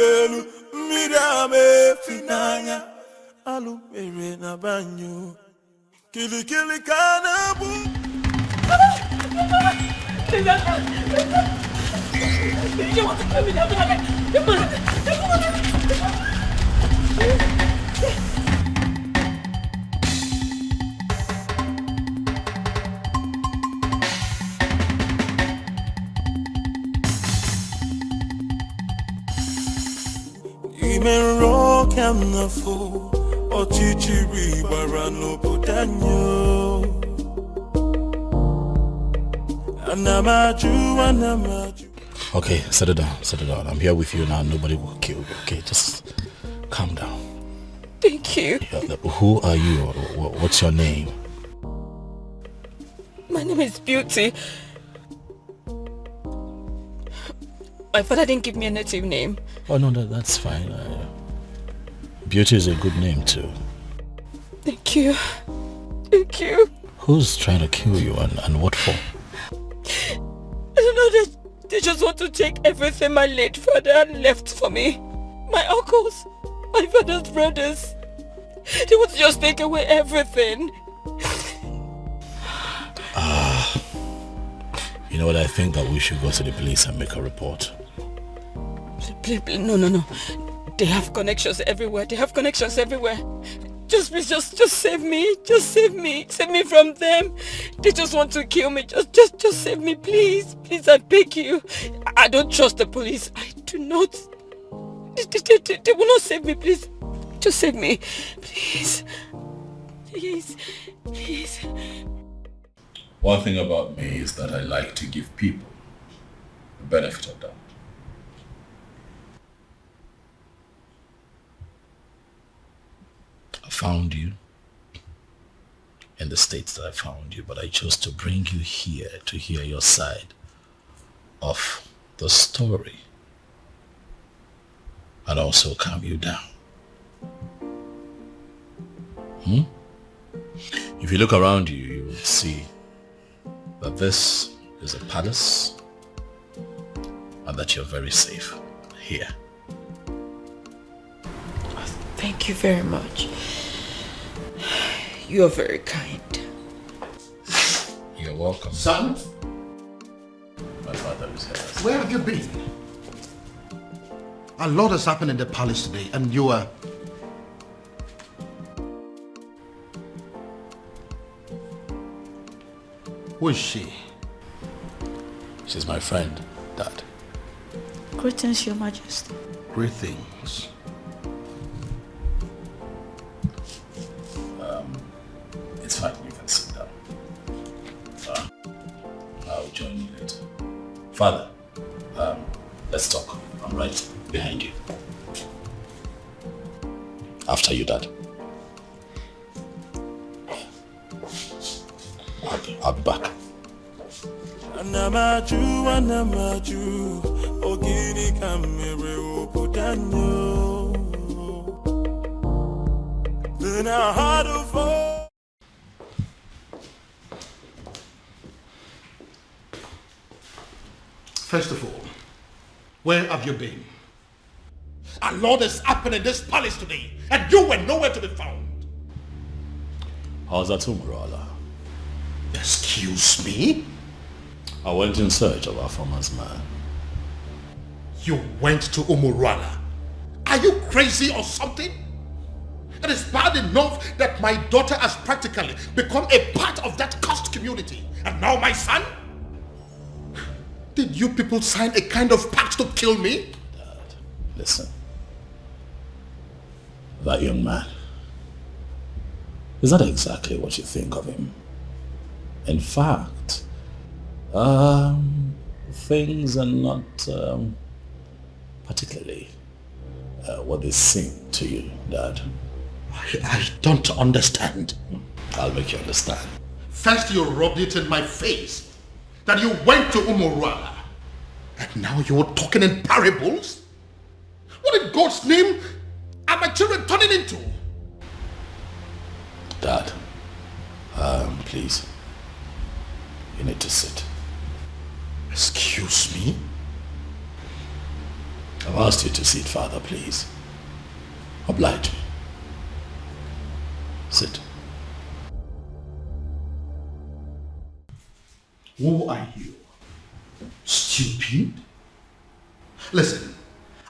Elu mirame finanya alu mere na banyo kili kanabu. You want to kill me now? Even rock and the fool or chichiri barano budanyo. Okay, settle down. I'm here with you now. Nobody will kill you. Okay, just calm down. Thank you. Who are you? What's your name? My name is Beauty. My father didn't give me a native name. Oh no, that's fine. Beauty is a good name too. Thank you. Thank you. Who's trying to kill you and what for? I don't know, they just want to take everything my late father left for me. My uncles, my father's brothers. They want to just take away everything. You know what, I think that we should go to the police and make a report. Please, no. They have connections everywhere. Just please, just save me. Just save me. Save me from them. They just want to kill me. Just save me, please. Please, I beg you. I don't trust the police. I do not. They will not save me, please. Just save me. Please. Please. One thing about me is that I like to give people the benefit of doubt. I found you in the states that I found you, but I chose to bring you here to hear your side of the story and also calm you down. If you look around you, you will see that this is a palace and that you're very safe here. Thank you very much. You are very kind. You're welcome. Son? My father is here. Where have you been? A lot has happened in the palace today and you are... Who is she? She's my friend, Dad. Greetings, Your Majesty. Greetings. It's fine, you can sit down. I'll join you later. Father, let's talk. I'm right behind you. After you, Dad. I'll be back. Anamaju, ogini kamere obudanyo. Then I had to fall. First of all, where have you been? A lot has happened in this palace today and you were nowhere to be found. How's that, Umbrella? Excuse me? I went in search of our farmer's man. You went to Umurala? Are you crazy or something? It is bad enough that my daughter has practically become a part of that cursed community. And now my son? Did you people sign a kind of pact to kill me? Dad, listen. That young man, is that exactly what you think of him? In fact, things are not particularly what they seem to you, Dad. I don't understand. I'll make you understand. First you rubbed it in my face that you went to Umurala. And now you're talking in parables? What in God's name are my children turning into? Dad, please. You need to sit. Excuse me? I've asked you to sit, Father, please. Oblige me. Sit. Who are you? Stupid? Listen,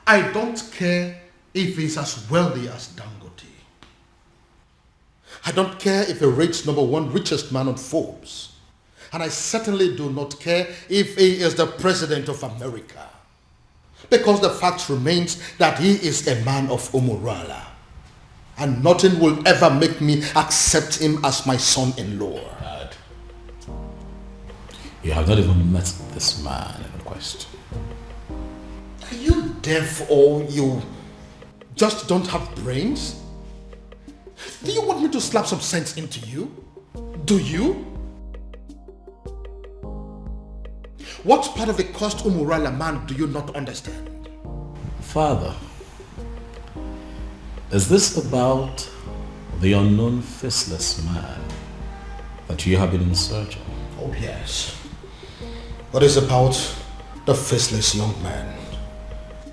I don't care if he's as wealthy as Dangote. I don't care if he rates #1 richest man on Forbes. And I certainly do not care if he is the president of America. Because the fact remains that he is a man of Umurala. And nothing will ever make me accept him as my son-in-law. Dad, you have not even met this man in question. Are you deaf or you just don't have brains? Do you want me to slap some sense into you? Do you? What part of the cursed Umurala man do you not understand? Father, is this about the unknown faceless man that you have been in search of? Oh yes. What is about the faceless young man?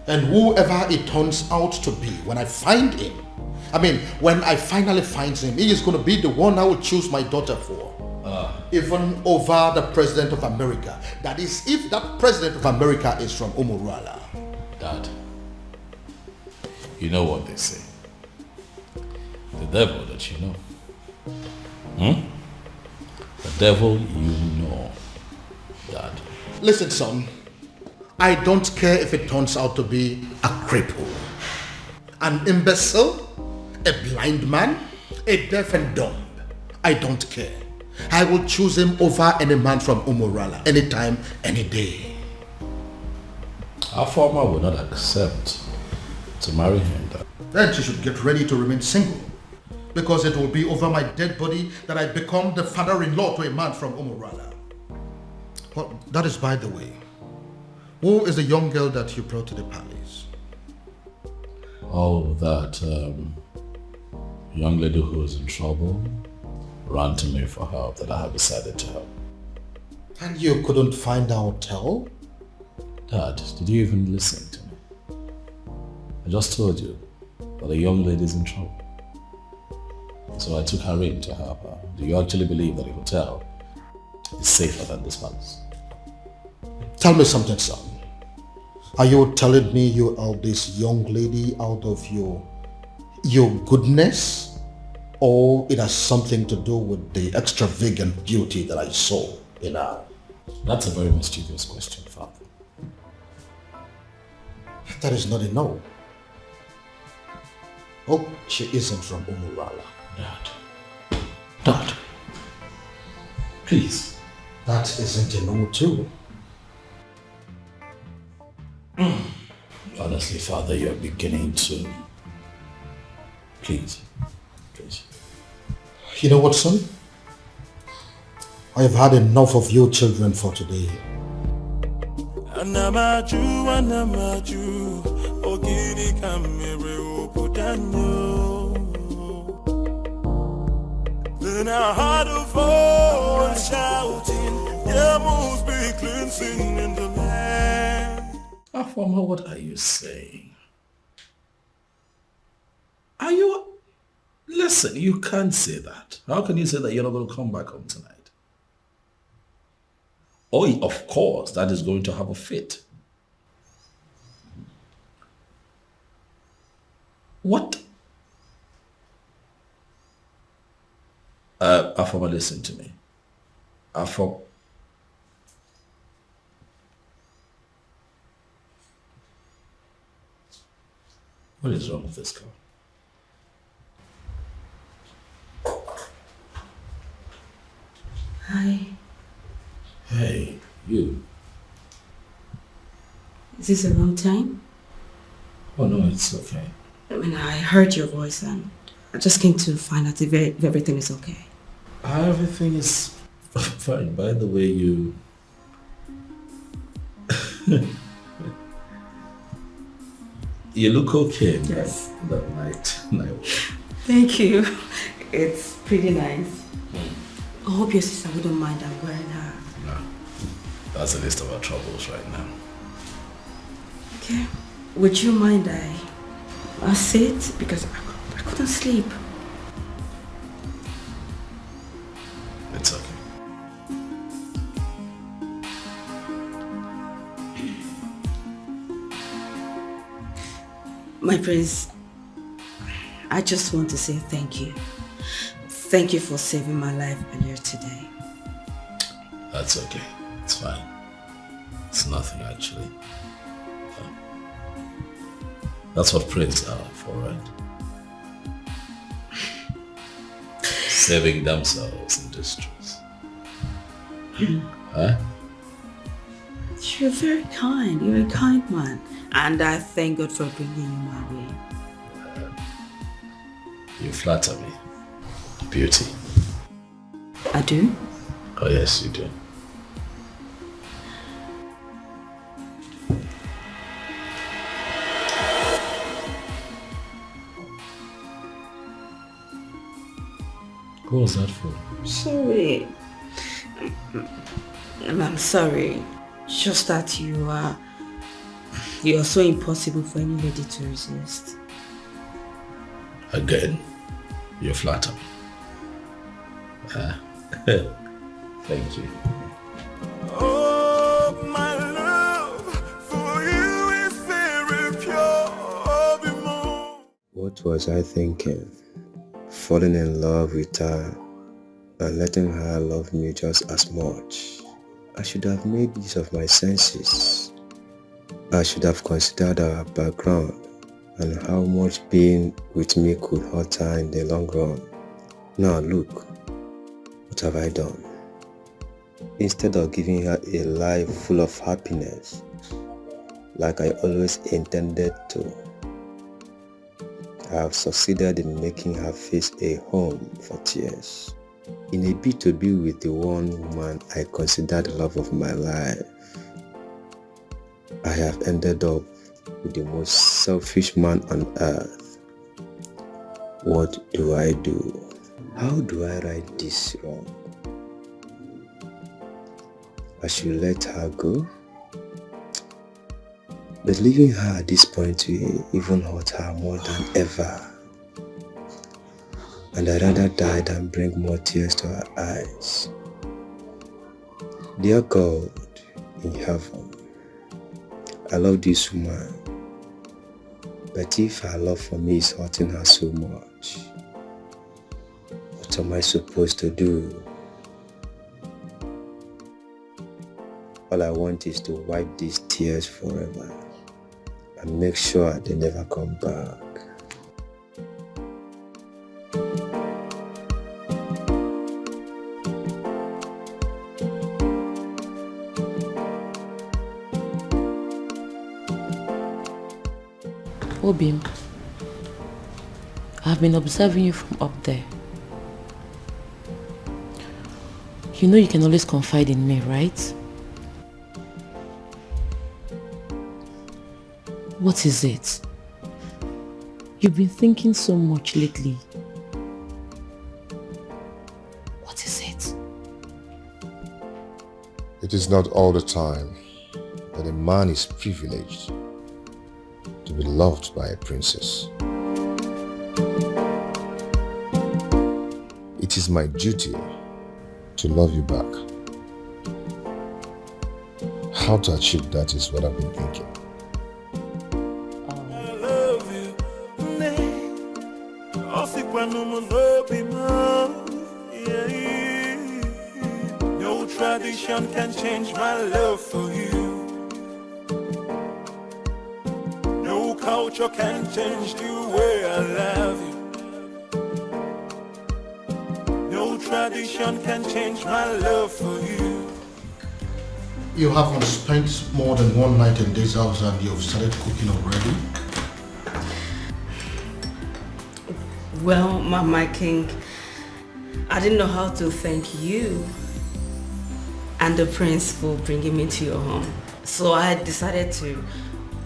And whoever it turns out to be, when I find him, when I finally find him, he is going to be the one I will choose my daughter for. Even over the President of America. That is, if that President of America is from Umurala. Dad, you know what they say. The devil that you know. The devil you know, Dad. Listen, son. I don't care if it turns out to be a cripple, an imbecile, a blind man, a deaf and dumb. I don't care. I will choose him over any man from Umurala, anytime, any day. Our farmer will not accept to marry him, Dad. Then she should get ready to remain single, because it will be over my dead body that I become the father-in-law to a man from Umurala. Well, that is by the way. Who is the young girl that you brought to the palace? Oh, that young lady who is in trouble ran to me for help that I have decided to help. And you couldn't find a hotel? Dad, did you even listen to me? I just told you that a young lady is in trouble. So I took her in to help her. Do you actually believe that a hotel is safer than this palace? Tell me something, son. Are you telling me you are this young lady out of your goodness? Or it has something to do with the extravagant beauty that I saw in her? That's a very mischievous question, Father. That is not a no. Oh, she isn't from Umurala. Dad, please. That isn't a no too. Honestly, Father, you're beginning to... Please. You know what, son? I have had enough of you children for today. Anamaju, ogini kamere opudanyo. Then I heard a voice shouting, there must be cleansing in the land. Afama, what are you saying? Are you... Listen, you can't say that. How can you say that you're not going to come back home tonight? Oh, of course, that is going to have a fit. What? Afama, listen to me. Afama. What is wrong with this girl? Hi. Hey, you. Is this the wrong time? Oh no, it's okay. I heard your voice and I just came to find out if everything is okay. Everything is fine. By the way, you... you look okay in Yes. that night. Thank you. It's pretty nice. I hope your sister wouldn't mind I'm wearing her. No, that's the least of our troubles right now. Okay. Would you mind I sit? Because I couldn't sleep. It's okay. My prince, I just want to say thank you. Thank you for saving my life earlier today. That's okay. It's fine. It's nothing actually. That's what princes are for, right? Saving themselves in distress. Huh? You're very kind. You're a kind man. And I thank God for bringing you my way. You flatter me. Beauty. I do? Oh yes, you do. Who was that for? Sorry. I'm sorry. Just that you're so impossible for any lady to resist. Again, you flatter me. Thank you. Oh, my love for you is very pure. What was I thinking? Falling in love with her and letting her love me just as much. I should have made use of my senses. I should have considered our background and how much being with me could hurt her in the long run. Now look, what have I done? Instead of giving her a life full of happiness, like I always intended to, I have succeeded in making her face a home for tears. In a bid to be with the one woman I consider the love of my life, I have ended up with the most selfish man on earth. What do I do? How do I right this wrong? I should let her go? But leaving her at this point will even hurt her more than ever. And I'd rather die than bring more tears to her eyes. Dear God in heaven, I love this woman, but if her love for me is hurting her so much, what am I supposed to do? All I want is to wipe these tears forever and make sure they never come back. Obim, I've been observing you from up there. You know you can always confide in me, right? What is it? You've been thinking so much lately. What is it? It is not all the time that a man is privileged to be loved by a princess. It is my duty to love you back. How to achieve that is what I've been thinking. I love you. No tradition can change my love for you. No culture can change the way I love you. No tradition can change my love for you. You haven't spent more than one night in this house and you've started cooking already? Well, my king, I didn't know how to thank you and the prince for bringing me to your home. So I decided to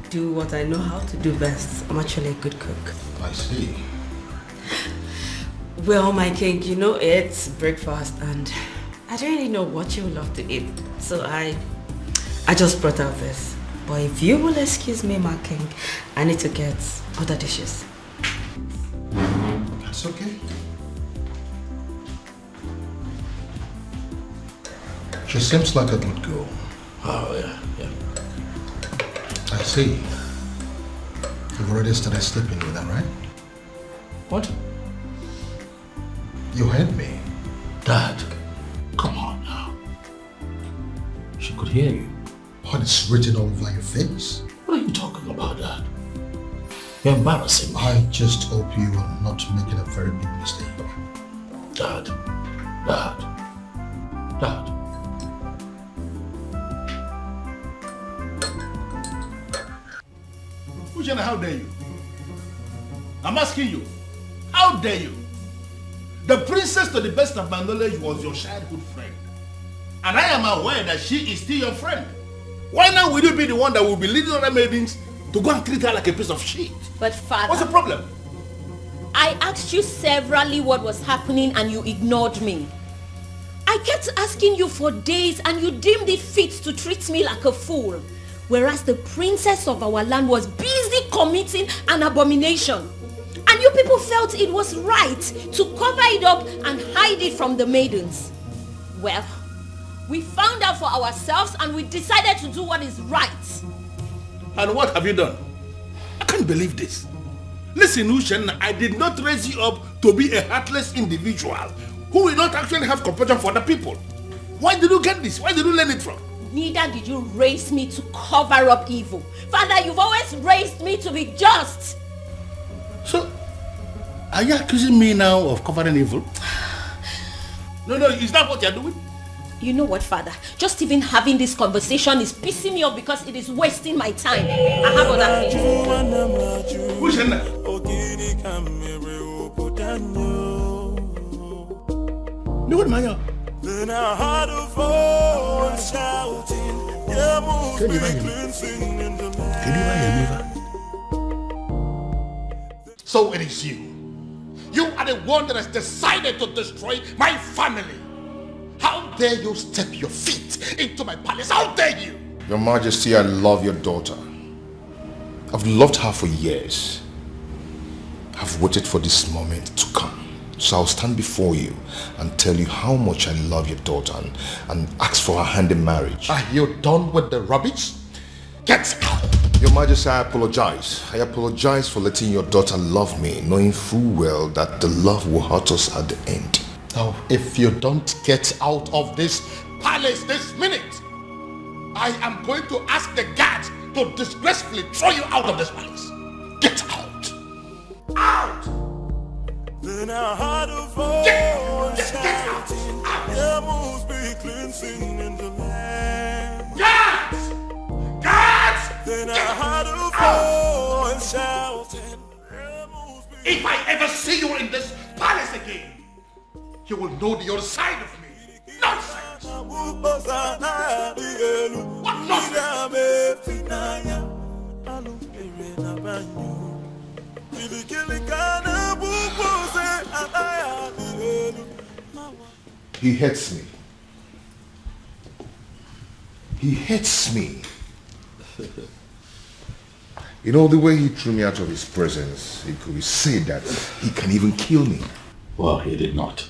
do what I know how to do best. I'm actually a good cook. I see. Well, my king, you know it's breakfast and I don't really know what you would love to eat. So I just brought out this. But if you will excuse me, my king, I need to get other dishes. That's okay. She seems like a good girl. Oh, yeah. I see. You've already started sleeping with her, right? What? You heard me. Dad, come on now. She could hear you. But it's written all over your face. What are you talking about, Dad? You're embarrassing me. I just hope you are not making a very big mistake. Dad. Ushana, how dare you? I'm asking you, how dare you? The princess, to the best of my knowledge, was your childhood friend. And I am aware that she is still your friend. Why now will you be the one that will be leading other maidens to go and treat her like a piece of shit? But father... What's the problem? I asked you severally what was happening and you ignored me. I kept asking you for days and you deemed it fit to treat me like a fool. Whereas the princess of our land was busy committing an abomination. And you people felt it was right to cover it up and hide it from the maidens. Well, we found out for ourselves and we decided to do what is right. And what have you done? I can't believe this. Listen, Ushen, I did not raise you up to be a heartless individual who will not actually have compassion for the people. Why did you get this? Where did you learn it from? Neither did you raise me to cover up evil. Father, you've always raised me to be just. So, are you accusing me now of covering evil? No, is that what you're doing? You know what, Father? Just even having this conversation is pissing me off because it is wasting my time. I have other things. Who's in there? No, what, Maya? Then I heard a voice shouting, yeah, move Can you me hear me? cleansing in the Can you hear me? So it is you. You are the one that has decided to destroy my family. How dare you step your feet into my palace? How dare you? Your Majesty, I love your daughter. I've loved her for years. I've waited for this moment to come. So I'll stand before you and tell you how much I love your daughter and ask for her hand in marriage. Are you done with the rubbish? Get out! Your Majesty, I apologize. I apologize for letting your daughter love me, knowing full well that the love will hurt us at the end. Now, if you don't get out of this palace this minute, I am going to ask the guards to disgracefully throw you out of this palace. Get out! Out! Then I heard a voice shouting, yeah, move me cleansing in the land. Guards! Guards! Then I heard a voice shouting, yeah, move me. If I ever see you in this palace again, you will know the other side of me. Nonsense! What He hates me. He hates me. You know, the way he threw me out of his presence, it could be said that he can even kill me. Well, he did not.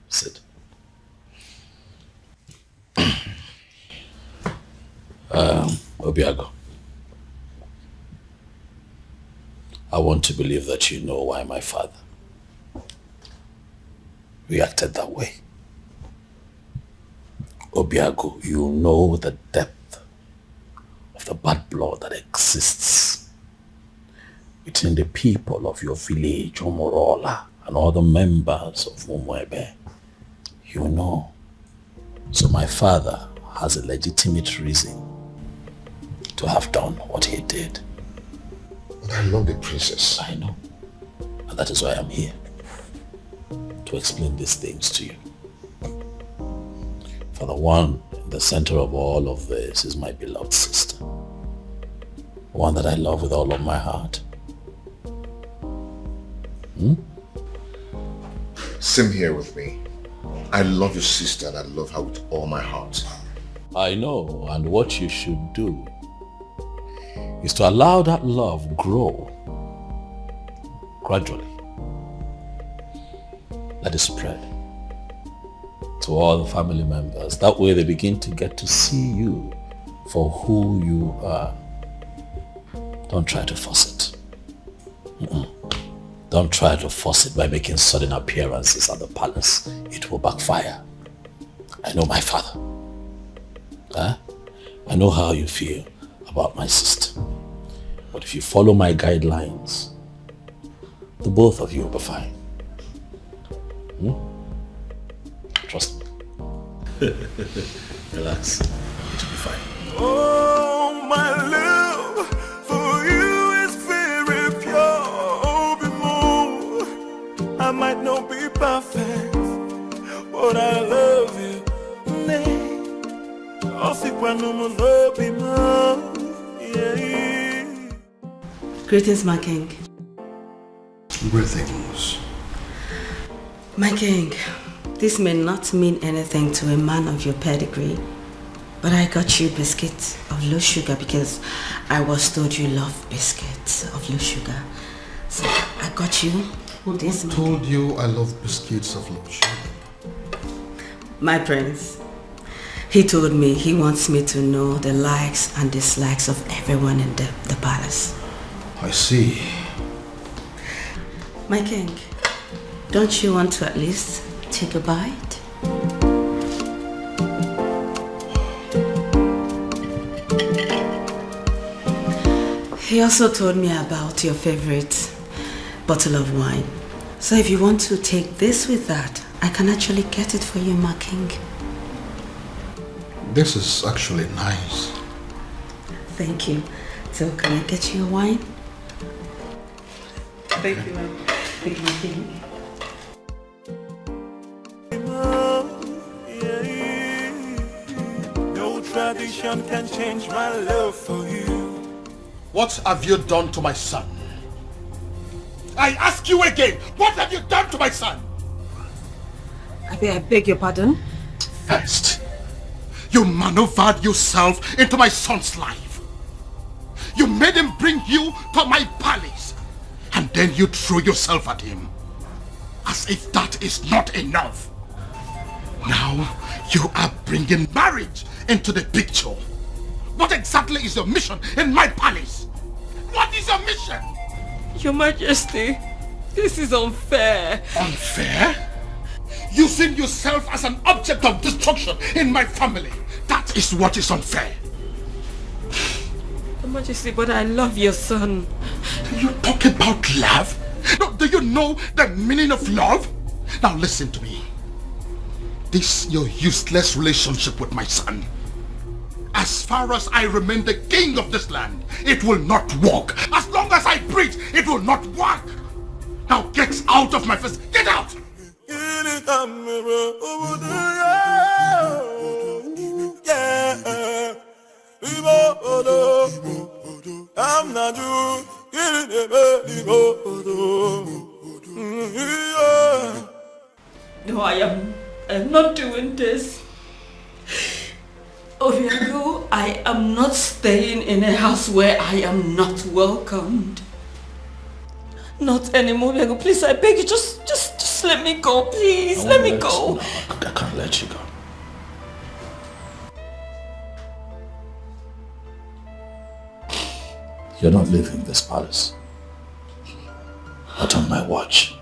Sit. Obiago, I want to believe that you know why my father reacted that way. Obiago, you know the depth of the bad blood that exists between the people of your village, Omorola, and other members of Umwebe. You know. So my father has a legitimate reason to have done what he did. But I love the princess. I know. And that is why I'm here. To explain these things to you. For the one in the center of all of this is my beloved sister. One that I love with all of my heart. Same here with me. I love your sister and I love her with all my heart. I know, and what you should do is to allow that love grow gradually. Let it spread to all the family members. That way they begin to get to see you for who you are. Don't try to force it. Don't try to force it by making sudden appearances at the palace. It will backfire. I know my father. I know how you feel about my sister. But if you follow my guidelines, the both of you will be fine. Trust me. Relax. It will be fine. Oh, my love for you is very pure. Be more. I might not be perfect, but I love you. Greetings, my king. Greetings. My king, this may not mean anything to a man of your pedigree, but I got you biscuits of low sugar because I was told you love biscuits of low sugar. So I got you this. Who told you I love biscuits of low sugar? My prince. He told me he wants me to know the likes and dislikes of everyone in the palace. I see. My king, don't you want to at least take a bite? He also told me about your favorite bottle of wine. So if you want to take this with that, I can actually get it for you, my king. This is actually nice. Thank you. So can I get you a wine? Thank you, ma'am. Thank you, my king. No tradition can change my love for you. What have you done to my son? I ask you again, what have you done to my son? I beg your pardon? First, you maneuvered yourself into my son's life. You made him bring you to my palace. And then you threw yourself at him. As if that is not enough. Now, you are bringing marriage into the picture. What exactly is your mission in my palace? What is your mission? Your Majesty, this is unfair. Unfair? Using yourself as an object of destruction in my family. That is what is unfair. Your Majesty, but I love your son. You talk about love? No, do you know the meaning of love? Now listen to me. This your useless relationship with my son. As far as I remain the king of this land, it will not work. As long as I breathe, it will not work. Now get out of my face. Get out! I'm not you. No, I am not doing this. Obiago, I am not staying in a house where I am not welcomed. Not anymore, Obiago. Please, I beg you, just let me go, please. Let me go. No, I can't let you go. You're not leaving this palace. Not on my watch.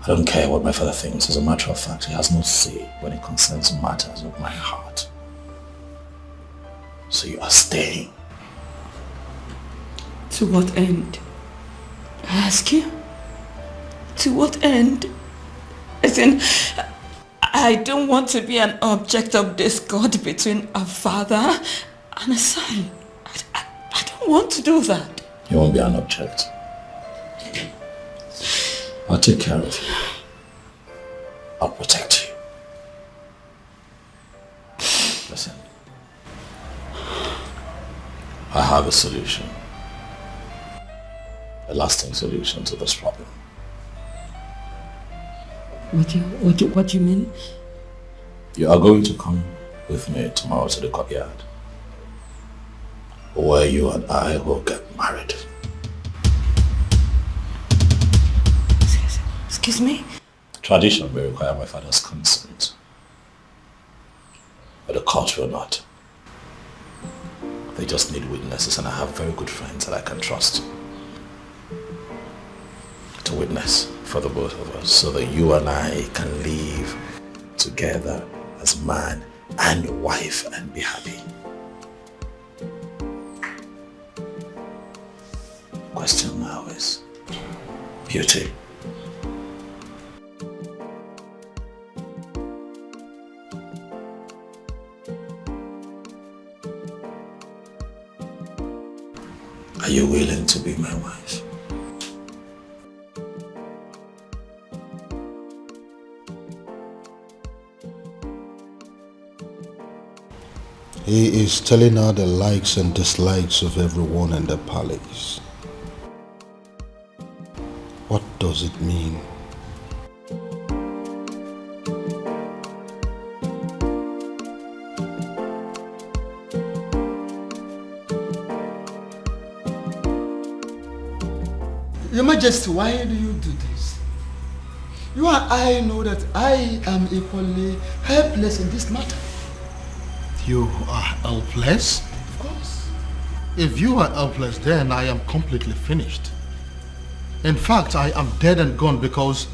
I don't care what my father thinks. As a matter of fact, he has no say when it concerns matters of my heart. So you are staying. To what end? I ask you? To what end? As in, I don't want to be an object of discord between a father and a son. I don't want to do that. You won't be an object. I'll take care of you. I'll protect you. Listen. I have a solution. A lasting solution to this problem. What do you mean? You are going to come with me tomorrow to the courtyard, where you and I will get married. Excuse me? Tradition may require my father's consent, but the court will not. They just need witnesses, and I have very good friends that I can trust to witness for the both of us, so that you and I can live together as man and wife and be happy. Question now is beauty. Are you willing to be my wife? He is telling her the likes and dislikes of everyone in the palace. What does it mean? Your Majesty, why do you do this? You and I know that I am equally helpless in this matter. You are helpless? Of course. If you are helpless, then I am completely finished. In fact, I am dead and gone because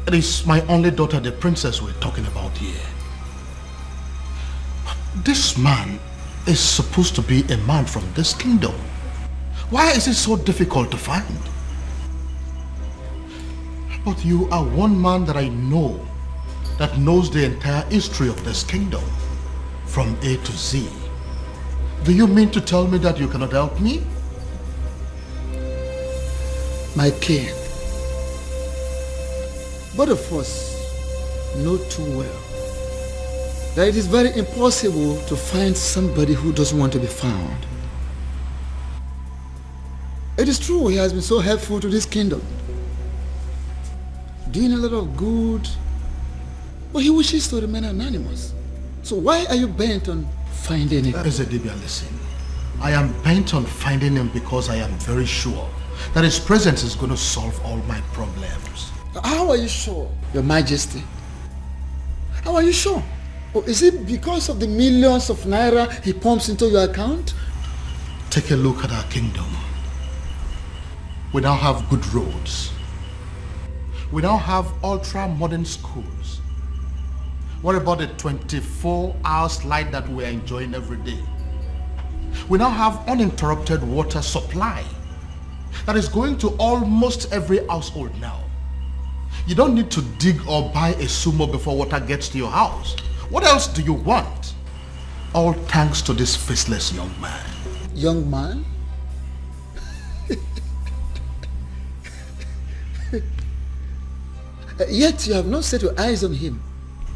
it is my only daughter, the princess, we're talking about here. This man is supposed to be a man from this kingdom. Why is it so difficult to find? But you are one man that I know that knows the entire history of this kingdom from A to Z. Do you mean to tell me that you cannot help me? My king, both of us know too well that it is very impossible to find somebody who doesn't want to be found. It is true he has been so helpful to this kingdom, doing a lot of good, but he wishes to remain anonymous. So why are you bent on finding him? Ezedibia, listen. I am bent on finding him because I am very sure that his presence is going to solve all my problems. How are you sure, Your Majesty? How are you sure? Or is it because of the millions of naira he pumps into your account? Take a look at our kingdom. We now have good roads. We now have ultra-modern schools. What about the 24-hour light that we are enjoying every day? We now have uninterrupted water supply that is going to almost every household now. You don't need to dig or buy a sumo before water gets to your house. What else do you want? All thanks to this faceless young man. Young man? Yet you have not set your eyes on him.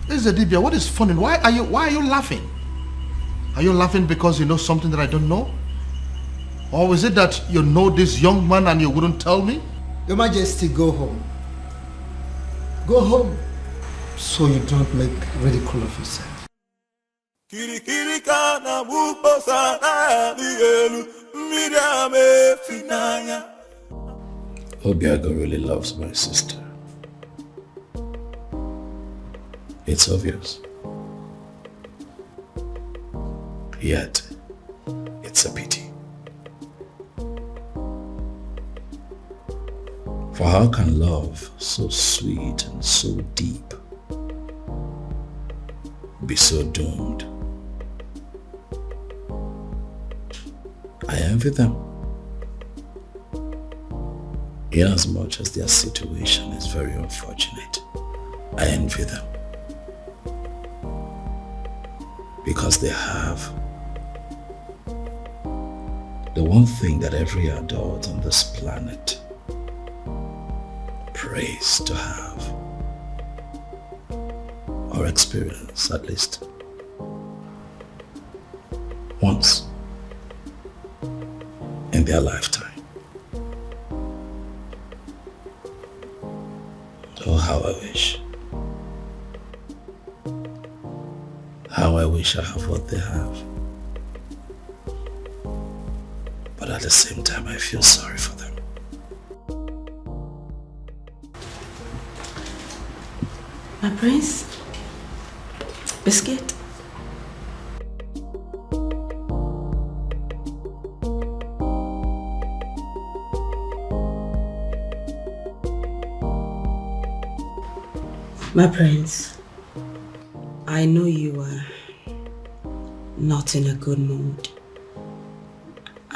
Ezedibia, what is funny? Why are you laughing? Are you laughing because you know something that I don't know? Or is it that you know this young man and you wouldn't tell me? Your Majesty, go home. Go home so you don't make ridicule of yourself. Obiago really loves my sister. It's obvious. Yet, it's a pity. For how can love so sweet and so deep be so doomed? I envy them, inasmuch as their situation is very unfortunate. I envy them because they have the one thing that every adult on this planet prays to have, or experience at least once in their lifetime. Oh, how I wish. How I I wish I have what they have. But at the same time, I feel sorry for them. My prince? Biscuit? My prince, I know you are not in a good mood,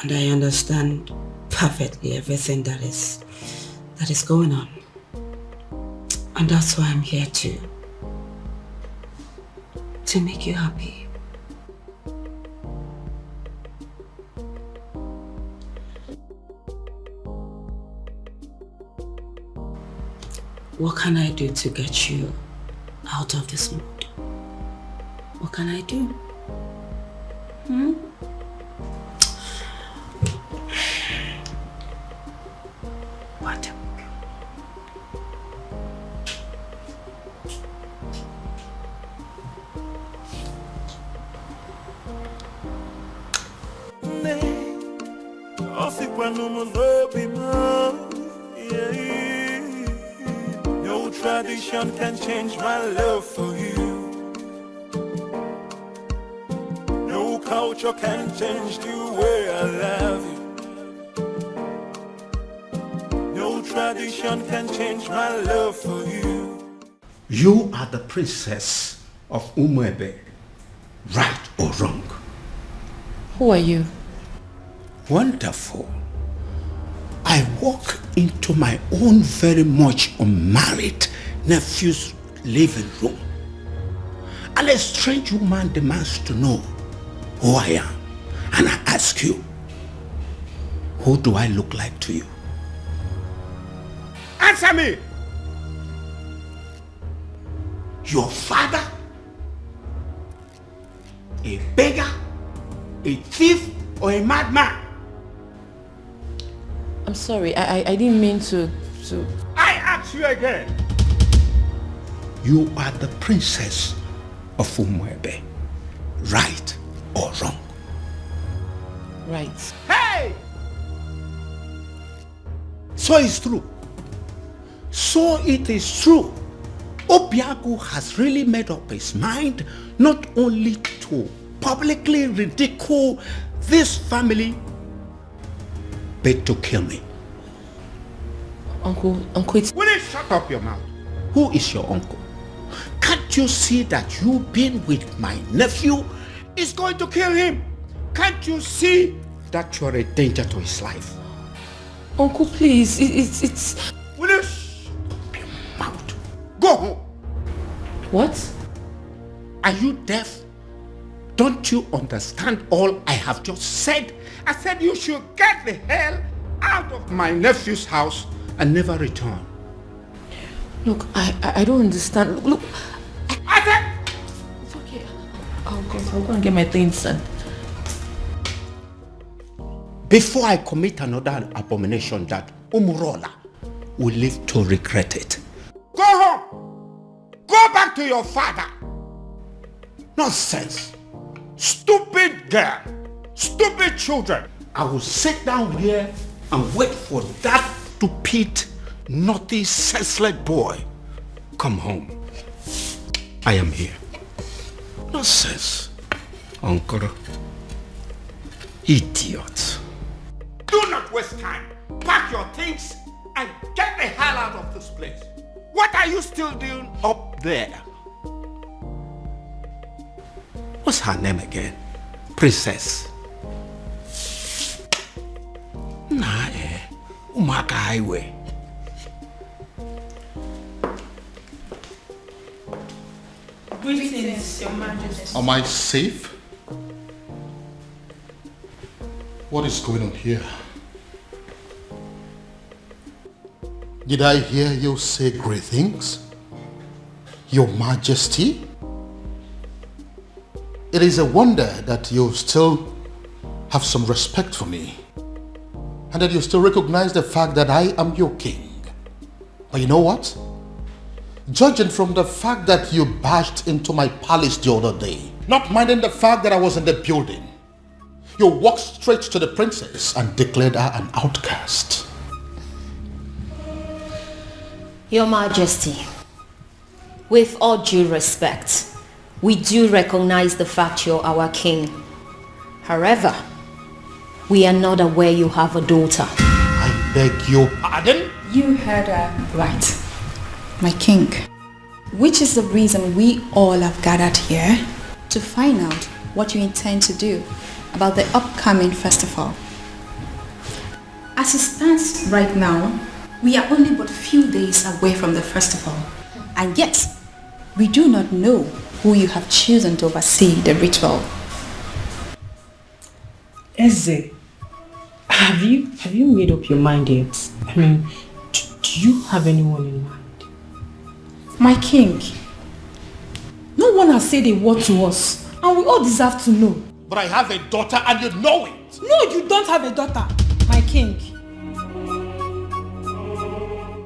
and I understand perfectly everything that is going on, and that's why I'm here to make you happy. What can I do to get you out of this mood? What can I do? What? No tradition can change my love for you. No culture can change the way I love you. No tradition can change my love for you. You are the princess of Umuebe, right or wrong? Who are you? Wonderful. I walk into my own very much unmarried nephew's living room, and a strange woman demands to know who I am. And I ask you, who do I look like to you? Answer me! Your father? A beggar? A thief? Or a madman? I'm sorry, I didn't mean to... I ask you again. You are the princess of Umuebe, right or wrong? Right. Hey! So it's true. So it is true. Obiago has really made up his mind not only to publicly ridicule this family, but to kill me. Uncle, it's... Will you shut up your mouth? Who is your uncle? Can't you see that you being with my nephew is going to kill him? Can't you see that you're a danger to his life? Uncle, please, it's... Will you shut up your mouth? Go home. What? Are you deaf? Don't you understand all I have just said? I said you should get the hell out of my nephew's house and never return. Look, I don't understand. Look, I said... It's okay. I'll go and get my things done. Before I commit another abomination that Umurola will live to regret it. Go home! Go back to your father! Nonsense! Stupid girl! Stupid children! I will sit down here and wait for that stupid, naughty, senseless boy. Come home. I am here. Nonsense. Uncle. Idiot. Do not waste time. Pack your things and get the hell out of this place. What are you still doing up there? What's her name again? Princess. Nah, Umaka Highway. Greetings, Your Majesty. Am I safe? What is going on here? Did I hear you say great things? Your Majesty? It is a wonder that you still have some respect for me, and that you still recognize the fact that I am your king. But you know what? Judging from the fact that you barged into my palace the other day Not minding the fact that I was in the building. You walked straight to the princess and declared her an outcast. Your Majesty, with all due respect, we do recognize the fact you're our king. However, we are not aware you have a daughter. I beg your pardon? You heard her right, my king. Which is the reason we all have gathered here to find out what you intend to do about the upcoming festival. As it stands right now, we are only but few days away from the festival, and yet we do not know who you have chosen to oversee the ritual. Eze, have you made up your mind yet? I mean, do you have anyone in mind? My king, no one has said a word to us, and we all deserve to know. But I have a daughter and you know it. No, you don't have a daughter, my king.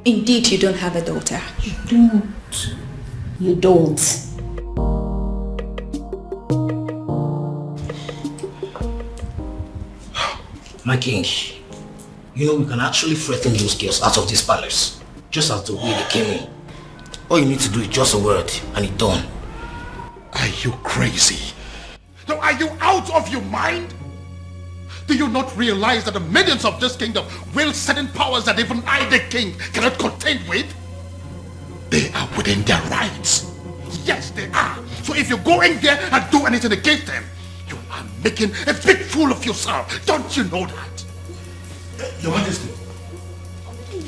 Indeed, you don't have a daughter. You don't. You don't. My king, you know we can actually threaten those girls out of this palace, just as the way they came in. All you need to do is just a word and it's done. Are you crazy? No, are you out of your mind? Do you not realize that the millions of this kingdom wield certain powers that even I, the king, cannot contend with? They are within their rights. Yes, they are. So if you go in there and do anything against them, you are making a big fool of yourself. Don't you know that? Your Majesty.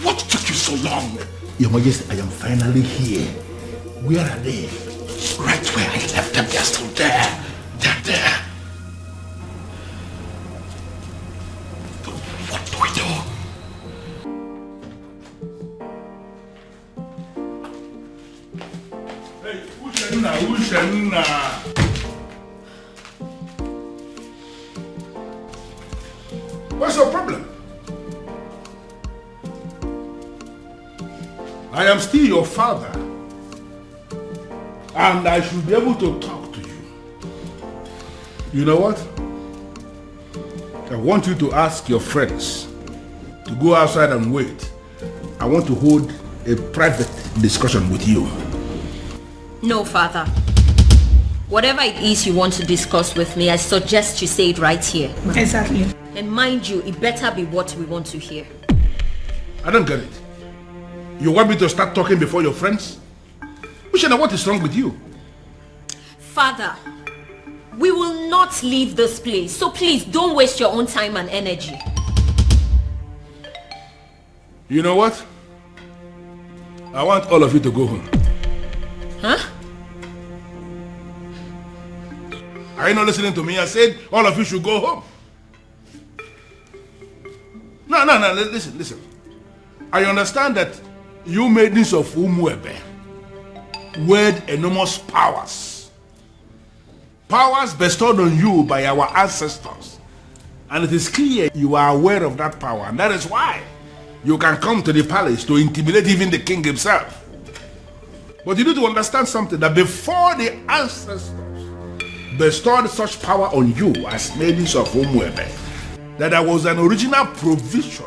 What took you so long? Your Majesty, I am finally here. Where are they? Right where I left them, they're still there. They're there. But what do we do? Hey, Ushenna. What's your problem? I am still your father, and I should be able to talk to you. You know what? I want you to ask your friends to go outside and wait. I want to hold a private discussion with you. No, father. Whatever it is you want to discuss with me, I suggest you say it right here. Exactly. And mind you, it better be what we want to hear. I don't get it. You want me to start talking before your friends? Ushena, what is wrong with you? Father, we will not leave this place, so please don't waste your own time and energy. You know what? I want all of you to go home. Huh? Are you not listening to me? I said all of you should go home. No, listen. I understand that you maidens of Umuebe wield enormous powers. Powers bestowed on you by our ancestors. And it is clear you are aware of that power. And that is why you can come to the palace to intimidate even the king himself. But you need to understand something, that before the ancestors bestowed such power on you as maidens of Umuebe, that there was an original provision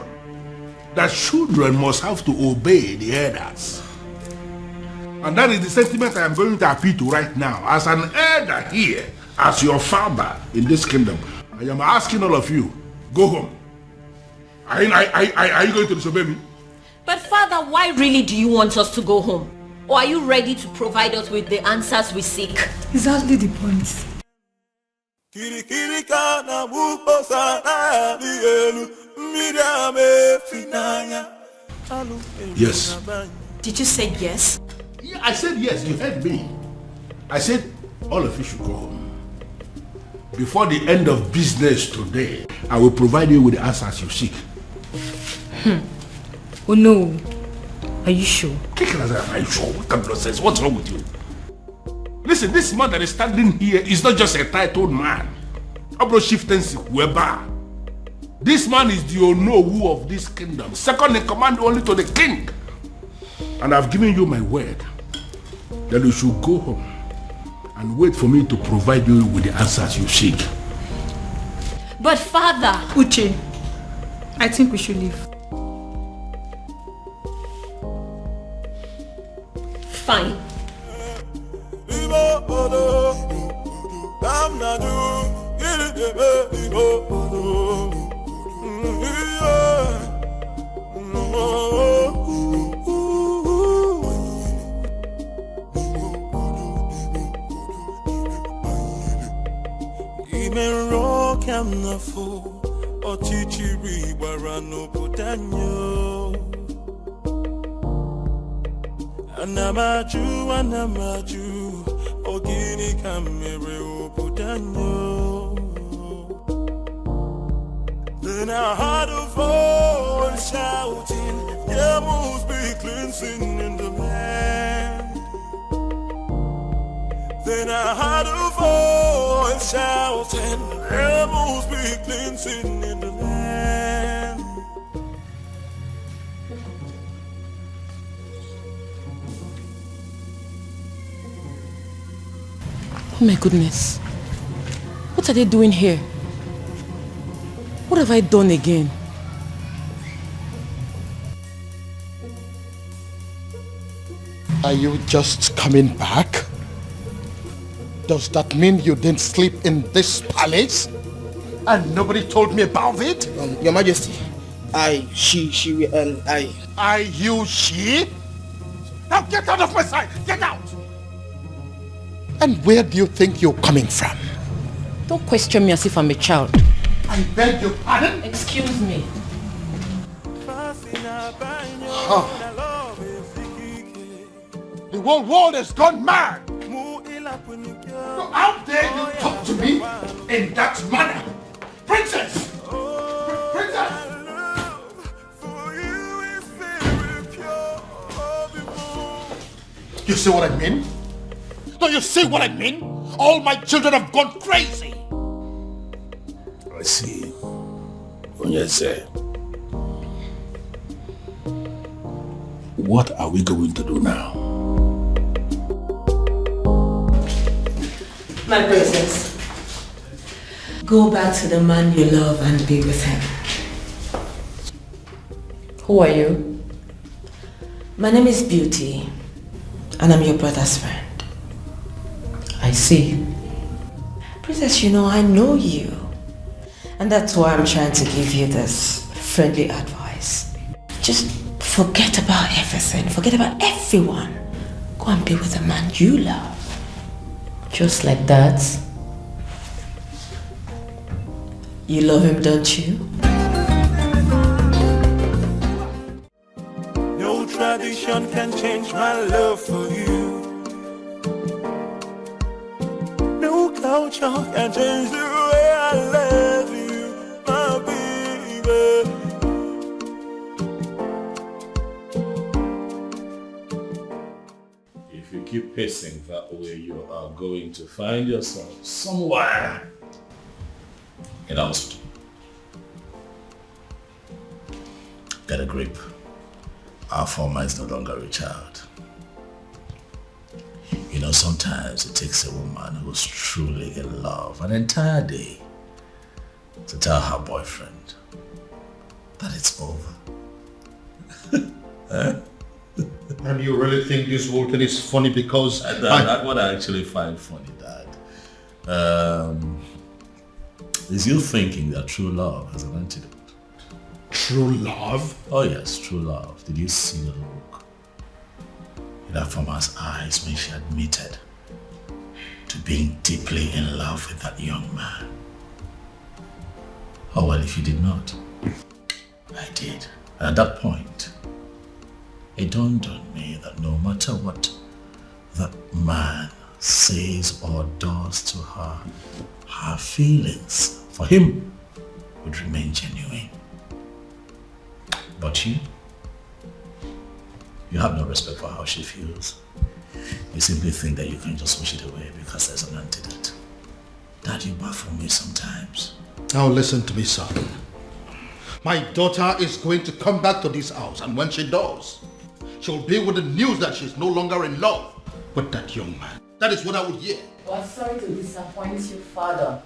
that children must have to obey the elders. And that is the sentiment I am going to appeal to right now. As an elder here, as your father in this kingdom, I am asking all of you, go home. Are you going to disobey me? But father, why really do you want us to go home? Or are you ready to provide us with the answers we seek? Exactly the point. Yes. Did you say yes? Yeah, I said yes, you heard me. I said all of you should go home. Before the end of business today, I will provide you with the answers you seek. Oh no. Are you sure? Are you sure? What kind of nonsense? What's wrong with you? Listen, this man that is standing here is not just a titled man. This man is the Onowu of this kingdom, second in command only to the king. And I've given you my word that you should go home and and wait for me to provide you with the answers you seek. But father... Uche, I think we should leave. Fine. Anamaju, ogini kamere obudanyo. Then I heard a voice shouting, there must be cleansing in the land. Then I heard a voice shouting, there must be cleansing in the land. Oh my goodness. What are they doing here? What have I done again? Are you just coming back? Does that mean you didn't sleep in this palace? And nobody told me about it? Your Majesty, she, she? Now get out of my sight! Get out! And where do you think you're coming from? Don't question me as if I'm a child. I beg your pardon? Excuse me. Huh. The whole world has gone mad! So how dare you talk to me in that manner? Princess! Princess! You see what I mean? Do you see what I mean? All my children have gone crazy! I see. Onyeze. What are we going to do now? My princess, go back to the man you love and be with him. Who are you? My name is Beauty, and I'm your brother's friend. I see. Princess, you know, I know you. And that's why I'm trying to give you this friendly advice. Just forget about everything. Forget about everyone. Go and be with the man you love. Just like that? You love him, don't you? No tradition can change my love for you. No culture can change the way I love you, my baby. If you keep pacing that way, you are going to find yourself somewhere in a hospital. Get a grip. Our former is no longer a child. You know, sometimes it takes a woman who's truly in love an entire day to tell her boyfriend that it's over. And you really think this whole thing is funny because... That's what I actually find funny, Dad. Is you thinking that true love has an antidote? True love? Oh yes, true love. Did you see the look in that woman's eyes when she admitted to being deeply in love with that young man? Oh well, if you did not, I did. And at that point, it dawned on me that no matter what that man says or does to her, her feelings for him would remain genuine. But you have no respect for how she feels. You simply think that you can just wish it away because there's an antidote. Dad, you baffle me sometimes. Now listen to me, son. My daughter is going to come back to this house, and when she does, she'll be with the news that she's no longer in love with that young man. That is what I would hear. Well, sorry to disappoint you, Father.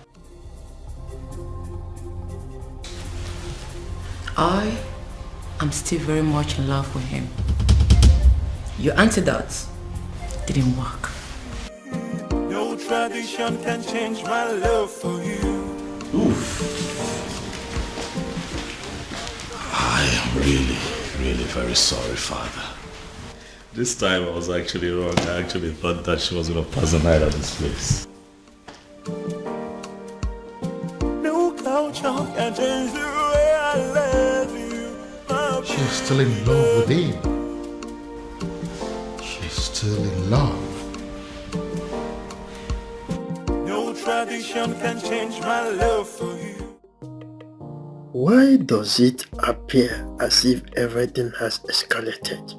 I am still very much in love with him. Your antidote didn't work. No tradition can change my love for you. Oof. I am really very sorry, Father. This time I was actually wrong. I actually thought that she was going to pass the night at this place. No culture can change the way I love you. She's still in love with him. She's still in love. No tradition can change my love for you. Why does it appear as if everything has escalated?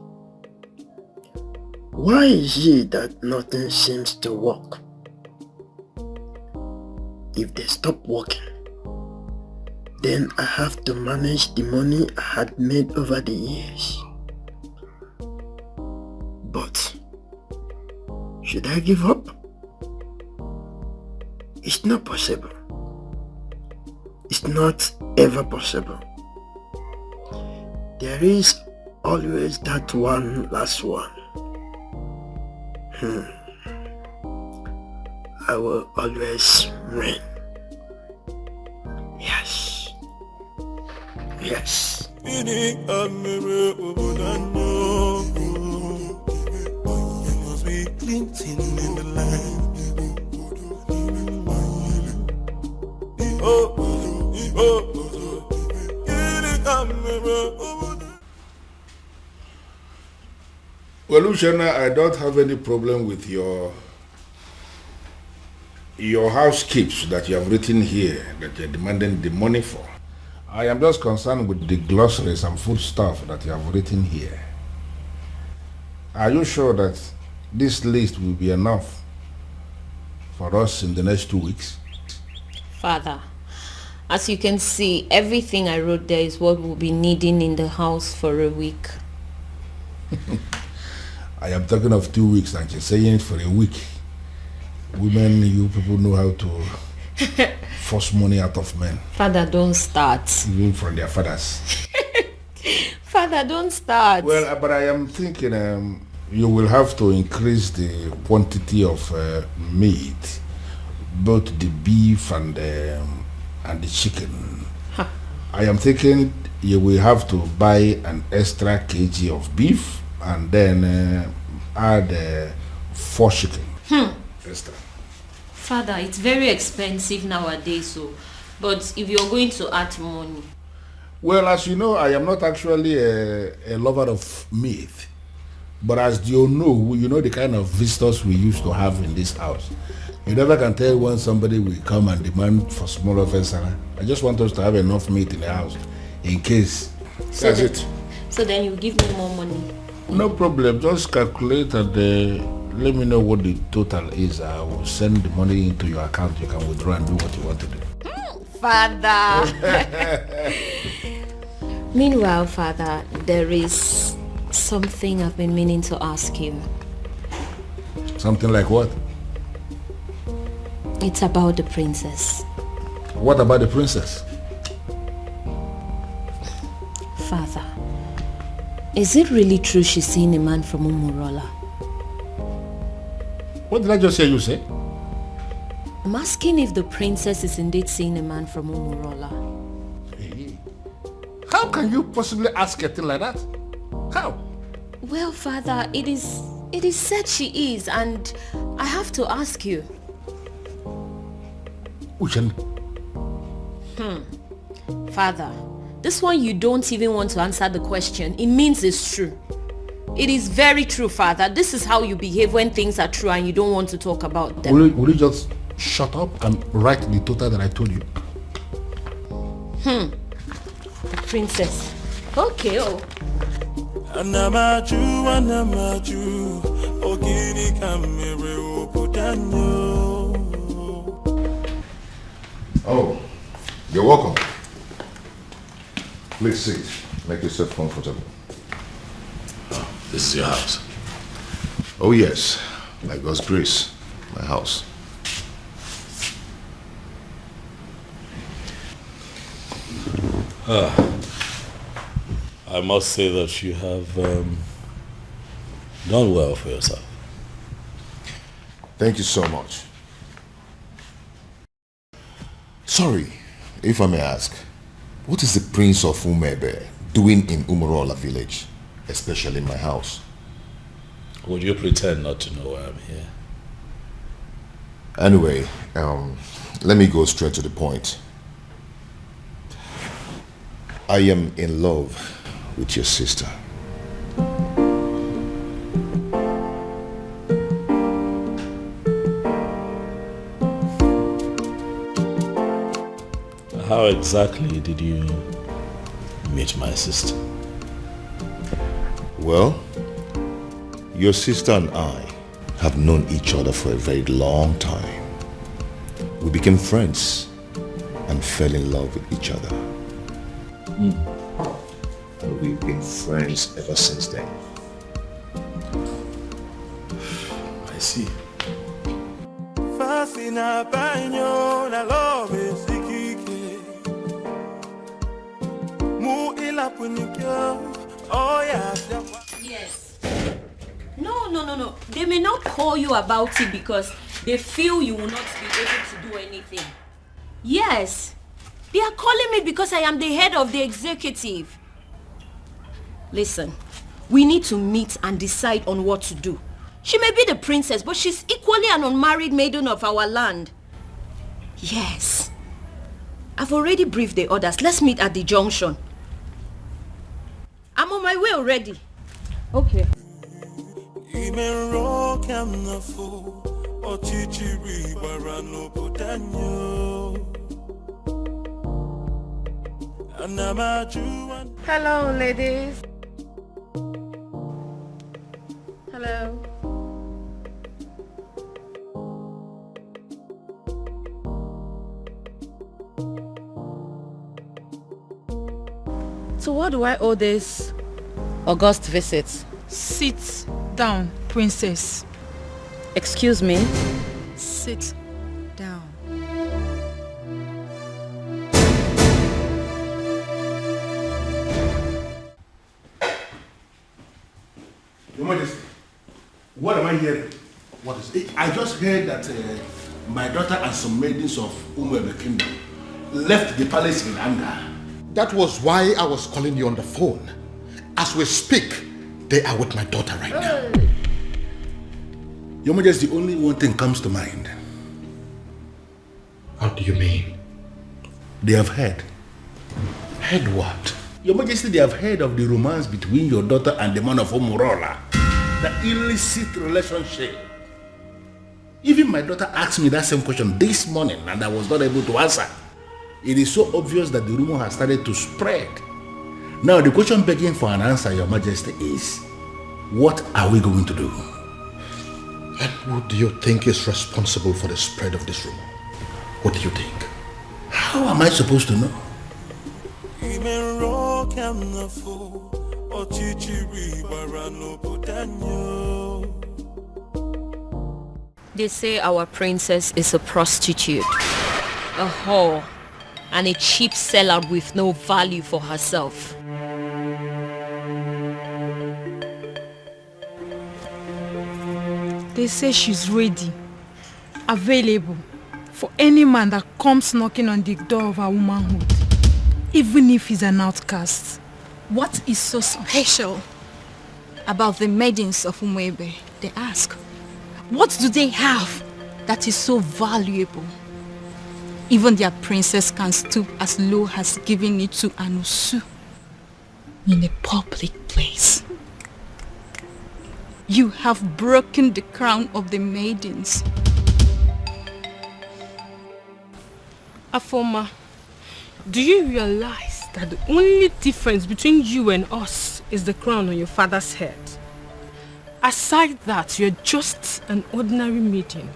Why is it that nothing seems to work? If they stop working, then I have to manage the money I had made over the years. But should I give up? It's not possible. It's not ever possible. There is always that one last one. I will always win. Yes. Yes. Ini must be glinting in the land. Well, Luciana, I don't have any problem with your housekeeps that you have written here that you're demanding the money for. I am just concerned with the glossaries and food stuff that you have written here. Are you sure that this list will be enough for us in the next 2 weeks? Father, as you can see, everything I wrote there is what we'll be needing in the house for a week. I am talking of 2 weeks and you're saying it for a week. Women, you people know how to force money out of men. Father, don't start. Even from their fathers. Father, don't start. Well, but I am thinking you will have to increase the quantity of meat, both the beef and the chicken. Huh. I am thinking you will have to buy an extra kg of beef and then add 4 chicken. Extra. Father, it's very expensive nowadays, but if you're going to add money. Well, as you know, I am not actually a lover of meat. But as you know the kind of visitors we used to have in this house. You never can tell when somebody will come and demand for small offense. I just want us to have enough meat in the house in case. That's it. So then you give me more money. No problem. Just calculate and let me know what the total is. I will send the money into your account. You can withdraw and do what you want to do. Father. Meanwhile, Father, there is something I've been meaning to ask you. Something like what? It's about the princess. What about the princess? Father, is it really true she's seeing a man from Umurola? What did I just hear you say? I'm asking if the princess is indeed seeing a man from Umurola. Hey. How can you possibly ask a thing like that? How? Well, Father, it is said she is, and I have to ask you. Uchenna. Father, this one you don't even want to answer the question. It means it's true. It is very true, Father. This is how you behave when things are true and you don't want to talk about them. Will you just shut up and write the total that I told you? The princess. Okay, Oh, you're welcome. Please sit. Make yourself comfortable. Oh, this is your house? Oh yes, by God's grace, my house. I must say that you have done well for yourself. Thank you so much. Sorry, if I may ask, what is the Prince of Umebe doing in Umurola village, especially in my house? Would you pretend not to know why I'm here? Anyway, let me go straight to the point. I am in love with your sister. How exactly did you meet my sister? Well, your sister and I have known each other for a very long time. We became friends and fell in love with each other. And we've been friends ever since then. I see. Yes. No. They may not call you about it because they feel you will not be able to do anything. Yes. They are calling me because I am the head of the executive. Listen, we need to meet and decide on what to do. She may be the princess, but she's equally an unmarried maiden of our land. Yes. I've already briefed the others. Let's meet at the junction. I'm on my way already. Okay. Hello, ladies. Hello. So what do I owe this august visit? Sit down, princess. Excuse me? Sit down. Your Majesty, what am I hearing? What is it? I just heard that my daughter and some maidens of Umwebe Kingdom left the palace in anger. That was why I was calling you on the phone. As we speak, they are with my daughter right now. Your Majesty, only one thing comes to mind. How do you mean? They have heard. Heard what? Your Majesty, they have heard of the romance between your daughter and the man of Umurola. The illicit relationship. Even my daughter asked me that same question this morning and I was not able to answer. It is so obvious that the rumor has started to spread. Now the question begging for an answer, Your Majesty, is what are we going to do? And who do you think is responsible for the spread of this rumor? What do you think? How am I supposed to know? They say our princess is a prostitute, a whore, and a cheap seller with no value for herself. They say she's ready, available for any man that comes knocking on the door of her womanhood, even if he's an outcast. What is so special about the maidens of Umwebe? They ask. What do they have that is so valuable? Even their princess can stoop as low as giving it to Anusu in a public place. You have broken the crown of the maidens. Afoma, do you realize that the only difference between you and us is the crown on your father's head? Aside that, you're just an ordinary maiden.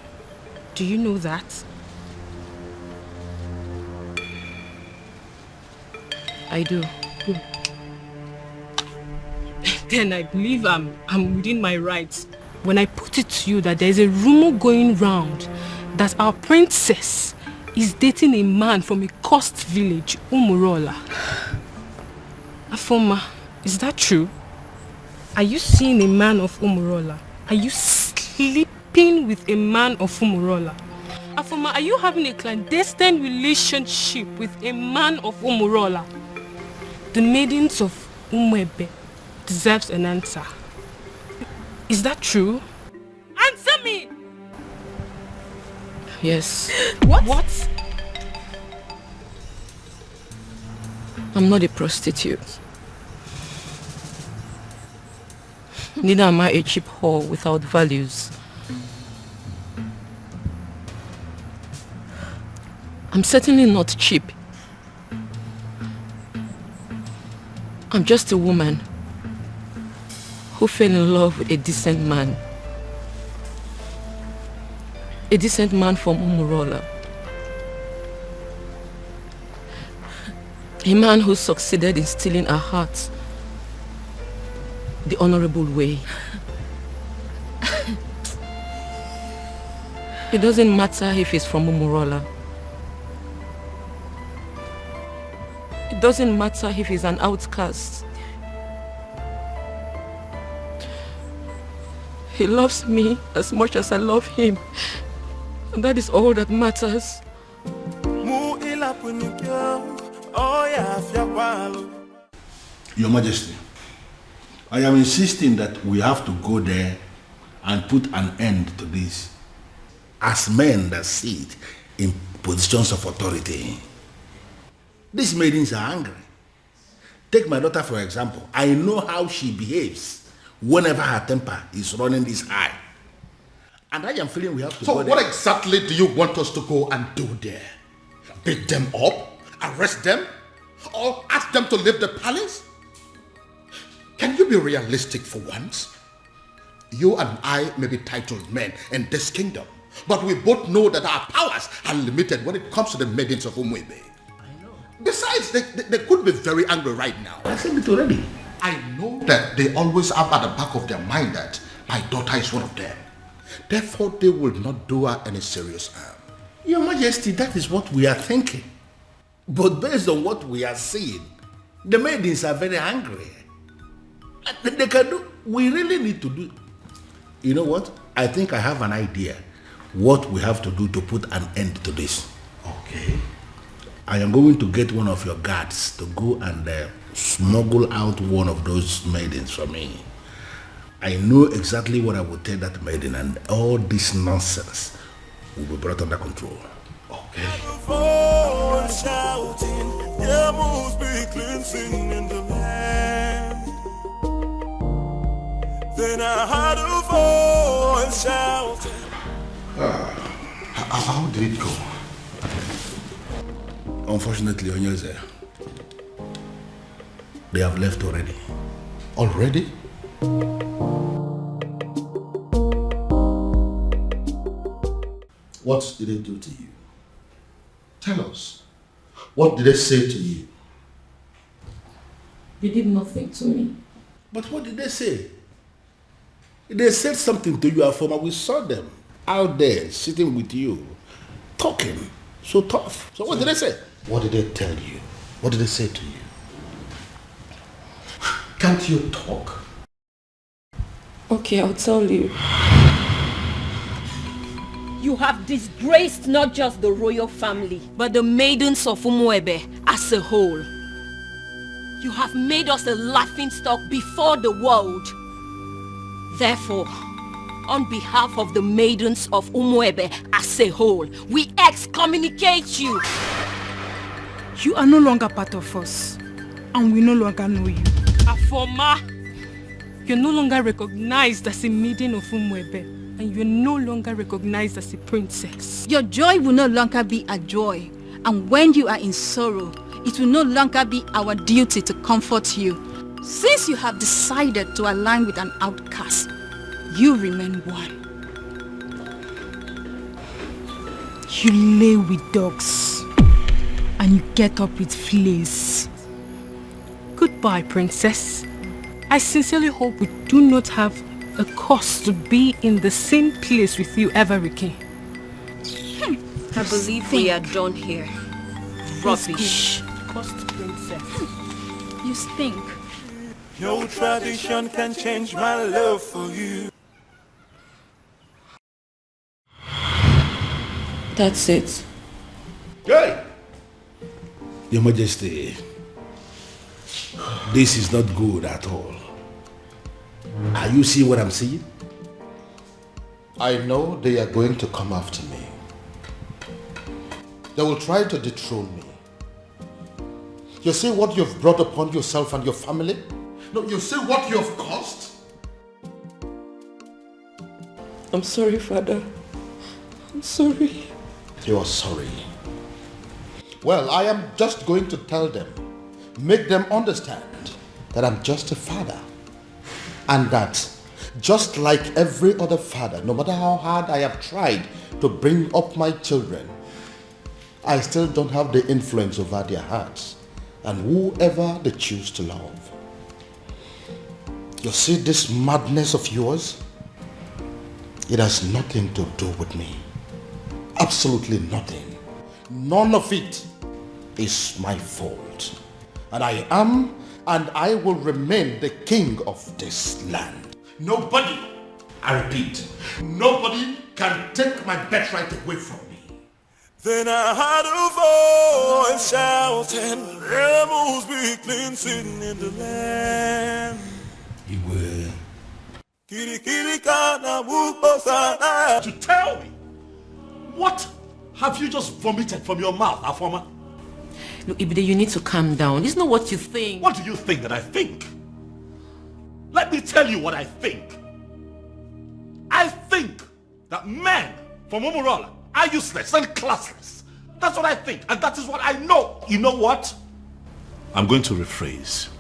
Do you know that? I do. Then I believe I'm within my rights when I put it to you that there's a rumor going round that our princess is dating a man from a coast village, Umurola. Afoma, is that true? Are you seeing a man of Umurola? Are you sleeping with a man of Umurola? Afoma, are you having a clandestine relationship with a man of Umurola? The maidens of Umwebe deserves an answer. Is that true? Answer me! Yes. What? I'm not a prostitute. Neither am I a cheap whore without values. I'm certainly not cheap. I'm just a woman who fell in love with a decent man. A decent man from Umurola. A man who succeeded in stealing her heart the honorable way. It doesn't matter if he's from Umurola. It doesn't matter if he's an outcast. He loves me as much as I love him. And that is all that matters. Your Majesty, I am insisting that we have to go there and put an end to this as men that sit in positions of authority. These maidens are angry. Take my daughter for example. I know how she behaves whenever her temper is running this high. And I am feeling we have to go there. So what exactly do you want us to go and do there? Beat them up? Arrest them? Or ask them to leave the palace? Can you be realistic for once? You and I may be titled men in this kingdom, but we both know that our powers are limited when it comes to the maidens of Umwebe. Besides, they could be very angry right now. I said it already. I know that they always have at the back of their mind that my daughter is one of them. Therefore, they will not do her any serious harm. Your Majesty, that is what we are thinking. But based on what we are seeing, the maidens are very angry. They can do. We really need to do. You know what? I think I have an idea what we have to do to put an end to this. Okay. I am going to get one of your guards to go and smuggle out one of those maidens for me. I know exactly what I will tell that maiden, and all this nonsense will be brought under control. Okay. Then I heard a voice shouting. How did it go? Unfortunately, Onyeze, they have left already. Already? What did they do to you? Tell us. What did they say to you? They did nothing to me. But what did they say? They said something to you, Afoma. We saw them out there sitting with you, talking so tough. So what did they say? What did they tell you? What did they say to you? Can't you talk? Okay, I'll tell you. You have disgraced not just the royal family, but the maidens of Umwebe as a whole. You have made us a laughingstock before the world. Therefore, on behalf of the maidens of Umwebe as a whole, we excommunicate you. You are no longer part of us, and we no longer know you. Afoma, you're no longer recognized as a maiden of Umwebe, and you're no longer recognized as a princess. Your joy will no longer be a joy, and when you are in sorrow, it will no longer be our duty to comfort you. Since you have decided to align with an outcast, you remain one. You lay with dogs, and you get up with fleas. Goodbye, princess. I sincerely hope we do not have a cause to be in the same place with you ever again. I believe we are done here. Rubbish. Cost princess. You you stink. No tradition can change my love for you. That's it. Hey! Your Majesty, this is not good at all. Are you seeing what I'm seeing? I know they are going to come after me. They will try to dethrone me. You see what you've brought upon yourself and your family? No, you see what you have caused? I'm sorry, Father. I'm sorry. You are sorry. Well, I am just going to tell them, make them understand that I'm just a father. And that just like every other father, no matter how hard I have tried to bring up my children, I still don't have the influence over their hearts and whoever they choose to love. You see this madness of yours? It has nothing to do with me. Absolutely nothing. None of it is my fault. And I am and I will remain the king of this land. Nobody, I repeat, nobody can take my birthright away from me. Then I heard a voice shouting, rebels be cleansing in the land. You will. To tell me, what have you just vomited from your mouth, Afoma? Look, Ibide, you need to calm down. It's not what you think. What do you think that I think? Let me tell you what I think. I think that men from Umurola are useless and classless. That's what I think, and that is what I know. You know what? I'm going to rephrase.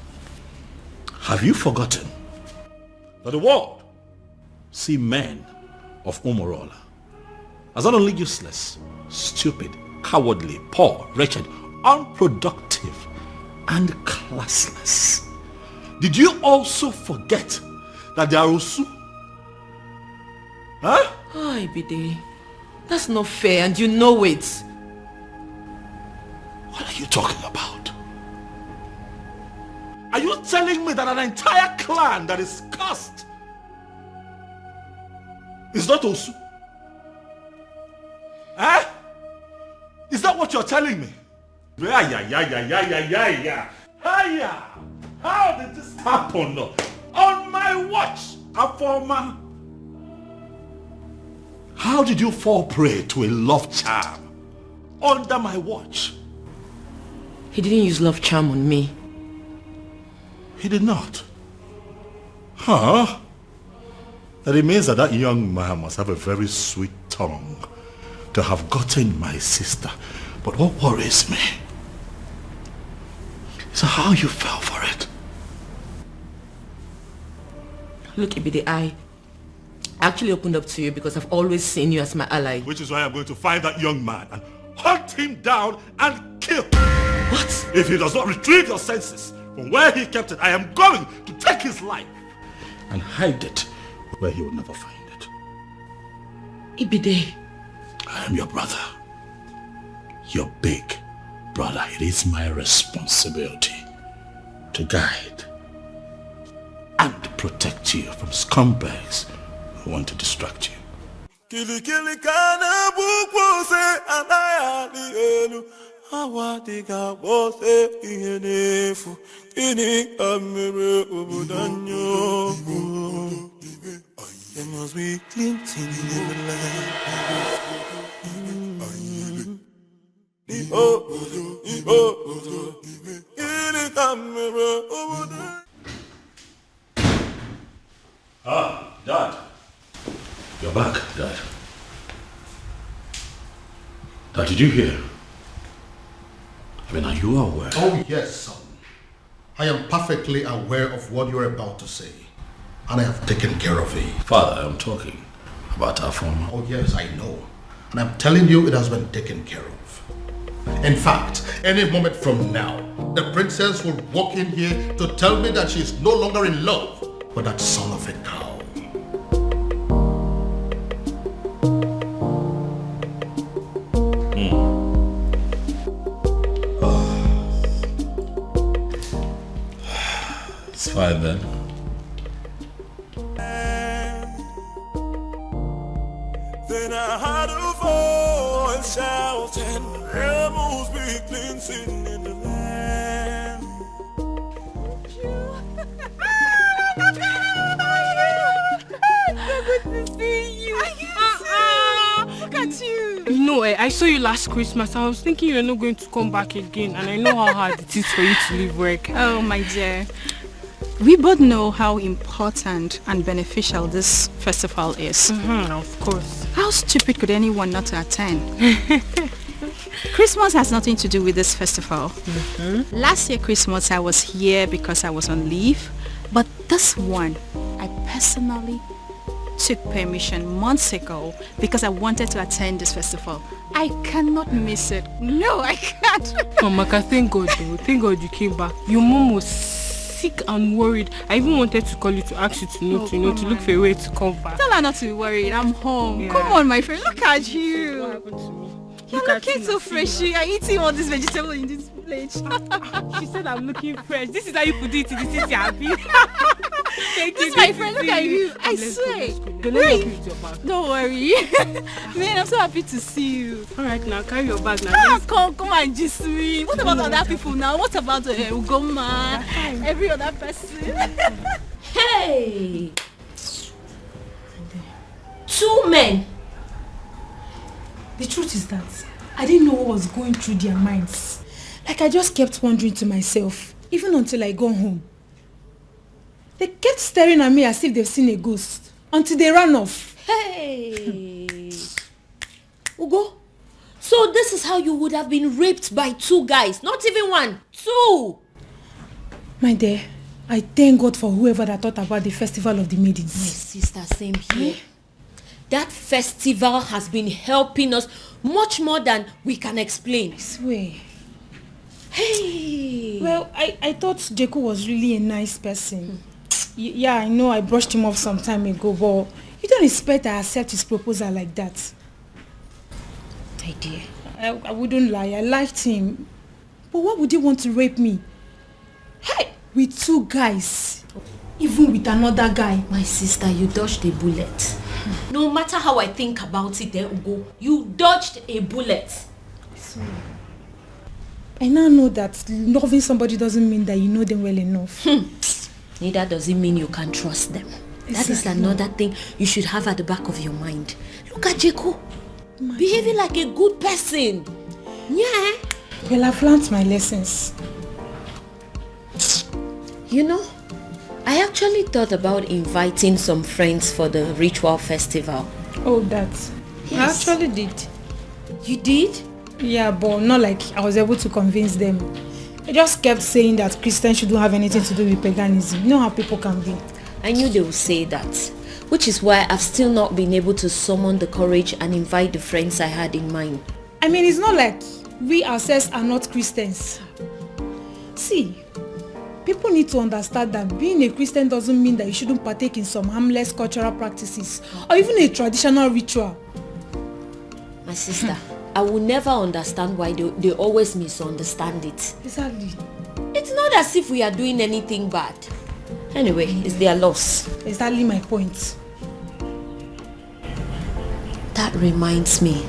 Have you forgotten that the world see men of Umurola as not only useless, stupid, cowardly, poor, wretched, unproductive, and classless? Did you also forget that they are Osu? Huh? Oh, Ibide, that's not fair and you know it. What are you talking about? Are you telling me that an entire clan that is cursed is not Osu? Eh? Is that what you're telling me? Yeah. How did this happen? On my watch, Afoma. How did you fall prey to a love charm under my watch? He didn't use love charm on me. He did not. Huh? That it means that that young man must have a very sweet tongue to have gotten my sister. But what worries me is how you fell for it. Look, Ibide, I actually opened up to you because I've always seen you as my ally. Which is why I'm going to find that young man and hunt him down and kill. What? If he does not retrieve your senses from where he kept it, I am going to take his life and hide it where he will never find it. Ibide. I am your brother. Your big brother. It is my responsibility to guide and protect you from scumbags who want to distract you. Kili kana bukose anaya elu awadiga bose ihenefu ini amere obudanyo. There must be cleansing in the land. Ah, Dad. You're back, Dad. Dad, did you hear? I mean, are you aware? Oh, yes, son. I am perfectly aware of what you're about to say. And I have taken care of it. Father, I'm talking about our former. Oh, yes, I know. And I'm telling you, it has been taken care of. In fact, any moment from now, the princess will walk in here to tell me that she is no longer in love with that son of a cow. fine then. Then I heard a voice shouting, rebels be cleansing in the land. So good to see you. Look at you. No, I saw you last Christmas. I was thinking you're not going to come back again, and I know how hard it is for you to leave work. Oh, my dear. We both know how important and beneficial this festival is. Of course. How stupid could anyone not to attend? Christmas has nothing to do with this festival. Last year Christmas I was here because I was on leave, but this one I personally took permission months ago because I wanted to attend this festival. I cannot miss it. No, I can't. Oh, Maka, thank God though. Thank God you came back. Your mom was sick and worried. I even wanted to call you to ask you to look for a way to come back. Tell her not to be worried. I'm home. Yeah. Come on, my friend. Look at you. What happened to me? You're looking so fresh. You are eating all this vegetable in this plate. She said I'm looking fresh. This is how you put it. This is happy. Thank This you. is my friend. Look at you. I Let's swear. go. Let me help you with your bag. Don't worry. Man, I'm so happy to see you. Alright, now carry your bag now. Come and just me. What about other people now? What about Ugoma? Every other person? Hey! 2 men. The truth is that I didn't know what was going through their minds. Like I just kept wondering to myself, even until I got home. They kept staring at me as if they've seen a ghost, until they ran off. Hey! Ugo, so this is how you would have been raped by 2 guys, not even 1, 2! My dear, I thank God for whoever that thought about the Festival of the Maidens. My sister, same here. That festival has been helping us much more than we can explain. I swear. Hey! Well, I thought Jeku was really a nice person. Yeah, I know I brushed him off some time ago, but you don't expect I accept his proposal like that. My dear. I wouldn't lie, I liked him. But why would he want to rape me? Hey! With 2 guys. Even with another guy. My sister, you dodged a bullet. No matter how I think about it, Ugo, you dodged a bullet. I now know that loving somebody doesn't mean that you know them well enough. Neither does it mean you can trust them. That is another thing you should have at the back of your mind. Look at Jeku. Behaving like a good person. Yeah. Well, I've learned my lessons. You know, I actually thought about inviting some friends for the ritual festival. Oh, that. Yes. I actually did. You did? Yeah, but not like I was able to convince them. I just kept saying that Christians shouldn't have anything to do with paganism. You know how people can be. I knew they would say that, which is why I've still not been able to summon the courage and invite the friends I had in mind. I mean, it's not like we ourselves are not Christians. See, people need to understand that being a Christian doesn't mean that you shouldn't partake in some harmless cultural practices or even a traditional ritual. My sister, I will never understand why they always misunderstand it. Exactly. It's not as if we are doing anything bad. Anyway, it's their loss. Exactly my point. That reminds me,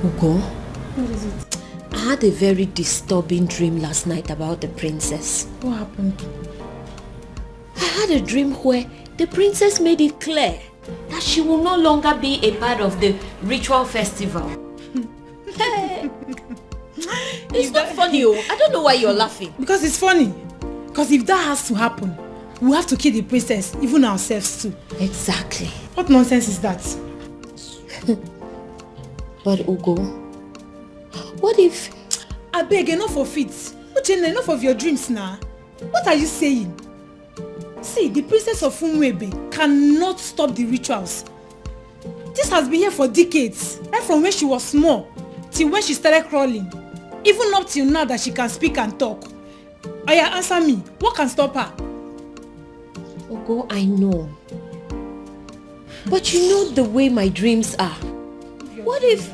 Ugo. What is it? I had a very disturbing dream last night about the princess. What happened? I had a dream where the princess made it clear that she will no longer be a part of the ritual festival. It's not funny, oh. I don't know why you're laughing. Because it's funny. Because if that has to happen, we have to kill the princess, even ourselves too. Exactly. What nonsense is that? But Ugo, what if... I beg, enough of it. Uchenna, enough of your dreams now. What are you saying? See, the princess of Umwebe cannot stop the rituals. This has been here for decades, right from when she was small till when she started crawling. Even up till now that she can speak and talk. Oya, answer me. What can stop her? Ugo, I know. But you know the way my dreams are. What if...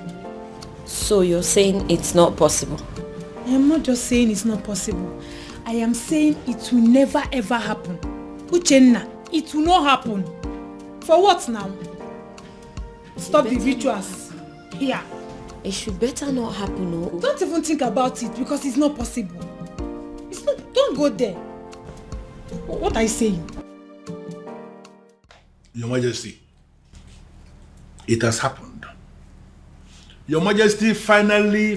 So you're saying it's not possible? I am not just saying it's not possible. I am saying it will never ever happen. Uchenna, it will not happen. For what now? Stop the rituals here. It should better not happen, no? Don't even think about it because it's not possible. It's not, don't go there. What are you saying? Your Majesty, it has happened. Your Majesty, finally,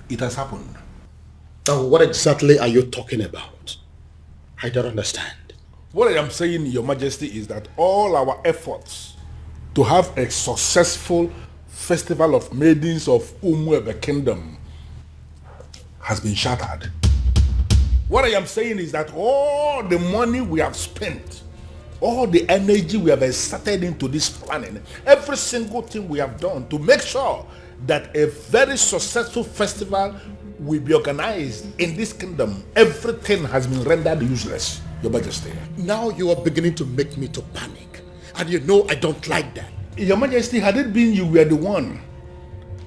it has happened. Now, what exactly are you talking about? I don't understand. What I am saying, Your Majesty, is that all our efforts to have a successful festival of maidens of Umuebe Kingdom has been shattered. What I am saying is that all the money we have spent, all the energy we have exerted into this planning, every single thing we have done to make sure that a very successful festival will be organized in this kingdom, everything has been rendered useless, Your Majesty. Now you are beginning to make me to panic. And you know I don't like that. Your Majesty, had it been you were the one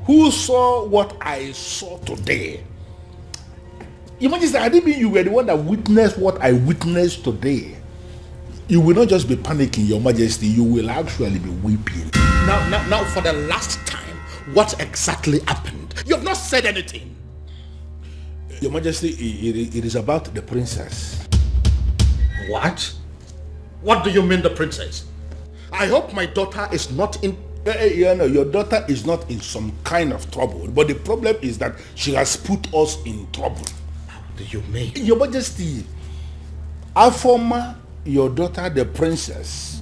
who saw what I saw today, Your Majesty, had it been you were the one that witnessed what I witnessed today, you will not just be panicking, Your Majesty, you will actually be weeping. Now, for the last time, what exactly happened? You have not said anything. Your Majesty, it is about the princess. What? What do you mean, the princess? I hope my daughter is not in... Your daughter is not in some kind of trouble, but the problem is that she has put us in trouble. How do you mean? Your Majesty, Afoma, your daughter, the princess,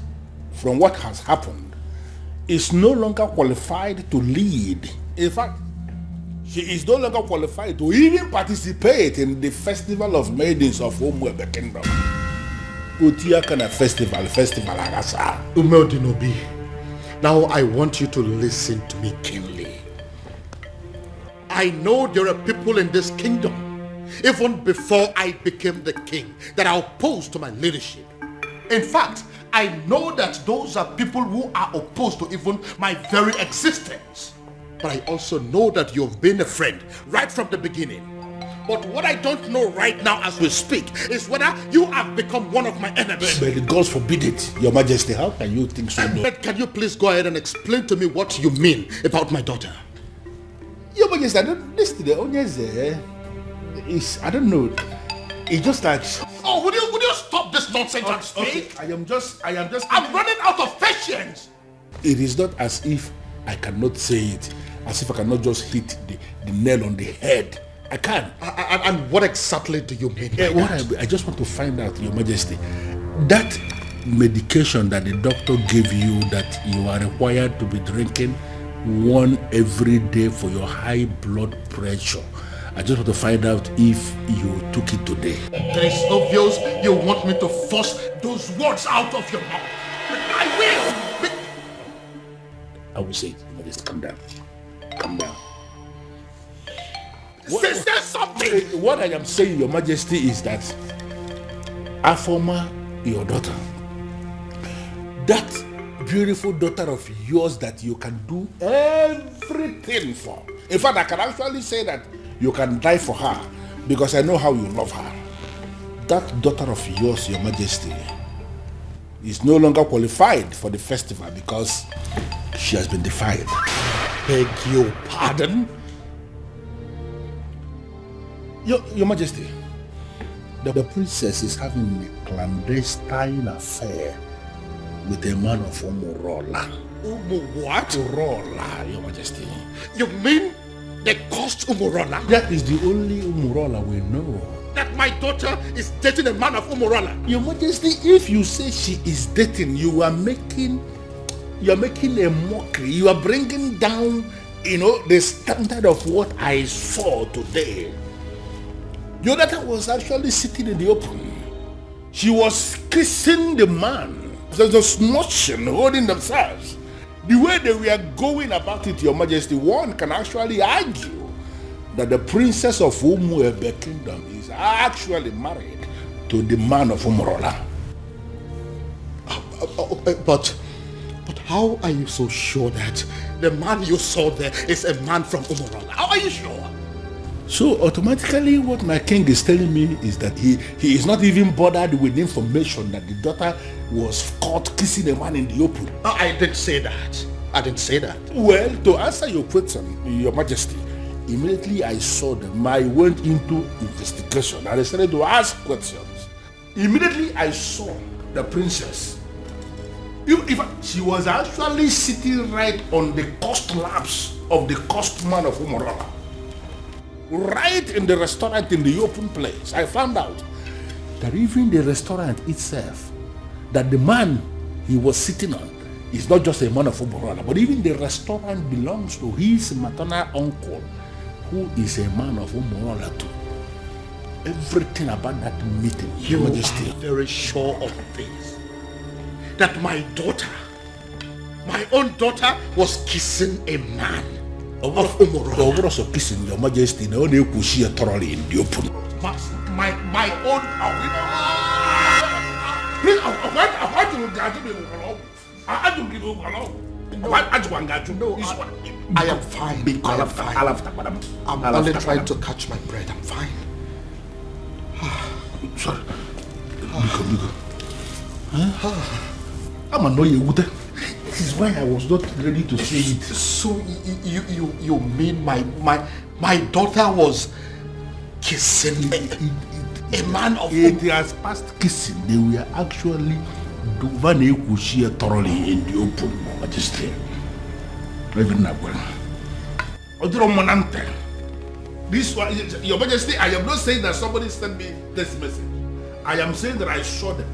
from what has happened, is no longer qualified to lead. In fact, she is no longer qualified to even participate in the festival of maidens of Umuebe Kingdom. Utia kana festival agasa. Umeodinobi, now I want you to listen to me keenly. I know there are people in this kingdom, even before I became the king, that are opposed to my leadership. In fact, I know that those are people who are opposed to even my very existence. But I also know that you've been a friend right from the beginning. But what I don't know right now as we speak is whether you have become one of my enemies. But God forbid it, Your Majesty. How can you think so? But can you please go ahead and explain to me what you mean about my daughter? Your Majesty, I don't listen to the onions there. I don't know. It's just like... Oh, would you stop this nonsense and speak? Okay, I am just... I'm running out of patience. It is not as if I cannot say it, as if I cannot just hit the nail on the head. I can. And what exactly do you mean? I just want to find out, Your Majesty, that medication that the doctor gave you that you are required to be drinking one every day for your high blood pressure, I just want to find out if you took it today. It is obvious you want me to force those words out of your mouth. I will. I will say it. Just calm down. Calm down. Say something. What I am saying, Your Majesty, is that Afoma, your daughter, that beautiful daughter of yours that you can do everything for. In fact, I can actually say that you can die for her because I know how you love her. That daughter of yours, Your Majesty, is no longer qualified for the festival because she has been defiled. Beg your pardon? Your Majesty, the princess is having a clandestine affair with a man of Umurola. What? Umurola, Your Majesty. You mean they caused Umurola? That is the only Umurola we know. That my daughter is dating a man of Umurola? Your Majesty, if you say she is dating, you are making a mockery. You are bringing down, the standard of what I saw today. Your daughter was actually sitting in the open. She was kissing the man. There's a smooching, holding themselves. The way they were going about it, Your Majesty, one can actually argue that the princess of Umuebe Kingdom is actually married to the man of Umurola. But how are you so sure that the man you saw there is a man from Umurola? How are you sure? So automatically what my king is telling me is that he is not even bothered with information that the daughter was caught kissing a man in the open. I didn't say that. I didn't say that. Well, to answer your question, Your Majesty, immediately I saw them, I went into investigation and I started to ask questions. Immediately I saw the princess. She was actually sitting right on the cost laps of the cost man of Umorola. Right in the restaurant in the open place, I found out that even the restaurant itself, that the man he was sitting on is not just a man of Umorola, but even the restaurant belongs to his maternal uncle, who is a man of Umorola too. Everything about that meeting, Your Majesty. Are very sure of this. That my daughter, my own daughter, was kissing a man of Umorola. Also kissing, Your Majesty, no one could see thoroughly in the open. My own. Please, I am fine. I'm only trying to catch my breath. I'm fine. Sorry. Biko. I'm annoyed. This is why I was not ready to say it. So you mean my daughter was kissing a man of it has passed kissing. They were actually doing thoroughly in the open, Majesty. Even now. This one, Your Majesty, I am not saying that somebody sent me this message. I am saying that I saw them.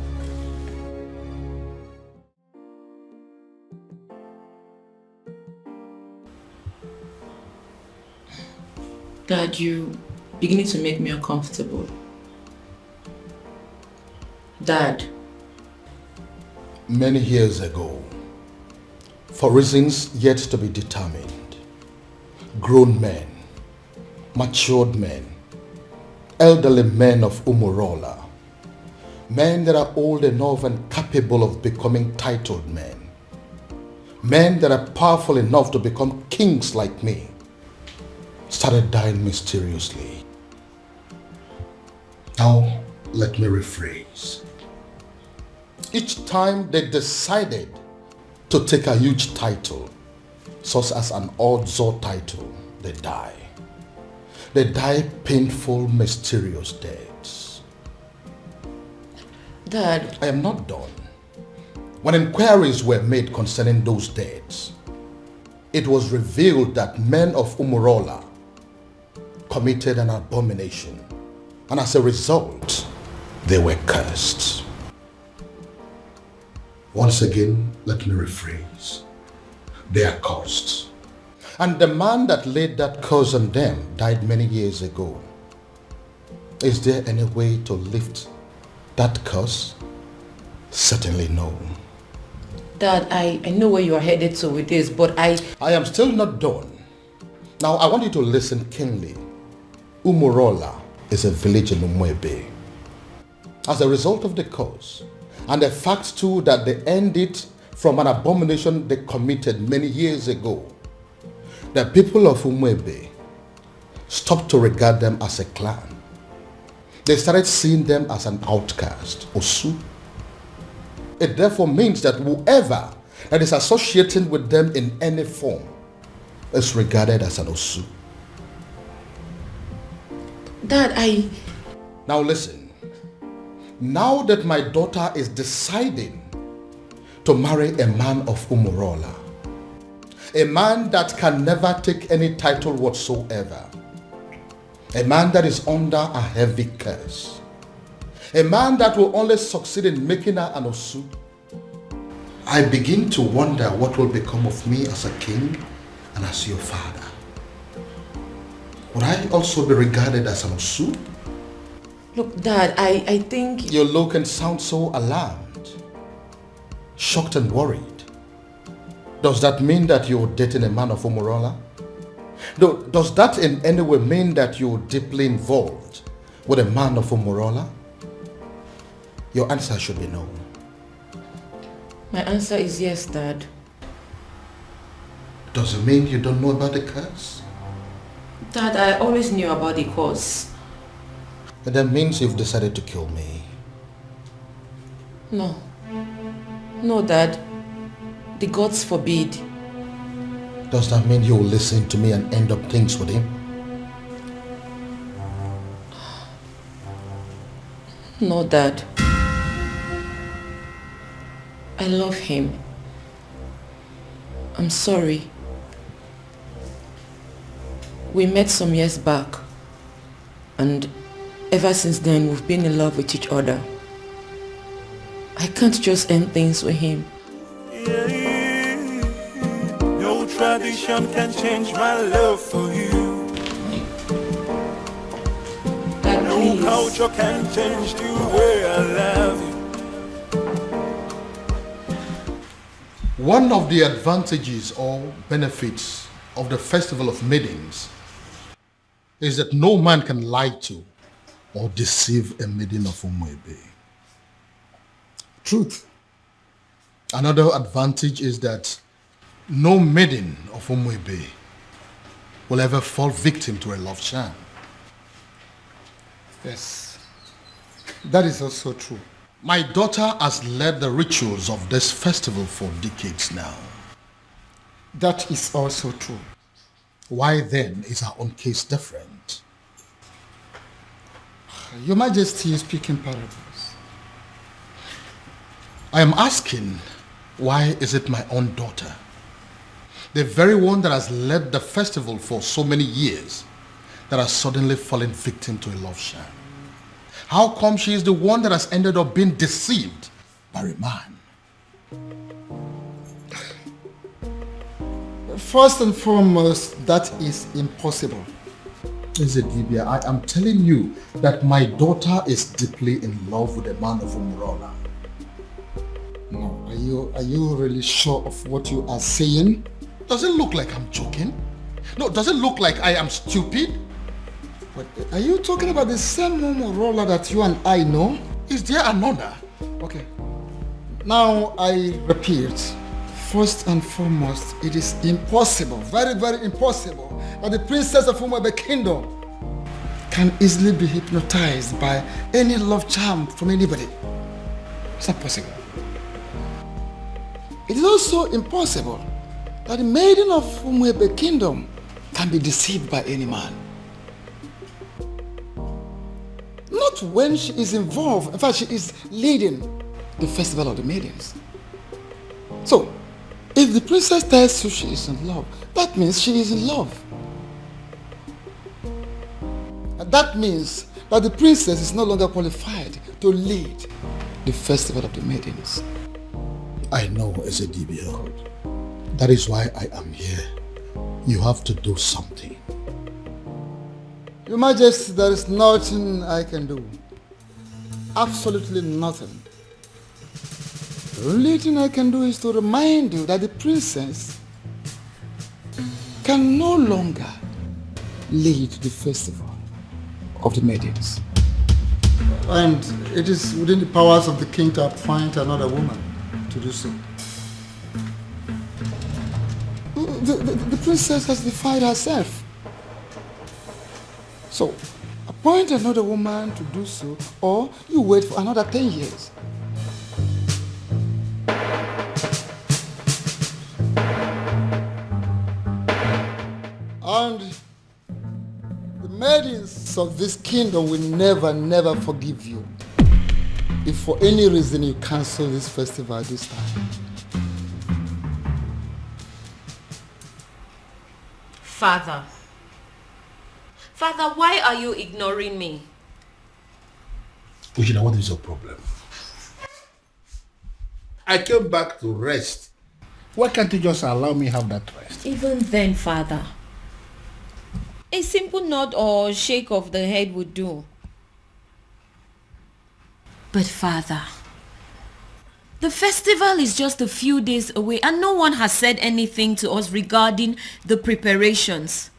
Dad, you beginning to make me uncomfortable. Dad. Many years ago, for reasons yet to be determined, grown men, matured men, elderly men of Umorola, men that are old enough and capable of becoming titled men that are powerful enough to become kings like me, started dying mysteriously. Now, let me rephrase. Each time they decided to take a huge title, such as an Odzo title, they die. They die painful, mysterious deaths. Dad, I am not done. When inquiries were made concerning those deaths, it was revealed that men of Umorola committed an abomination, and as a result, they were cursed. Once again, let me rephrase. They are cursed. And the man that laid that curse on them died many years ago. Is there any way to lift that curse? Certainly no. Dad, I know where you are headed to with this, but I am still not done. Now, I want you to listen keenly. Umorola is a village in Umwebe. As a result of the curse, and the fact too that they ended from an abomination they committed many years ago, the people of Umwebe stopped to regard them as a clan. They started seeing them as an outcast, Osu. It therefore means that whoever that is associating with them in any form is regarded as an Osu. Dad, Now listen. Now that my daughter is deciding to marry a man of Umorola, a man that can never take any title whatsoever, a man that is under a heavy curse, a man that will only succeed in making her an Osu, I begin to wonder what will become of me as a king and as your father. Would I also be regarded as an Osu? Look, Dad, I think... You look and sound so alarmed, shocked and worried. Does that mean that you're dating a man of Umorola? Does that in any way mean that you're deeply involved with a man of Umorola? Your answer should be no. My answer is yes, Dad. Does it mean you don't know about the curse? Dad, I always knew about the cause. That means you've decided to kill me. No. No, Dad. The gods forbid. Does that mean you'll listen to me and end up things with him? No, Dad. I love him. I'm sorry. We met some years back, and ever since then we've been in love with each other. I can't just end things with him. No tradition can change my love for you. Dad, no please. culture can change the way I love you. One of the advantages or benefits of the Festival of Maidens is that no man can lie to or deceive a maiden of Umuebe. Truth. Another advantage is that no maiden of Umuebe will ever fall victim to a love charm. Yes. That is also true. My daughter has led the rituals of this festival for decades now. That is also true. Why then is our own case different? Your Majesty is speaking parables. I am asking, why is it my own daughter, the very one that has led the festival for so many years, that has suddenly fallen victim to a love sham? How come she is the one that has ended up being deceived by a man? First and foremost, that is impossible. Ezedibia, I am telling you that my daughter is deeply in love with a man of Umurola. No, are you really sure of what you are saying? Does it look like I'm joking? No, does it look like I am stupid? But are you talking about the same Umurola that you and I know? Is there another? Okay. Now I repeat, first and foremost, it is impossible, very, very impossible, that the princess of Umuebe Kingdom can easily be hypnotized by any love charm from anybody. It's not possible. It is also impossible that the maiden of Umuebe Kingdom can be deceived by any man. Not when she is involved. In fact, she is leading the Festival of the Maidens. So, if the princess tells you she is in love, that means she is in love. And that means that the princess is no longer qualified to lead the Festival of the Maidens. I know, Ezedibia. That is why I am here. You have to do something. Your Majesty, there is nothing I can do. Absolutely nothing. The only thing I can do is to remind you that the princess can no longer lead the Festival of the Maidens. And it is within the powers of the king to appoint another woman to do so. The princess has defied herself. So, appoint another woman to do so, or you wait for another 10 years. And the maidens of this kingdom will never forgive you if for any reason you cancel this festival this time. Father, why are you ignoring me? Ujina, what is your problem? I came back to rest. Why can't you just allow me have that rest? Even then, Father, a simple nod or shake of the head would do. But Father, the festival is just a few days away and no one has said anything to us regarding the preparations.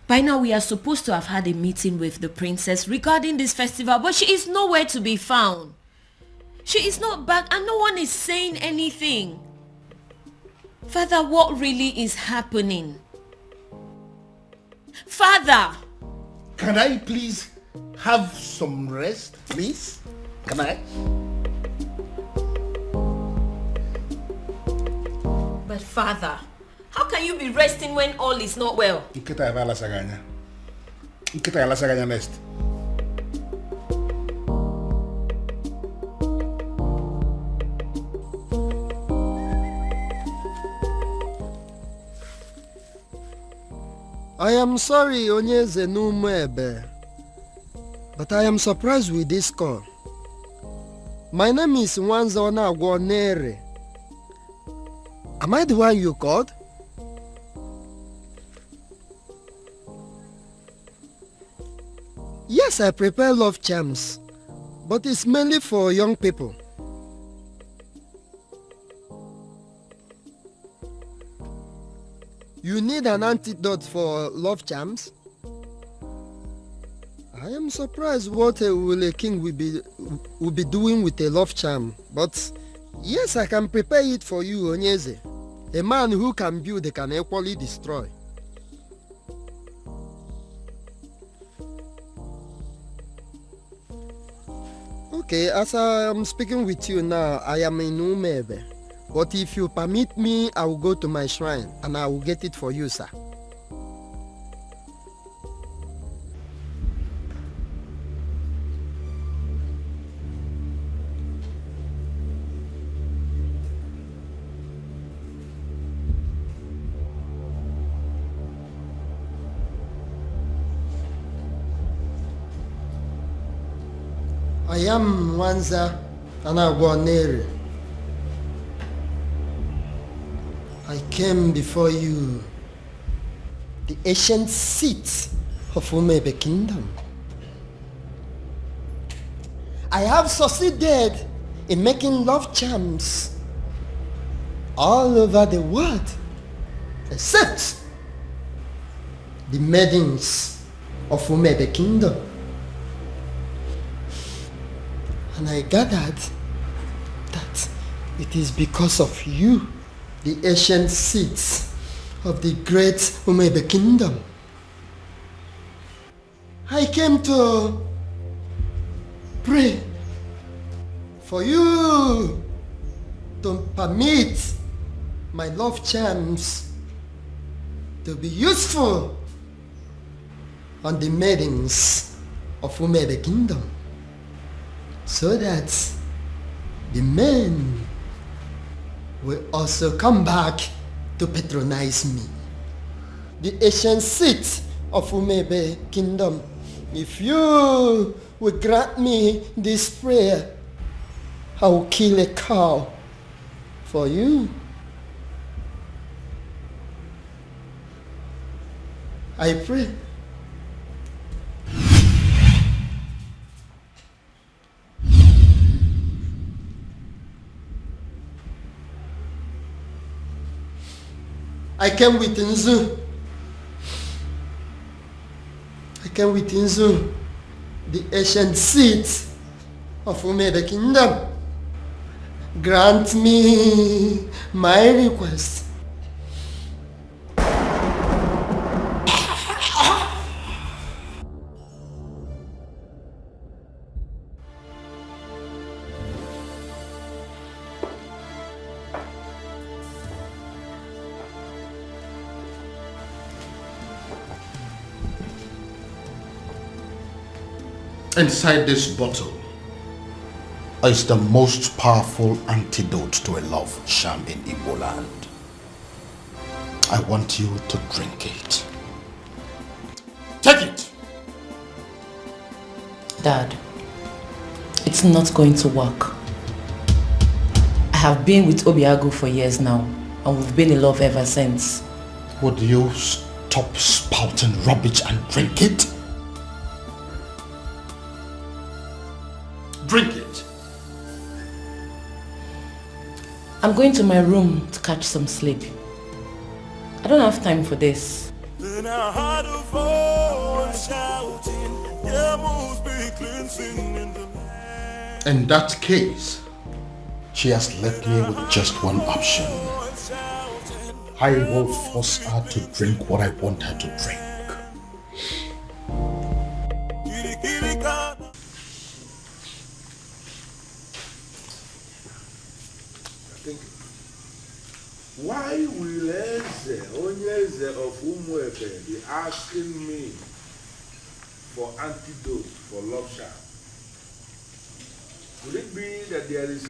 By now we are supposed to have had a meeting with the princess regarding this festival, but she is nowhere to be found. She is not back and no one is saying anything. Father, what really is happening? Father! Can I please have some rest, please? Can I? But Father, how can you be resting when all is not well? Nkita ya bala saganya. Nkita ya la saganya next. I am sorry, Onyeze Numebe, but I am surprised with this call. My name is Nwanzona Agwonere. Am I the one you called? Yes, I prepare love charms, but it's mainly for young people. You need an antidote for love charms? I am surprised what a king will be doing with a love charm, but yes, I can prepare it for you, Onyeze. A man who can build can equally destroy. Okay, as I am speaking with you now, I am in Umebe. But if you permit me, I will go to my shrine and I will get it for you, sir. I am Nwanza Anagwonere. I came before you, the ancient seat of Umebe Kingdom. I have succeeded in making love charms all over the world, except the maidens of Umebe Kingdom. And I gathered that it is because of you, the ancient seats of the great Umebe Kingdom. I came to pray for you to permit my love charms to be useful on the maidens of Umebe Kingdom, so that the men will also come back to patronize me. The ancient seat of Umebe Kingdom, if you will grant me this prayer, I will kill a cow for you. I pray. I came with Nzu. I came with Nzu, the ancient seat of Umebe Kingdom. Grant me my request. Inside this bottle is the most powerful antidote to a love charm in Igbo land. I want you to drink it. Take it! Dad, it's not going to work. I have been with Obiago for years now, and we've been in love ever since. Would you stop spouting rubbish and drink it? Drink it. I'm going to my room to catch some sleep. I don't have time for this. Then I heard a voice shouting, "There must be cleansing in the land." In that case, she has left me with just one option. I will force her to drink what I want her to drink. thinking. Why will Eze, Onyeze of Umuefe, be asking me for antidote for love charm? Could it be that there is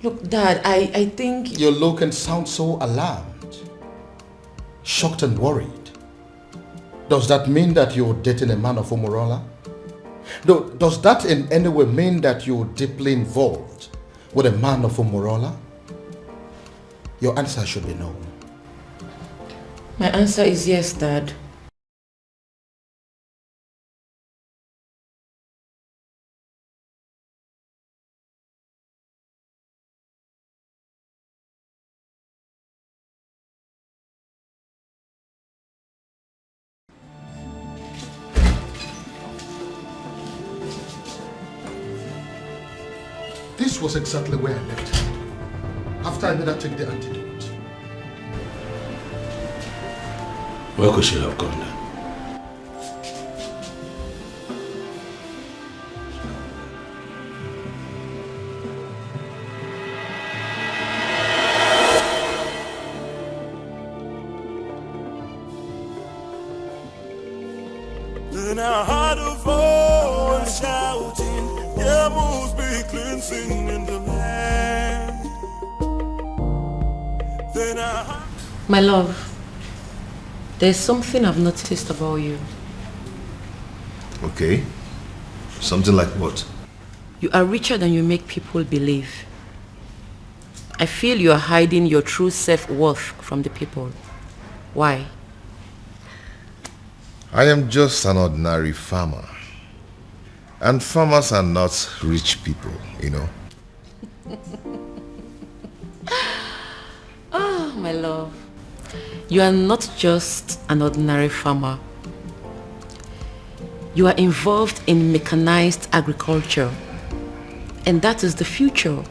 Look, Dad, I think... You look and sound so alarmed, shocked and worried. Does that mean that you're dating a man of Umurola? Does that in any way mean that you're deeply involved with a man of Umurola? Your answer should be no. My answer is yes, Dad. This was exactly where I left her after I made her take the antidote. Where could she have gone then? Then I heard a voice shouting, there must be cleansing in the land. Then I heard... My love, there's something I've noticed about you. Okay. Something like what? You are richer than you make people believe. I feel you are hiding your true self-worth from the people. Why? I am just an ordinary farmer. And farmers are not rich people, you know. Oh, my love. You are not just an ordinary farmer. You are involved in mechanized agriculture. And that is the future.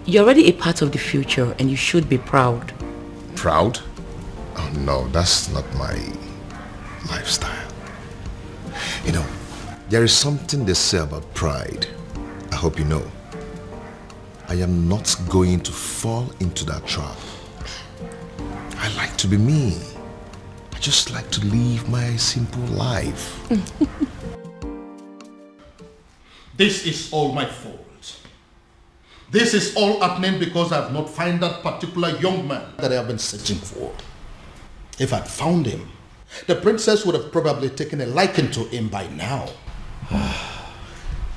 You're already a part of the future and you should be proud. Proud? Oh no, that's not my lifestyle. You know, there is something they say about pride. I hope you know. I am not going to fall into that trap. I like to be me. I just like to live my simple life. This is all my fault. This is all happening because I have not found that particular young man that I have been searching for. If I'd found him, the princess would have probably taken a liking to him by now.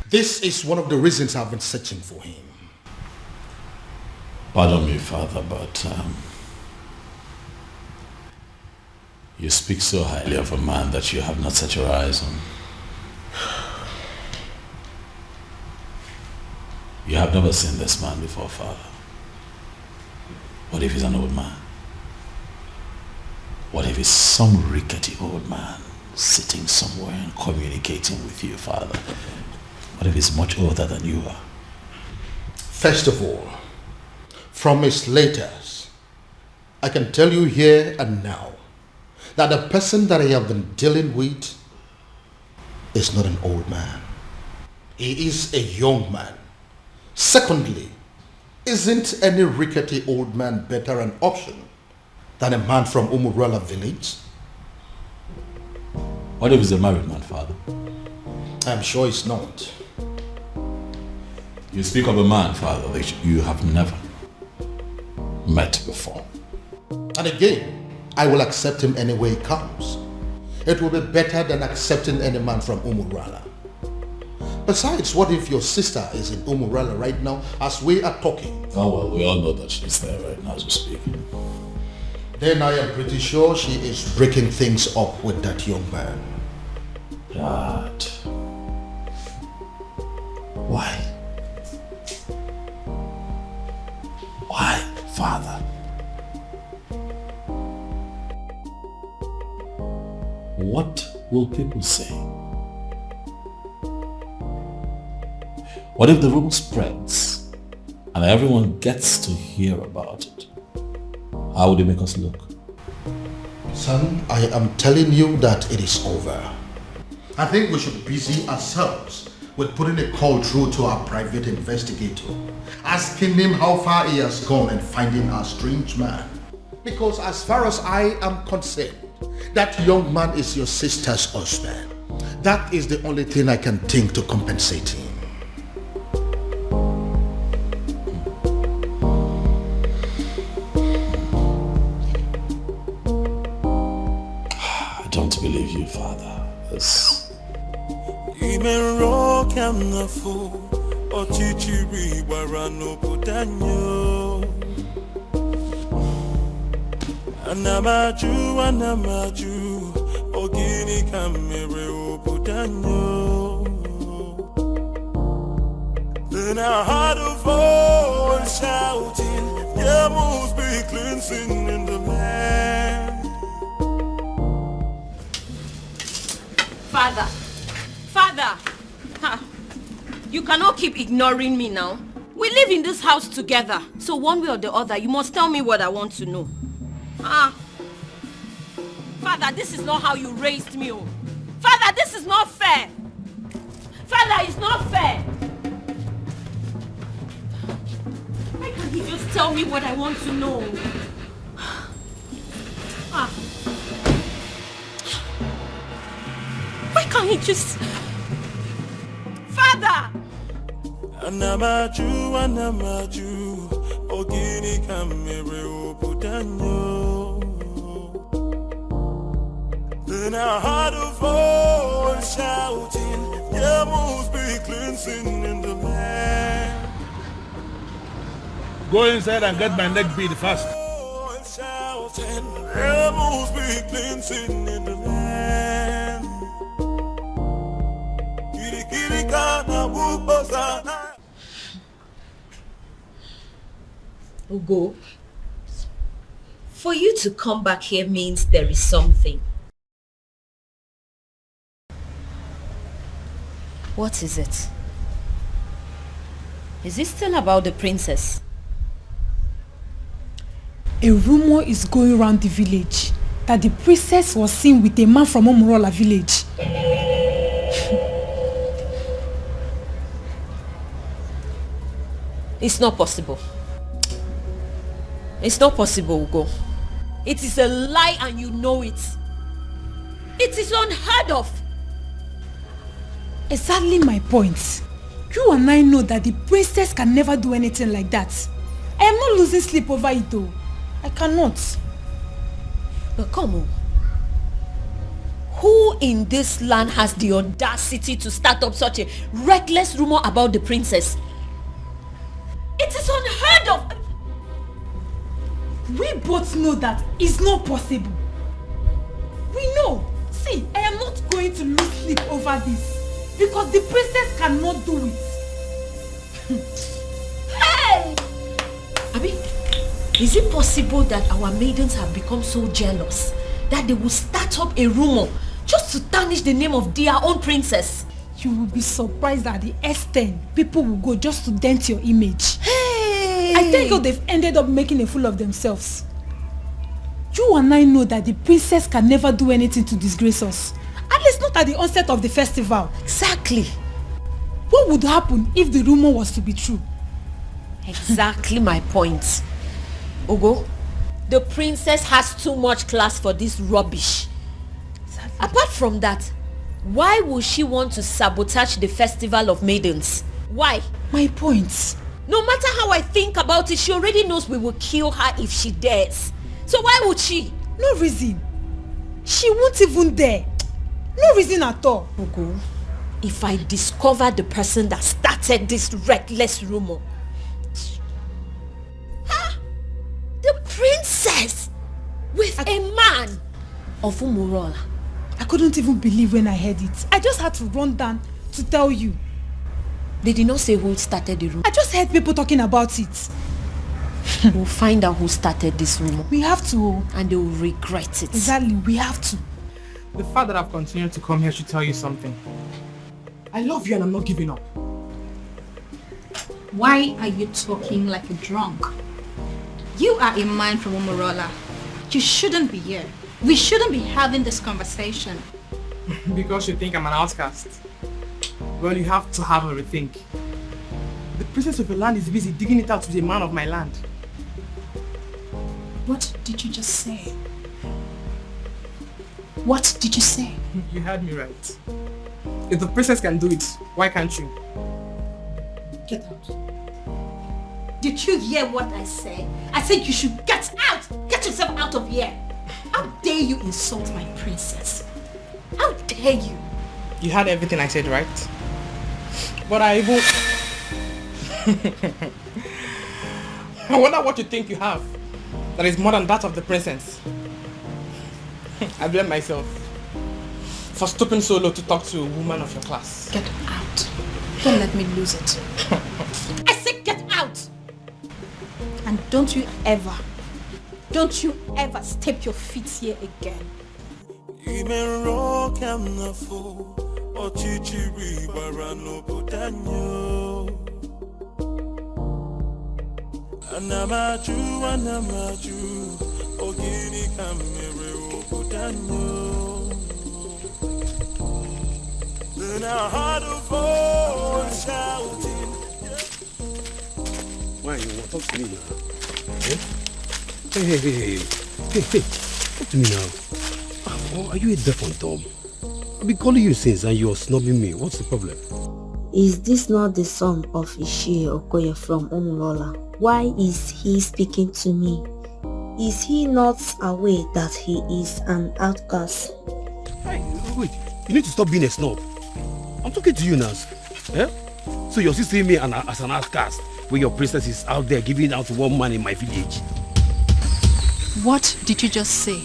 This is one of the reasons I've been searching for him. Pardon me, Father, but you speak so highly of a man that you have not set your eyes on. You have never seen this man before, Father. What if he's an old man? What if he's some rickety old man sitting somewhere and communicating with you, Father? What if he's much older than you are? First of all, from his letters, I can tell you here and now that the person that I have been dealing with is not an old man. He is a young man. Secondly, isn't any rickety old man better an option than a man from Umurala village? What if he's a married man, Father? I'm sure he's not. You speak of a man, Father, that you have never met before. And again, I will accept him any way he comes. It will be better than accepting any man from Umurala. Besides, what if your sister is in Umurala right now as we are talking? Oh well, we all know that she's there right now as we speak. Then I am pretty sure she is breaking things up with that young man. Dad. Why? father. What will people say? What if the rumor spreads and everyone gets to hear about it? How would it make us look? Son, I am telling you that it is over. I think we should busy ourselves with putting a call through to our private investigator, asking him how far he has gone in finding our strange man. Because as far as I am concerned, that young man is your sister's husband. That is the only thing I can think to compensate him. I don't believe you, Father. Even rock and the fool, or chichiri, barano putanyo. Anamaju, ogini kamere putanyo. Then I heard a voice shouting, there must be cleansing in the land. Father, you cannot keep ignoring me now. We live in this house together, so one way or the other, you must tell me what I want to know. Father, this is not how you raised me. Oh. Father, this is not fair. Father, it's not fair. Why can't he just tell me what I want to know? Why can't he just... Father! Anamaju, ogini kamere putanyo. Then I heard a voice shouting, there must be cleansing in the land. Go inside and get my neck beat fast. Shouting, there must be cleansing in the land. Ugo, for you to come back here means there is something. What is it? Is it still about the princess? A rumor is going around the village that the princess was seen with a man from Umurola village. It's not possible. It's not possible, Ugo. It is a lie and you know it. It is unheard of. Exactly my point. You and I know that the princess can never do anything like that. I am not losing sleep over it though. I cannot. But come on. Who in this land has the audacity to start up such a reckless rumor about the princess? It is unheard of. We both know that it's not possible. We know. See, I am not going to lose sleep over this. Because the princess cannot do it. Hey! Abi, is it possible that our maidens have become so jealous that they will start up a rumor just to tarnish the name of their own princess? You will be surprised at the extent people will go just to dent your image. Hey! I think they've ended up making a fool of themselves. You and I know that the princess can never do anything to disgrace us. At least not at the onset of the festival. Exactly. What would happen if the rumor was to be true? Exactly my point. Ugo, the princess has too much class for this rubbish. Exactly. Apart from that, why would she want to sabotage the festival of maidens? Why? My point. No matter how I think about it, she already knows we will kill her if she dares. So why would she? No reason. She won't even dare. No reason at all. Ugo, if I discover the person that started this reckless rumor. The princess with a man of Umurola. I couldn't even believe when I heard it. I just had to run down to tell you. They did not say who started the rumor. I just heard people talking about it. We'll find out who started this rumor. We have to. And they will regret it. Exactly, we have to. The fact that I've continued to come here should tell you something. I love you and I'm not giving up. Why are you talking like a drunk? You are a man from Umurola. You shouldn't be here. We shouldn't be having this conversation. Because you think I'm an outcast. Well, you have to have a rethink. The princess of your land is busy digging it out with a man of my land. What did you just say? What did you say? You heard me right. If the princess can do it, why can't you? Get out. Did you hear what I said? I said you should get out! Get yourself out of here! How dare you insult my princess? How dare you? You heard everything I said, right? But I even... I wonder what you think you have that is more than that of the princess. I blame myself for stooping so low to talk to a woman of your class. Get out. Don't let me lose it. I said get out! And don't you ever step your feet here again. Anamaju, ogini kamere obudanyo. Then I heard a voice shouting. Why you want to talk to me now? Eh? Hey, talk to me now. Oh, are you a deaf and dumb? I've been calling you since and you're snubbing me. What's the problem? Is this not the son of Ishie Okoye from Umurola? Why is he speaking to me? Is he not aware that he is an outcast? Hey, wait, you need to stop being a snob. I'm talking to you now. Eh? So you're still seeing me as an outcast when your princess is out there giving out to one man in my village. What did you just say?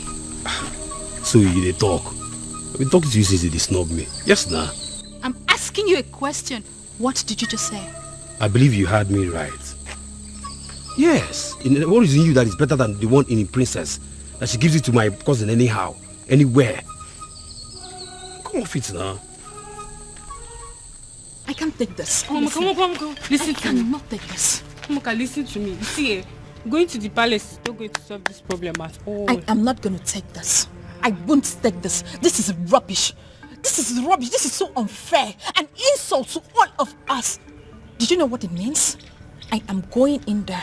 So you dey talk. I've been talking to you since you snub me. Yes, nah. I'm asking you a question. What did you just say? I believe you heard me right. Yes. What is in you that is better than the one in the princess? That she gives it to my cousin anyhow, anywhere. Come off it now. I can't take this. Come on. Listen to me. I cannot take this. Moka, listen to me. You see, going to the palace is not going to solve this problem at all. I am not going to take this. I won't take this. This is rubbish. This is rubbish. This is so unfair. An insult to all of us. Did you know what it means? I am going in there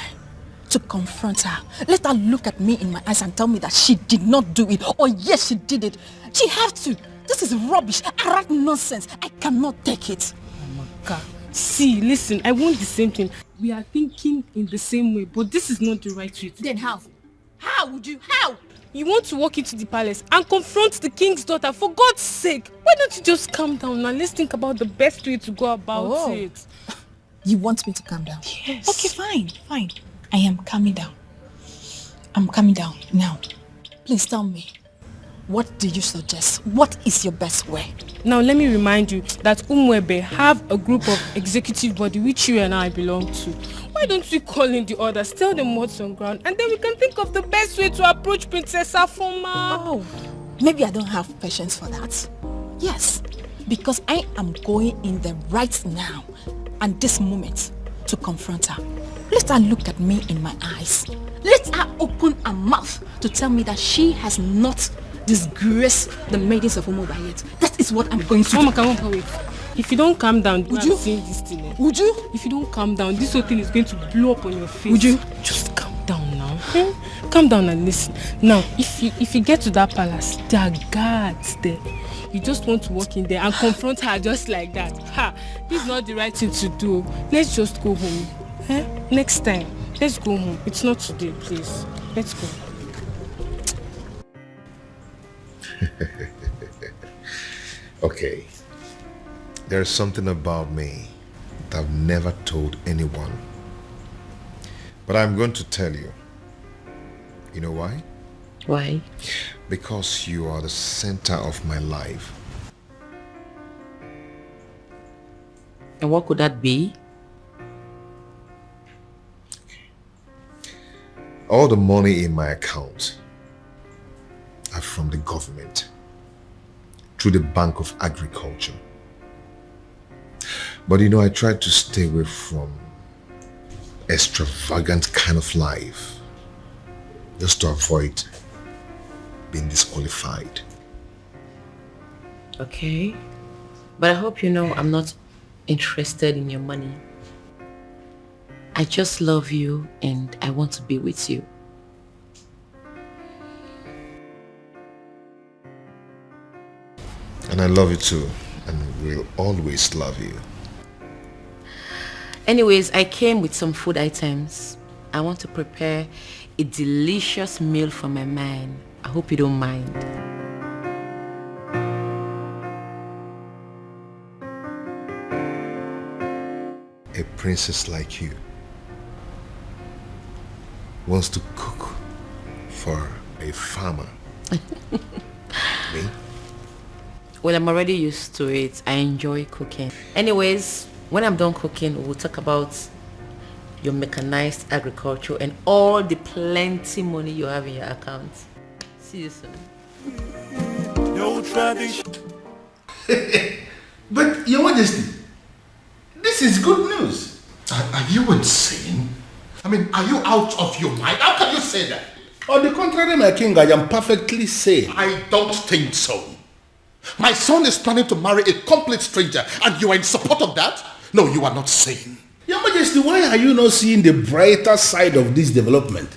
to confront her. Let her look at me in my eyes and tell me that she did not do it. Or yes, she did it. She has to. This is rubbish. Arrant nonsense. I cannot take it. Moka, see, listen, I want the same thing. We are thinking in the same way, but this is not the right way. Then how? How would you? How? You want to walk into the palace and confront the king's daughter, for God's sake. Why don't you just calm down and let's think about the best way to go about it. You want me to calm down? Yes. Okay, fine. I am calming down. I'm calming down now. Please tell me, what do you suggest? What is your best way? Now let me remind you that Umwebe have a group of executive body which you and I belong to. Why don't we call in the others, tell them what's on ground, and then we can think of the best way to approach Princess Afoma. Oh, maybe I don't have patience for that. Yes, because I am going in there right now and this moment to confront her. Let her look at me in my eyes. Let her open her mouth to tell me that she has not disgraced the maidens of Umuba yet. That is what I'm going to do. Mama, come on, wait. If you don't calm down, would you see this thing? Would you? If you don't calm down, this whole thing is going to blow up on your face. Would you? Just calm down now. Calm down and listen. Now, if you get to that palace, there are guards there. You just want to walk in there and confront her just like that. This is not the right thing to do. Let's just go home. Next time, let's go home. It's not today, please. Let's go. Okay. There's something about me that I've never told anyone. But I'm going to tell you. You know why? Why? Because you are the center of my life. And what could that be? All the money in my account are from the government through the Bank of Agriculture. But you know, I tried to stay away from extravagant kind of life just to avoid being disqualified. Okay. But I hope you know I'm not interested in your money. I just love you and I want to be with you. And I love you too, and will always love you. Anyways, I came with some food items. I want to prepare a delicious meal for my man. I hope you don't mind. A princess like you wants to cook for a farmer. Me? Well, I'm already used to it. I enjoy cooking. Anyways, when I'm done cooking, we'll talk about your mechanized agriculture and all the plenty money you have in your account. See you soon. No tradition. But, Your Majesty, this is good news. Are you insane? I mean, are you out of your mind? How can you say that? On the contrary, my king, I am perfectly sane. I don't think so. My son is planning to marry a complete stranger and you are in support of that? No, you are not sane. Your Majesty, why are you not seeing the brighter side of this development?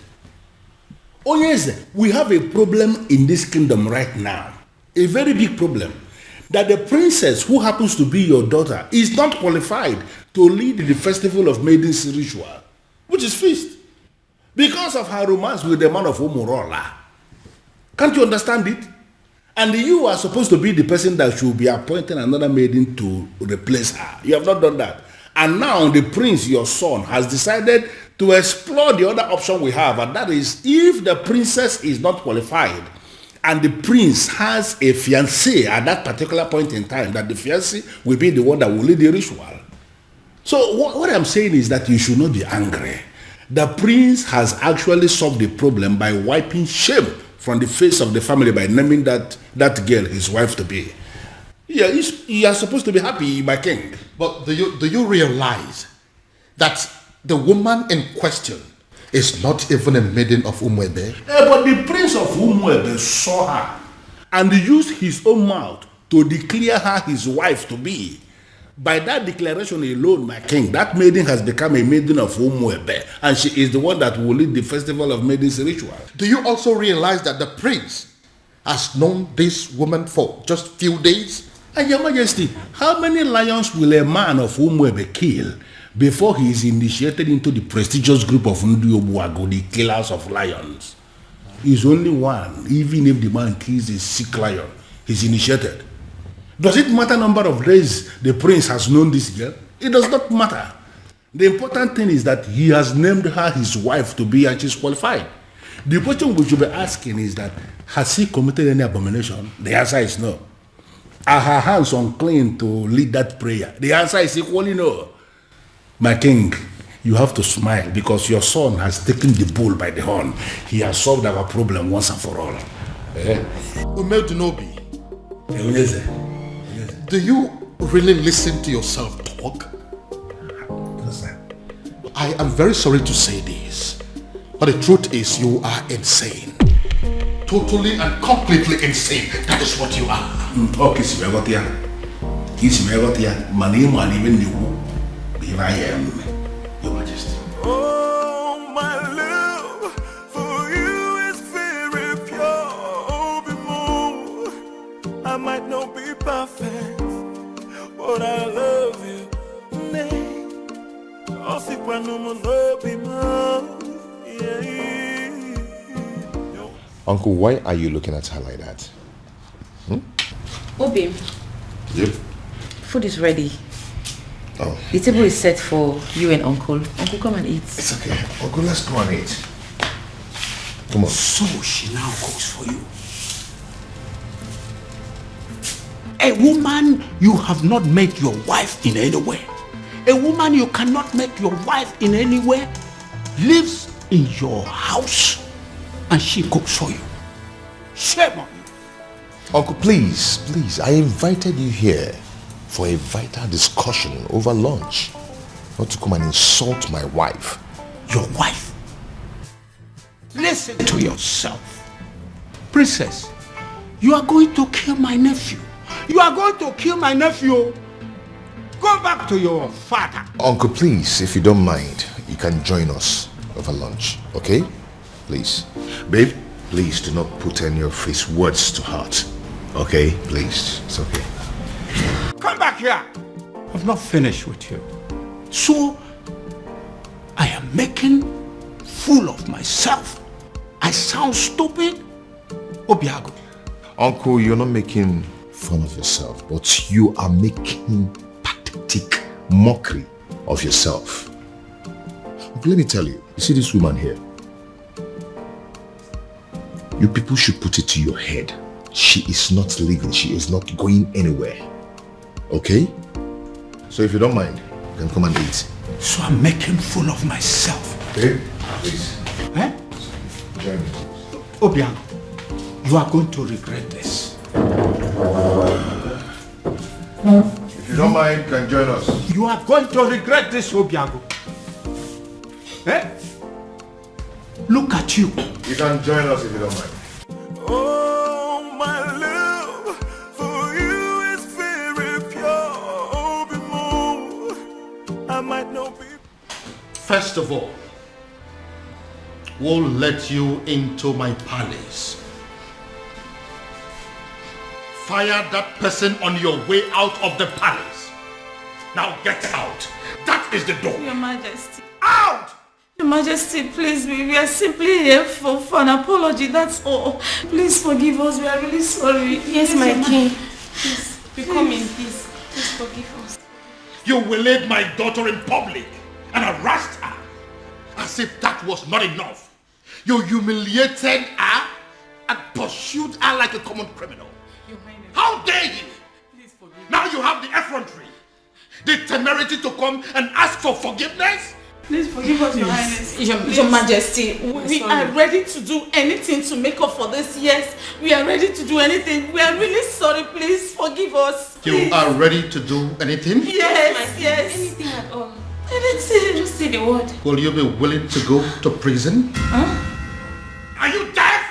Oh yes, we have a problem in this kingdom right now. A very big problem. That the princess who happens to be your daughter is not qualified to lead the festival of maidens ritual, which is feast, because of her romance with the man of Umurola. Can't you understand it? And you are supposed to be the person that should be appointing another maiden to replace her. You have not done that. And now the prince, your son, has decided to explore the other option we have, and that is if the princess is not qualified and the prince has a fiancé at that particular point in time, that the fiancé will be the one that will lead the ritual. So what I'm saying is that you should not be angry. The prince has actually solved the problem by wiping shame from the face of the family by naming that girl his wife to be. Yeah, you are supposed to be happy, my king. But do you realize that the woman in question is not even a maiden of Umuebe? But the prince of Umuebe saw her and used his own mouth to declare her his wife to be. By that declaration alone, my king, that maiden has become a maiden of Umuebe, and she is the one that will lead the festival of maidens ritual. Do you also realize that the prince has known this woman for just few days? And Your Majesty, how many lions will a man of Umuebe kill before he is initiated into the prestigious group of Ndiobuago, the killers of lions? He's only one. Even if the man kills a sick lion, he's initiated. Does it matter number of days the prince has known this girl? It does not matter. The important thing is that he has named her his wife to be, and she's qualified. The question we should be asking is that, has he committed any abomination? The answer is no. Are her hands unclean to lead that prayer? The answer is equally no. My king, you have to smile because your son has taken the bull by the horn. He has solved our problem once and for all. Umedunobi, do you really listen to yourself talk? I am very sorry to say this, but the truth is you are insane. Totally and completely insane. That is what you are. Okay, Simegotia. Here I am, Your Majesty. Oh, my love for you is very pure. More. I might not be perfect, but I love you. Uncle, why are you looking at her like that? Obi. Yep. Food is ready. Oh. The table is set for you and Uncle. Uncle, come and eat. It's okay. Uncle, let's go and eat. Come on. So she now cooks for you. A woman you have not made your wife in any way. A woman you cannot make your wife in any way lives in your house and she cooks for you. Shame on you. Uncle, please, I invited you here for a vital discussion over lunch, not to come and insult my wife. Your wife? Listen to yourself. Princess, you are going to kill my nephew. You are going to kill my nephew. Go back to your father. Uncle, please, if you don't mind, you can join us over lunch, okay? Please. Babe, please do not put any of his words to heart. Okay? Please. It's okay. Come back here. I've not finished with you. So, I am making fool of myself. I sound stupid? Obiago. Uncle, you're not making fun of yourself, but you are making pathetic mockery of yourself. Let me tell you, you see this woman here? You people should put it to your head. She is not leaving. She is not going anywhere. Okay? So if you don't mind, then come and eat. So I'm making fool of myself. Babe, please. Eh? Join me. Obiang, you are going to regret this. If you don't mind, you can join us. You are going to regret this, Obiago. Eh? Look at you. You can join us if you don't mind. Oh, my love for you is very pure. Be more. I might not be. First of all, we'll let you into my palace. Fire that person on your way out of the palace. Now get out. That is the door. Your Majesty. Out! Your Majesty, please, we are simply here for an apology, that's all. Please forgive us, we are really sorry. Yes, my king. Please, we come in peace. Please forgive us. You waylaid my daughter in public and harassed her as if that was not enough. You humiliated her and pursued her like a common criminal. Your Highness. How dare you? Please forgive Now you have the effrontery, the temerity to come and ask for forgiveness? Please forgive us, Your Highness. Your Majesty, we are ready to do anything to make up for this. Yes, we are ready to do anything. We are really sorry. Please forgive us. Please. You are ready to do anything? Yes. Anything at all. Anything. Just say the word. Will you be willing to go to prison? Huh? Are you deaf?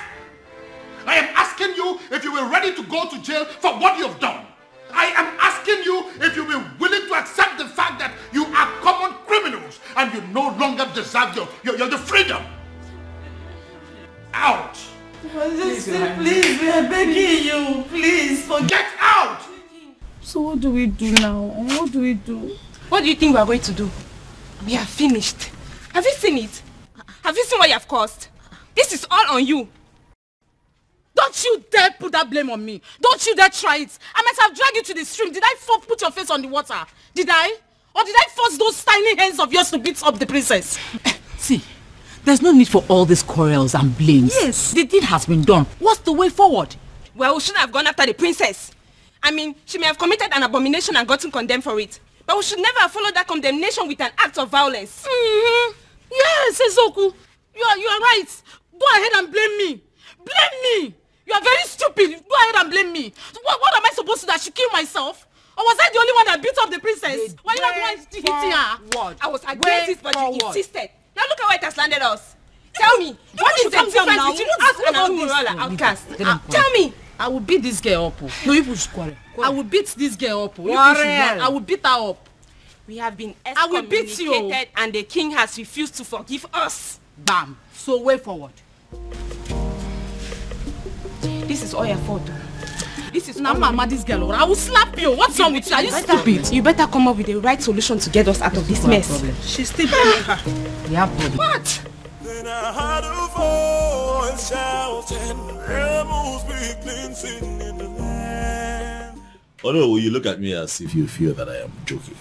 I am asking you if you were ready to go to jail for what you have done. I am asking you if you were willing to accept the fact that you are common criminals and you no longer deserve your freedom. Out! Majesty, please, we are begging you. Please, get out! So what do we do now? What do we do? What do you think we are going to do? We are finished. Have you seen it? Have you seen what you have caused? This is all on you. Don't you dare put that blame on me. Don't you dare try it. I might have dragged you to the stream. Did I put your face on the water? Did I? Or did I force those tiny hands of yours to beat up the princess? See, there's no need for all these quarrels and blames. Yes. The deed has been done. What's the way forward? Well, we shouldn't have gone after the princess. I mean, she may have committed an abomination and gotten condemned for it. But we should never have followed that condemnation with an act of violence. Mm-hmm. Yes, Ezoku. You are right. Go ahead and blame me. Blame me. You are very stupid. Go ahead and blame me. What am I supposed to do? I should kill myself? Or was I the only one that beat up the princess? Why you not the one hitting her? I was against it, but you insisted. Now look at where it has landed us. Tell me, what is the difference between us and our Umurola outcast? Tell me. I will beat this girl up. No, you push quarrel. I will beat this girl up. I will beat her up. We have been I will beat you. excommunicated and the king has refused to forgive us. Bam. So way forward. This is all your fault. This is now mama, this girl. I will slap you. What's wrong with you? Are you stupid? You better come up with the right solution to get us out of this mess. She's still blaming her. We have problem. What? Then I heard a voice shouting, rebels begin singing in the land. Oh no, you look at me as if you feel that I am joking.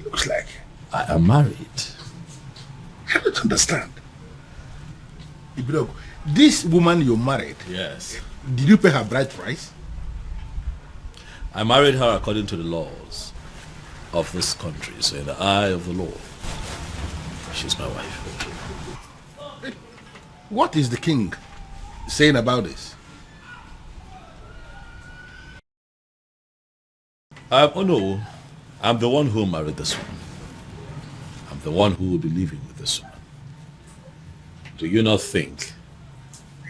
Looks like I am married. I don't understand. Ibrogo, this woman you married, yes. Did you pay her bride price? I married her according to the laws of this country, so in the eye of the law. She's my wife. What is the king saying about this? Oh no, I'm the one who married this woman. I'm the one who will be living with this woman. Do you not think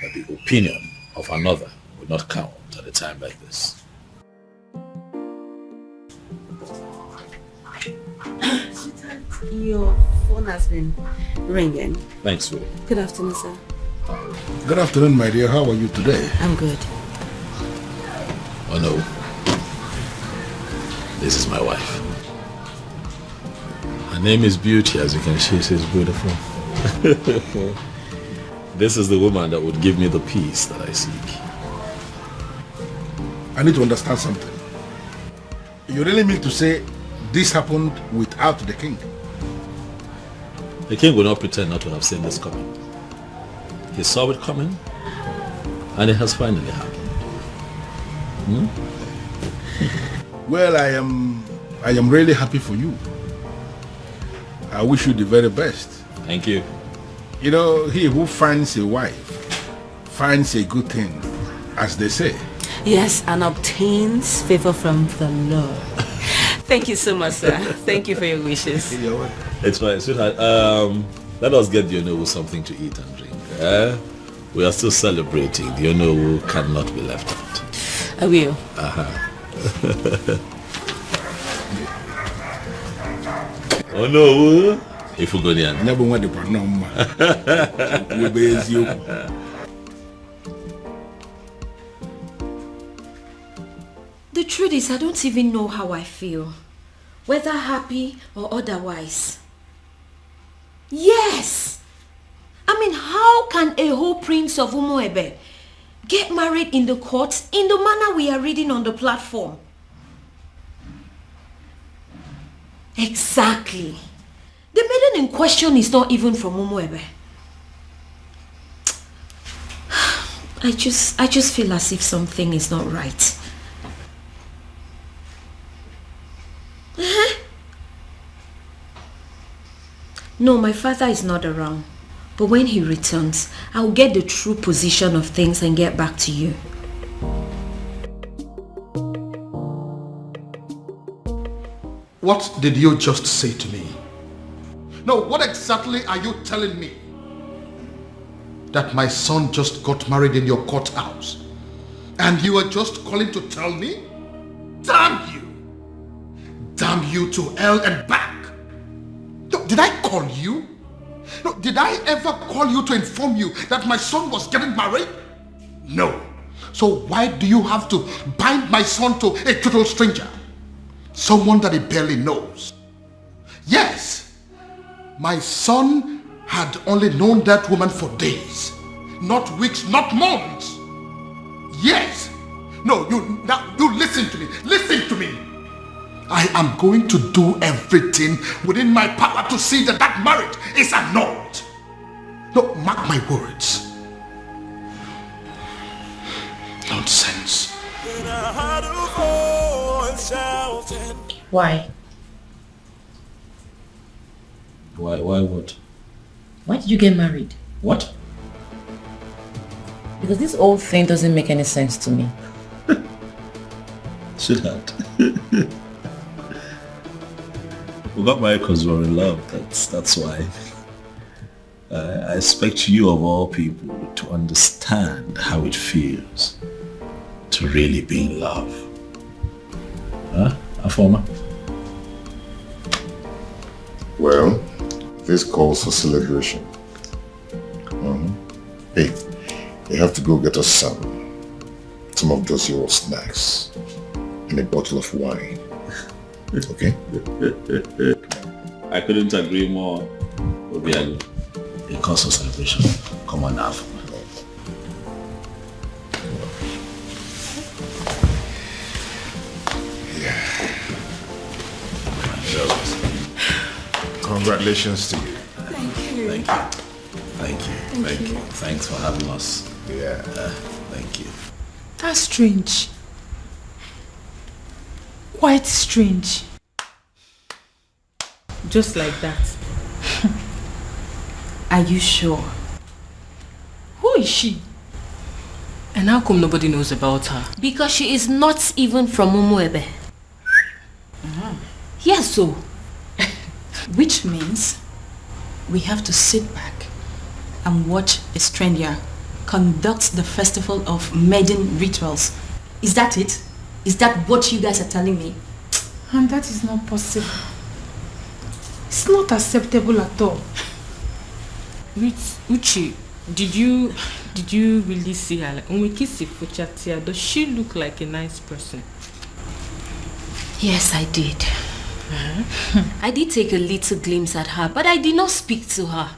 that the opinion of another will not count at a time like this? Your phone has been ringing. Thanks, sweetie. Good afternoon, sir. Good afternoon, my dear. How are you today? I'm good. Oh no. This is my wife. Her name is Beauty, as you can see, she's beautiful. This is the woman that would give me the peace that I seek. I need to understand something. You really mean to say this happened without the king? The king will not pretend not to have seen this coming. He saw it coming, and it has finally happened. Well, I am really happy for you. I wish you the very best. Thank you. You know, he who finds a wife finds a good thing, as they say. Yes, and obtains favor from the Lord. Thank you so much, sir. Thank you for your wishes. It's fine, sweetheart. Let us get the Onowu something to eat and drink. We are still celebrating. The Onowu cannot be left out. I will. Onowu, if you go there. The truth is, I don't even know how I feel. Whether happy or otherwise. Yes! I mean, how can a whole prince of Umuebe get married in the courts in the manner we are reading on the platform? Exactly. The maiden in question is not even from Umuebe. I just feel as if something is not right. No, my father is not around. But when he returns, I'll get the true position of things and get back to you. What did you just say to me? No, what exactly are you telling me? That my son just got married in your courthouse and you are just calling to tell me? Damn you! Damn you to hell and back! No, did I call you? No, did I ever call you to inform you that my son was getting married? No. So why do you have to bind my son to a total stranger? Someone that he barely knows. Yes, my son had only known that woman for days, not weeks, not months. Yes. No, you listen to me. Listen to me. I am going to do everything within my power to see that that marriage is annulled. No, mark my words. Nonsense. Why? Why what? Why did you get married? What? Because this whole thing doesn't make any sense to me. Sweetheart. We got married because we were in love. That's why. I expect you of all people to understand how it feels to really be in love. Huh, Afoma? Well, this calls for celebration. Hey, you have to go get us some of those your snacks and a bottle of wine. Okay? I couldn't agree more. Obiago. It calls for celebration. Come on now. Congratulations to you. Thank you. Thank you. Thanks for having us. Yeah. Thank you. That's strange. Quite strange. Just like that. Are you sure? Who is she? And how come nobody knows about her? Because she is not even from Umuebe. Yes, so. Which means we have to sit back and watch a stranger conduct the festival of maiden rituals. Is that it? Is that what you guys are telling me? And that is not possible. It's not acceptable at all. Uchi, did you really see her? Like, does she look like a nice person? Yes, I did. I did take a little glimpse at her, but I did not speak to her.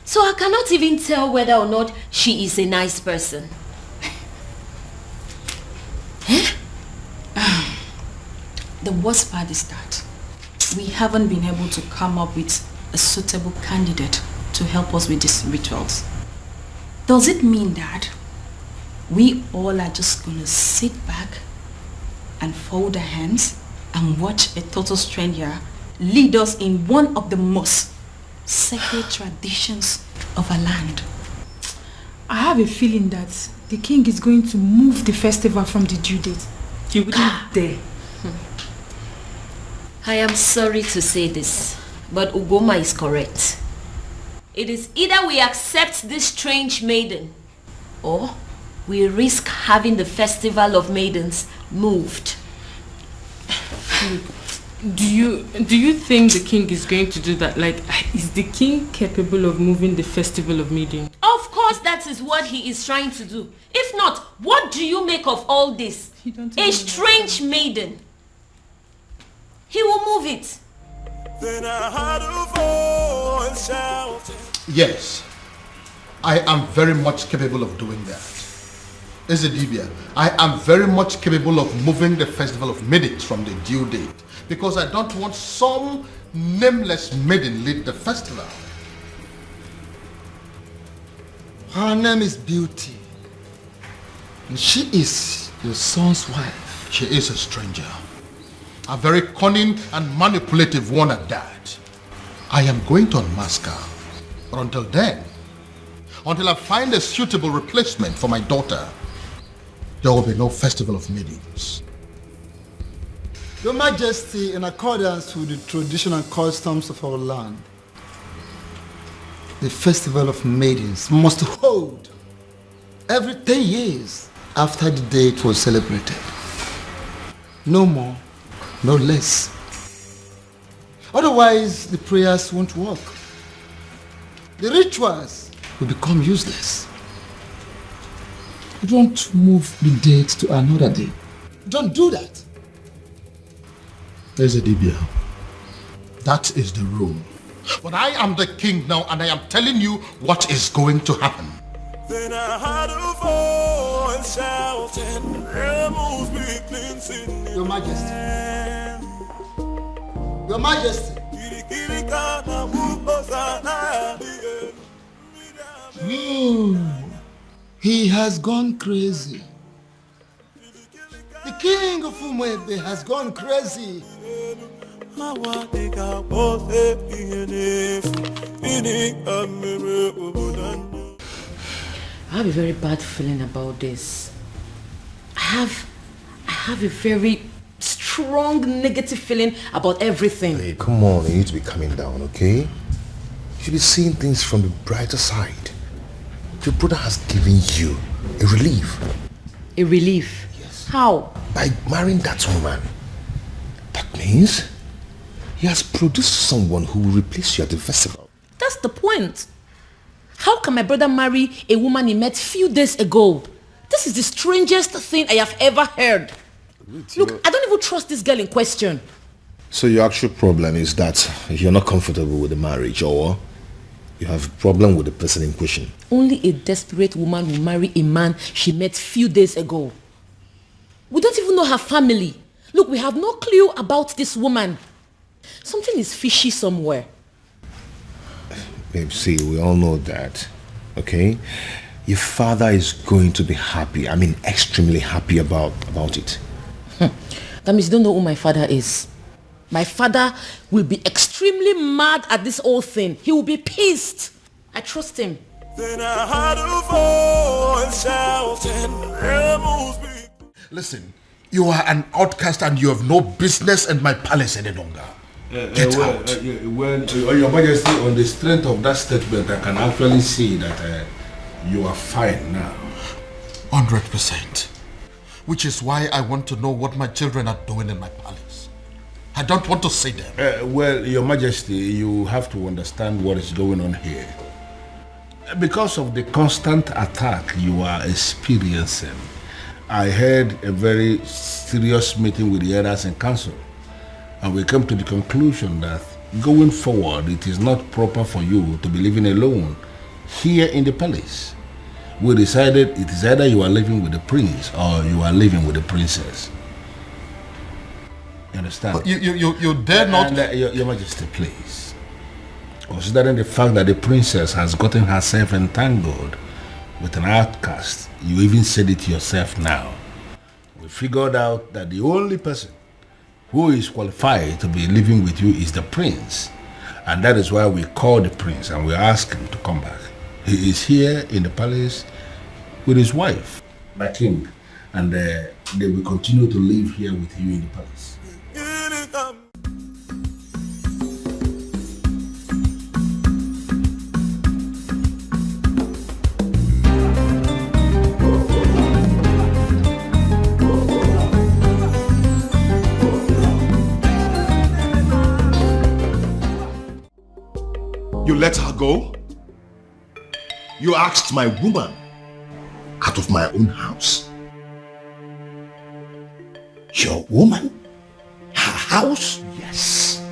So I cannot even tell whether or not she is a nice person. The worst part is that we haven't been able to come up with a suitable candidate to help us with these rituals. Does it mean that we all are just gonna sit back and fold our hands and watch a total stranger lead us in one of the most sacred traditions of our land? I have a feeling that the king is going to move the festival from the due date. He wouldn't dare. I am sorry to say this, but Ugoma is correct. It is either we accept this strange maiden, or we risk having the festival of maidens moved. Do you think the king is going to do that? Like, is the king capable of moving the festival of maiden? Of course that is what he is trying to do. If not, what do you make of all this? A strange maiden. He will move it. Then I heard a voice shouting. Yes, I am very much capable of doing that. Ezedibia, I am very much capable of moving the festival of maidens from the due date, because I don't want some nameless maiden lead the festival. Her name is Beauty, and she is your son's wife. She is a stranger, a very cunning and manipulative one at that. I am going to unmask her, but until then, until I find a suitable replacement for my daughter, there will be no festival of maidens. Your Majesty, in accordance with the traditional customs of our land, the festival of maidens must hold every 10 years after the date was celebrated. No more, no less. Otherwise, the prayers won't work. The rituals will become useless. Don't move the date to another day. Don't do that. Ezedibia, that is the rule. But I am the king now, and I am telling you what is going to happen. Then I heard a voice shouting, "Rebels be cleansing." Your Majesty. Your Majesty. He has gone crazy. The king of Umuebe has gone crazy. I have a very bad feeling about this. I have a very strong negative feeling about everything. Hey, come on, you need to be calming down, okay? You should be seeing things from the brighter side. Your brother has given you a relief. A relief? Yes. How? By marrying that woman. That means he has produced someone who will replace you at the festival. That's the point. How can my brother marry a woman he met few days ago? This is the strangest thing I have ever heard. Look, I don't even trust this girl in question. So your actual problem is that you're not comfortable with the marriage, or you have a problem with the person in question? Only a desperate woman will marry a man she met few days ago. We don't even know her family. Look, we have no clue about this woman. Something is fishy somewhere. Babe, see, we all know that, okay? Your father is going to be happy. I mean, extremely happy about it. That means you don't know who my father is. My father will be extremely mad at this whole thing. He will be pissed. I trust him. Then I heard a voice shouting, "Rebels be." Listen, you are an outcast and you have no business in my palace any longer. Get out. Your Majesty, on the strength of that statement, I can actually see that you are fine now. 100%. Which is why I want to know what my children are doing in my palace. I don't want to see them. Well, Your Majesty, you have to understand what is going on here. Because of the constant attack you are experiencing, I had a very serious meeting with the elders in council, and we came to the conclusion that going forward, it is not proper for you to be living alone here in the palace. We decided it is either you are living with the prince or you are living with the princess. You understand? You dare not... Your Majesty, please. Considering the fact that the princess has gotten herself entangled with an outcast, you even said it yourself now. We figured out that the only person who is qualified to be living with you is the prince. And that is why we called the prince and we asked him to come back. He is here in the palace with his wife, my king, and they will continue to live here with you in the palace. You let her go? You asked my woman out of my own house. Your woman? Her house? Yes.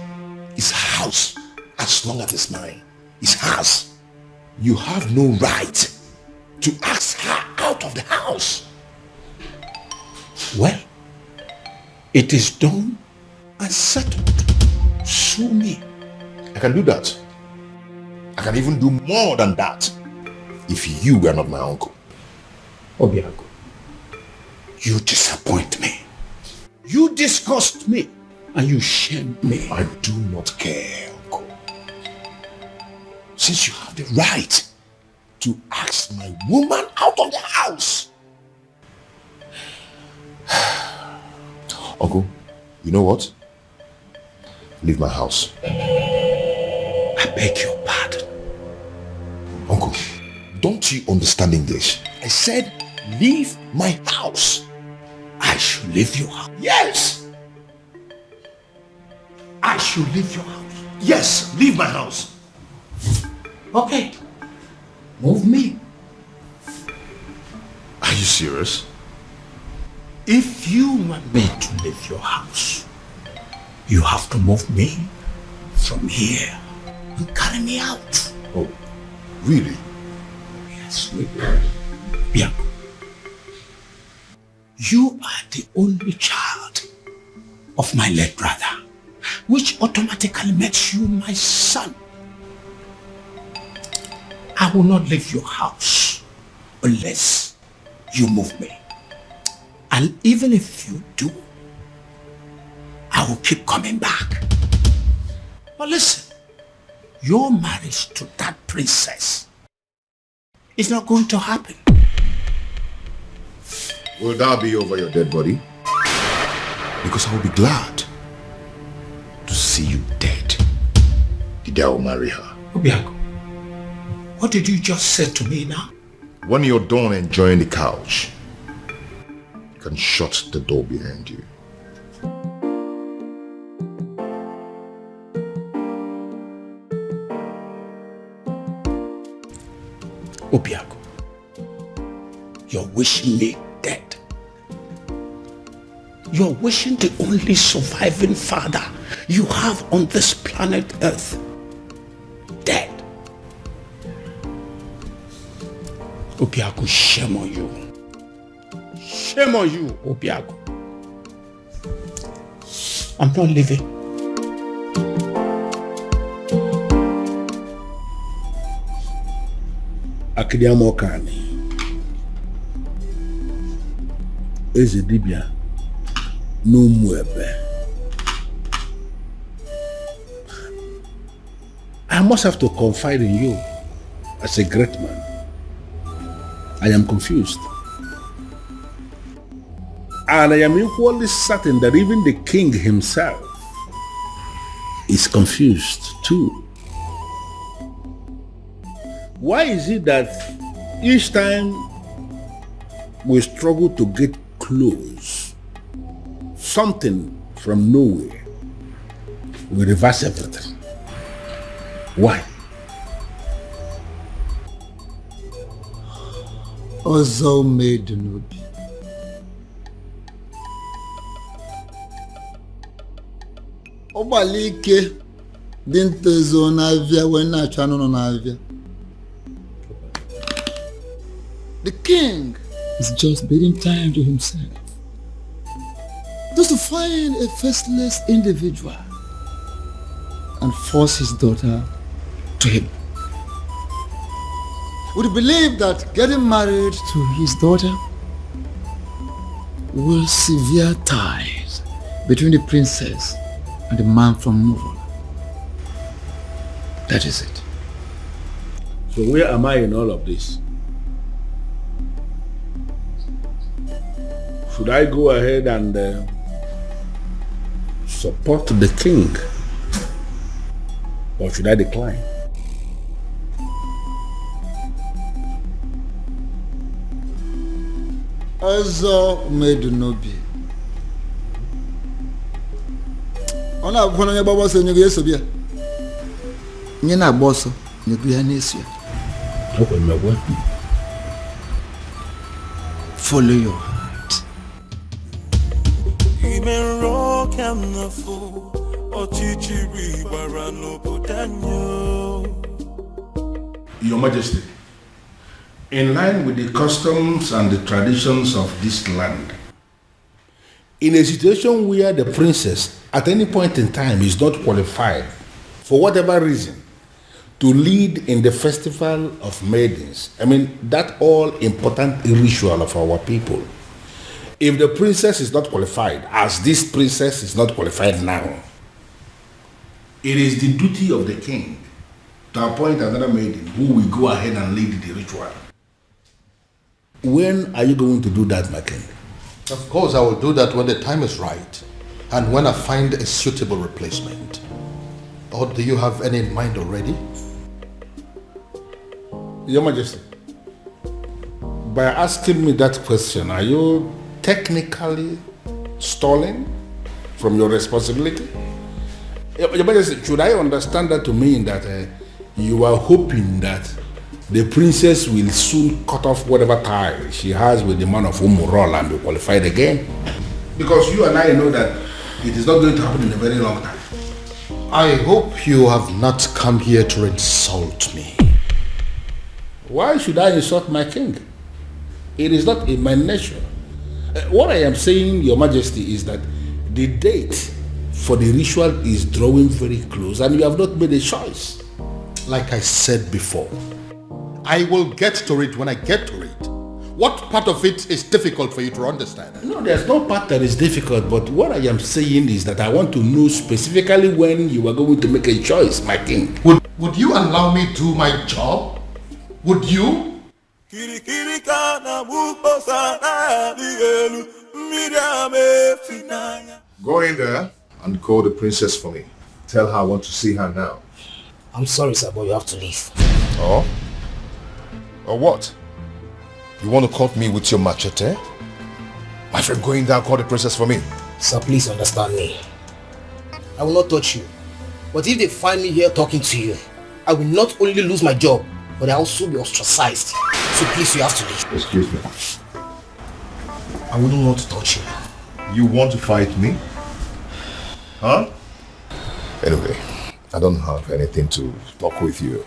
It's her house. As long as it's mine. It's hers. You have no right to ask her out of the house. Well, it is done and settled. Sue me. I can do that. I can even do more than that if you were not my uncle. Obiago, you disappoint me. You disgust me. And you shame me. I do not care, uncle. Since you have the right to ask my woman out of the house. Uncle, you know what? Leave my house. I beg your pardon. Uncle, don't you understand English? I said, leave my house. I should leave your house. Yes! I should leave your house. Yes, leave my house. Okay. Move me. Are you serious? If you want me to leave your house, you have to move me from here and carry me out. Oh, really? Yes, really. Yeah. You are the only child of my late brother, which automatically makes you my son. I will not leave your house unless you move me. And even if you do, I will keep coming back. But listen, your marriage to that princess is not going to happen. Will that be over your dead body? Because I will be glad to see you dead. The day I will marry her. Obiago, what did you just say to me now? When you're done enjoying the couch, you can shut the door behind you. Obiago, you're wishing me dead. You're wishing the only surviving father you have on this planet Earth dead. Obiago, shame on you. Shame on you, Obiago. I'm not leaving. Akidiamokani Eze dibia n'umuebe. I must have to confide in you. as a great man, I am confused. And I am equally certain that even the king himself is confused too. Why is it that each time we struggle to get close, something from nowhere will reverse everything? Why? Ọzọ made n'obi. Ọgbali ike dị ntezo n'avịa wee na-achọ anụ nọ n'avịa. The king is just bidding time to himself, just to find a faceless individual and force his daughter to him. Would you believe that getting married to his daughter will sever ties between the princess and the man from Murola? That is it. So where am I in all of this? Should I go ahead and support the king, or should I decline? Ọzọ made n'obi. Ọ na-abụkwa na onye gbagba ọsọ nyego ya eso bịa. Onye na-agba ọsọ nyego ya na-eso ya. Follow your heart. Even rock and the fool, Ochichiri Barano Budanyo. Your Majesty, in line with the customs and the traditions of this land, in a situation where the princess at any point in time is not qualified, for whatever reason, to lead in the festival of maidens, that all important ritual of our people, if the princess is not qualified, as this princess is not qualified now, it is the duty of the king to appoint another maiden who will go ahead and lead the ritual. When are you going to do that, my king? Of course, I will do that when the time is right and when I find a suitable replacement. Or do you have any in mind already? Your Majesty, by asking me that question, are you technically stalling from your responsibility? Your Majesty, should I understand that to mean that you are hoping that the princess will soon cut off whatever tie she has with the man of Umurola and be qualified again? Because you and I know that it is not going to happen in a very long time. I hope you have not come here to insult me. Why should I insult my king? It is not in my nature. What I am saying, Your Majesty, is that the date for the ritual is drawing very close and you have not made a choice. Like I said before, I will get to it when I get to it. What part of it is difficult for you to understand? No, there's no part that is difficult, but what I am saying is that I want to know specifically when you are going to make a choice, my king. Would you allow me to do my job? Would you? Go in there and call the princess for me. Tell her I want to see her now. I'm sorry, sir, but you have to leave. Oh? Or what? You want to cut me with your machete? My friend, go in there and call the princess for me. Sir, please understand me. I will not touch you. But if they find me here talking to you, I will not only lose my job, but I will also be ostracized. So please, you have to leave. Excuse me. I wouldn't want to touch you. You want to fight me? Huh? Anyway, I don't have anything to talk with you.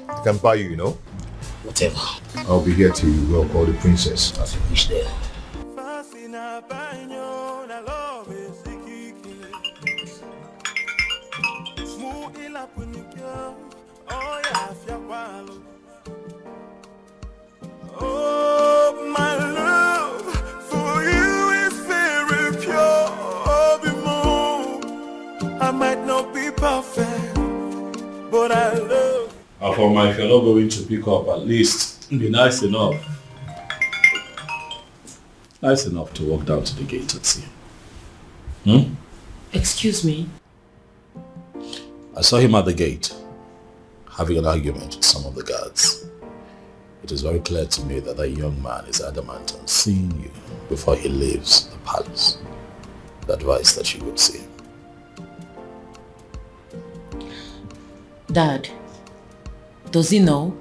I can buy you, you know? Whatever. I'll be here till you go call the princess. As you wish there. Oh, my love for you is very pure. I might not be perfect, but I love. Afoma, if you're not going to pick up, at least be nice enough. Nice enough to walk down to the gate and see him. Excuse me? I saw him at the gate, having an argument with some of the guards. It is very clear to me that that young man is adamant on seeing you before he leaves the palace. The advice that you would see him. Dad, does he know?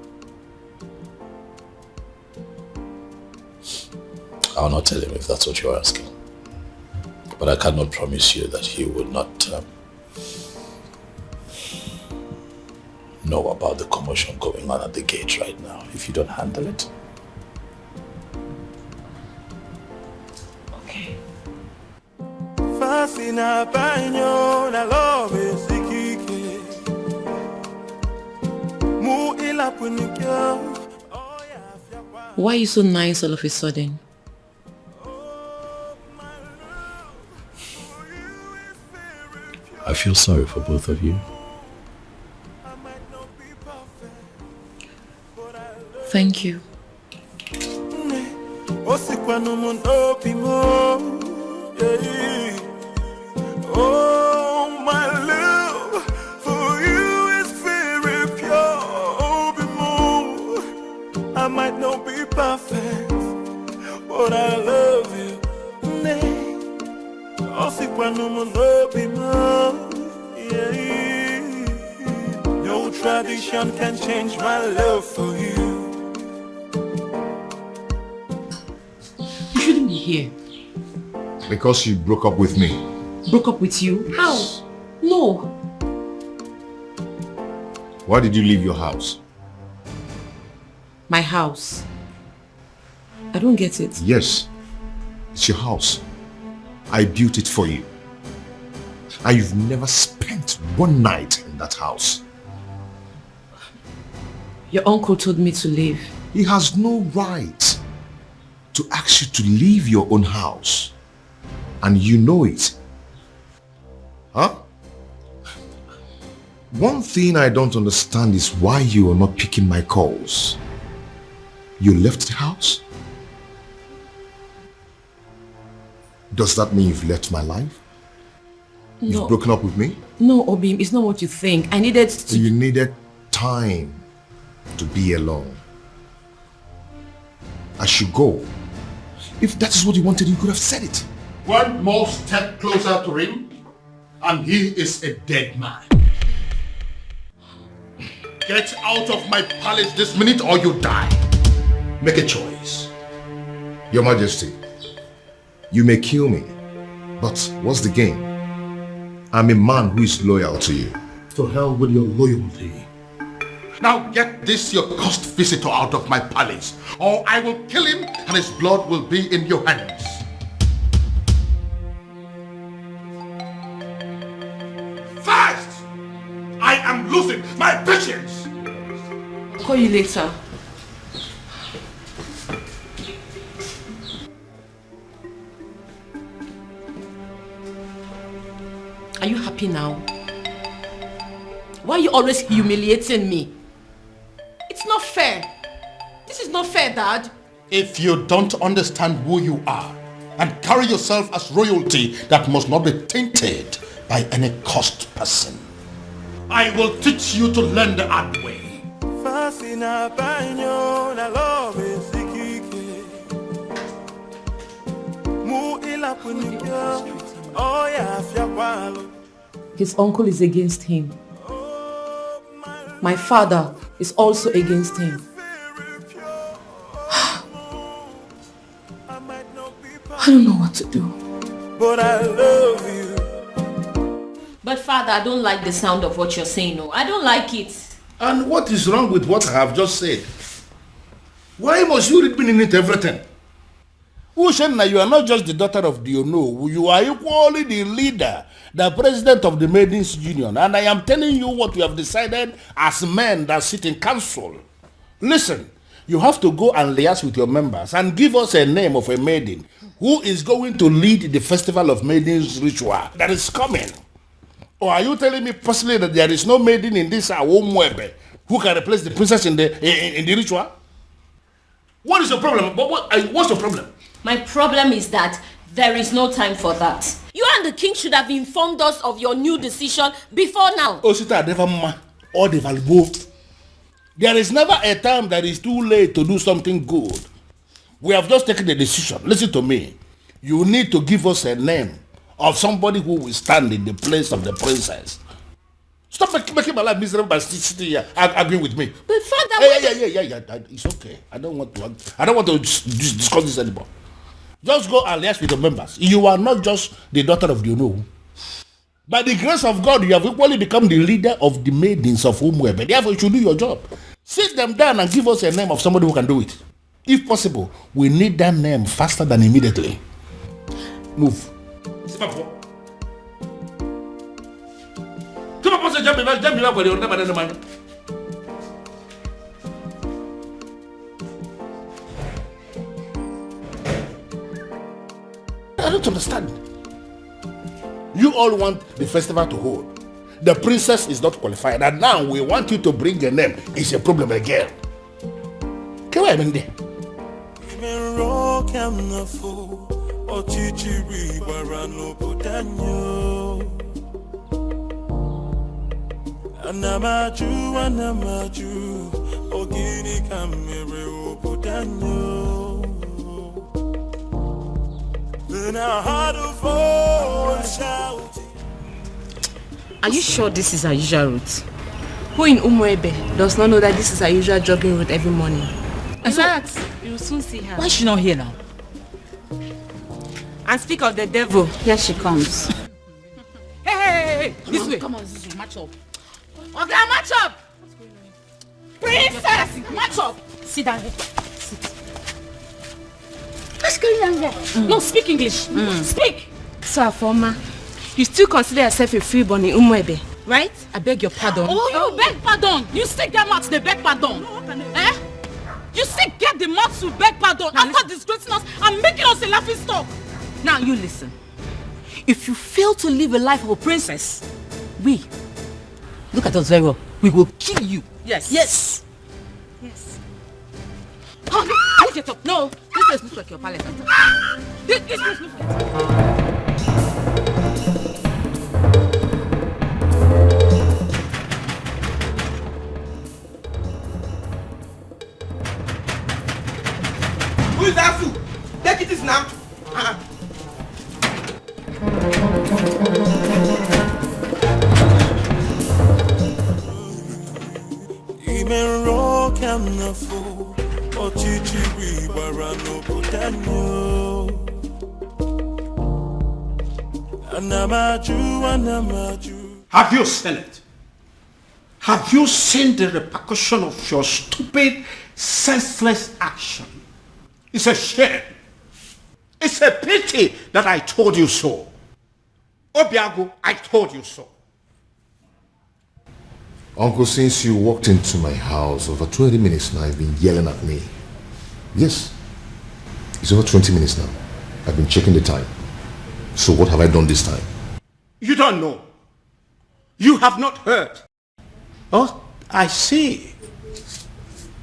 I'll not tell him if that's what you're asking. But I cannot promise you that he would not know about the commotion going on at the gate right now if you don't handle it. Okay. Why are you so nice all of a sudden? I feel sorry for both of you. Thank you. Oh, my love for you is very pure. I might not be perfect, but I love you. No tradition can change my love for you. You shouldn't be here. Because you broke up with me. Broke up with you? How? No. Why did you leave your house? My house. I don't get it. Yes, it's your house. I built it for you. And you've never spent one night in that house. Your uncle told me to leave. He has no right to ask you to leave your own house. And you know it. Huh? One thing I don't understand is why you are not picking my calls. You left the house? Does that mean you've left my life? No. You've broken up with me? No, Obim, it's not what you think. I needed to... You needed time to be alone. I should go. If that is what you wanted, you could have said it. One more step closer to him, and he is a dead man. Get out of my palace this minute or you die. Make a choice. Your Majesty, you may kill me, but what's the gain? I'm a man who is loyal to you. To hell with your loyalty. Now get this your cursed visitor out of my palace, or I will kill him and his blood will be in your hands. Fast! I am losing my patience! I'll call you later. Are you happy now? Why are you always humiliating me? It's not fair. This is not fair, Dad. If you don't understand who you are and carry yourself as royalty that must not be tainted by any cursed person, I will teach you to learn the hard way. His uncle is against him. My father is also against him. I don't know what to do. But I love you. But Father, I don't like the sound of what you're saying. No, I don't like it. And what is wrong with what I have just said? Why must you read meaning into everything? Ushenna, you are not just the daughter of the Ono. You are equally the leader, the president of the Maidens Union. And I am telling you what we have decided as men that sit in council. Listen, you have to go and liaise with your members and give us a name of a maiden who is going to lead the Festival of Maidens ritual that is coming. Or are you telling me personally that there is no maiden in this Awomwebe who can replace the princess in the ritual? What is your problem? What's your problem? My problem is that there is no time for that. You and the king should have informed us of your new decision before now. Osita never or the both. There is never a time that is too late to do something good. We have just taken the decision. Listen to me. You need to give us a name of somebody who will stand in the place of the princess. Stop making my life miserable by sitting here arguing with me. But father, yeah. It's okay. I don't want to discuss this anymore. Just go and liaise with the members. You are not just the daughter of the Uno. By the grace of God, you have equally become the leader of the maidens of Umwebe. Therefore, you should do your job. Sit them down and give us a name of somebody who can do it. If possible, we need that name faster than immediately. Move. I don't understand. You all want the festival to hold. The princess is not qualified, and now we want you to bring a name. It's a problem again. Come on, Mindy. Anamaju, ogini kamere obudanyo. Then I had a voice shouting. Are you sure this is our usual route? Who in Umwebe does not know that this is our usual jogging route every morning? In fact, you will soon see her. Why is she not here now? And speak of the devil, here she comes. Hey, this way. Come on, match up. Okay, match up. Princess, match up. Sit down here. Sit. What's going on there? No, speak English. Speak. So, Afoma, you still consider yourself a freeborn in Umwebe, right? I beg your pardon. Oh, you beg pardon. You still get mouth to beg pardon. Eh? You still get the mouth to beg pardon after disgracing us and making us a laughing stock. Now you listen. If you fail to live a life of a princess, we, look at us very well, we will kill you. Yes. Yes. Yes. Oh, no, get up. No, this place looks like your palace. This place looks like... Who is that fool? Take it now. Have you seen it? Have you seen the repercussion of your stupid, senseless action? It's a shame. It's a pity that I told you so. Obiago, I told you so. Uncle, since you walked into my house over 20 minutes now, you've been yelling at me. Yes. It's over 20 minutes now. I've been checking the time. So what have I done this time? You don't know. You have not heard. Oh, I see. You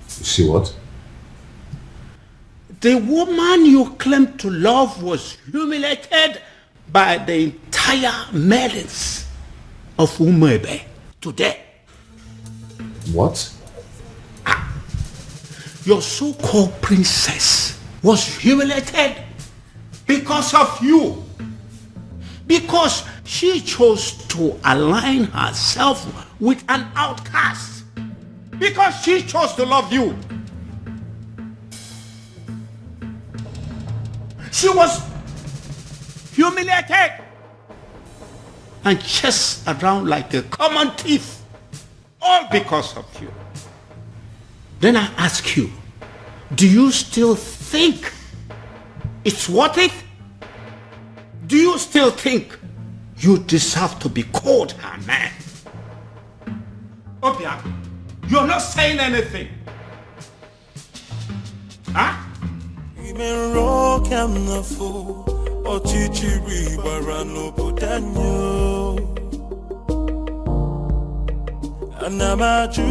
see what? The woman you claim to love was humiliated by the entire maidens of Umwebe today. What? Your so-called princess was humiliated because of you. Because she chose to align herself with an outcast. Because she chose to love you. She was humiliated and chased around like a common thief, all because of you. Then I ask you, do you still think it's worth it? Do you still think you deserve to be called her man? Obia, you're not saying anything. Huh? Anamaju,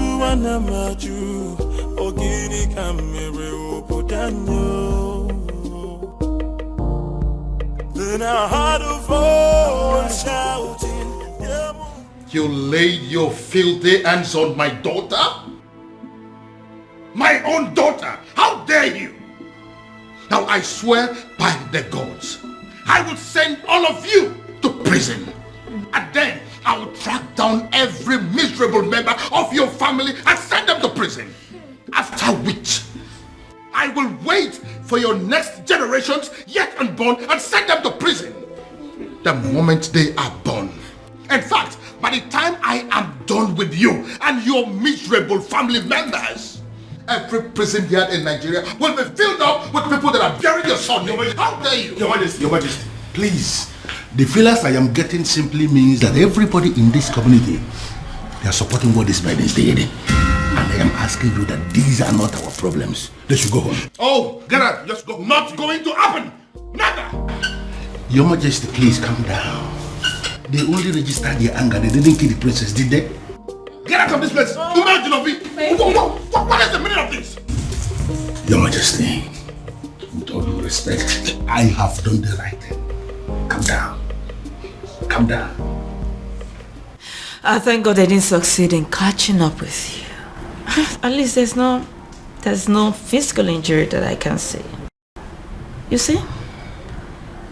Ogini kamere obodanyo. Then I heard a voice shouting, You laid your filthy hands on my daughter? My own daughter! How dare you! Now I swear by the gods, I will send all of you to prison. And then I will track down every miserable member of your family and send them to prison. After which, I will wait for your next generations yet unborn and send them to prison. The moment they are born. In fact, by the time I am done with you and your miserable family members, every prison yard in Nigeria will be filled up with people that are burying your son. How dare you? Your Majesty, please. The feelers I am getting simply means that everybody in this community, they are supporting what this man is doing. And I am asking you that these are not our problems. They should go home. Oh, get out. Just go. Not going to happen. Never. Your Majesty, please calm down. They only registered their anger. They didn't kill the princess, did they? Get out of this place. What is the meaning of this? Your Majesty, with all due respect, I have done the right thing. Calm down. Calm down. I thank God I didn't succeed in catching up with you. At least there's no physical injury that I can see. You see?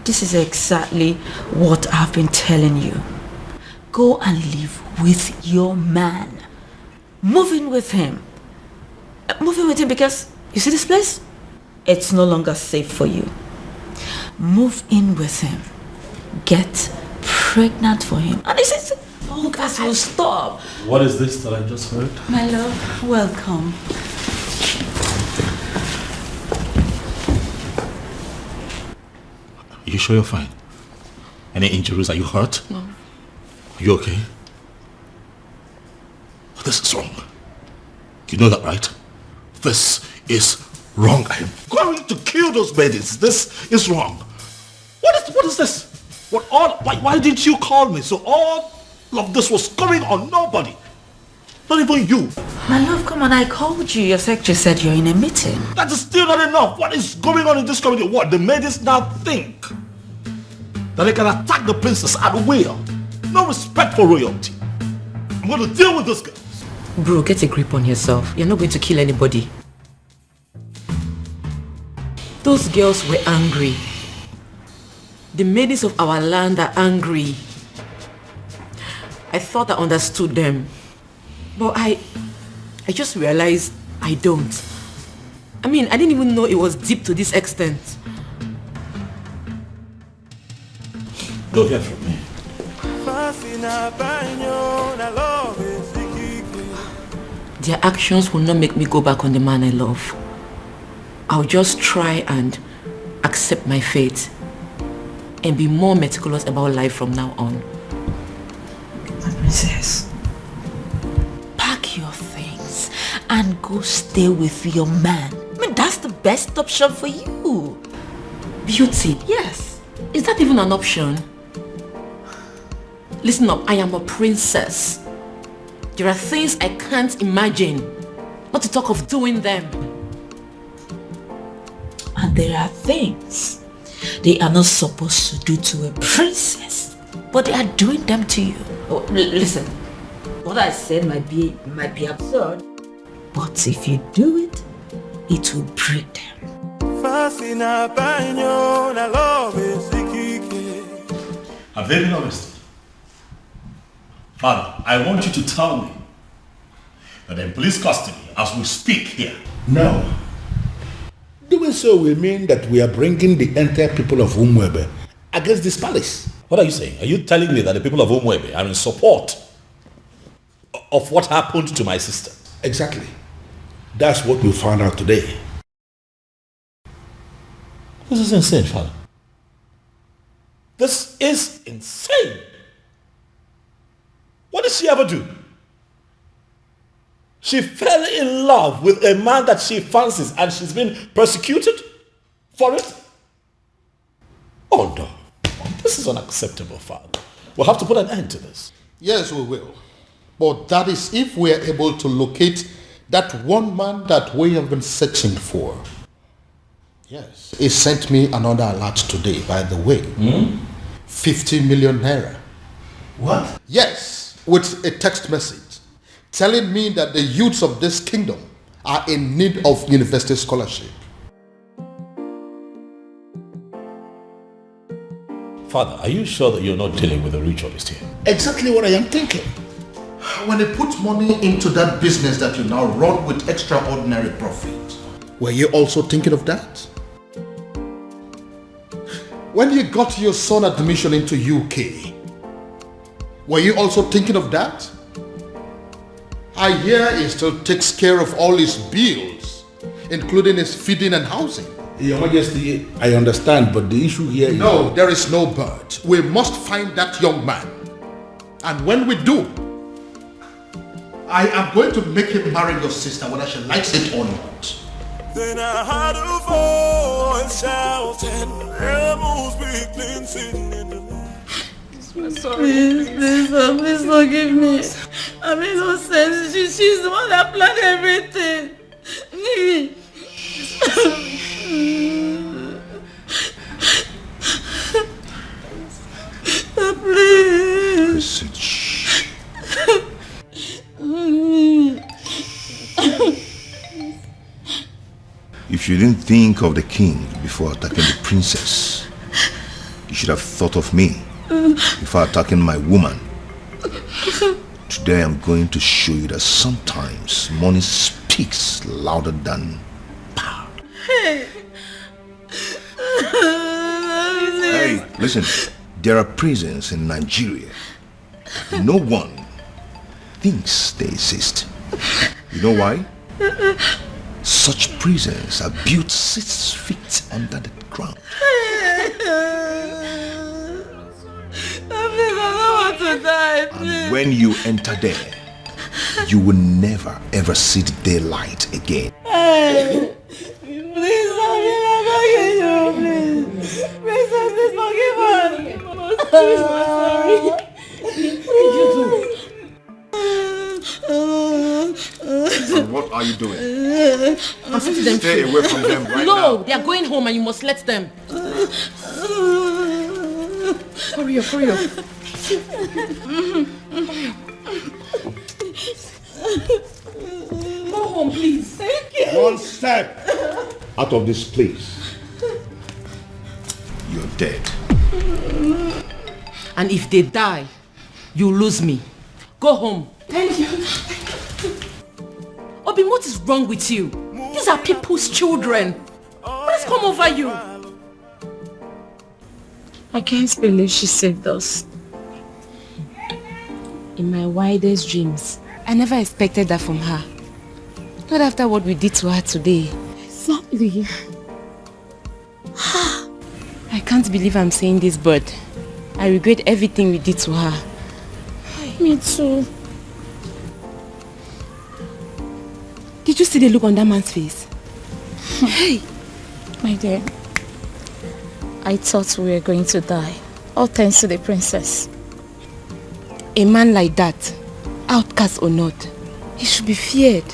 This is exactly what I've been telling you. Go and live with your man. Move in with him. Move in with him because, you see this place? It's no longer safe for you. Move in with him. Get pregnant for him. And this is... Oh, guys, will stop. What is this that I just heard? My love, welcome. You sure you're fine? Any injuries? Are you hurt? No. Are you okay? This is wrong. You know that, right? This is wrong. I am going to kill those babies. This is wrong. What is this? Why didn't you call me? So all of this was going on nobody. Not even you. My love, come on, I called you. Your secretary said you're in a meeting. That is still not enough. What is going on in this community? What? The ladies now think that they can attack the princess at will. No respect for royalty. I'm going to deal with this girl. Bro, get a grip on yourself. You're not going to kill anybody. Those girls were angry. The maidens of our land are angry. I thought I understood them. But I just realized I don't. I mean, I didn't even know it was deep to this extent. Don't hear from me. Their actions will not make me go back on the man I love. I'll just try and accept my fate and be more meticulous about life from now on. My princess, pack your things and go stay with your man. I mean, that's the best option for you. Beauty? Yes. Is that even an option? Listen up, I am a princess. There are things I can't imagine, not to talk of doing them. And there are things they are not supposed to do to a princess, but they are doing them to you. Oh, listen, what I said might be absurd, but if you do it, it will break them. I'm very honest. Father, I want you to tell me that in police custody as we speak here. No. Doing so will mean that we are bringing the entire people of Umwebe against this palace. What are you saying? Are you telling me that the people of Umwebe are in support of what happened to my sister? Exactly. That's what we found out today. This is insane, Father. This is insane. What did she ever do? She fell in love with a man that she fancies and she's been persecuted for it? Oh no. This is unacceptable, Father. We'll have to put an end to this. Yes, we will. But that is if we are able to locate that one man that we have been searching for. Yes. He sent me another alert today, by the way. 50 million naira. What? Yes, with a text message telling me that the youths of this kingdom are in need of university scholarship. Father, are you sure that you're not dealing with a ritualist here? Exactly what I am thinking. When they put money into that business that you now run with extraordinary profit, were you also thinking of that? When you got your son admission into UK, were you also thinking of that? I hear he still takes care of all his bills, including his feeding and housing. Your Majesty, I understand, but the issue here is... No, there is no but. We must find that young man. And when we do, I am going to make him marry your sister, whether she likes it or not. Then I heard a voice shouting, Amos weakling sitting in the I'm sorry. Please forgive me. I made no sense. She's the one that planned everything. Please. If you didn't think of the king before attacking the princess, you should have thought of me before attacking my woman. Today I'm going to show you that sometimes money speaks louder than power. Hey. Hey, listen, there are prisons in Nigeria. No one thinks they exist. You know why? Such prisons are built 6 feet under the ground. I don't want to die, please. And when you enter there, you will never ever see the daylight again. Hey, please, I'm begging you, please. Princess, please forgive us. Please, I'm sorry. What did you do? And what are you doing? I'm setting them Stay free. away from them right now. No, they are going home and you must let them. Hurry up, hurry up. Go home, please. Thank you. One step out of this place. You're dead. And if they die, you lose me. Go home. Thank you. Obin, what is wrong with you? These are people's children. What has come over you? I can't believe she saved us. In my wildest dreams, I never expected that from her. Not after what we did to her today. Exactly. I can't believe I'm saying this, but I regret everything we did to her. Me too. Did you see the look on that man's face? Hey! My dear, I thought we were going to die. All thanks to the princess. A man like that, outcast or not, he should be feared.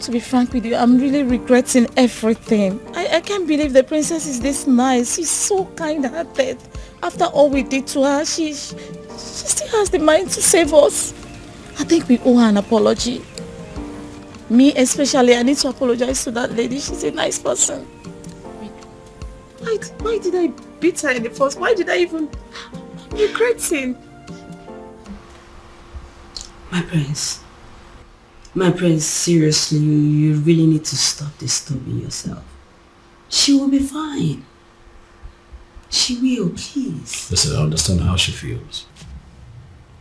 To be frank with you, I'm really regretting everything. I can't believe the princess is this nice. She's so kind-hearted. After all we did to her, she still has the mind to save us. I think we owe her an apology. Me especially, I need to apologize to that lady. She's a nice person. Why did I beat her in the first? Why did I even... I'm regretting. My prince, seriously, you really need to stop disturbing yourself. She will be fine. She will, please. Listen, I understand how she feels.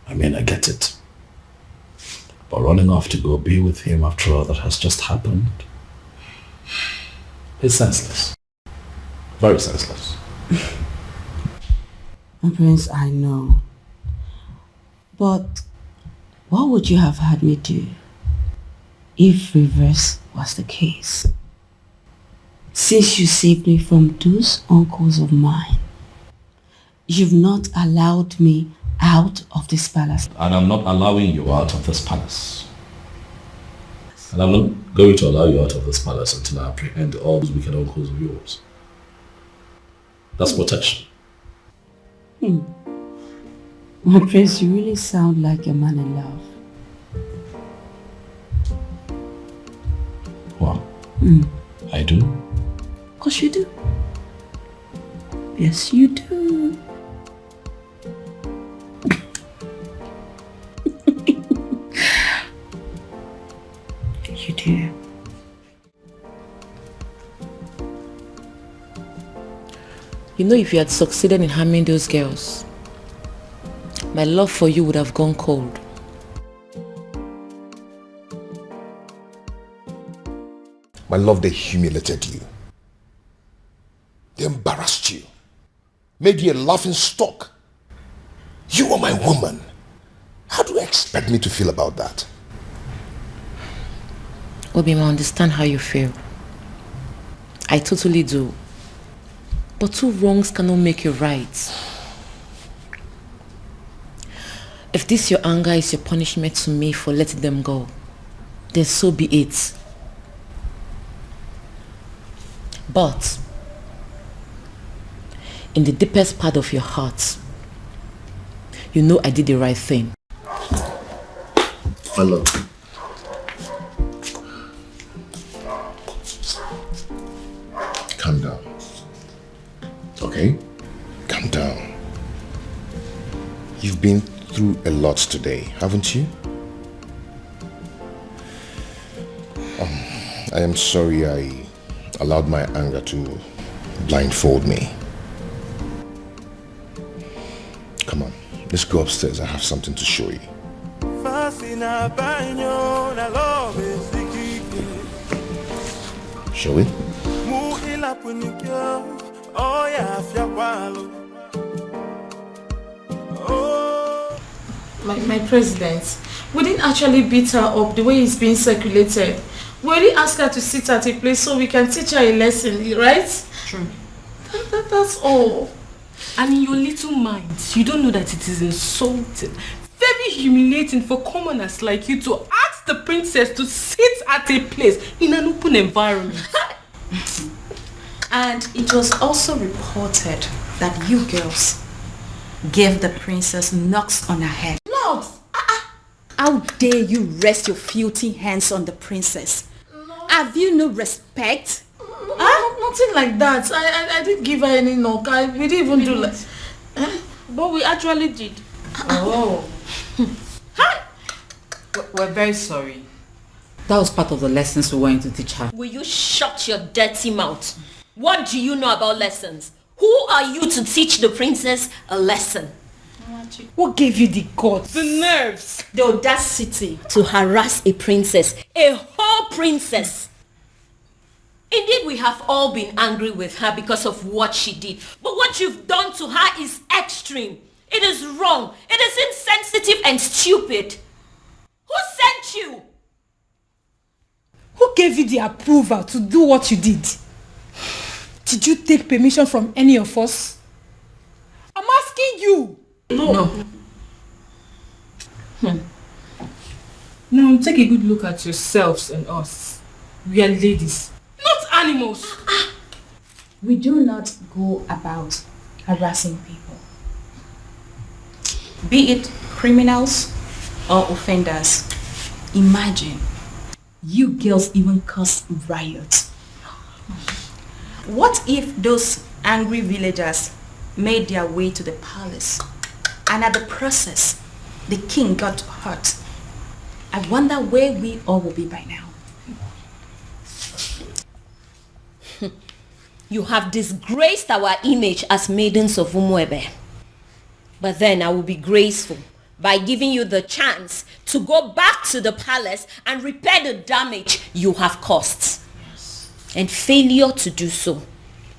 I mean, I get it. But running off to go be with him after all that has just happened, it's senseless. Very senseless. My prince, I know. But what would you have had me do if reverse was the case? Since you saved me from those uncles of mine, you've not allowed me out of this palace. And I'm not allowing you out of this palace. And I'm not going to allow you out of this palace until I apprehend all those wicked uncles of yours. That's protection. My prince, you really sound like a man in love. Wow. I do? Of course you do. Yes, you do. You do. You know, if you had succeeded in harming those girls, my love for you would have gone cold. My love, they humiliated you. They embarrassed you. Made you a laughing stock. You are my woman. How do you expect me to feel about that? Obima, I understand how you feel. I totally do. But two wrongs cannot make you right. If this your anger is your punishment to me for letting them go, then so be it. But in the deepest part of your heart, you know I did the right thing. My love. Calm down. Okay? Calm down. You've been through a lot today, haven't you? I am sorry I allowed my anger to blindfold me. Come on, let's go upstairs. I have something to show you. Shall we? My president, we didn't actually beat her up the way it's being circulated. We only asked her to sit at a place so we can teach her a lesson, right? True. That's all. And in your little minds, you don't know that it is insulting, very humiliating for commoners like you to ask the princess to sit at a place in an open environment. And it was also reported that you girls gave the princess knocks on her head. Knocks? How dare you rest your filthy hands on the princess? Have you no respect? Nothing like that. I didn't give her any knock. We didn't even do that. But we actually did. Oh. We're very sorry. That was part of the lessons we wanted to teach her. Will you shut your dirty mouth? What do you know about lessons? Who are you to teach the princess a lesson? What gave you the guts? The nerves. The audacity to harass a princess. A whole princess. Indeed, we have all been angry with her because of what she did. But what you've done to her is extreme. It is wrong. It is insensitive and stupid. Who sent you? Who gave you the approval to do what you did? Did you take permission from any of us? I'm asking you. No. Now take a good look at yourselves and us. We are ladies, not animals. We do not go about harassing people, be it criminals or offenders. Imagine, you girls even caused riots. What if those angry villagers made their way to the palace and at the process the king got hurt? I wonder where we all will be by now. You have disgraced our image as maidens of Umuebe. But then I will be graceful by giving you the chance to go back to the palace and repair the damage you have caused. Yes. And failure to do so,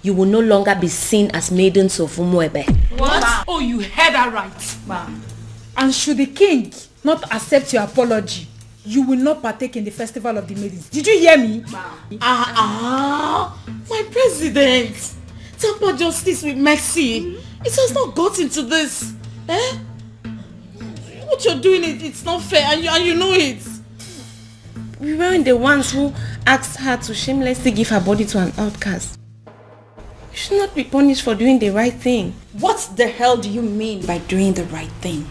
you will no longer be seen as maidens of Umuebe. What? Wow. Oh, you heard that right. Wow. And should the king not accept your apology, you will not partake in the festival of the maidens. Did you hear me? Wow. My president. Temper justice with mercy. It has not gotten to this. What you're doing, it's not fair, and you know it. We weren't the ones who asked her to shamelessly give her body to an outcast. You should not be punished for doing the right thing. What the hell do you mean by doing the right thing?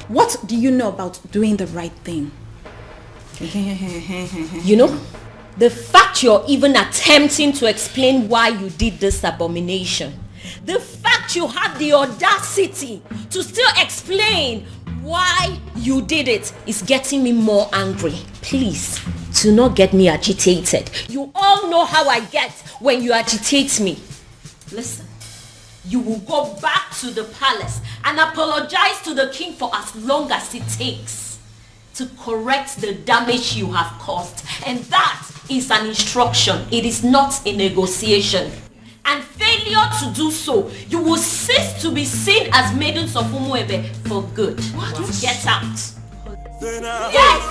What do you know about doing the right thing? You know, the fact you're even attempting to explain why you did this abomination, the fact you had the audacity to still explain why you did it is getting me more angry. Please, do not get me agitated. You all know how I get when you agitate me. Listen, you will go back to the palace and apologize to the king for as long as it takes to correct the damage you have caused. And that is an instruction. It is not a negotiation. And failure to do so, you will cease to be seen as maidens of Umuebe for good. What? Get out. Yes!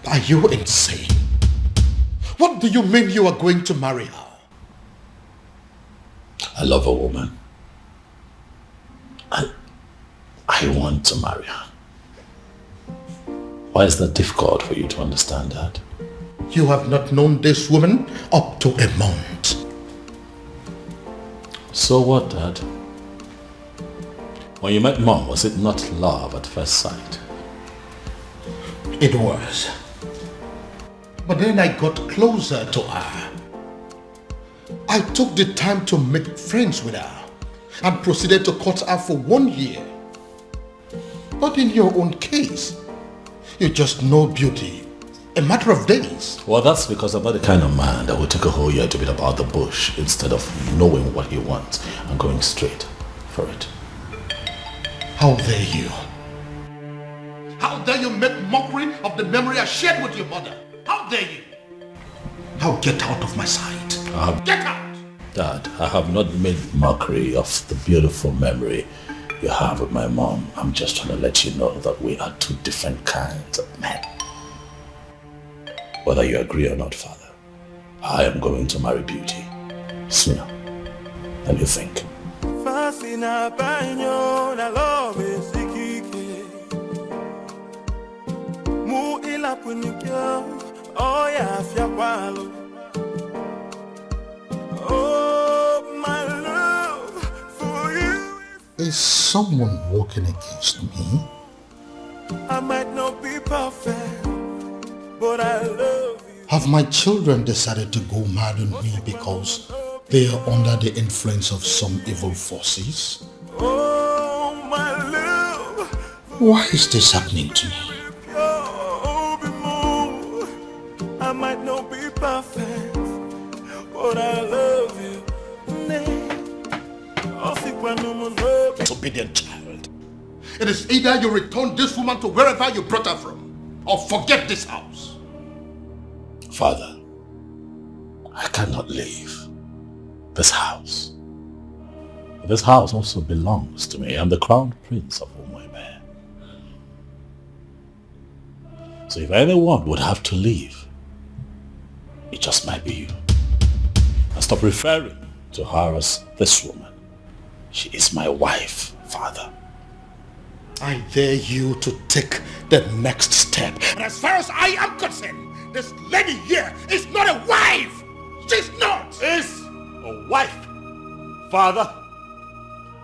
Are you insane? What do you mean you are going to marry her? I love a woman. I want to marry her. Why is that difficult for you to understand that? You have not known this woman up to a month. So what, Dad? When you met Mom, was it not love at first sight? It was. But then I got closer to her. I took the time to make friends with her and proceeded to court her for 1 year. But in your own case, you just know beauty. A matter of days. Well, that's because I'm not the kind of man that will take a whole year to beat about the bush instead of knowing what he wants and going straight for it. How dare you? How dare you make mockery of the memory I shared with your mother? How dare you? Now get out of my sight. Get out! Dad, I have not made mockery of the beautiful memory you have with my mom. I'm just trying to let you know that we are two different kinds of men. Whether you agree or not, Father, I am going to marry Beauty sooner than you think. Oh, my love for you. Is someone walking against me? I might not be perfect, but I love you. Have my children decided to go mad on me because they are under the influence of some evil forces? Oh, my love. Why is this happening to me? I might not be perfect, but I love you. Disobedient child. It is either you return this woman to wherever you brought her from, or forget this house. Father, I cannot leave this house. This house also belongs to me. I'm the crown prince of Umuebe. So if anyone would have to leave, it just might be you. And stop referring to her as this woman. She is my wife, Father. I dare you to take the next step. And as far as I am concerned, this lady here is not a wife. She's not. Is a wife. Father,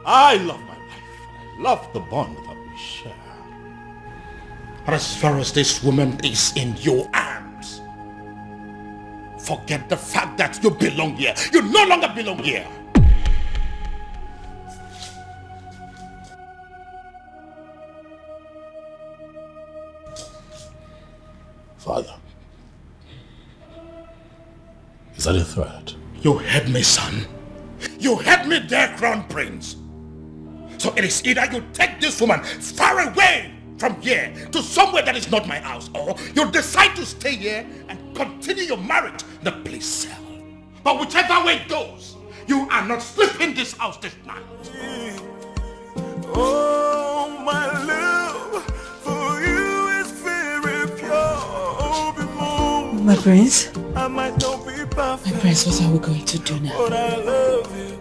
I love my wife. I love the bond that we share. But as far as this woman is in your arms, forget the fact that you belong here. You no longer belong here. Father, is that a threat? You heard me, son. You heard me there, Crown Prince. So it is either you take this woman far away from here to somewhere that is not my house, or you decide to stay here and continue your marriage in the police cell. But whichever way it goes, you are not sleeping this house this night. Oh, my love for you is very pure. My prince? I might not be perfect. My prince, what are we going to do now? But I love you.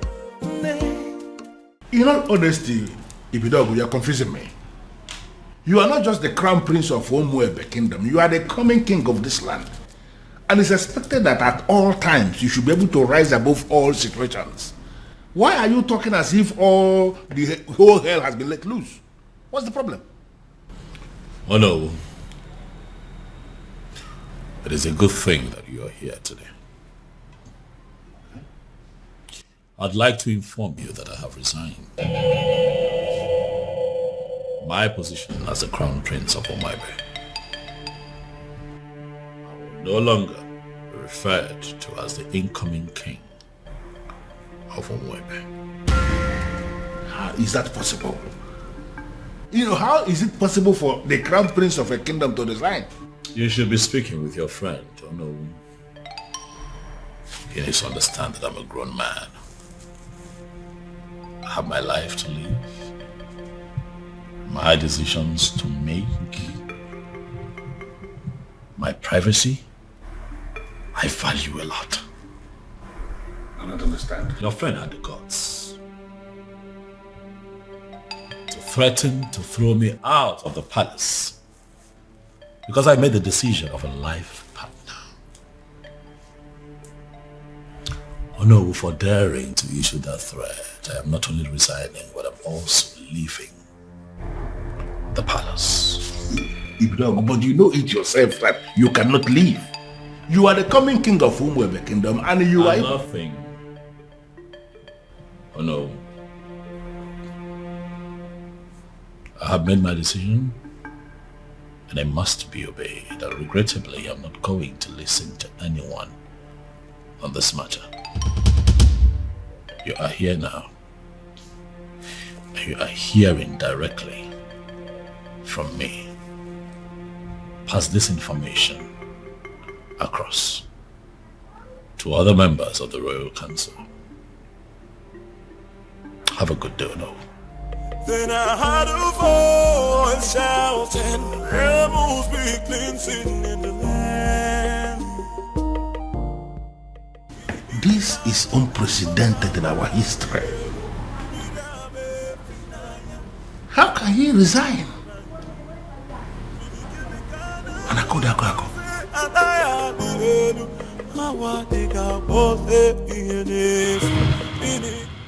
In all honesty, Ibidogu, you are confusing me. You are not just the crown prince of Umuebe kingdom. You are the coming king of this land. And it's expected that at all times you should be able to rise above all situations. Why are you talking as if the whole hell has been let loose? What's the problem? Oh no. It is a good thing that you are here today. I'd like to inform you that I have resigned my position as the Crown Prince of Umuebe. I will no longer be referred to as the incoming king of Umuebe. How is that possible? How is it possible for the Crown Prince of a kingdom to resign? You should be speaking with your friend, He needs to understand that I'm a grown man. I have my life to live, my decisions to make, my privacy, I value a lot. I don't understand. Your friend had the guts to threaten to throw me out of the palace because I made the decision of a life partner. Oh no, for daring to issue that threat, I am not only resigning, but I'm also leaving the palace. But you know it yourself that you cannot leave. You are the coming king of Umuebe kingdom and you are... Nothing. Oh no. I have made my decision and I must be obeyed. And regrettably, I'm not going to listen to anyone on this matter. You are here now. And you are hearing directly from me. Pass this information across to other members of the Royal Council. Have a good day, no. Then I heard a voice shouting, rebels be cleansing in the land. This is unprecedented in our history. How can he resign?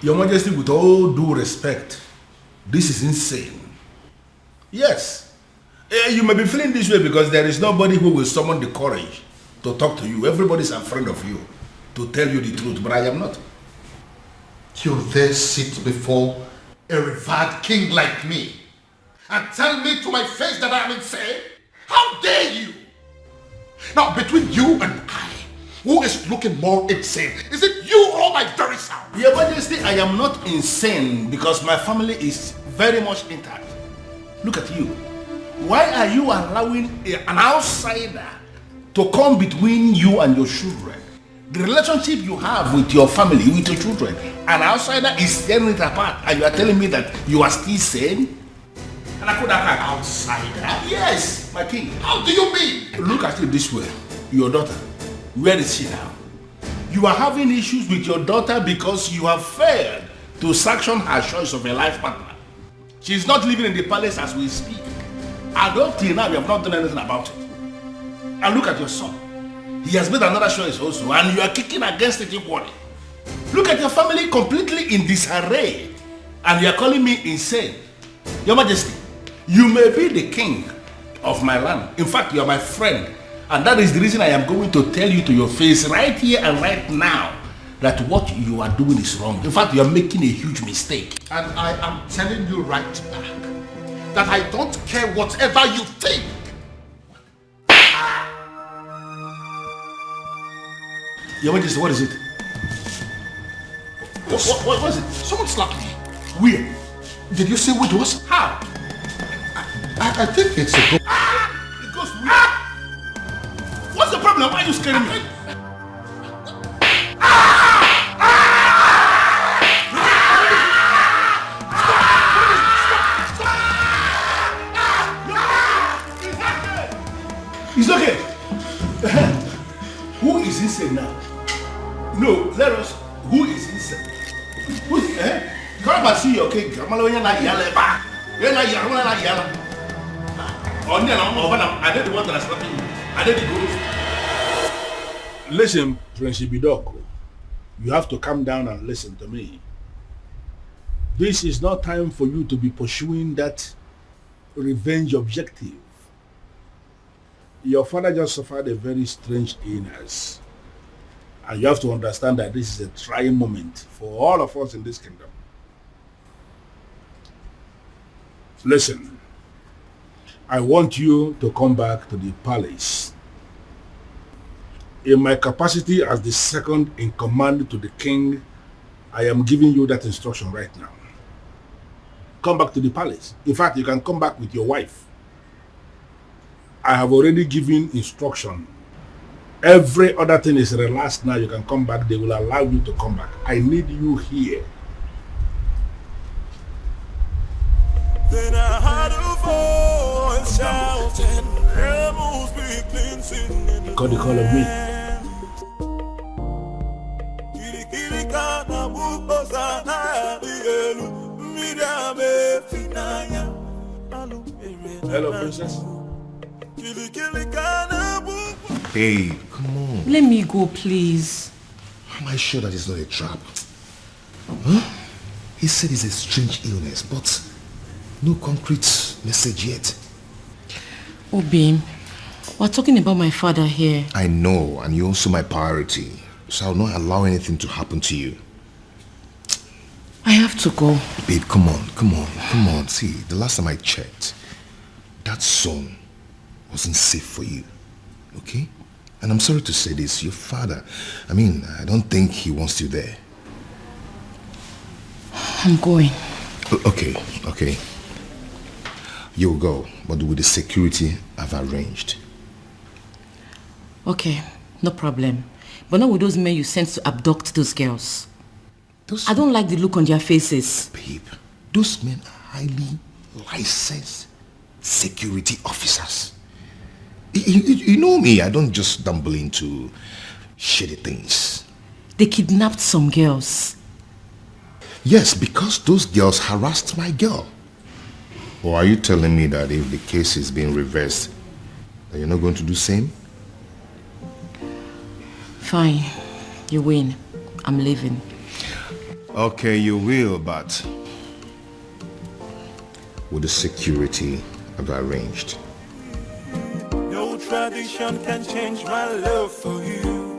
Your Majesty, with all due respect, this is insane. Yes, you may be feeling this way because there is nobody who will summon the courage to talk to you. Everybody's a friend of you to tell you the truth, but I am not. You dare sit before a revered king like me and tell me to my face that I am insane? How dare you? Now, between you and I, who is looking more insane? Is it you or my very self? Your Majesty, I am not insane because my family is very much intact. Look at you. Why are you allowing an outsider to come between you and your children? The relationship you have with your family, with your children, an outsider is tearing it apart and you are telling me that you are still sane? And I could have an outsider? Yes, my king. How do you mean? Look at it this way. Your daughter, where is she now? You are having issues with your daughter because you have failed to sanction her choice of a life partner. She is not living in the palace as we speak. And up till now, you have not done anything about it. And look at your son. He has made another choice also, and you are kicking against it equally. Look at your family completely in disarray, and you are calling me insane. Your Majesty, you may be the king of my land. In fact, you are my friend. And that is the reason I am going to tell you to your face right here and right now that what you are doing is wrong. In fact, you are making a huge mistake. And I am telling you right back that I don't care whatever you think. Your Majesty, what is it? What was it? Someone slapped me. Where? Did you see what it was? How? I think it's a ghost. It goes where? What's the problem? Why are you scaring me? It's okay. Who is insane now? No, let us. Who is insane? Come and see your king. I'm not yelling back. You're not yelling. I did the one that I slapped you. I did the good. Listen, Prince Ibidoko. You have to calm down and listen to me. This is not time for you to be pursuing that revenge objective. Your father just suffered a very strange illness. And you have to understand that this is a trying moment for all of us in this kingdom. Listen, I want you to come back to the palace. In my capacity as the second in command to the king, I am giving you that instruction right now. Come back to the palace. In fact, you can come back with your wife. I have already given instruction. Every other thing is relaxed now. You can come back. They will allow you to come back. I need you here. Then I heard a voice shouting, rebels be cleansing in the Got the call of me. Hello, princess. Babe, come on. Let me go, please. Am I sure that it's not a trap? Huh? He said it's a strange illness, but no concrete message yet. Oh, babe, we're talking about my father here. I know, and you're also my priority, so I'll not allow anything to happen to you. I have to go. Babe, come on. See, the last time I checked, that song wasn't safe for you, okay? And I'm sorry to say this, your father, I don't think he wants you there. I'm going. Okay. You'll go, but with the security I've arranged. Okay, no problem. But not with those men you sent to abduct those girls. I don't like the look on their faces. Babe, those men are highly licensed security officers. You know me, I don't just stumble into shitty things. They kidnapped some girls. Yes, because those girls harassed my girl. Or are you telling me that if the case is being reversed, that you're not going to do the same? Fine, you win. I'm leaving. Okay, you will, but with the security I've arranged. No tradition can change my love for you.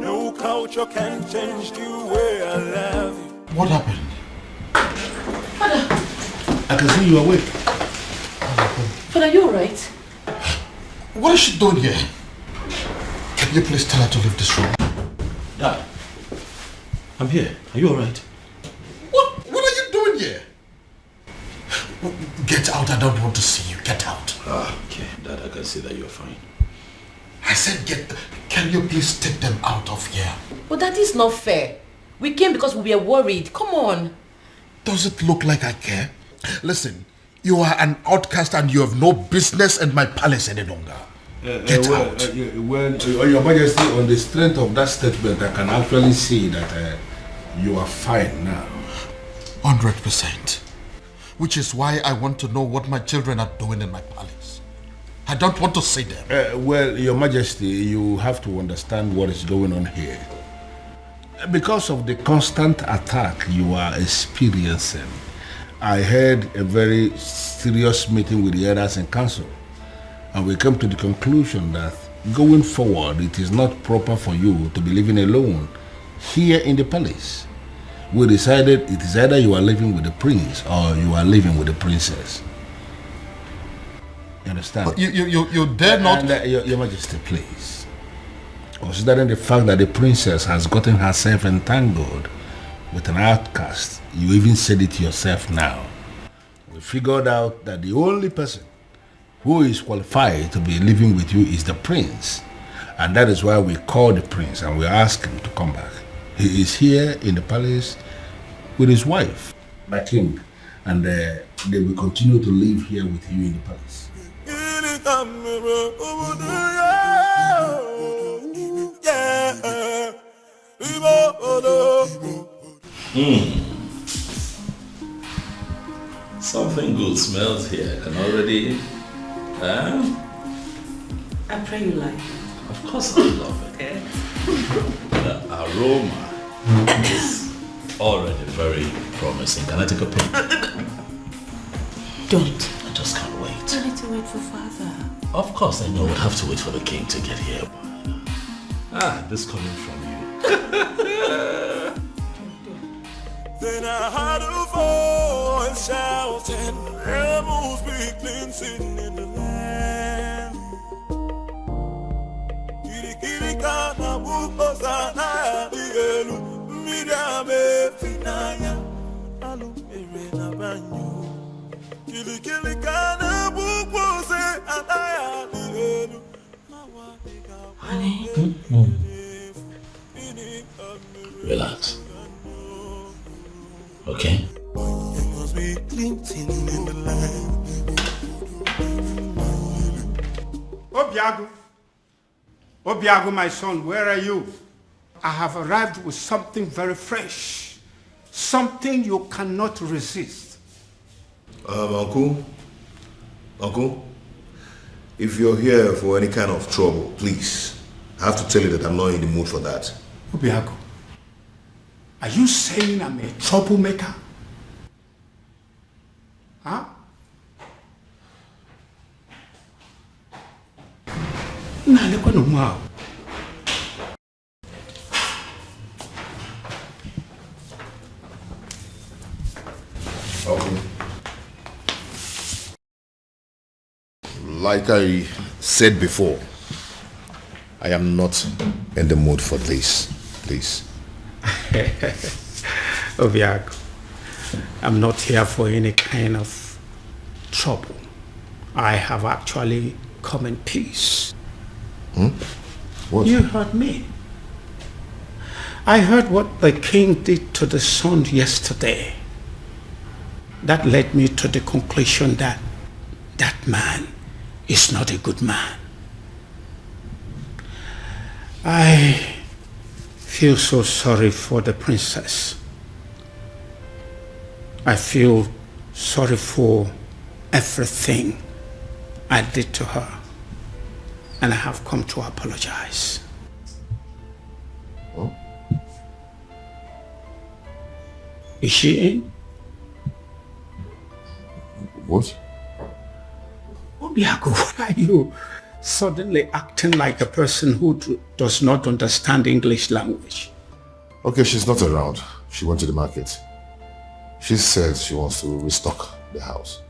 No culture can change the way I love you. What happened? Father! I can see you awake. Father, are you alright? What is she doing here? Can you please tell her to leave this room? Dad, I'm here. Are you alright? What are you doing here? Get out, I don't want to see you. Get out. Okay, Dad, I can see that you're fine. I said can you please take them out of here? But that is not fair. We came because we were worried. Come on. Does it look like I care? Listen, you are an outcast and you have no business in my palace any longer. Get out. Your Majesty, on the strength of that statement, I can actually see that you are fine now. 100%. Which is why I want to know what my children are doing in my palace. I don't want to see them. Well, Your Majesty, you have to understand what is going on here. Because of the constant attack you are experiencing, I had a very serious meeting with the elders in council, and we came to the conclusion that going forward, it is not proper for you to be living alone here in the palace. We decided it is either you are living with the prince or you are living with the princess. You understand? But you dare not... And, Your Majesty, please. Considering the fact that the princess has gotten herself entangled with an outcast, you even said it yourself now. We figured out that the only person who is qualified to be living with you is the prince. And that is why we called the prince and we asked him to come back. He is here in the palace with his wife, my king, and they will continue to live here with you in the palace. Yeah. Something good smells here. I can already... I pray you like it. Of course I love it. Okay. The aroma is already very promising. Can I take a peek? Don't. I just can't wait. I need to wait for father. Of course I know we'll have to wait for the king to get here. This coming from you. Then I heard a voice shouting, rebels be cleansing in the land. Kiri kiri kana buko sana dielu, midame finaya, alu na banyu. Kiri kiri kana buko se anaya dielu. Honey. Relax. Okay? Obiago, my son, where are you? I have arrived with something very fresh. Something you cannot resist. Uncle, if you're here for any kind of trouble, please, I have to tell you that I'm not in the mood for that. Obiago, are you saying I'm a troublemaker? Huh? Wow. Okay. Like I said before, I am not in the mood for this, please. Obiago, I'm not here for any kind of trouble. I have actually come in peace. What? You heard me. I heard what the king did to the son yesterday. That led me to the conclusion that that man is not a good man. I feel so sorry for the princess. I feel sorry for everything I did to her. And I have come to apologize. Oh? Is she in? What? Obiago, why are you suddenly acting like a person who does not understand English language? Okay, she's not around. She went to the market. She said she wants to restock the house.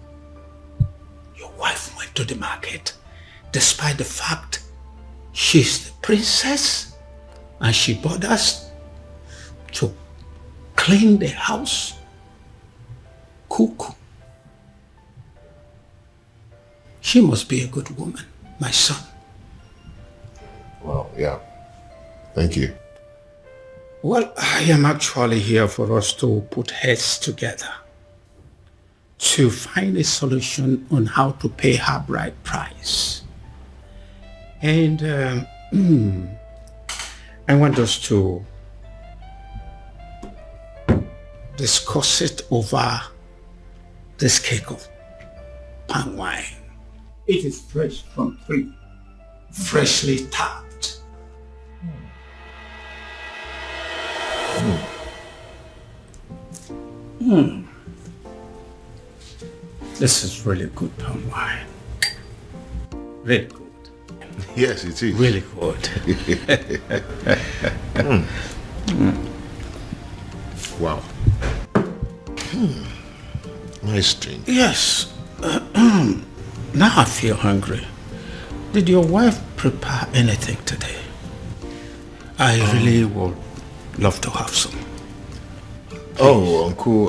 Your wife went to the market despite the fact she's the princess and she bothers to clean the house, cook. She must be a good woman, my son. Well, yeah. Thank you. Well, I am actually here for us to put heads together to find a solution on how to pay her bride price. And I want us to discuss it over this cake of palm wine. It is fresh from tree, freshly tapped. This is really good palm wine. Really good. Yes, it is. Really good. Wow. Nice drink. Yes. Now I feel hungry. Did your wife prepare anything today? I really would love to have some. Oh, Uncle,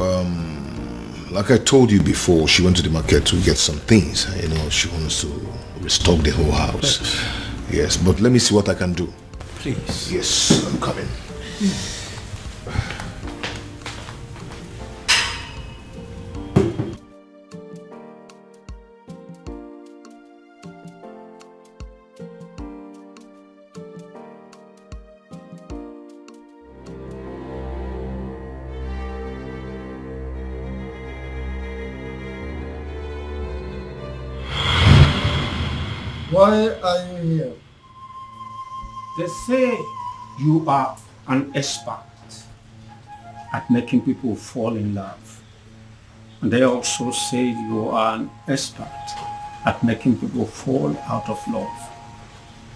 like I told you before, she went to the market to get some things. You know, she wants to restock the whole house. Yes, but let me see what I can do. Please. Yes, I'm coming. Why are you here? They say you are an expert at making people fall in love. And they also say you are an expert at making people fall out of love.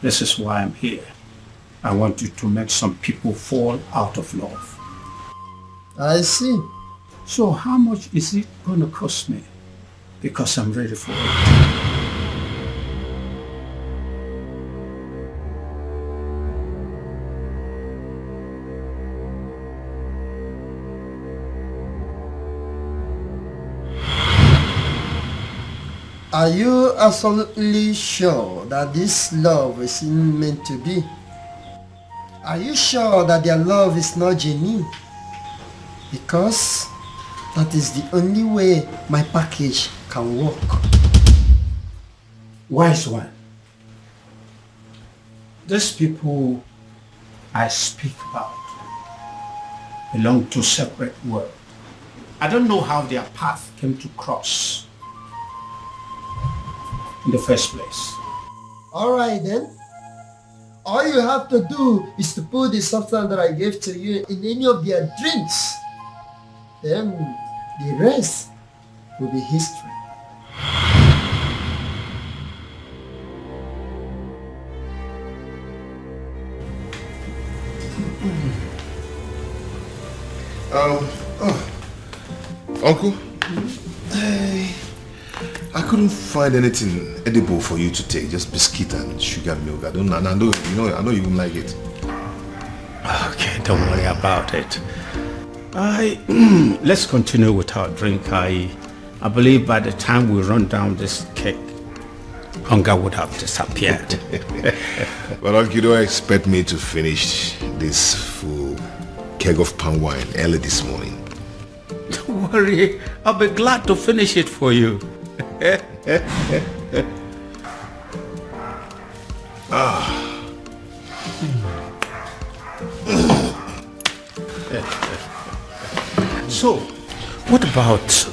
This is why I'm here. I want you to make some people fall out of love. I see. So how much is it going to cost me? Because I'm ready for it. Are you absolutely sure that this love is meant to be? Are you sure that their love is not genuine? Because that is the only way my package can work. Wise one. These people I speak about belong to separate worlds. I don't know how their path came to cross in the first place. Alright then. All you have to do is to put the substance that I gave to you in any of their drinks. Then the rest will be history. Uncle, I couldn't find anything edible for you to take, just biscuit and sugar milk. I know you won't like it. Okay, don't worry about it. Let's continue with our drink. I believe by the time we run down this cake, hunger would have disappeared. But Uncle, you don't expect me to finish this full keg of palm wine early this morning. Don't worry, I'll be glad to finish it for you. So, what about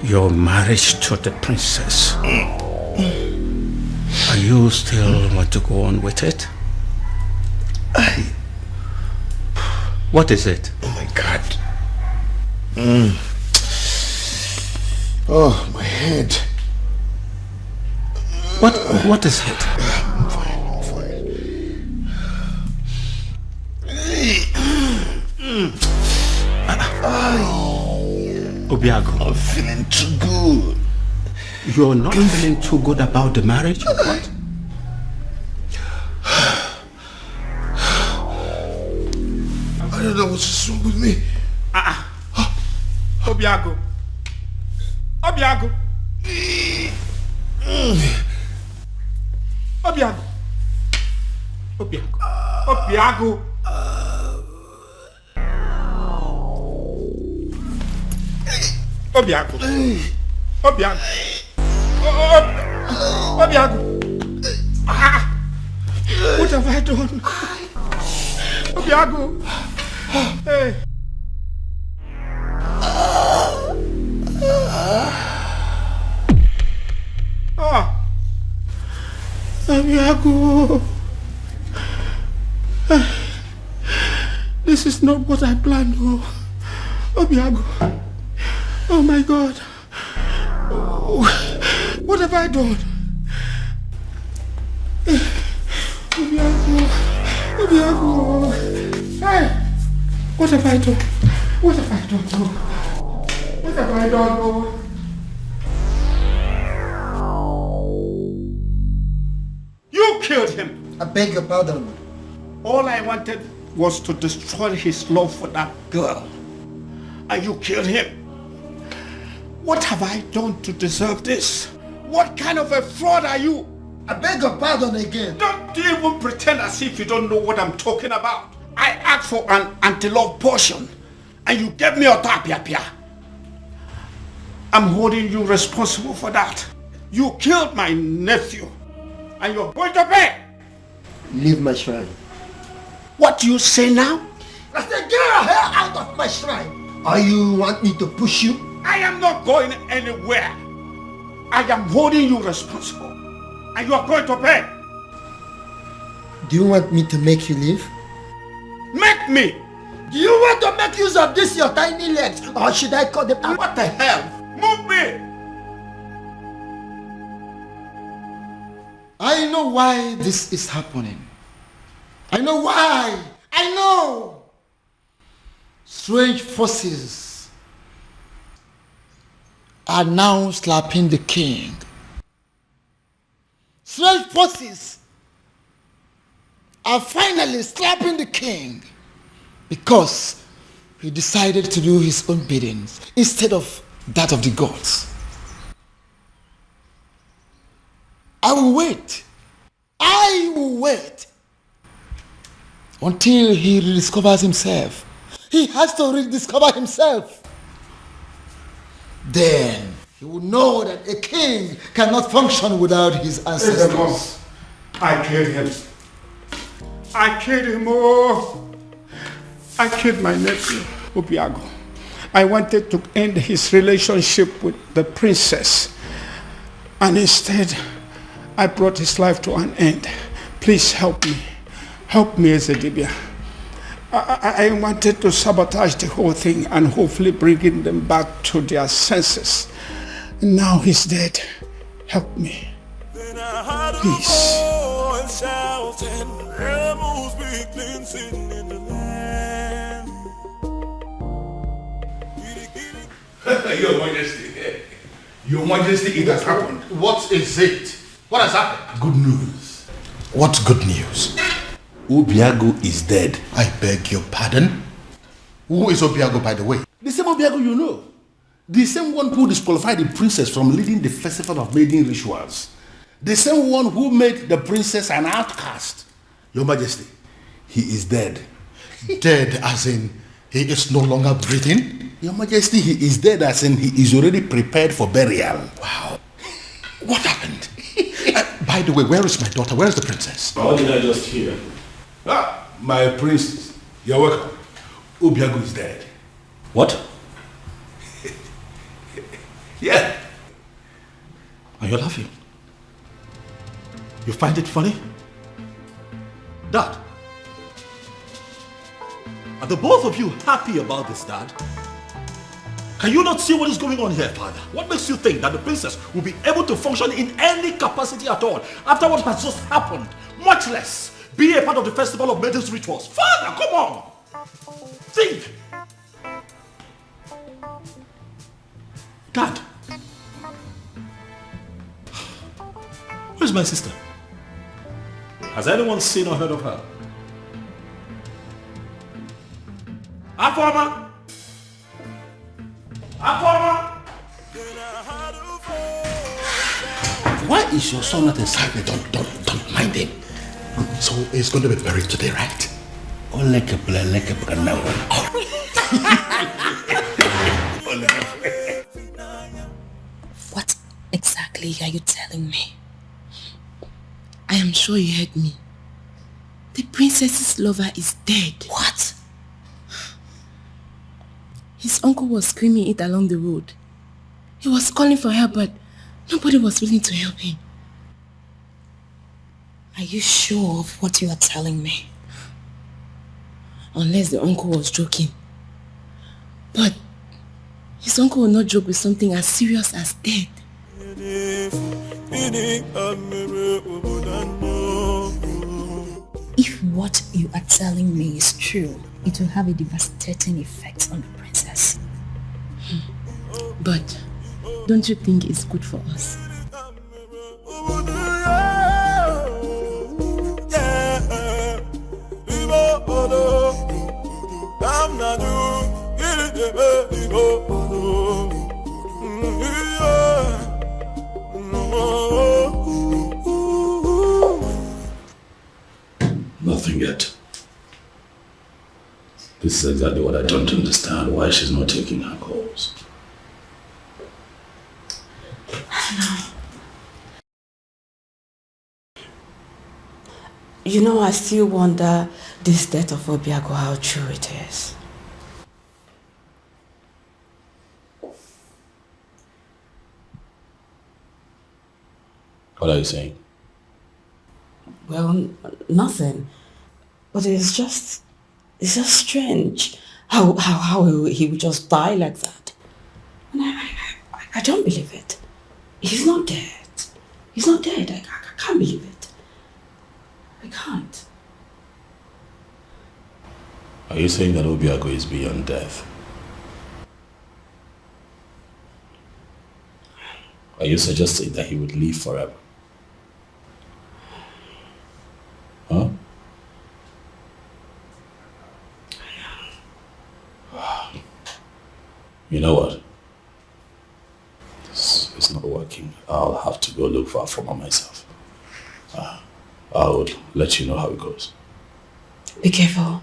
your marriage to the princess? Are you still want to go on with it? What is it? Oh my God. Oh, my head. What is it? I'm fine. Obiago, I'm feeling too good. You're not feeling too good about the marriage or what? I don't know what's wrong with me. Obiago. Obiago. Obiago. Obiago. Obiago. Obiago. Obiago. Obiago. What have I done? Obiago. Hey. Obiago. This is not what I planned. Obiago. Oh my God. What have I done? Obiago. Hey. What have I done? What have I done? What have I done? You killed him. I beg your pardon. All I wanted was to destroy his love for that girl. And you killed him. What have I done to deserve this? What kind of a fraud are you? I beg your pardon again. Don't even pretend as if you don't know what I'm talking about. I asked for an anti-love potion and you gave me a tapia. I'm holding you responsible for that. You killed my nephew and you're going to pay. Leave my shrine. What do you say now? I said get your hair out of my shrine. Or you want me to push you? I am not going anywhere. I am holding you responsible. And you are going to pay. Do you want me to make you leave? Make me! Do you want to make use of this your tiny legs? Or should I cut them out? What the hell? Move me! I know why this is happening. I know why. I know. Strange forces are now slapping the king. Strange forces are finally slapping the king because he decided to do his own biddings instead of that of the gods. I will wait until he rediscovers himself. He has to rediscover himself. Then he will know that a king cannot function without his ancestors. I killed him. I killed him. Oh, I killed my nephew, Obiago. I wanted to end his relationship with the princess. And instead, I brought his life to an end. Please help me. Help me, Ezedibia. I wanted to sabotage the whole thing and hopefully bringing them back to their senses. Now he's dead. Help me. Please. Your Majesty. Your Majesty, it has happened. What is it? What has happened? Good news. What good news? Obiago is dead. I beg your pardon? Who is Obiago, by the way? The same Obiago you know. The same one who disqualified the princess from leading the festival of maiden rituals. The same one who made the princess an outcast. Your Majesty, he is dead. Dead as in he is no longer breathing? Your Majesty, he is dead as in he is already prepared for burial. Wow. What happened? By the way, where is my daughter? Where is the princess? What did I just hear? Ah, my princess. You're welcome. Obiago is dead. What? Yeah. Are you laughing? You find it funny? Dad, are the both of you happy about this, Dad? Can you not see what is going on here, Father? What makes you think that the princess will be able to function in any capacity at all after what has just happened? Much less be a part of the festival of maidens rituals. Father, come on! Think! Dad! Where's my sister? Has anyone seen or heard of her? Afoma! Afoma! Why is your son not inside? Don't mind him. So he's going to be buried today, right? What exactly are you telling me? I am sure you heard me. The princess's lover is dead. What? His uncle was screaming it along the road. He was calling for help, but nobody was willing to help him. Are you sure of what you are telling me? Unless the uncle was joking. But his uncle will not joke with something as serious as death. If what you are telling me is true, it will have a devastating effect on the princess. But don't you think it's good for us? Nothing yet. This is exactly what I don't understand. Why she's not taking her calls. You know, I still wonder this death of Obiago, how true it is. What are you saying? Well, nothing. But it's just strange how he would just die like that. And I don't believe it. He's not dead. He's not dead. I can't believe it. I can't. Are you saying that Obiago is beyond death? Are you suggesting that he would live forever? Huh? You know what? This is not working. I'll have to go look for Afoma myself. I'll let you know how it goes. Be careful.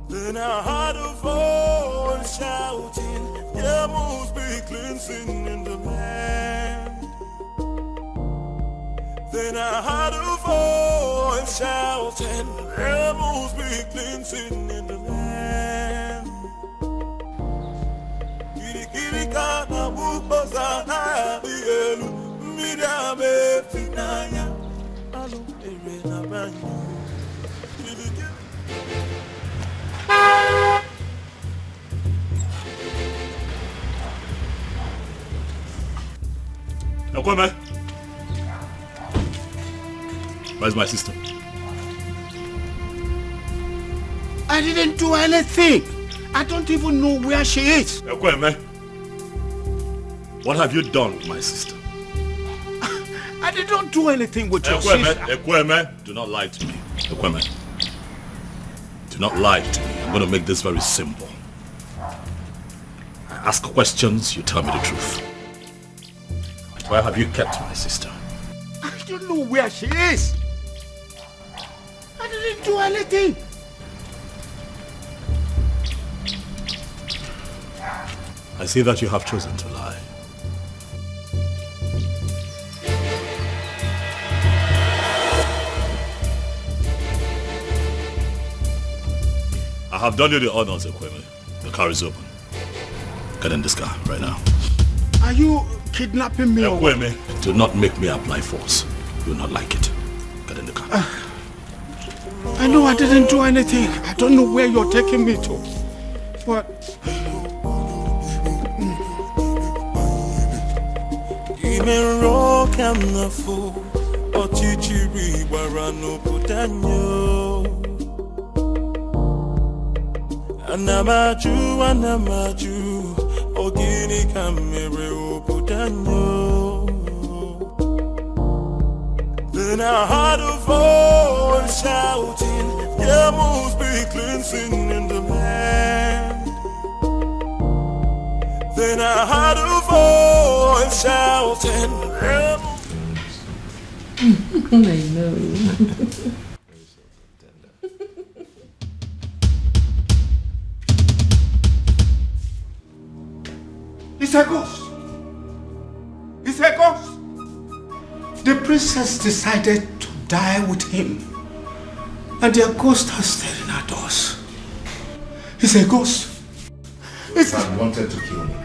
Then I heard a voice shouting, there must be cleansing in the land. Then I heard a voice shouting, there must be cleansing in the land. Kirikana mukosana bielu midame finaya alu erena banyu. Ekweme, where's my sister? I didn't do anything. I don't even know where she is. Ekweme, what have you done with my sister? I did not do anything with your sister. Ekweme, do not lie to me. Ekweme, do not lie to me. I'm going to make this very simple. I ask questions, you tell me the truth. Where have you kept my sister? I don't know where she is. I didn't do anything. I see that you have chosen to lie. I have done you the honors, Ekweme. The car is open. Get in this car right now. Are you kidnapping me? Ekweme, do not make me apply force. You will not like it. Get in the car. I know I didn't do anything. I don't know where you're taking me to. But... Anamaju, ogini kamere oputanyo. Then I heard a voice shouting, there must be cleansing in the land. Then I heard a voice shouting, there I know. It's a ghost. It's a ghost. The princess decided to die with him. And their ghost are staring at us. It's a ghost. It's had wanted to kill me.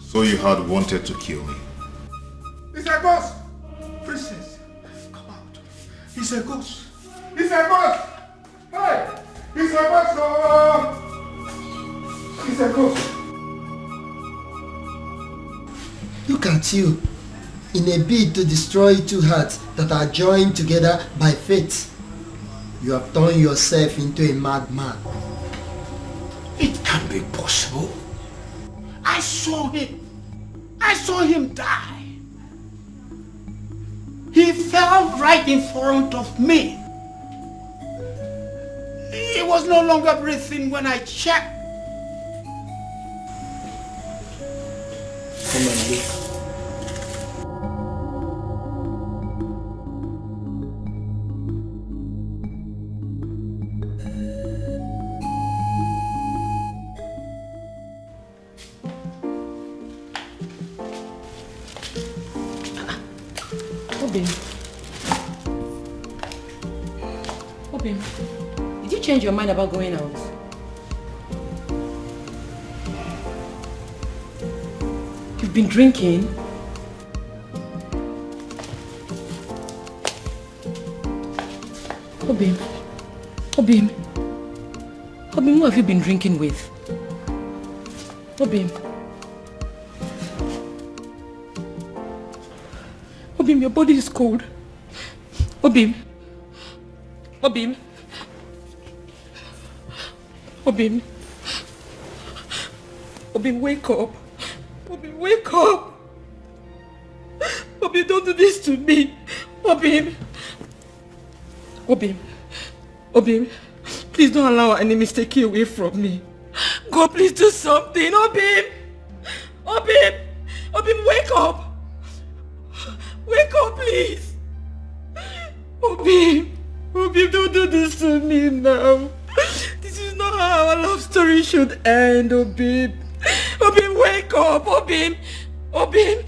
So you had wanted to kill me. It's a ghost. Princess, come out. It's a ghost. It's a ghost. Hey, it's a ghost. Oh. It's a ghost. Look at you, in a bid to destroy two hearts that are joined together by fate. You have turned yourself into a madman. It can't be possible. I saw him. I saw him die. He fell right in front of me. He was no longer breathing when I checked. Come and look. Obim. Obim, did you change your mind about going out? You've been drinking? Obim. Obim. Obim, who have you been drinking with? Obim. Obim, your body is cold. Obim. Obim. Obim. Obim, wake up. Obim, wake up. Obim, don't do this to me. Obim. Obim. Obim. Please don't allow our enemies to take you away from me. God, please do something. Obim. Obim. Obim, wake up. Wake up, please. Obim. Obim, don't do this to me now. This is not how our love story should end, Obim. Obim, wake up. Obim. Obim.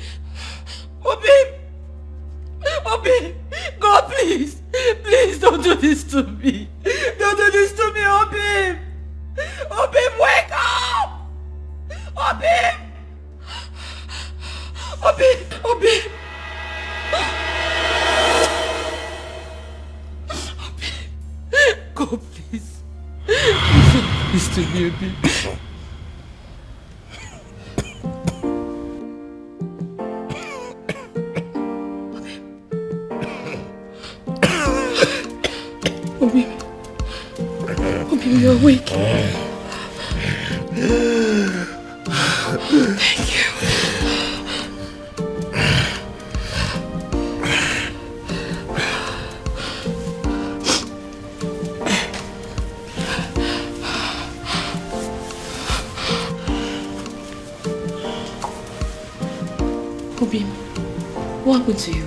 Obim. Obim. God, please. Please don't do this to me. Don't do this to me, Obim. Obim, wake up. Obim. Obim. Obim. God, please. Please to me, Obim. Obim. Obim, you're awake. Thank you. Obim, what happened to you?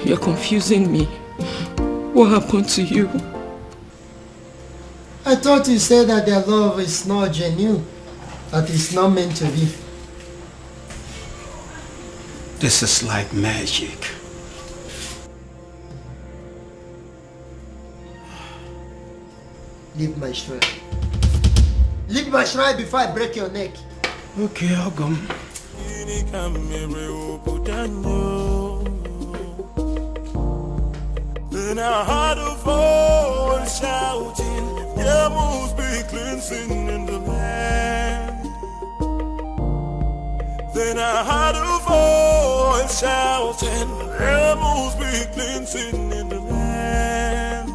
You're confusing me. What happened to you? I thought you said that their love is not genuine, that it's not meant to be. This is like magic. Leave my shrine. Leave my shrine before I break your neck. Okay, Ogum. Then I heard a voice shouting, there must be cleansing in the land. Then I heard a voice shouting, there must be cleansing in the land.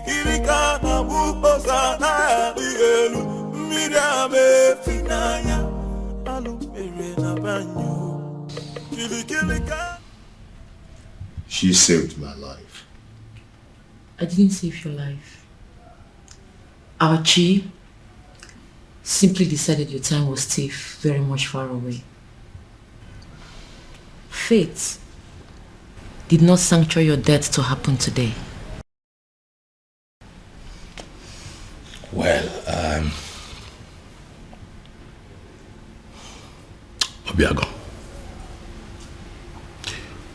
Kirikana bukosana digelu midame finaya alumere na banyo. Kirikirika. She saved my life. I didn't save your life. Our chief simply decided your time was still very much far away. Fate did not sancture your death to happen today. Well, Obiago,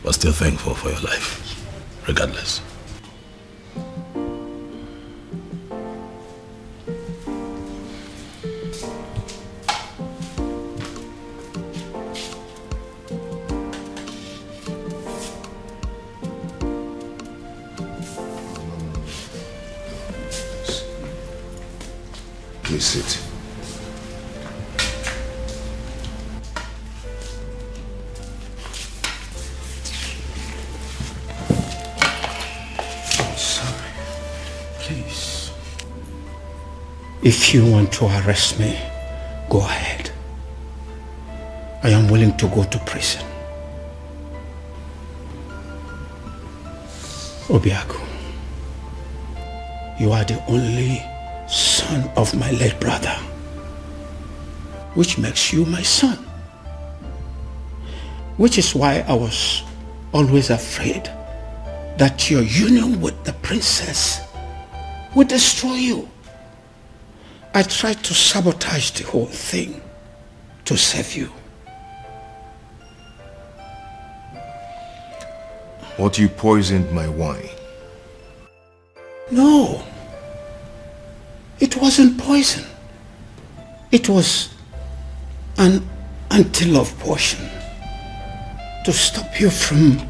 we're still thankful for your life, regardless. Please sit. Please. If you want to arrest me, go ahead. I am willing to go to prison. Obiago, you are the only son of my late brother, which makes you my son. Which is why I was always afraid that your union with the princess would destroy you. I tried to sabotage the whole thing to save you. But you poisoned my wine. No. It wasn't poison. It was an anti-love potion to stop you from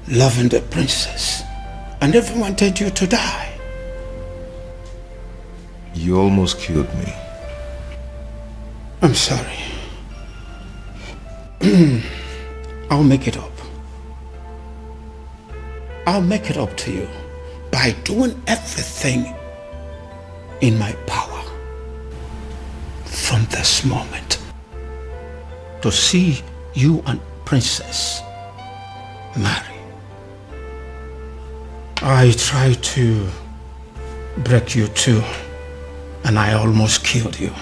loving the princess. I never wanted you to die. You almost killed me. I'm sorry. I'll make it up. I'll make it up to you by doing everything in my power from this moment to see you and Princess marry. I tried to break you too, and I almost killed you.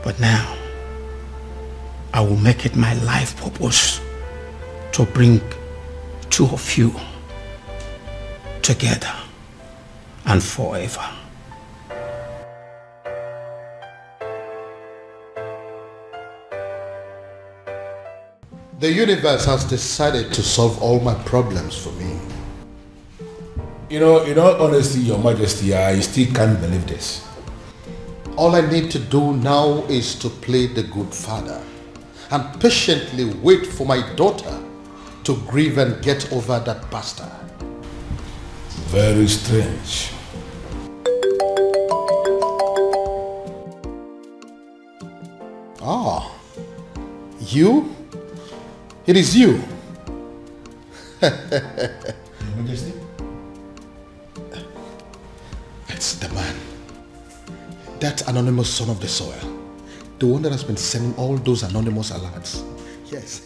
But now, I will make it my life purpose to bring two of you together and forever. The universe has decided to solve all my problems for me. You know, in all honesty, Your Majesty, I still can't believe this. All I need to do now is to play the good father and patiently wait for my daughter to grieve and get over that bastard. Very strange. Ah, you? It is you. Your Majesty? It's the man. That anonymous son of the soil. The one that has been sending all those anonymous alerts. Yes.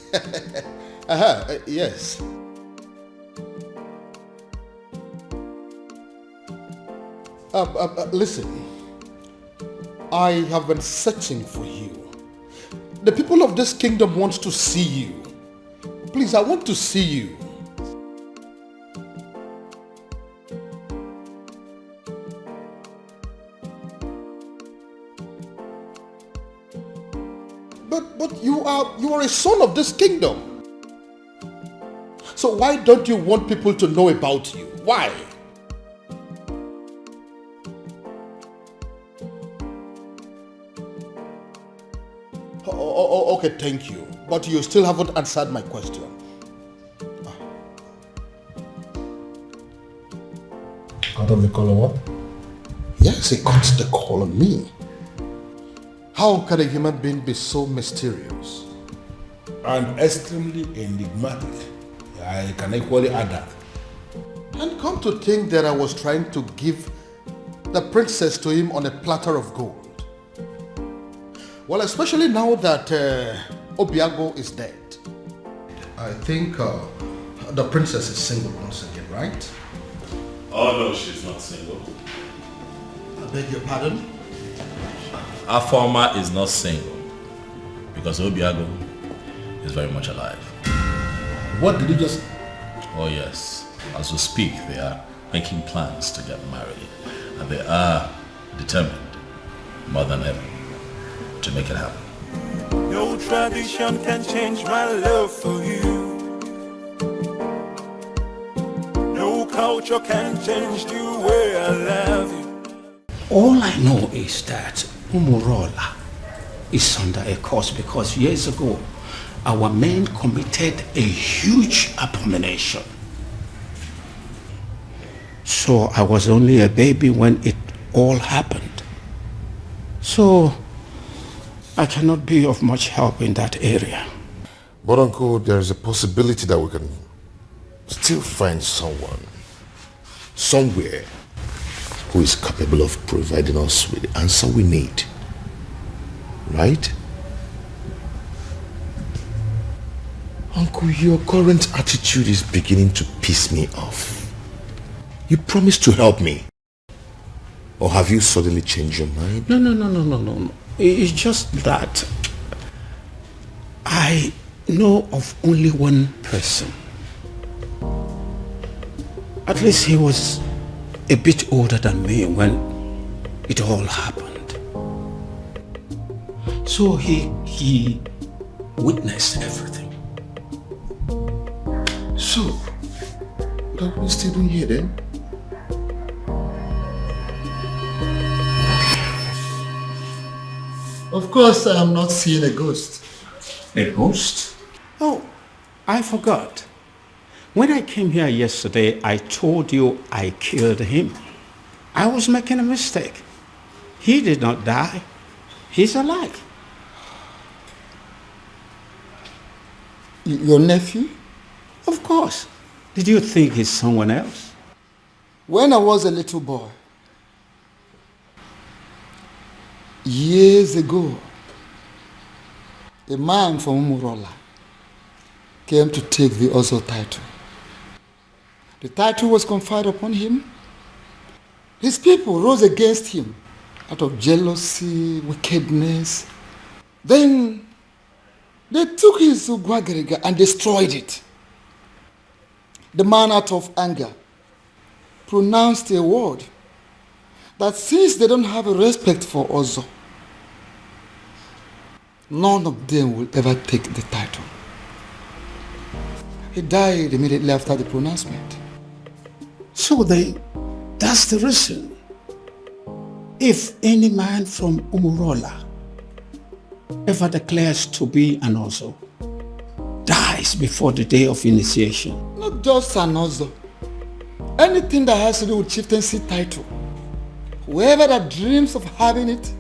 Yes. Listen. I have been searching for you. The people of this kingdom want to see you. Please, I want to see you. But you are a son of this kingdom. So why don't you want people to know about you? Why? Okay, thank you. But you still haven't answered my question. Cut off the call on what? Yes, he cuts the call on me. How can a human being be so mysterious? And extremely enigmatic. I can equally add that. And come to think that I was trying to give the princess to him on a platter of gold. Well, especially now that Obiago is dead. I think the princess is single once again, right? Oh no, she's not single. I beg your pardon? Afoma is not single because Obiago is very much alive. What did you just... Oh yes, as we speak they are making plans to get married and they are determined more than ever to make it happen. No tradition can change my love for you. No culture can change the way I love you. All I know is that Umurola is under a curse because years ago our men committed a huge abomination. So I was only a baby when it all happened. So I cannot be of much help in that area. But Uncle, there is a possibility that we can still find someone, somewhere, who is capable of providing us with the answer we need. Right? Uncle, your current attitude is beginning to piss me off. You promised to help me. Or have you suddenly changed your mind? No. It's just that I know of only one person. At least he was a bit older than me when it all happened. So he witnessed everything. So, what are we still doing here then? Of course, I am not seeing a ghost. A ghost? Oh, I forgot. When I came here yesterday, I told you I killed him. I was making a mistake. He did not die. He's alive. Your nephew? Of course. Did you think he's someone else? When I was a little boy, years ago, a man from Umurola came to take the Ozo title. The title was conferred upon him. His people rose against him out of jealousy, wickedness. Then they took his Ugwagariga and destroyed it. The man, out of anger, pronounced a word that since they don't have a respect for Ozo, none of them will ever take the title. He died immediately after the pronouncement. So that's the reason. If any man from Umurola ever declares to be an Ozo, dies before the day of initiation. Not just an Ozo. Anything that has to do with chieftaincy title. Whoever that dreams of having it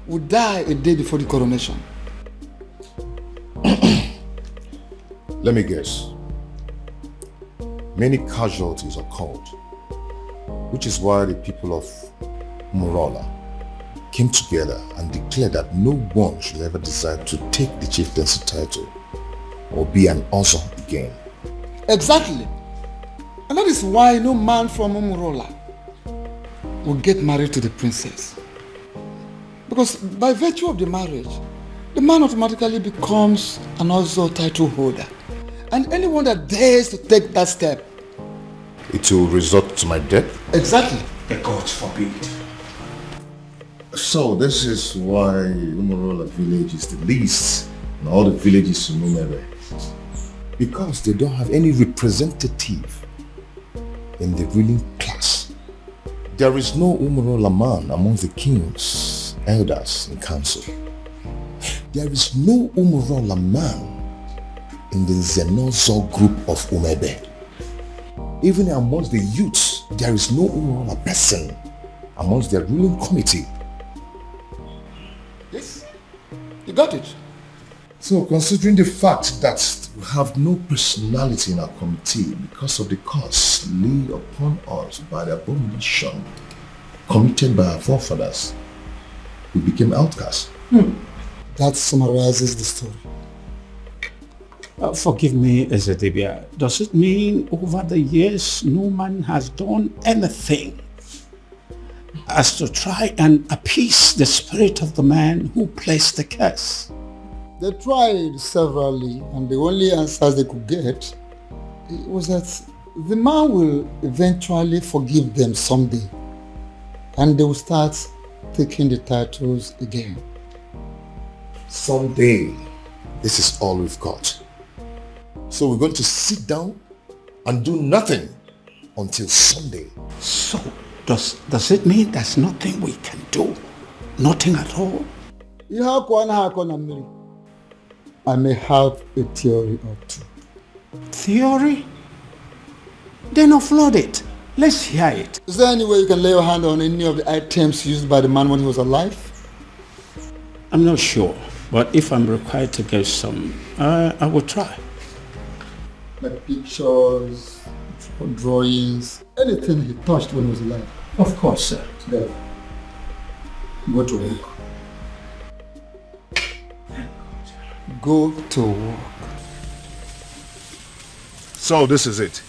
will die a day before the coronation. Let me guess. Many casualties occurred, which is why the people of Umurola came together and declared that no one should ever decide to take the chieftaincy title or be an Ozo again. Exactly. And that is why no man from Umurola will get married to the princess. Because by virtue of the marriage, the man automatically becomes an Ozo title holder. And anyone that dares to take that step, it will result to my death? Exactly. The gods forbid. So this is why Umurola village is the least in all the villages in Umere. Because they don't have any representative in the ruling class. There is no Umurola man among the kings, elders, and council. There is no Umurola man in the Zenozo group of Umebe. Even amongst the youths, there is no Umurola person amongst their ruling committee. Yes, you got it. So considering the fact that we have no personality in our committee because of the curse laid upon us by the abomination committed by our forefathers, we became outcasts. That summarizes the story. Forgive me, Ezedibia. Does it mean over the years no man has done anything as to try and appease the spirit of the man who placed the curse? They tried severally, and the only answers they could get was that the man will eventually forgive them someday, and they will start taking the titles again. Someday, this is all we've got. So we're going to sit down and do nothing until Sunday. So, does it mean there's nothing we can do? Nothing at all? I may have a theory or two. Theory? Then offload it. Let's hear it. Is there any way you can lay your hand on any of the items used by the man when he was alive? I'm not sure, but if I'm required to get some, I will try. Like pictures, drawings, anything he touched when he was alive. Of course, sir. There. Go to work. Go to work. So this is it.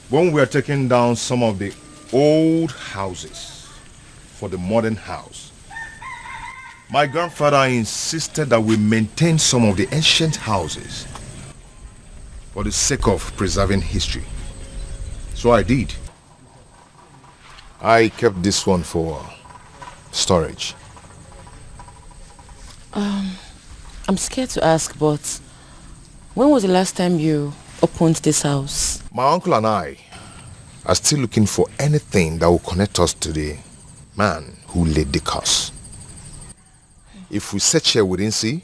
When we are taking down some of the old houses for the modern house, my grandfather insisted that we maintain some of the ancient houses for the sake of preserving history. So I did. I kept this one for storage. I'm scared to ask, but when was the last time you opened this house. My uncle and I are still looking for anything that will connect us to the man who laid the curse. If we search here we didn't see,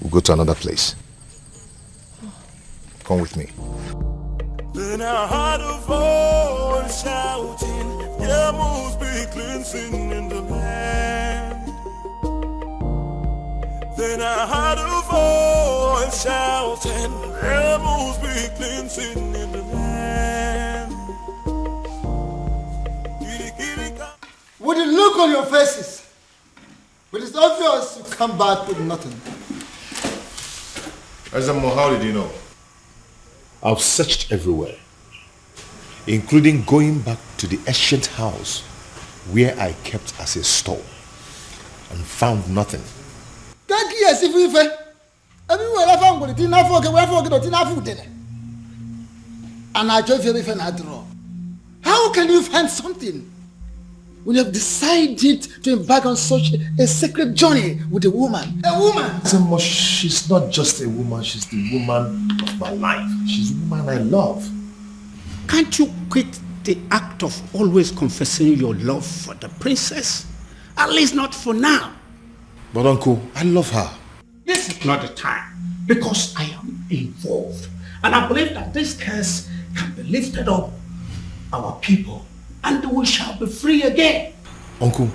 we'll go to another place. Come with me. Then I heard a voice shouting, there must be cleansing in the land. Then I heard a voice shouting, there must be cleansing in the land. With the look on your faces, but it's obvious you come back with nothing. Azamo, how did you know? I've searched everywhere, including going back to the ancient house where I kept as a store and found nothing. Thank you, as if we everywhere I found it, enough for enough food. And I told you if I draw. How can you find something when you have decided to embark on such a sacred journey with a woman? A woman! Azamo, she's not just a woman, she's the woman of my life. She's the woman I love. Can't you quit the act of always confessing your love for the princess? At least not for now. But uncle, I love her. This is not the time, because I am involved. And I believe that this curse can be lifted up our people, and we shall be free again. Uncle,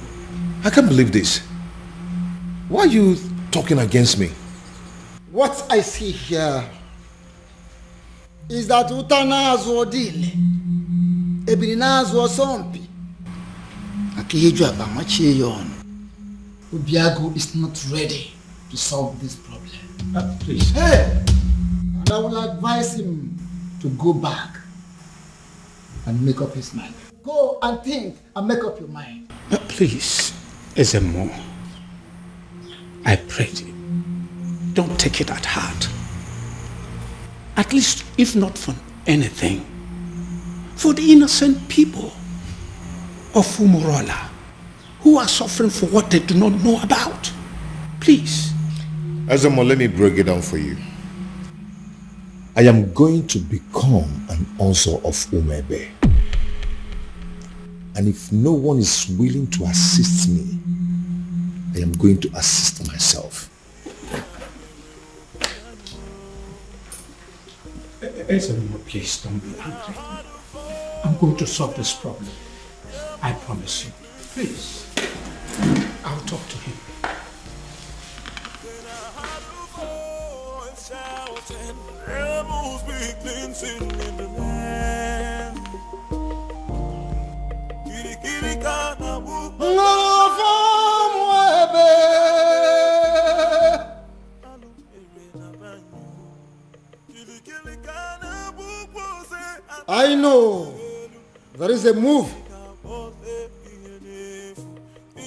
I can't believe this. Why are you talking against me? What I see here is that Utanazo Dile, Ebinazo Sompi, Akiyeju Abamachiyon, Ubiago is not ready to solve this problem. Please. Hey! And I will advise him to go back and make up his mind. Go and think and make up your mind. Please, Ezemo, I pray you, don't take it at heart. At least, if not for anything, for the innocent people of Umurola who are suffering for what they do not know about. Please. Ezemo, let me break it down for you. I am going to become an Ozo of Umebe. And if no one is willing to assist me, I am going to assist myself. Ezemo, please don't be angry. I'm going to solve this problem. I promise you. Please. I'll talk to him. There must be cleansing in the land. I know there is a move.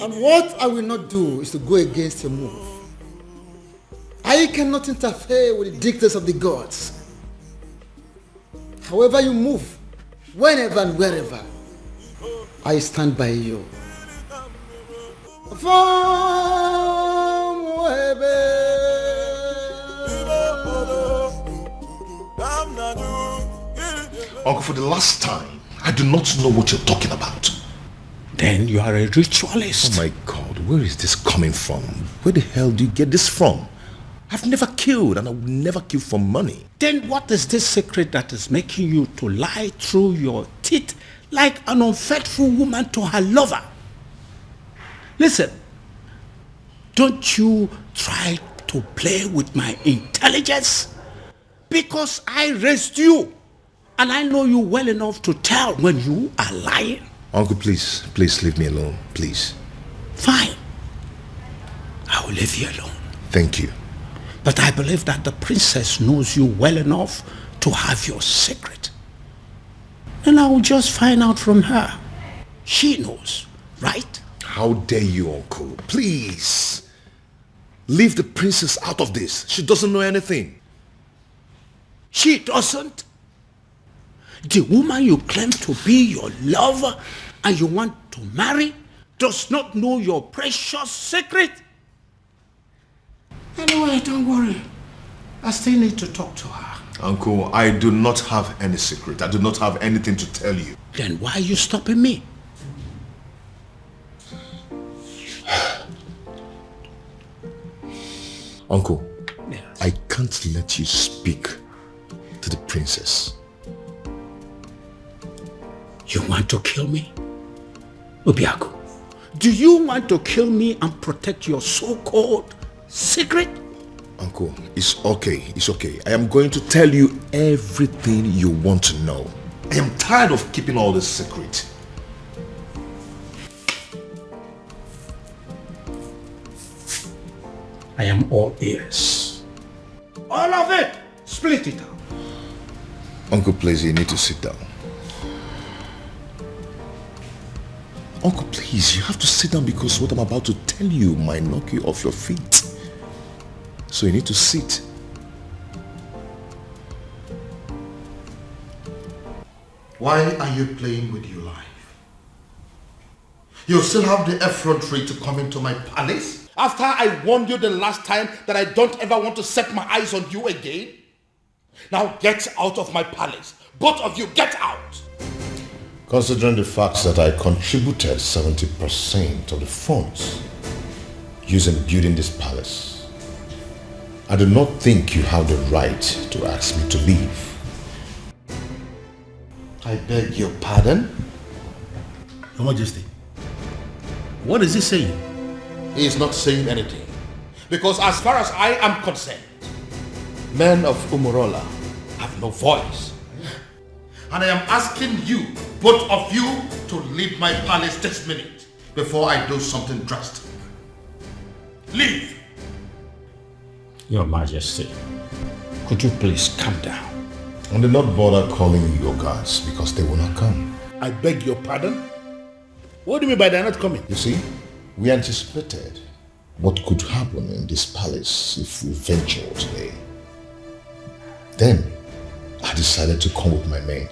And what I will not do is to go against your move. I cannot interfere with the dictates of the gods. However you move, whenever and wherever, I stand by you. Uncle, for the last time, I do not know what you're talking about. Then you are a ritualist. Oh my God, where is this coming from? Where the hell do you get this from? I've never killed and I will never kill for money. Then what is this secret that is making you to lie through your teeth like an unfaithful woman to her lover? Listen, don't you try to play with my intelligence, because I raised you and I know you well enough to tell when you are lying. Uncle, please leave me alone, please. Fine. I will leave you alone. Thank you. But I believe that the princess knows you well enough to have your secret. And I will just find out from her. She knows, right? How dare you, Uncle? Please. Leave the princess out of this. She doesn't know anything. She doesn't? The woman you claim to be your lover and you want to marry does not know your precious secret? Anyway, don't worry. I still need to talk to her. Uncle, I do not have any secret. I do not have anything to tell you. Then why are you stopping me? Uncle, I can't let you speak to the princess. You want to kill me? Obiaku, do you want to kill me and protect your so-called secret? Uncle, it's okay. It's okay. I am going to tell you everything you want to know. I am tired of keeping all this secret. I am all ears. All of it! Split it out. Uncle, please, you need to sit down. Uncle, please, you have to sit down because what I'm about to tell you might knock you off your feet. So you need to sit. Why are you playing with your life? You still have the effrontery to come into my palace? After I warned you the last time that I don't ever want to set my eyes on you again? Now get out of my palace. Both of you, get out! Considering the fact that I contributed 70% of the funds used in building this palace, I do not think you have the right to ask me to leave. I beg your pardon? Your Majesty, what is he saying? He is not saying anything. Because as far as I am concerned, men of Umurola have no voice. And I am asking you, both of you, to leave my palace this minute before I do something drastic. Leave! Your Majesty, could you please calm down? And do not bother calling your guards because they will not come. I beg your pardon? What do you mean by they're not coming? You see, we anticipated what could happen in this palace if we ventured today. Then, I decided to come with my men.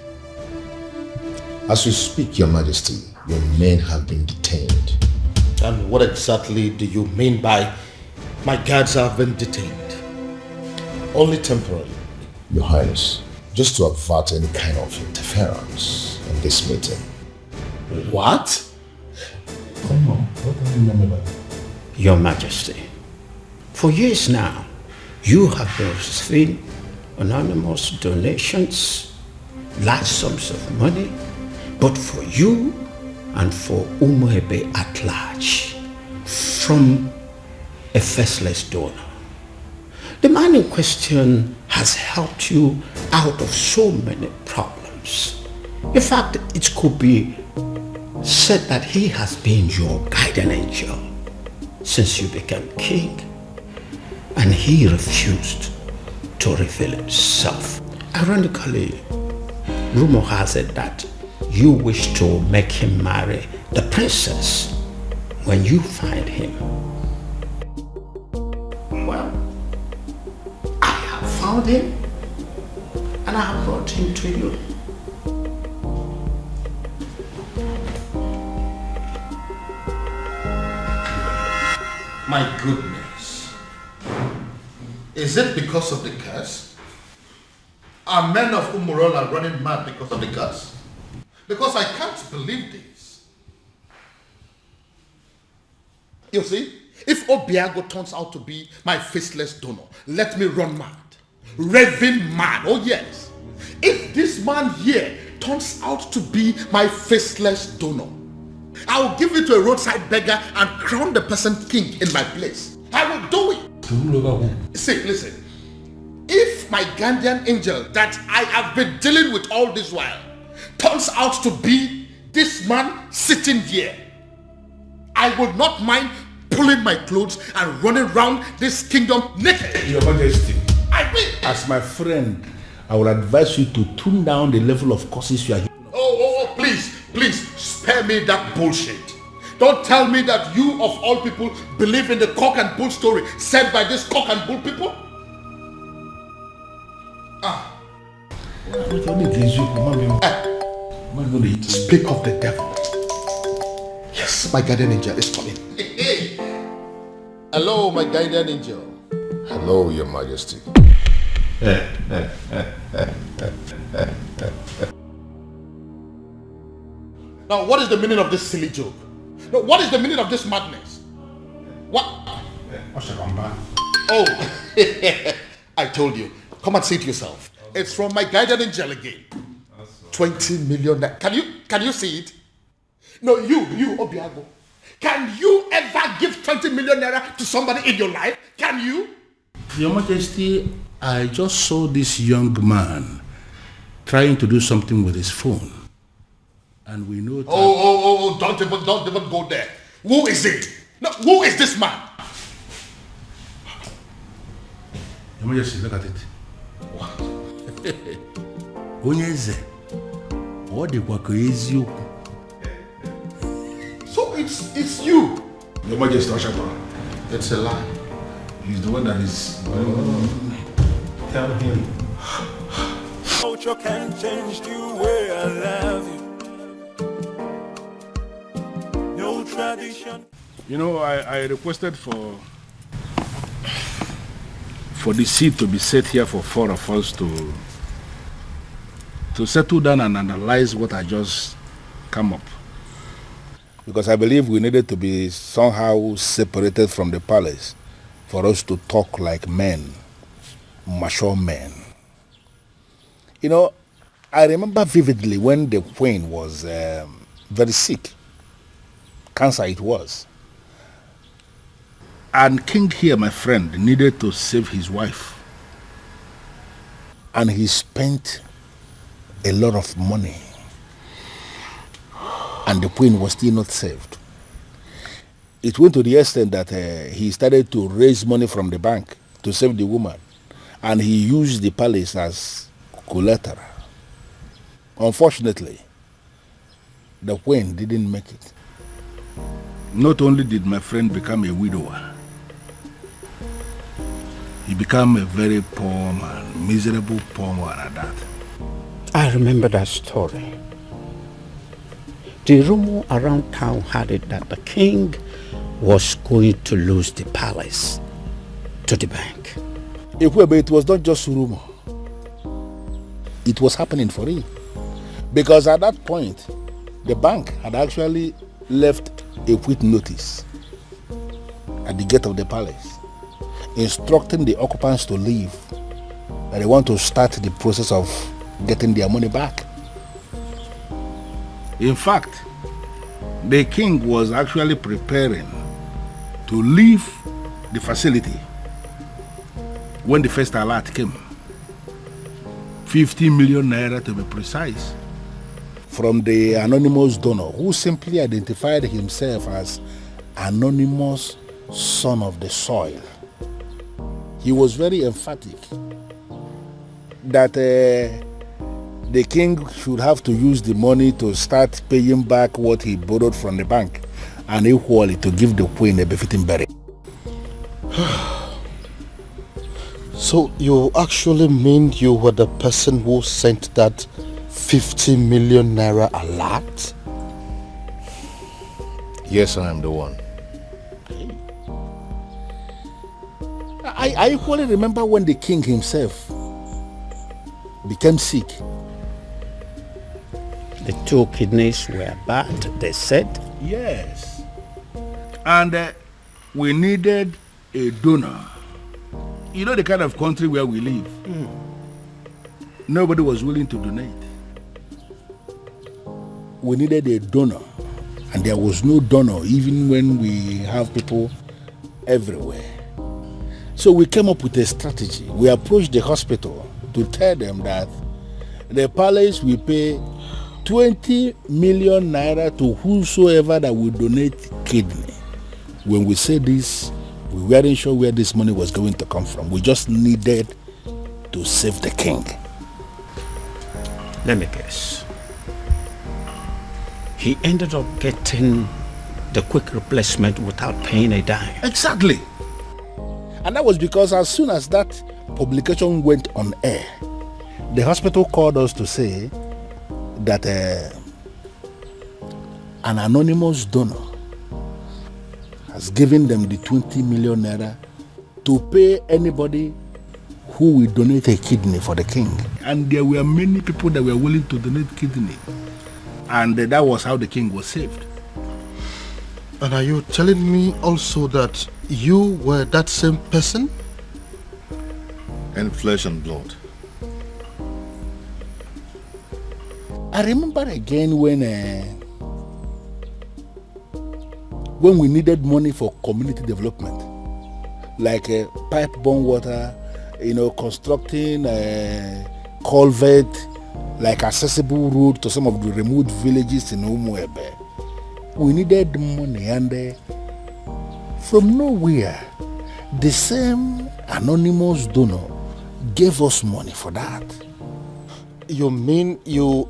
As we speak, Your Majesty, your men have been detained. And what exactly do you mean by my guards have been detained? Only temporarily, Your Highness, just to avert any kind of interference in this meeting. What? Come on, what do you remember that? Your Majesty, for years now, you have been receiving anonymous donations, large sums of money, but for you and for Umuebe at large, from a faceless donor. The man in question has helped you out of so many problems. In fact, it could be said that he has been your guardian angel since you became king, and he refused to reveal himself. Ironically, rumor has it that you wish to make him marry the princess when you find him. Well, I have found him and I have brought him to you. My goodness. Is it because of the curse? Are men of Umurola running mad because of the curse? Because I can't believe this. You see, if Obiago turns out to be my faceless donor, let me run mad. Raving mad, oh yes. If this man here turns out to be my faceless donor, I'll give it to a roadside beggar and crown the person king in my place. I will do it. See, listen. If my guardian angel that I have been dealing with all this while turns out to be this man sitting here, I would not mind pulling my clothes and running around this kingdom naked. Your Majesty, I will. as my friend, I would advise you to tune down the level of curses you are. Oh, please, spare me that bullshit. Don't tell me that you of all people believe in the cock and bull story said by this cock and bull people. Speak of the devil. Yes, my guardian angel is coming. Hello, my guardian angel. Hello, Your Majesty. Now, what is the meaning of this silly joke? No, what is the meaning of this madness? What? Oh, I told you. Come and see it yourself. It's from my guardian angel again. 20 million. Can you see it? No, you, Obiago. Can you ever give 20 million naira to somebody in your life? Can you? Your Majesty, I just saw this young man trying to do something with his phone. And we know that... Oh, don't even go there. Who is it? No, who is this man? Your Majesty, look at it. What? Onyeze. What the eziokwu? So it's you. Your Majesty, it's a lie. He's the one that is... Tell him. Culture can change the way I love you. No tradition. You know, I requested for the seat to be set here for four of us to settle down and analyze what I just come up. Because I believe we needed to be somehow separated from the palace for us to talk like men, mature men. You know, I remember vividly when the queen was very sick. Cancer it was. And King here, my friend, needed to save his wife. And he spent a lot of money. And the queen was still not saved. It went to the extent that he started to raise money from the bank to save the woman. And he used the palace as collateral. Unfortunately, the queen didn't make it. Not only did my friend become a widower, he became a very poor man, miserable poor man at that. I remember that story. The rumor around town had it that the king was going to lose the palace to the bank. It was not just rumor. It was happening for real. Because at that point, the bank had actually left a quit notice at the gate of the palace, instructing the occupants to leave, that they want to start the process of getting their money back. In fact, the king was actually preparing to leave the facility when the first alert came. 50 million naira to be precise, from the anonymous donor who simply identified himself as anonymous son of the soil. He was very emphatic that the king should have to use the money to start paying back what he borrowed from the bank, and equally to give the queen a befitting burial. So you actually mean you were the person who sent that 50 million naira alert? Yes, I am the one. I equally remember when the king himself became sick. The 2 kidneys were bad, they said. Yes. And we needed a donor. You know the kind of country where we live. Nobody was willing to donate. We needed a donor. And there was no donor even when we have people everywhere. So we came up with a strategy. We approached the hospital to tell them that the palace will pay 20 million naira to whosoever that will donate kidney. When we said this, we weren't sure where this money was going to come from. We just needed to save the king. Let me guess. He ended up getting the quick replacement without paying a dime. Exactly. And that was because as soon as that publication went on air, the hospital called us to say that an anonymous donor has given them the 20 million naira to pay anybody who will donate a kidney for the king. And there were many people that were willing to donate kidney. And that was how the king was saved. And are you telling me also that you were that same person? In flesh and blood. I remember again when we needed money for community development, like pipe-borne water, constructing a culvert, like accessible road to some of the remote villages in Umuebe. We needed money, and from nowhere, the same anonymous donor gave us money for that. You mean you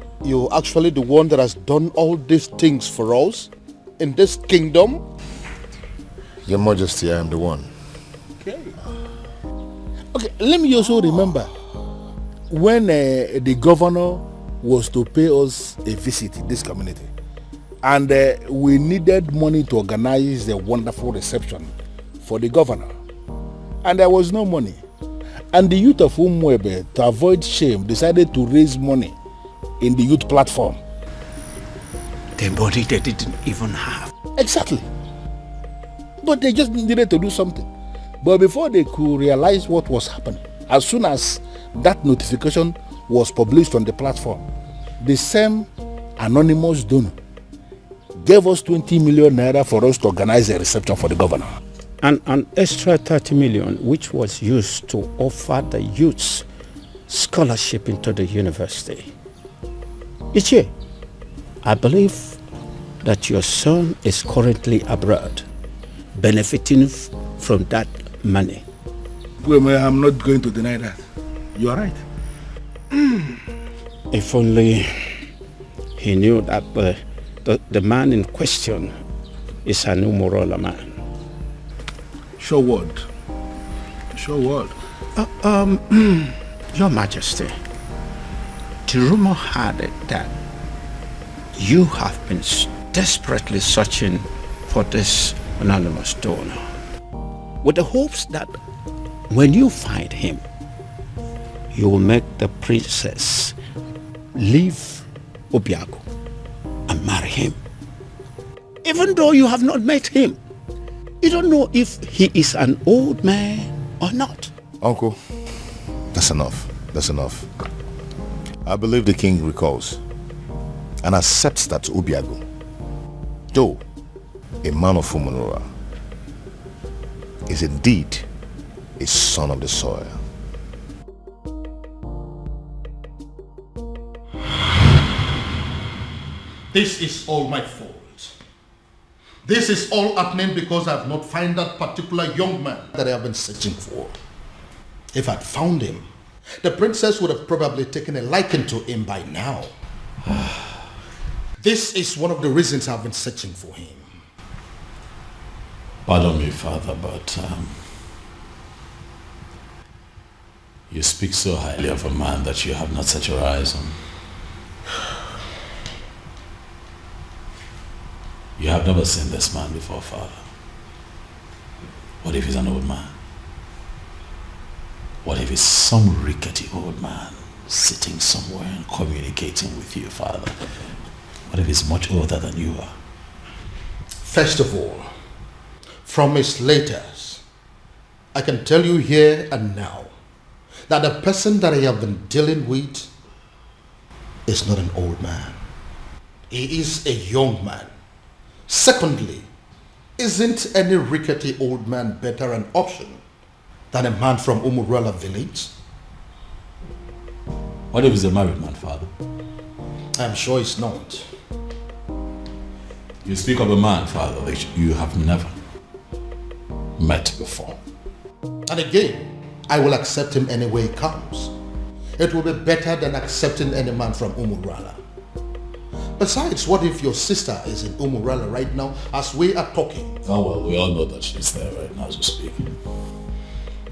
actually the one that has done all these things for us in this kingdom? Your Majesty, I am the one. Okay, let me also remember when the governor was to pay us a visit in this community, and we needed money to organize the wonderful reception for the governor, and there was no money. And the youth of Umuebe, to avoid shame, decided to raise money in the youth platform. The money they didn't even have. Exactly. But they just needed to do something. But before they could realize what was happening, as soon as that notification was published on the platform, the same anonymous donor gave us 20 million naira for us to organize a reception for the governor. And an extra 30 million, which was used to offer the youths scholarship into the university. Ichie, I believe that your son is currently abroad, benefiting from that money. Well, I'm not going to deny that. You are right. If only he knew that the man in question is an Umorola man. Sure word. Sure word. Your Majesty, the rumor had it that you have been desperately searching for this anonymous donor, with the hopes that when you find him, you will make the princess leave Obiago and marry him. Even though you have not met him, you don't know if he is an old man or not. Uncle, that's enough. That's enough. I believe the king recalls and accepts that Obiago, though a man of Umunora, is indeed a son of the soil. This is all my fault. This is all happening because I have not found that particular young man that I have been searching for. If I'd found him, the princess would have probably taken a liking to him by now. This is one of the reasons I've been searching for him. Pardon me, Father, but you speak so highly of a man that you have not set your eyes on. You have never seen this man before, Father. What if he's an old man? What if he's some rickety old man sitting somewhere and communicating with you, Father? What if he's much older than you are? First of all, from his letters, I can tell you here and now that the person that I have been dealing with is not an old man. He is a young man. Secondly, isn't any rickety old man better an option than a man from Umurala village? What if he's a married man, Father? I'm sure he's not. You speak of a man, Father, that you have never met before. And again, I will accept him any way he comes. It will be better than accepting any man from Umurala. Besides, what if your sister is in Umurala right now as we are talking? Oh well, we all know that she's there right now as we speak.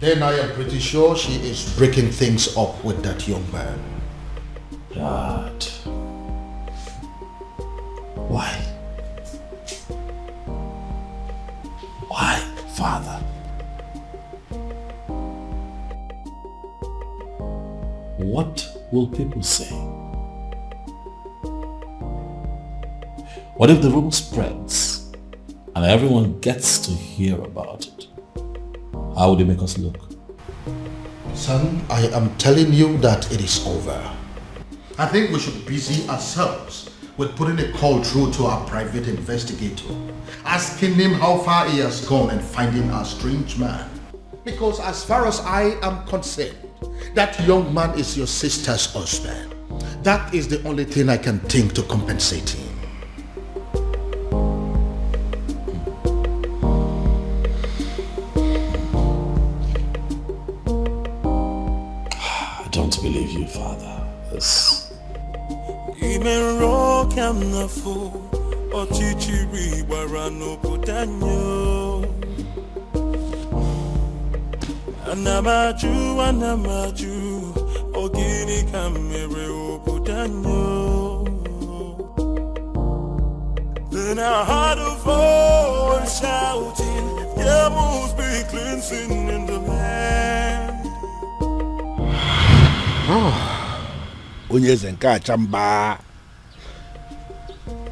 Then I am pretty sure she is breaking things up with that young man. Dad. Why? Why, Father? what will people say? What if the rumor spreads and everyone gets to hear about it? How would it make us look? Son, I am telling you that it is over. I think we should busy ourselves with putting a call through to our private investigator, asking him how far he has gone and finding our strange man. Because as far as I am concerned, that young man is your sister's husband. That is the only thing I can think to compensate him. I don't believe you, Father. This... Anamaju, ogini kamere obudanyo. Then I heard a voice shouting, there must be cleansing in the land.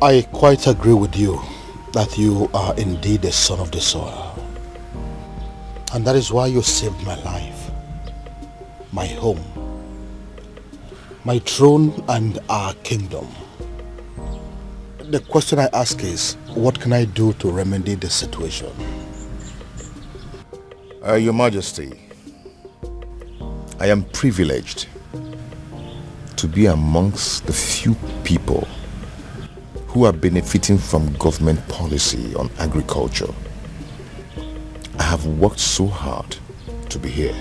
I quite agree with you that you are indeed the son of the soil. And that is why you saved my life, my home, my throne and our kingdom. The question I ask is, what can I do to remedy the situation? Your Majesty, I am privileged to be amongst the few people who are benefiting from government policy on agriculture. I have worked so hard to be here,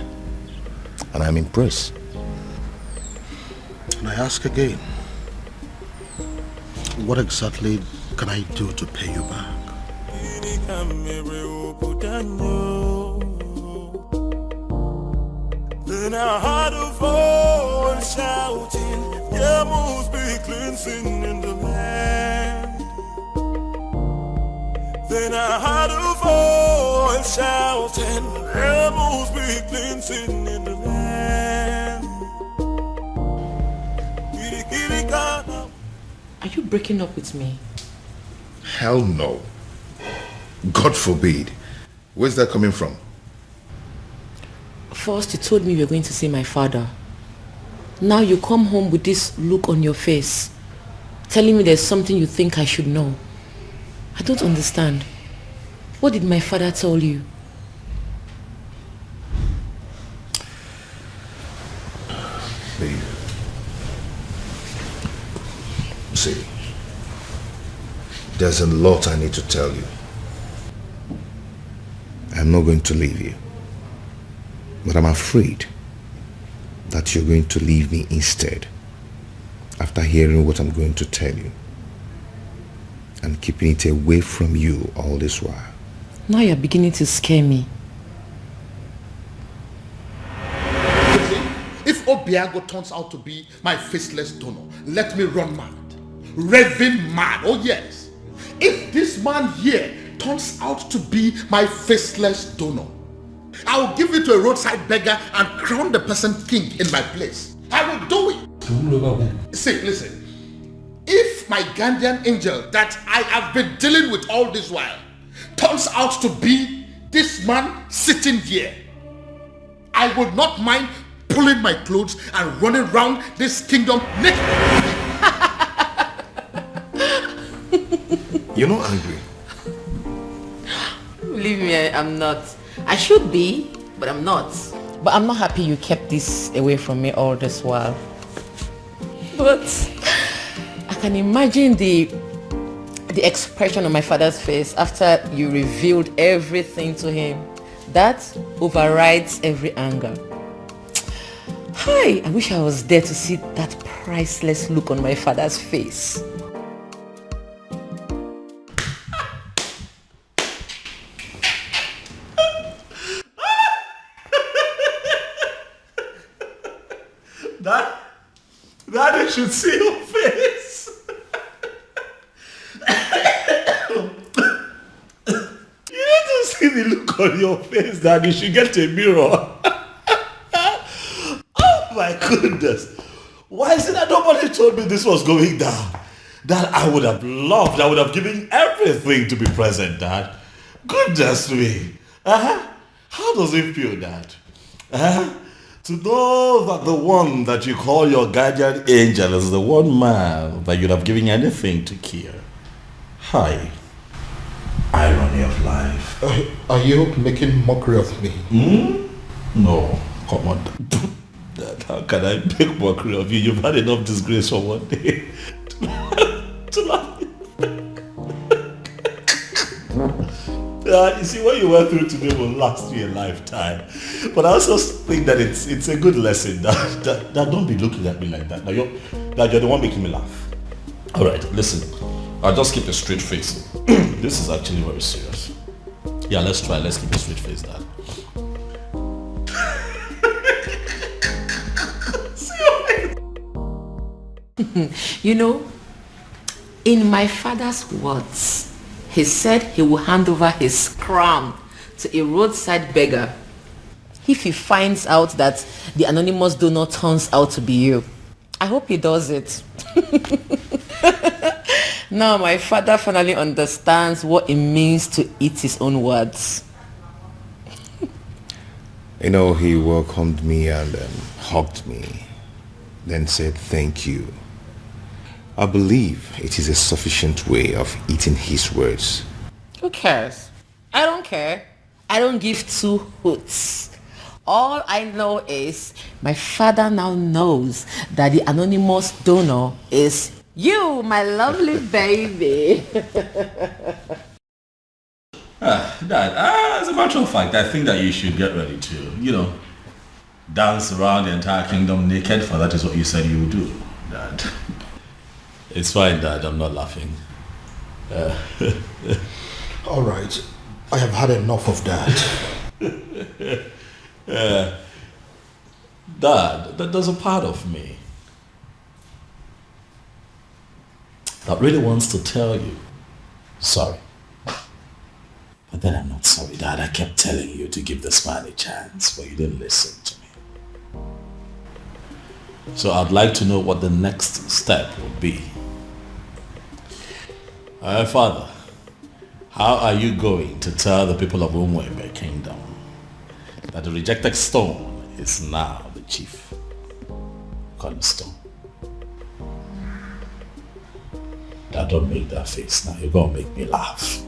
and I'm impressed. And I ask again, what exactly can I do to pay you back? Then I heard a voice shouting, there must be cleansing in the land. Then I heard a voice shouting, there must be cleansing in the land. Are you breaking up with me? Hell no. God forbid. Where's that coming from? First you told me you were going to see my father. Now you come home with this look on your face, telling me there's something you think I should know. I don't understand. What did my father tell you? Babe. See, there's a lot I need to tell you. I'm not going to leave you, but I'm afraid that you're going to leave me instead after hearing what I'm going to tell you and keeping it away from you all this while. Now you're beginning to scare me. If Obiago turns out to be my faceless donor, let me run mad. Raving mad, oh yes. If this man here turns out to be my faceless donor, I will give it to a roadside beggar and crown the person king in my place. I will do it. See, listen. If my guardian angel that I have been dealing with all this while turns out to be this man sitting here, I would not mind pulling my clothes and running around this kingdom naked. You're not angry? Believe me, I'm not. I should be, but I'm not. But I'm not happy you kept this away from me all this while. But I can imagine the expression on my father's face after you revealed everything to him. That overrides every anger. Hi, I wish I was there to see that priceless look on my father's face. Daddy should see your face. You need to see the look on your face, Daddy. You should get a mirror. Oh My goodness. Why is it that nobody told me this was going down? Dad, I would have loved, I would have given everything to be present, Dad. Goodness me. How does it feel, Dad? To know that the one that you call your guardian angel is the one man that you'd have given anything to kill. Hi. Irony of life. Are you making mockery of me? No, come on. Dad, how can I make mockery of you? You've had enough disgrace for one day to laugh. You see, what you went through today will last you a lifetime. But I also think that it's a good lesson. That don't be looking at me like that. Now you're the one making me laugh. All right, listen. I'll just keep a straight face. This is actually very serious. Yeah, let's try. Let's keep a straight face, Dad. You know, in my father's words, he said he will hand over his crown to a roadside beggar if he finds out that the anonymous donor turns out to be you. I hope he does it. Now my father finally understands what it means to eat his own words. You know, he welcomed me and hugged me, then said thank you. I believe it is a sufficient way of eating his words. Who cares? I don't care. I don't give two hoots. All I know is my father now knows that the anonymous donor is you, my lovely baby. Dad, as a matter of fact, I think that you should get ready to, dance around the entire kingdom naked, for that is what you said you would do, Dad. It's fine, Dad. I'm not laughing. All right. I have had enough of that. Dad, there's a part of me that really wants to tell you sorry. But then I'm not sorry, Dad. I kept telling you to give this man a chance, but you didn't listen to me. So I'd like to know what the next step would be. Father, how are you going to tell the people of Umwebe Kingdom that the rejected stone is now the chief cornerstone? Dad, don't make that face now. You're going to make me laugh.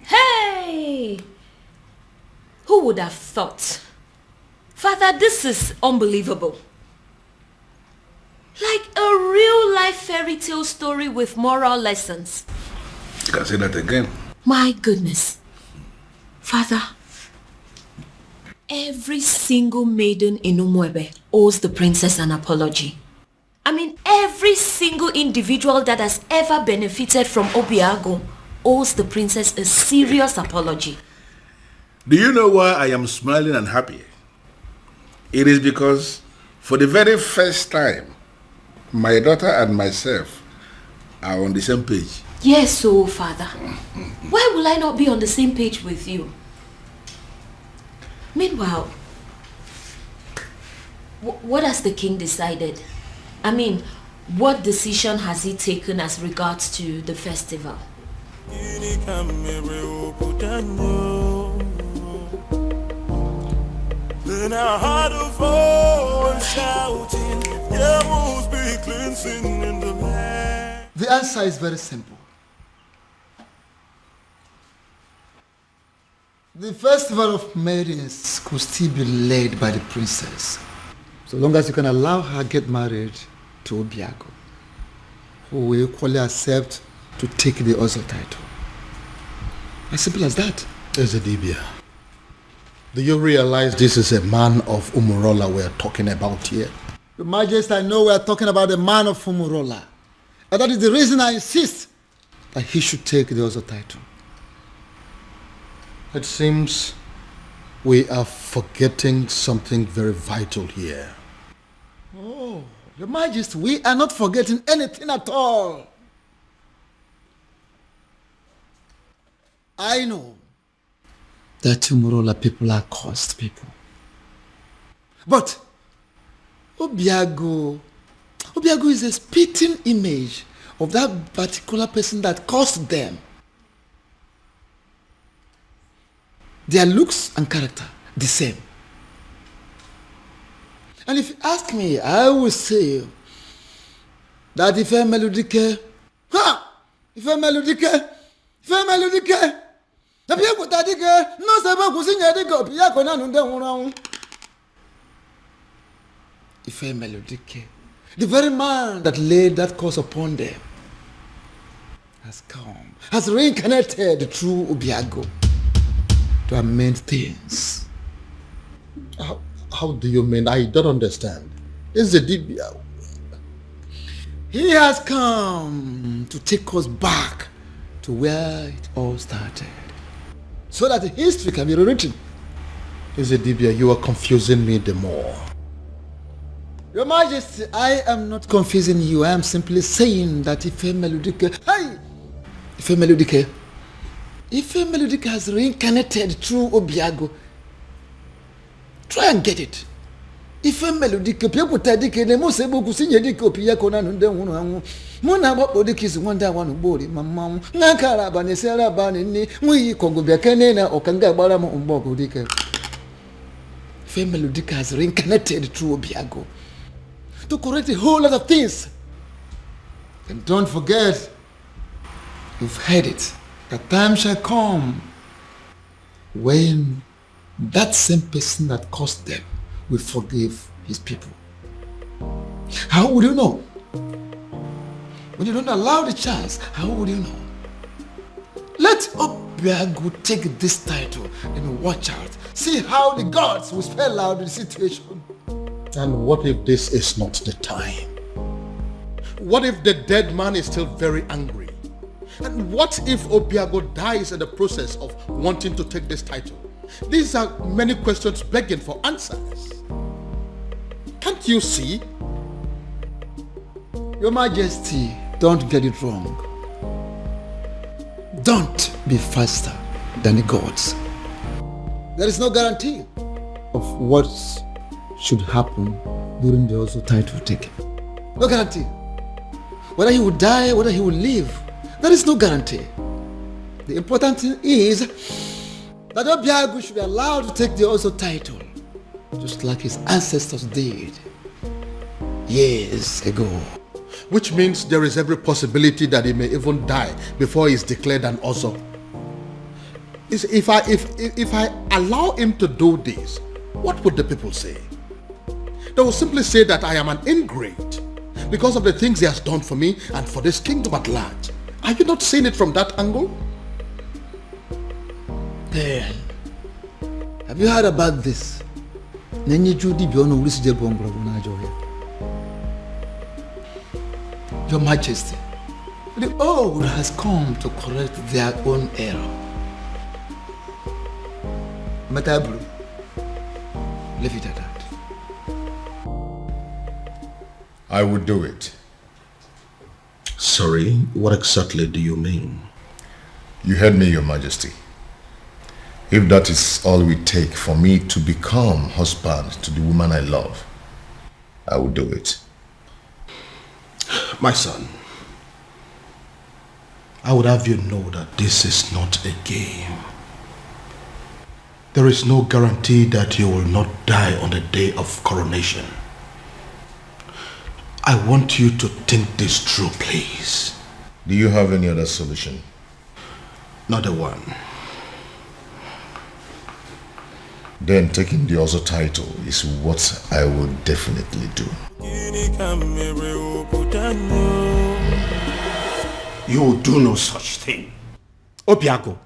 Hey! Who would have thought? Father, this is unbelievable. Like a real-life fairy tale story with moral lessons. You can say that again. My goodness. Father, every single maiden in Umwebe owes the princess an apology. I mean, every single individual that has ever benefited from Obiago owes the princess a serious apology. Do you know why I am smiling and happy? It is because for the very first time, my daughter and myself are on the same page. Yes, so Father, why will I not be on the same page with you? Meanwhile, what has the king decided? I mean, what decision has he taken as regards to the festival? Then I heard a voice shouting, there must be cleansing in the land. The answer is very simple. The festival of maidens could still be led by the princess, so long as you can allow her get married to Obiago, who will equally accept to take the Ozo title. As simple as that. Ezedibia, do you realize this is a man of Umurola we're talking about here? Your Majesty, I know we're talking about the man of Umurola. And that is the reason I insist that he should take the Ozo title. It seems we are forgetting something very vital here. Oh, Your Majesty, we are not forgetting anything at all. I know that Umurola people are cursed people. But Obiago is a spitting image of that particular person that caused them. Their looks and character, the same. And if you ask me, I will say that if a melodique, the very man that laid that curse upon them has come, has reincarnated through Obiago to amend things. How do you mean? I don't understand. Is the Dibia? He has come to take us back to where it all started, so that history can be rewritten. Is the Dibia? You are confusing me the more. Your Majesty, I am not confusing you. I am simply saying that if a melodique has reincarnated through Obiago, try and get it. If a melodique, people tadike, the most able to sing a dick of Piacona and then Mona Bodikis one day one body, Mamma, Nakara Banesera Banini, we Congo Biacanena or Kanga Baramo on Bogo Dike. If a melodique has reincarnated through Obiago to correct a whole lot of things. And don't forget, you've heard it, the time shall come when that same person that caused them will forgive his people. How would you know? When you don't allow the chance, how would you know? Let Obiago take this title and watch out. See how the gods will spell out the situation. And what if this is not the time? What if the dead man is still very angry? And what if Obiago dies in the process of wanting to take this title? These are many questions begging for answers. Can't you see? Your Majesty, don't get it wrong. Don't be faster than the gods. There is no guarantee of what should happen during the also title taking. No guarantee. Whether he will die, whether he will live, there is no guarantee. The important thing is that Obiago should be allowed to take the also title, just like his ancestors did years ago. Which means there is every possibility that he may even die before he is declared an Ozo. If I allow him to do this, what would the people say? They will simply say that I am an ingrate because of the things he has done for me and for this kingdom at large. Are you not seeing it from that angle? Then, have you heard about this? Your Majesty, the old has come to correct their own error. Matabru, leave it at that. I would do it. Sorry, what exactly do you mean? You heard me, Your Majesty. If that is all we take for me to become husband to the woman I love, I will do it. My son, I would have you know that this is not a game. There is no guarantee that you will not die on the day of coronation. I want you to think this through, please. Do you have any other solution? Not a one. Then taking the other title is what I will definitely do. You will do no such thing. Obiago,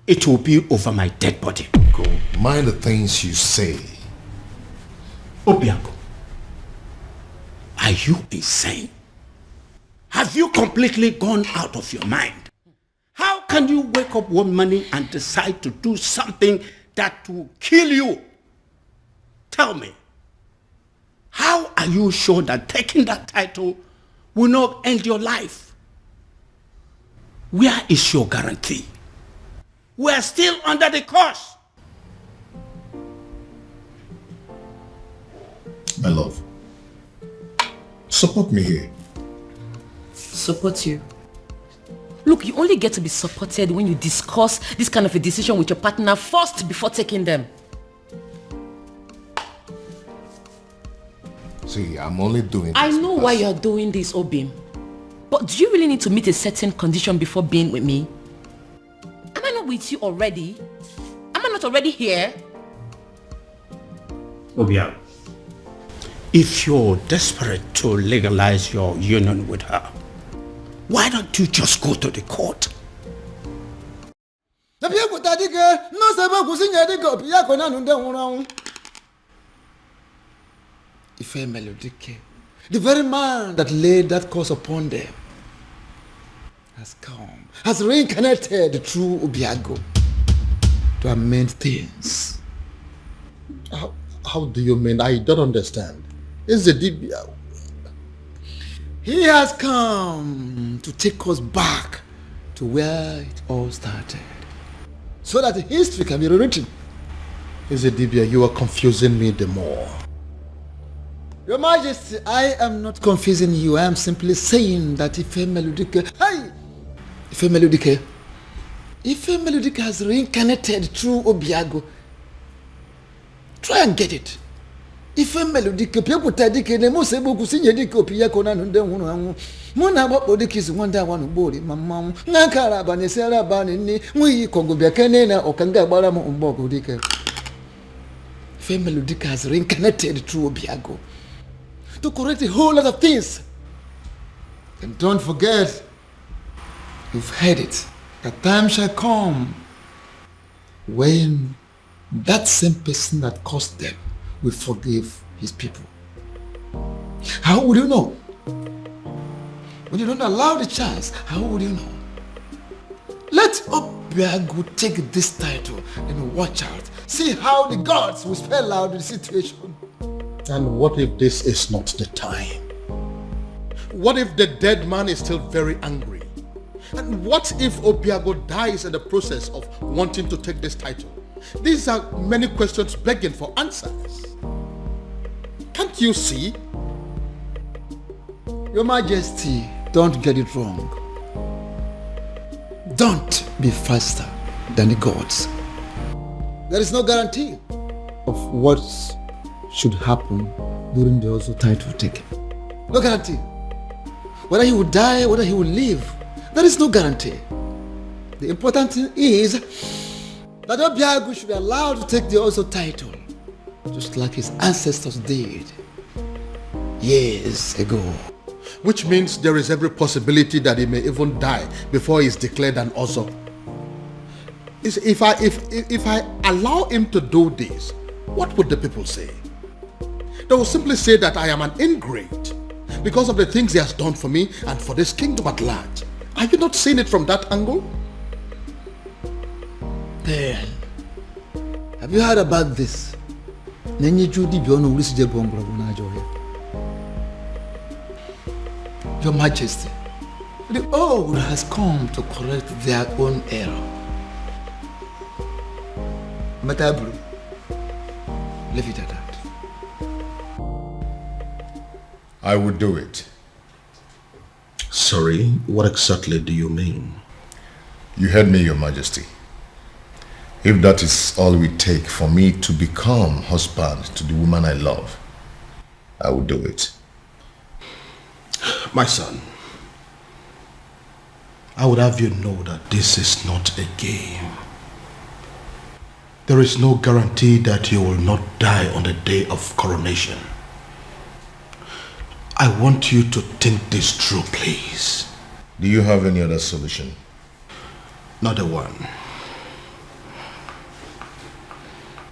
it will be over my dead body. Go. Mind the things you say. Obiago, are you insane? Have you completely gone out of your mind? How can you wake up one morning and decide to do something that will kill you? Tell me, How are you sure that taking that title will not end your life? Where is your guarantee? We are still under the curse. My love, support me here. Support you? Look, you only get to be supported when you discuss this kind of a decision with your partner first before taking them. See, I'm only doing this. I know why you're doing this, Obim. But do you really need to meet a certain condition before being with me? Am I not with you already? Am I not already here? Obia, if you're desperate to legalize your union with her, why don't you just go to the court? The very man that laid that curse upon them has come, has reincarnated through Obiago to amend things. How do you mean? I don't understand. Is the Dibia? He has come to take us back to where it all started, so that history can be rewritten. Is the Dibia? You are confusing me the more. Your Majesty, I am not confusing you. I am simply saying that Ife Melodike has reincarnated through Obiago. Try and get it. Ife Melodike, people tadike, ne mo sebo kusinye dike Obiago na nunde hunu. Muna babo dike is wanda wanu bori mama. Nakara bani sera bani ni mui kongo biakene na okanga bara mo umbogo dike. Ife Melodike has reincarnated through Obiago to correct a whole lot of things. And don't forget, you've heard it, a time shall come when that same person that caused them will forgive his people. How would you know? When you don't allow the chance, how would you know? Let Obiago take this title and watch out. See how the gods will spell out the situation. And what if this is not the time? What if the dead man is still very angry? And what if Obiago dies in the process of wanting to take this title? These are many questions begging for answers. Can't you see? Your Majesty, don't get it wrong. Don't be faster than the gods. There is no guarantee of what should happen during the also title taking. No guarantee. Whether he will die, whether he will live, there is no guarantee. The important thing is that Obiago should be allowed to take the also title, just like his ancestors did years ago. Which means there is every possibility that he may even die before he is declared an Ozo. If I allow him to do this, what would the people say? They will simply say that I am an ingrate because of the things he has done for me and for this kingdom at large. Are you not seeing it from that angle? Then, have you heard about this? Your Majesty, the old has come to correct their own error. Matabru, leave it at that. I would do it. Sorry, what exactly do you mean? You heard me, Your Majesty. If that is all we take for me to become husband to the woman I love, I will do it. My son, I would have you know that this is not a game. There is no guarantee that you will not die on the day of coronation. I want you to think this through, please. Do you have any other solution? Not a one.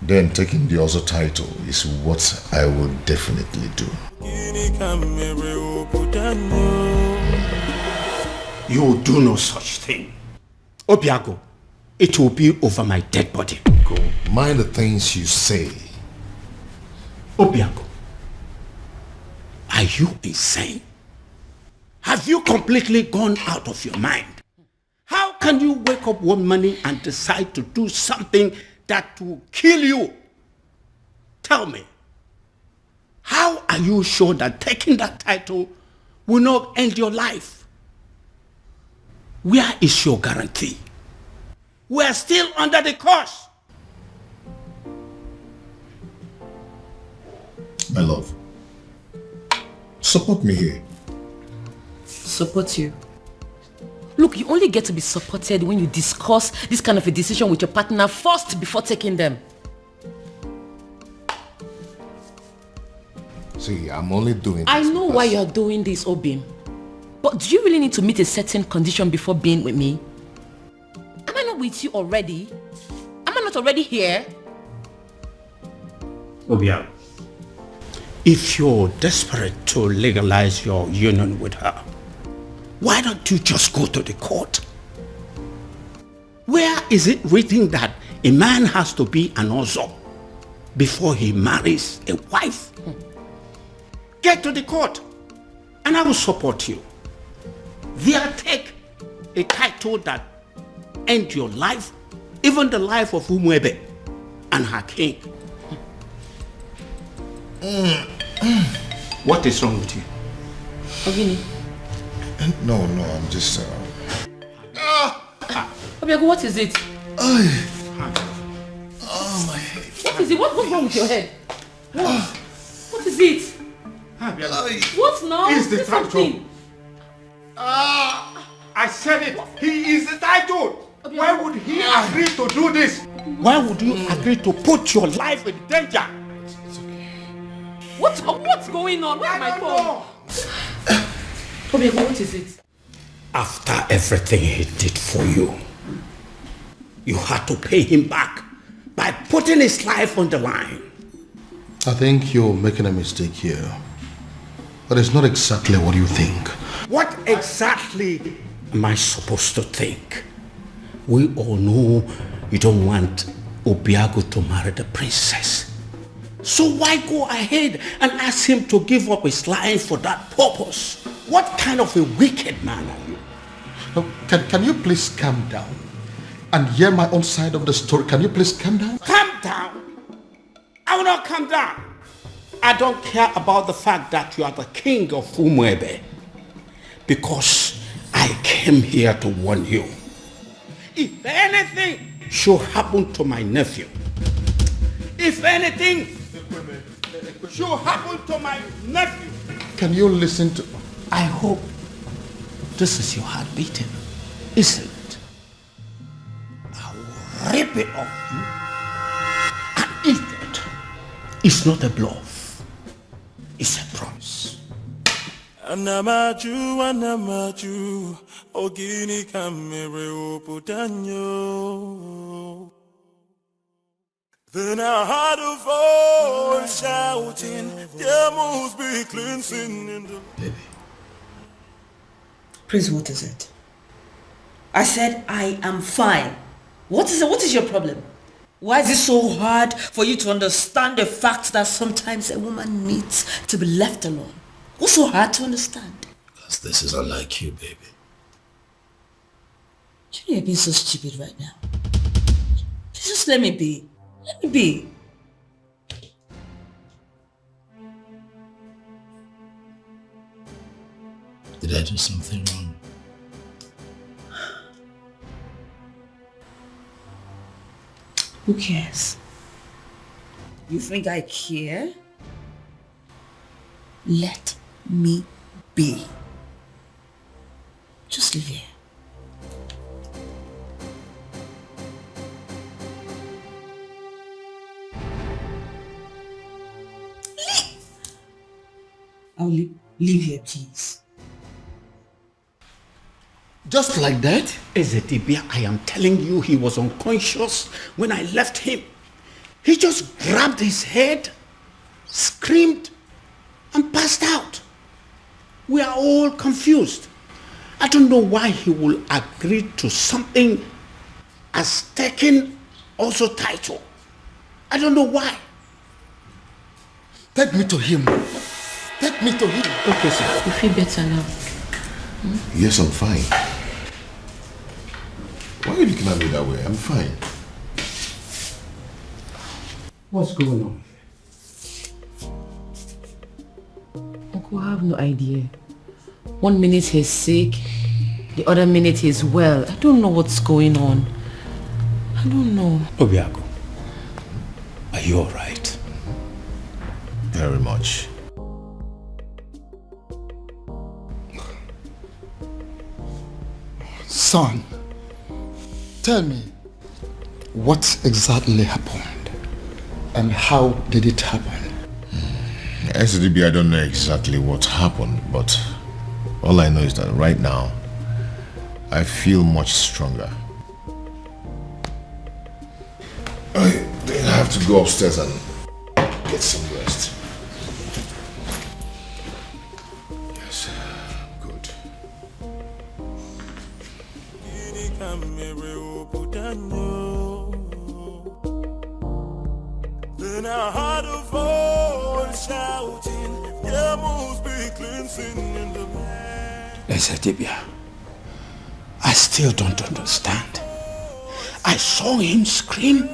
Then taking the other title is what I will definitely do. You will do no such thing. Obiago, it will be over my dead body. Go. Mind the things you say. Obiago, Are you insane? Have you completely gone out of your mind? How can you wake up one morning and decide to do something that will kill you? Tell me, how are you sure that taking that title will not end your life? Where is your guarantee? We are still under the curse. My love, support me here. Support you? Look, you only get to be supported when you discuss this kind of a decision with your partner first before taking them. See, I'm only doing this. I know why you're doing this, Obim. But do you really need to meet a certain condition before being with me? Am I not with you already? Am I not already here? Obia, if you're desperate to legalize your union with her, why don't you just go to the court? Where is it written that a man has to be an ozo before he marries a wife? Get to the court and I will support you. There, take a title that ends your life, even the life of Umwebe and her king. What is wrong with you? Ogini. No, I'm just... Obiago, what is it? Oh, my head. What is it? What's wrong with your head? What is it? What now? He's the Say something. I said it. He is entitled. Why would he agree to do this? Why would you agree to put your life in danger? What's going on? Where's my phone? Obiago, what is it? After everything he did for you, you had to pay him back by putting his life on the line. I think you're making a mistake here. But it's not exactly what you think. What exactly am I supposed to think? We all know you don't want Obiago to marry the princess. So why go ahead and ask him to give up his life for that purpose? What kind of a wicked man are you? Now, can you please calm down and hear my own side of the story? Can you please calm down? Calm down? I will not calm down. I don't care about the fact that you are the king of Umwebe, because I came here to warn you. If anything should happen to my nephew, if anything should happen to my nephew, can you listen to... I hope this is your heart beating, isn't it? I will rip it off you and eat it. It's not a bluff. It's a promise. Anamaju, ogini kamere oputanyo. Then I heard a voice shouting, there must be cleansing in the... Baby. Prince, what is it? I said I am fine. What is it? What is your problem? Why is it so hard for you to understand the fact that sometimes a woman needs to be left alone? What's so hard to understand? Because this is unlike you, baby. You know you're being so stupid right now. Just let me be. Let me be. Did I do something wrong? Who cares? You think I care? Let me be. Just live here. Leave! I'll leave here, please. Just like that? Ezedibia, I am telling you, he was unconscious when I left him. He just grabbed his head, screamed, and passed out. We are all confused. I don't know why he will agree to something as taking also title. I don't know why. Take me to him. Take me to him. Okay, sir. You feel better now? Yes, I'm fine. Why are you looking at me that way? I'm fine. What's going on? Uncle, I have no idea. 1 minute he's sick, the other minute he's well. I don't know what's going on. I don't know. Obiago, are you alright? Very much. Son, tell me, what exactly happened and how did it happen? SDB, I don't know exactly what happened, but all I know is that right now, I feel much stronger. I think I have to go upstairs and get some rest. Yes, good. Then I heard a voice shouting, there must be cleansing in the land. Ezetibia, I still don't understand. I saw him scream.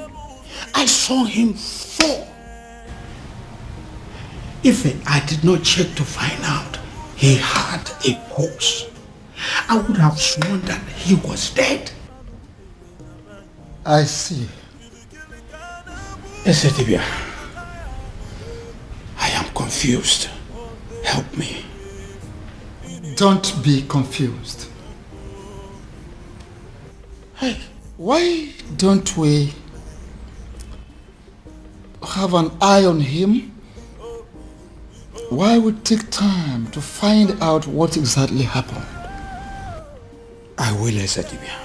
I saw him fall. If I did not check to find out he had a pulse, I would have sworn that he was dead. I see. Ezetibia, I am confused. Help me. Don't be confused. Hey, why don't we have an eye on him? Why would take time to find out what exactly happened? I will, Ezetibia.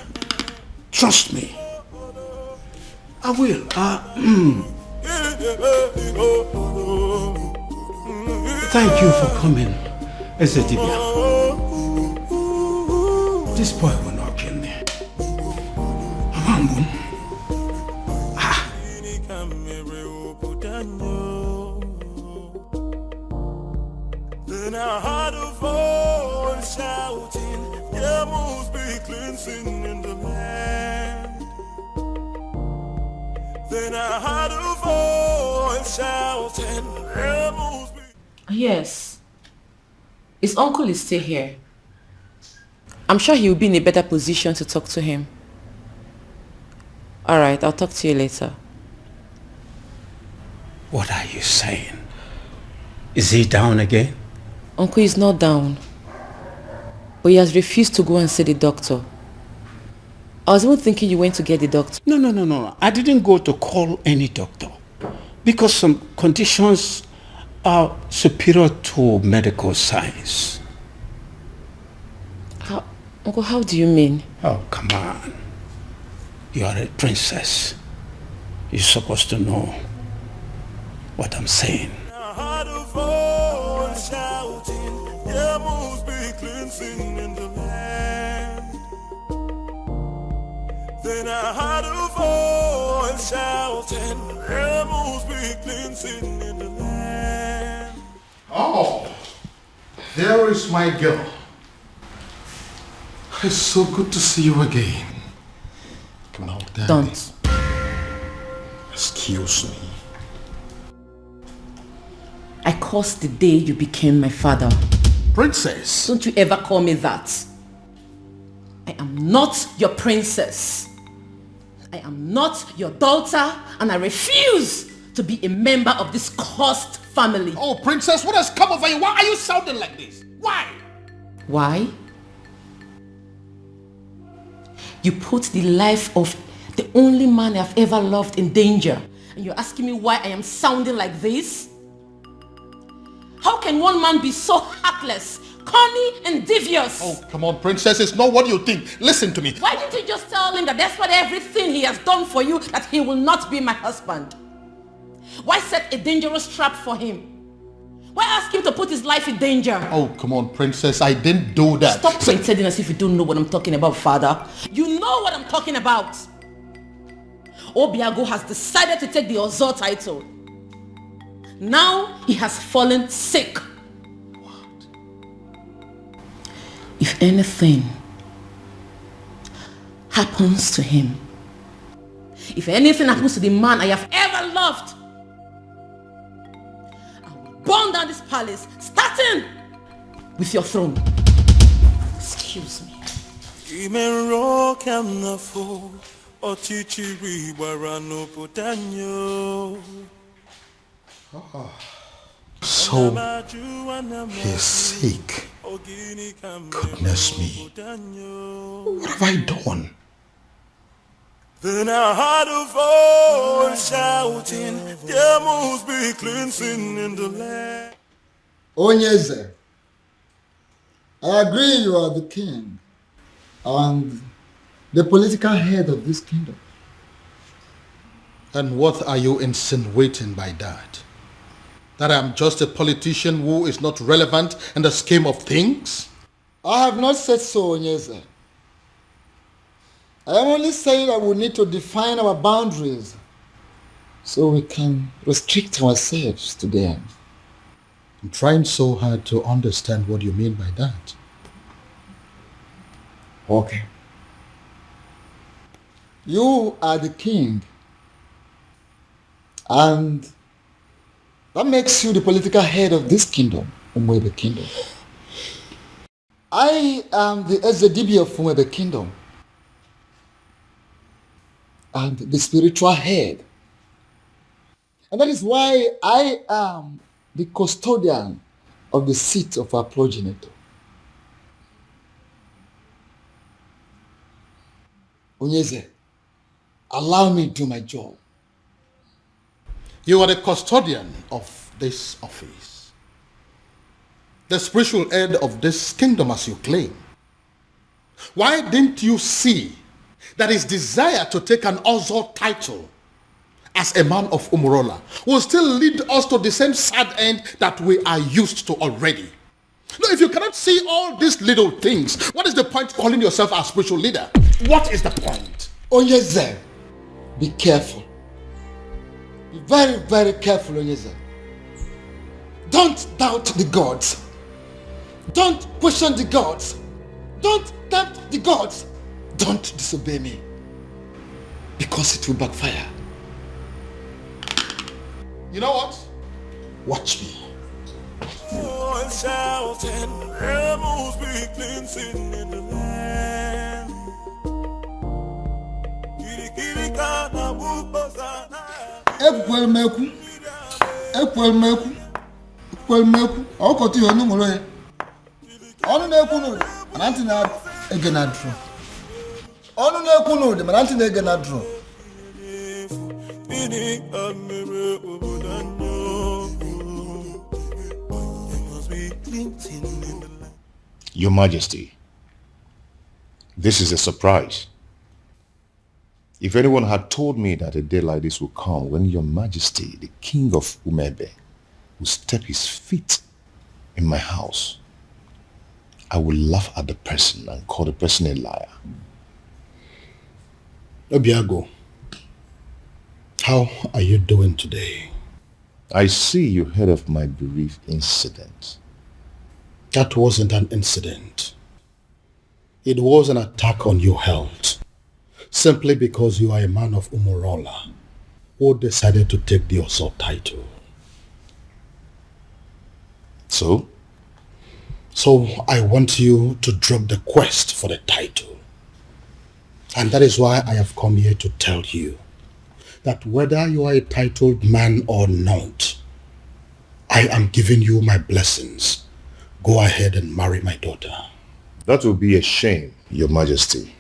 Trust me. I will. Thank you for coming, Ezetibia. This boy will not kill me. Amambun. Then I heard a voice shouting, there must be cleansing in the land. Then I heard a voice shouting, there must be... Yes. His uncle is still here. I'm sure he will be in a better position to talk to him. Alright, I'll talk to you later. What are you saying? Is he down again? Uncle is not down. But he has refused to go and see the doctor. I was even thinking you went to get the doctor. No. I didn't go to call any doctor. Because some conditions are superior to medical science. Uncle, how do you mean? Oh, come on. You are a princess. You're supposed to know what I'm saying. I heard a voice shouting, there must be cleansing in the land. Then I heard a voice shouting, there must be cleansing in the land. Oh, there is my girl. It's so good to see you again. No, Daddy. Don't. Excuse me. I cursed the day you became my father. Princess. Don't you ever call me that. I am not your princess. I am not your daughter, and I refuse to be a member of this cursed family. Oh, princess, what has come over you? Why are you sounding like this? Why? Why? You put the life of the only man I've ever loved in danger, and you're asking me why I am sounding like this? How can one man be so heartless, corny, and devious? Oh, come on, princess, it's not what you think. Listen to me. Why didn't you just tell him that despite everything he has done for you, that he will not be my husband? Why set a dangerous trap for him? Why ask him to put his life in danger? Oh, come on, princess, I didn't do that. Stop pretending as if you don't know what I'm talking about, father. You know what I'm talking about. Obiago has decided to take the Ozo title. Now he has fallen sick. if anything happens to him, if anything happens to the man I have ever loved, I will burn down this palace, starting with your throne. Excuse me. So, he's sick. Goodness me. What have I done? Then I heard a voice shouting, there must be cleansing in the land. Onyeze, I agree you are the king and the political head of this kingdom. And what are you insinuating by that? That I'm just a politician who is not relevant in the scheme of things? I have not said so, Onyeze. I am only saying that we need to define our boundaries so we can restrict ourselves to them. I'm trying so hard to understand what you mean by that. Okay. You are the king, and that makes you the political head of this kingdom, Umwebe Kingdom. I am the Ezedibi of Umwebe Kingdom and the spiritual head. And that is why I am the custodian of the seat of our progenitor. Onyeze, allow me to do my job. You are the custodian of this office, the spiritual head of this kingdom as you claim. Why didn't you see that his desire to take an Ozo title as a man of Umurola will still lead us to the same sad end that we are used to already? No, if you cannot see all these little things, what is the point calling yourself a spiritual leader? What is the point? Onyeze, be careful. Be very, very careful, Onyeze. Don't doubt the gods. Don't question the gods. Don't tempt the gods. Don't disobey me, because it will backfire. You know what? Watch me. Shouting, there must be cleansing in the land. Ekwelmeku, ọkọtụ ihe ọnụ nwere ya. Ọnụ na-ekwu n'ụdị, mana ntị na-ege na drum. Ọnụ na-ekwu n'ụdị, mana ntị na-ege na drum. Your Majesty, this is a surprise. If anyone had told me that a day like this would come when Your Majesty, the King of Umebe, will step his feet in my house, I would laugh at the person and call the person a liar. Obiago, how are you doing today? I see you heard of my bereaved incident. That wasn't an incident. It was an attack on your health, simply because you are a man of Umurola who decided to take the Oso title. So? So I want you to drop the quest for the title. And that is why I have come here to tell you that whether you are a titled man or not, I am giving you my blessings. Go ahead and marry my daughter. That will be a shame, Your Majesty.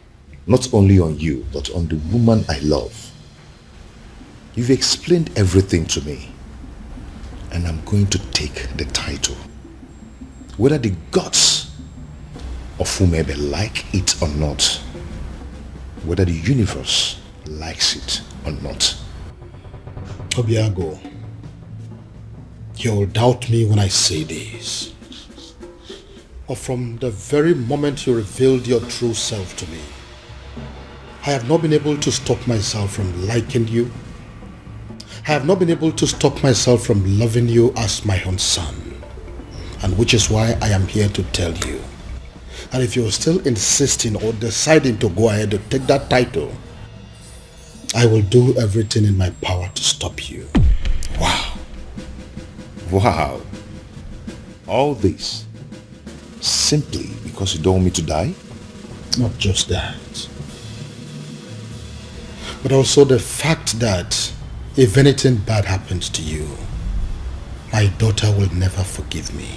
Not only on you, but on the woman I love. You've explained everything to me, and I'm going to take the title. Whether the gods of Umebe like it or not, whether the universe likes it or not. Obiago, you'll doubt me when I say this. But from the very moment you revealed your true self to me, I have not been able to stop myself from liking you. I have not been able to stop myself from loving you as my own son. And which is why I am here to tell you And if you're still insisting or deciding to go ahead to take that title, I will do everything in my power to stop you. Wow. Wow. All this simply because you don't want me to die? Not just that, but also the fact that if anything bad happens to you, my daughter will never forgive me.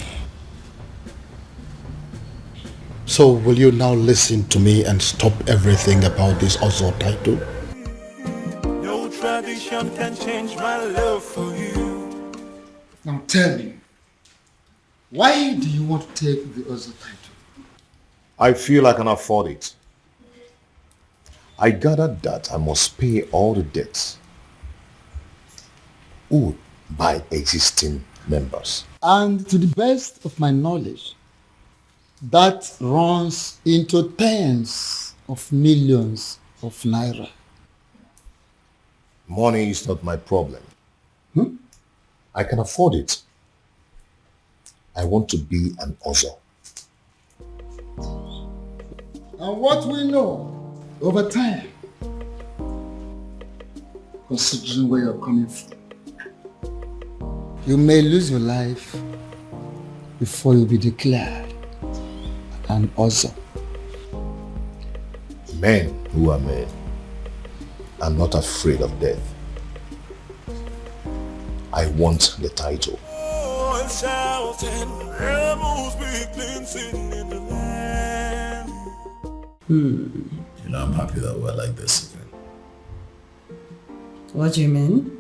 So will you now listen to me and stop everything about this Ozo title? No tradition can change my love for you. Now tell me, why do you want to take the Ozo title? I feel I can afford it. I gathered that I must pay all the debts owed by existing members. And to the best of my knowledge, that runs into tens of millions of naira. Money is not my problem. I can afford it. I want to be an Ozo. And what we know over time, considering where you're coming from, you may lose your life before you'll be declared an Ozo. Men who are men are not afraid of death. I want the title. You know, I'm happy that we're like this again. What do you mean?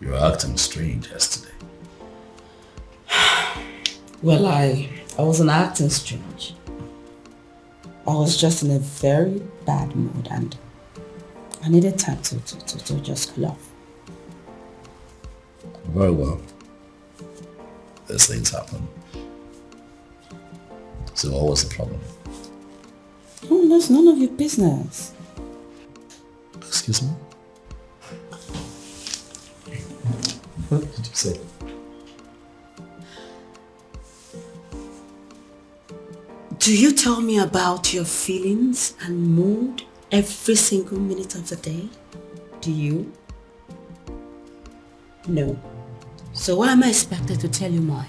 You were acting strange yesterday. Well, I wasn't acting strange. I was just in a very bad mood and I needed time to just cool off. Very well. These things happen. So what was the problem? Oh, that's none of your business. Excuse me? What did you say? Do you tell me about your feelings and mood every single minute of the day? Do you? No. So why am I expected to tell you mine?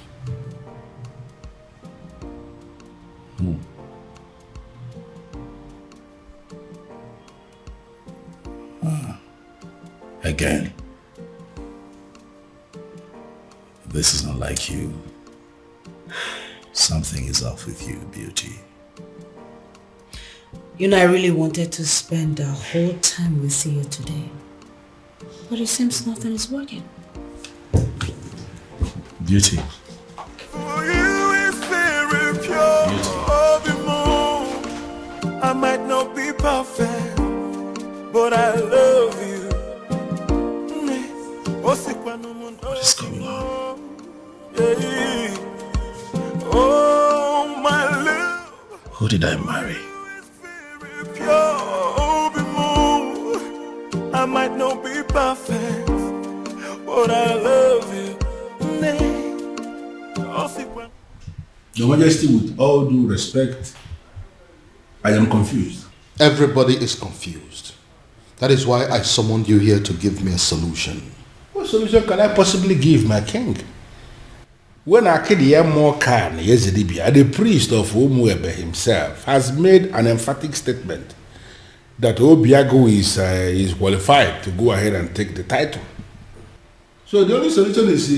Again. This is not like you. Something is off with you, beauty. You know, I really wanted to spend the whole time with you today. But it seems nothing is working. Beauty. For you is very pure. I might not be perfect, but I love you. What is going on? Oh, my love. Who did I marry? I might not be perfect, but I love you. Your Majesty, with all due respect, I am confused. Everybody is confused. That is why I summoned you here to give me a solution. What solution can I possibly give, my king? When Akedia Mokan Yezidibia, the priest of Umuebe himself, has made an emphatic statement that Obiago is qualified to go ahead and take the title. So the only solution is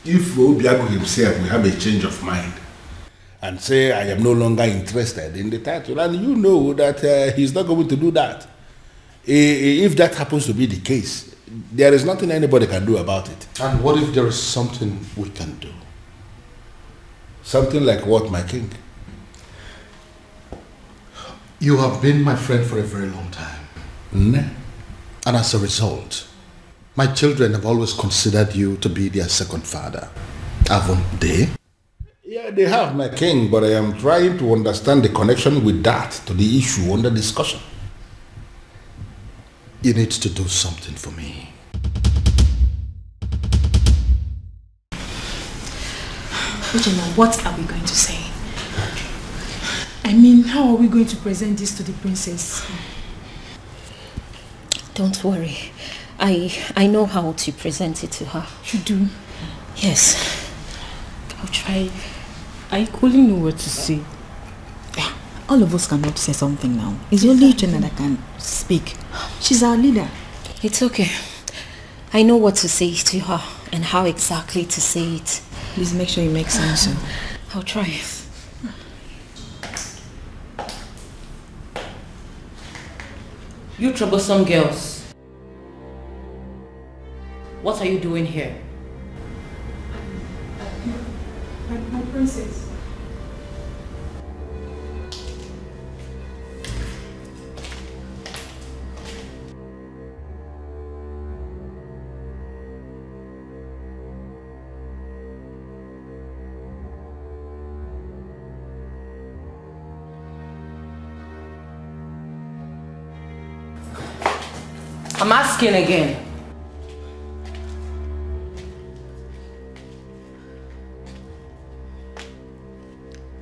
if Obiago himself will have a change of mind and say, I am no longer interested in the title. And you know that he's not going to do that. If that happens to be the case, there is nothing anybody can do about it. And what if there is something we can do? Something like what, my king? You have been my friend for a very long time. And as a result, my children have always considered you to be their second father. Haven't they? Yeah, they have, my king, but I am trying to understand the connection with that to the issue under discussion. You need to do something for me. Uchenna, what are we going to say? I mean, how are we going to present this to the princess? Don't worry. I know how to present it to her. You do? Yes. I'll try. I equally know what to say. All of us cannot say something now. It's only Uchenna that can speak. She's our leader. It's okay. I know what to say to her and how exactly to say it. Please make sure you make sense. I'll try. You troublesome girls. What are you doing here? My princess. I'm asking again.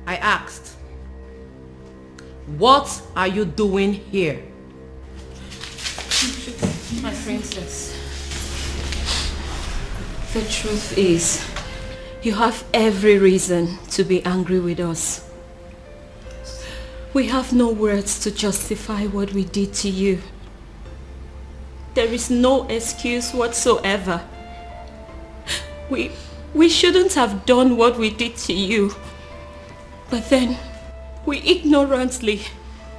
I asked, what are you doing here? My princess, the truth is, you have every reason to be angry with us. We have no words to justify what we did to you. There is no excuse whatsoever. We shouldn't have done what we did to you. But then, we ignorantly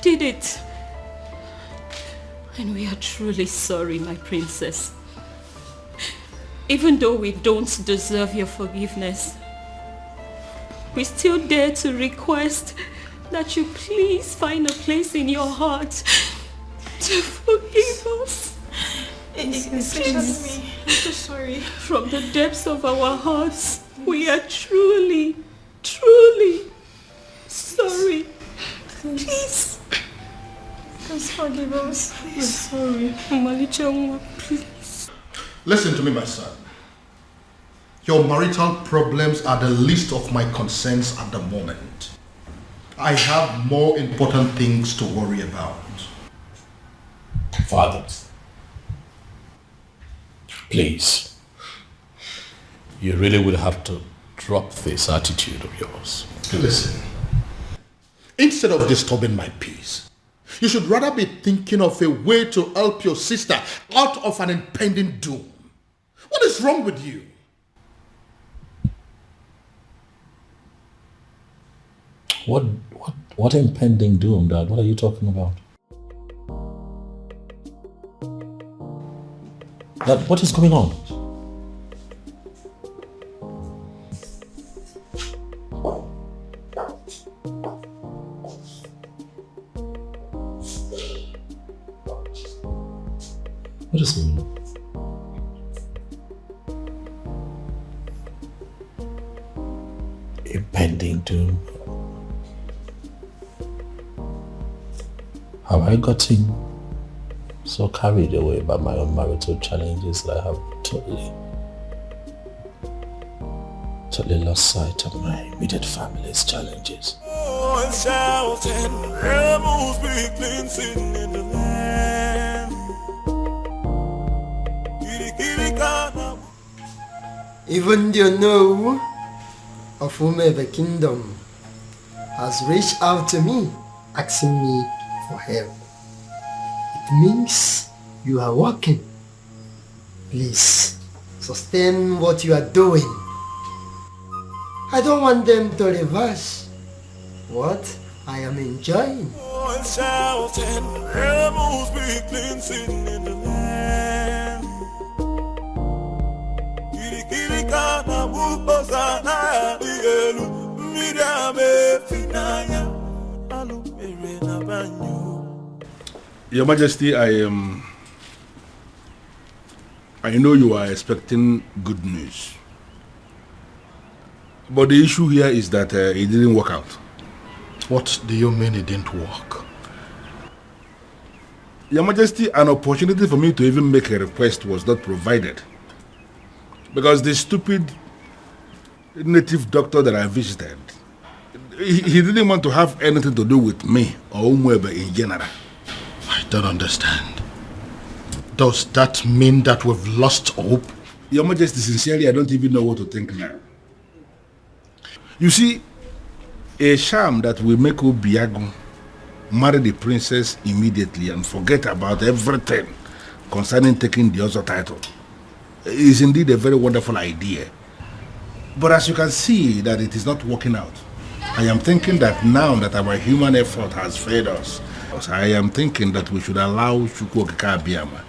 did it. And we are truly sorry, my princess. Even though we don't deserve your forgiveness, we still dare to request that you please find a place in your heart to forgive us. Excuse me. I'm so sorry. From the depths of our hearts, we are truly, truly sorry. Please. Please forgive us. We're sorry. Malicha, please. Listen to me, my son. Your marital problems are the least of my concerns at the moment. I have more important things to worry about. Father, please, you really would have to drop this attitude of yours. Listen, instead of disturbing my peace, you should rather be thinking of a way to help your sister out of an impending doom. What is wrong with you? What impending doom, Dad? What are you talking about? Dad, what is going on? What is going on? Impending doom. Have I gotten so carried away by my own marital challenges that I have totally lost sight of my immediate family's challenges? Even the know of whomever kingdom has reached out to me, asking me for help. It means you are working. Please, sustain what you are doing. I don't want them to reverse what I am enjoying. Your Majesty, I know you are expecting good news. But the issue here is that it didn't work out. What do you mean it didn't work? Your Majesty, an opportunity for me to even make a request was not provided. Because the stupid native doctor that I visited, he didn't want to have anything to do with me or Umwebe in general. I don't understand. Does that mean that we've lost hope? Your Majesty, sincerely, I don't even know what to think now. You see, a sham that will make Obiago marry the princess immediately and forget about everything concerning taking the other title is indeed a very wonderful idea. But as you can see that it is not working out, I am thinking that now that our human effort has failed us, I am thinking that we should allow Chukwuokika Abiyama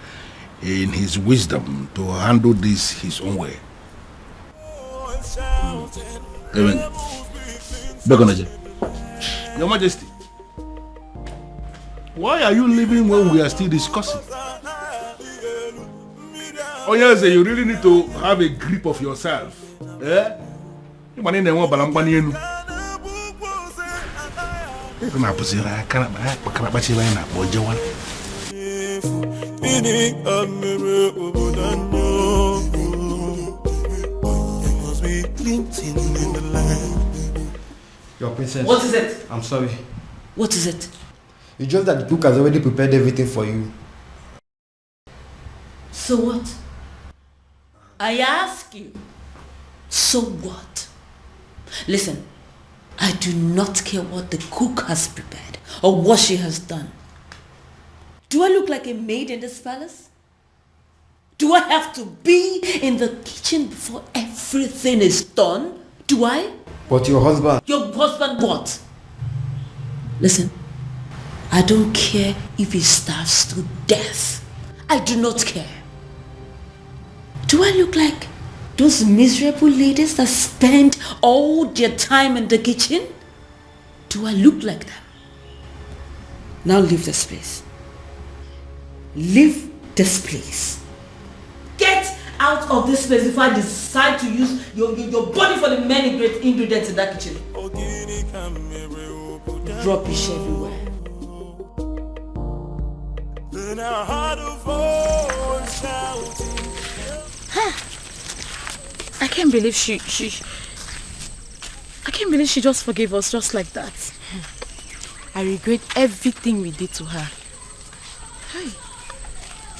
in his wisdom to handle this his own way. Amen. Your Majesty, why are you leaving when we are still discussing? Oh yes, you really need to have a grip of yourself. Eh? Your princess. What is it? I'm sorry. What is it? It's just that the cook has already prepared everything for you. So what? I ask you. So what? Listen, I do not care what the cook has prepared or what she has done. Do I look like a maid in this palace? Do I have to be in the kitchen before everything is done? Do I? But your husband... Your husband what? Listen, I don't care if he starves to death. I do not care. Do I look like those miserable ladies that spend all their time in the kitchen? Do I look like them? Now leave this place. Leave this place. Get out of this place before I decide to use your body for the many great ingredients in that kitchen. Rubbish everywhere. I can't believe she just forgave us just like that. I regret everything we did to her. Hey,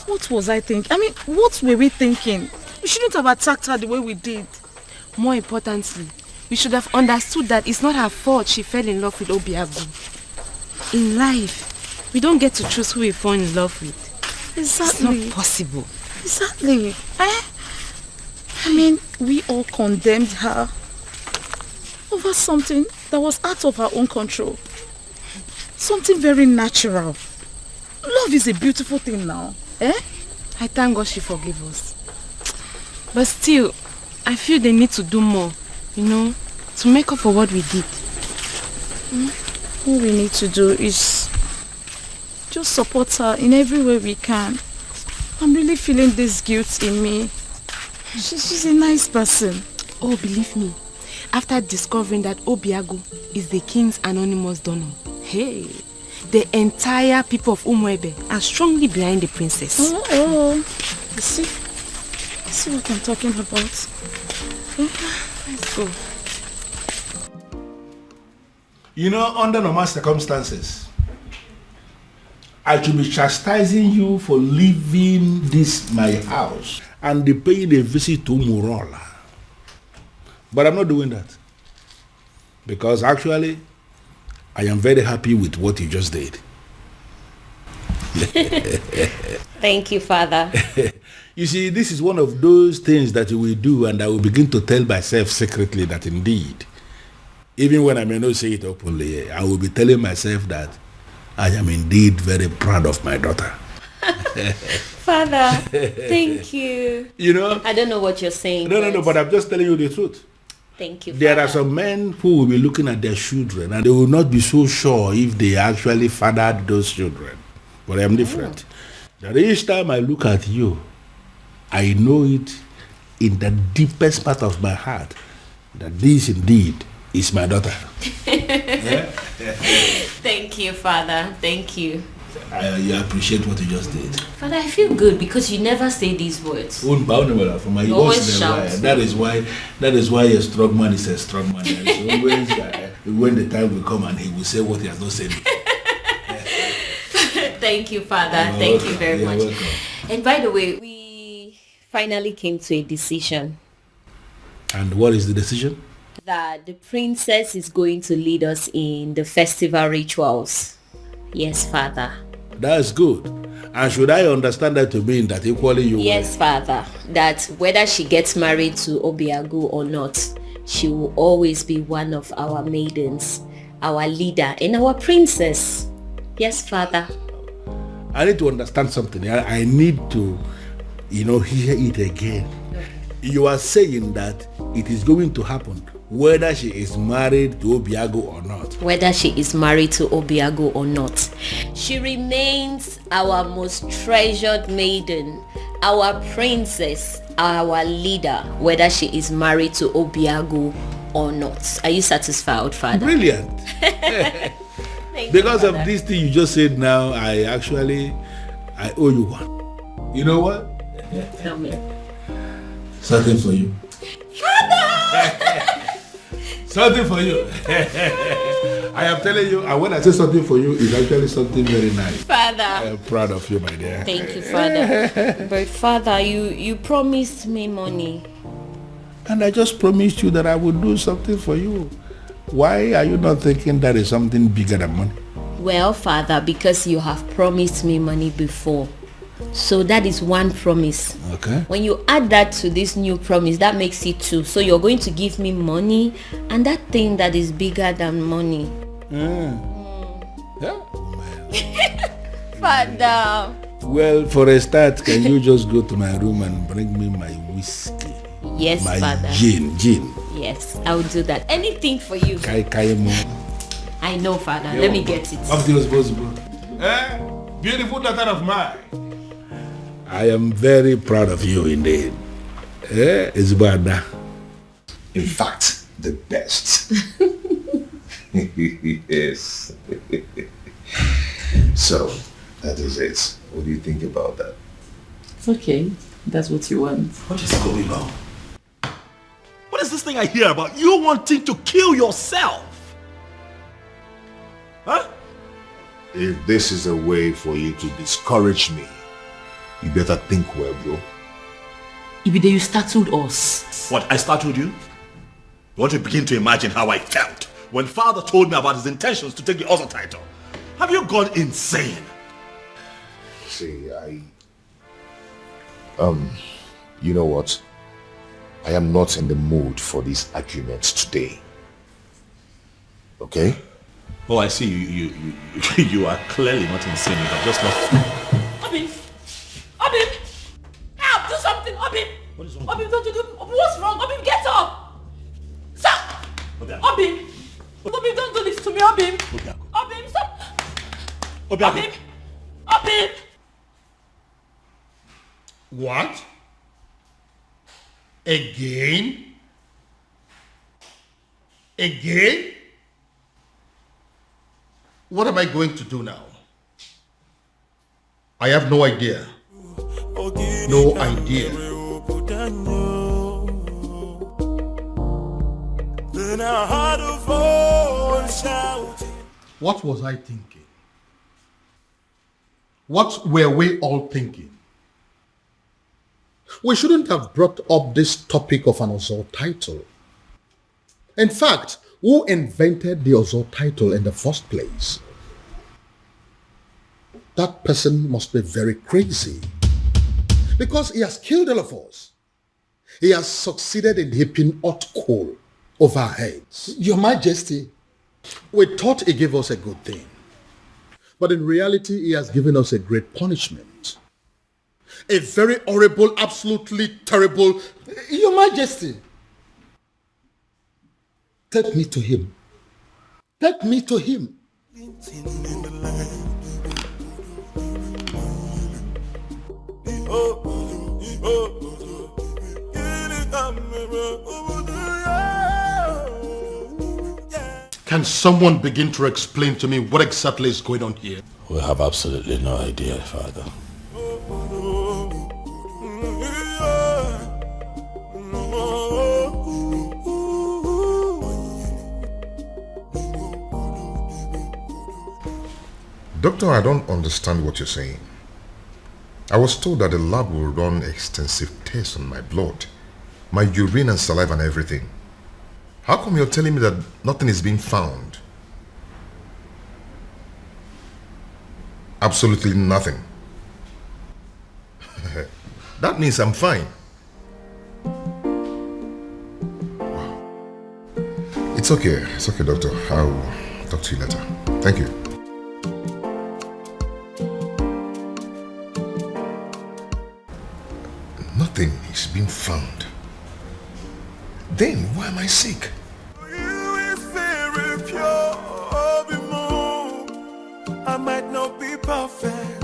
what was I thinking? I mean, what were we thinking? We shouldn't have attacked her the way we did. More importantly, we should have understood that it's not her fault she fell in love with Obiago. In life, we don't get to choose who we fall in love with. Exactly. It's not possible. Exactly. I mean, we all condemned her over something that was out of her own control. Something very natural. Love is a beautiful thing now. Eh? I thank God she forgave us. But still, I feel they need to do more, to make up for what we did. All we need to do is just support her in every way we can. I'm really feeling this guilt in me. She's a nice person. Oh, believe me, after discovering that Obiago is the king's anonymous donor, hey, the entire people of Umuebe are strongly behind the princess. Oh. You see what I'm talking about? Let's go. Under normal circumstances, I should be chastising you for leaving this my house and paying a visit to Umurola. But I'm not doing that. Because actually, I am very happy with what you just did. Thank you, Father. You see, this is one of those things that you will do, and I will begin to tell myself secretly that indeed, even when I may not say it openly, I will be telling myself that I am indeed very proud of my daughter. Father, thank you. I don't know what you're saying. No, but I'm just telling you the truth. Thank you, There Father. are some men who will be looking at their children and they will not be so sure if they actually fathered those children. But I am different. That each time I look at you, I know it in the deepest part of my heart that this indeed is my daughter. Thank you, Father. Thank you. You appreciate what you just did. Father, I feel good because you never say these words. You always shout. That is why a strong man is a strong man. Always, when the time will come and he will say what he has not said. Thank you, Father. Thank you very much. Welcome. And by the way, we finally came to a decision. And what is the decision? That the princess is going to lead us in the festival rituals. Yes, Father. That's good. And should I understand that to mean that equally you Yes, Father. That whether she gets married to Obiagu or not, she will always be one of our maidens, our leader, and our princess. Yes, Father. I need to understand something. I need to, hear it again. Okay. You are saying that it is going to happen whether she is married to Obiagu or not. Whether she is married to Obiagu or not, she remains our most treasured maiden, our princess, our leader, whether she is married to Obiagu or not. Are you satisfied, Father? Brilliant. Because of this thing you just said now, I owe you one. You know what? Tell me. Something for you. Father! Something for you. I am telling you, and when I say something for you, it's actually something very nice. Father. I am proud of you, my dear. Thank you, Father. But Father, you promised me money. And I just promised you that I would do something for you. Why are you not thinking that is something bigger than money? Well, Father, because you have promised me money before. So that is one promise. Okay. When you add that to this new promise, that makes it two. So you're going to give me money and that thing that is bigger than money. Yeah. Father. Well, for a start, can you just go to my room and bring me my whiskey? Yes, my Father. Gin. Yes, I will do that. Anything for you. I know, Father. Let me get it. Up to your supposed Beautiful daughter of mine. I am very proud of you indeed. It's bad. In fact, the best. Yes. So, that is it. What do you think about that? It's okay. That's what you want. What is going on? What is this thing I hear about you wanting to kill yourself? Huh? If this is a way for you to discourage me, you better think well, bro. Ibide, you startled us. What, I startled you? You want to begin to imagine how I felt when father told me about his intentions to take the other title. Have you gone insane? See, you know what? I am not in the mood for these arguments today. Okay? Oh, I see. You are clearly not insane. You are just not. Obim! Help! Do something! Obim! What is wrong? Obim, don't you do... What's wrong? Obim, get up! Stop! Obim! Obim, don't do this to me, Obim! Obim, stop! Obim! Obim! What? Again? Again? What am I going to do now? I have no idea. No idea. What was I thinking? What were we all thinking? We shouldn't have brought up this topic of an Ozor title. In fact, who invented the Ozor title in the first place? That person must be very crazy. Because he has killed all of us. He has succeeded in heaping hot coal over our heads. Your Majesty, we thought he gave us a good thing. But in reality, he has given us a great punishment. A very horrible, absolutely terrible... Your Majesty, take me to him. Take me to him. Can someone begin to explain to me what exactly is going on here? We have absolutely no idea, Father. Doctor, I don't understand what you're saying. I was told that the lab will run extensive tests on my blood, my urine and saliva and everything. How come you're telling me that nothing is being found? Absolutely nothing. That means I'm fine. Wow. It's okay, doctor. I'll talk to you later. Thank you. Nothing is being found. Then why am I sick? I might not be perfect,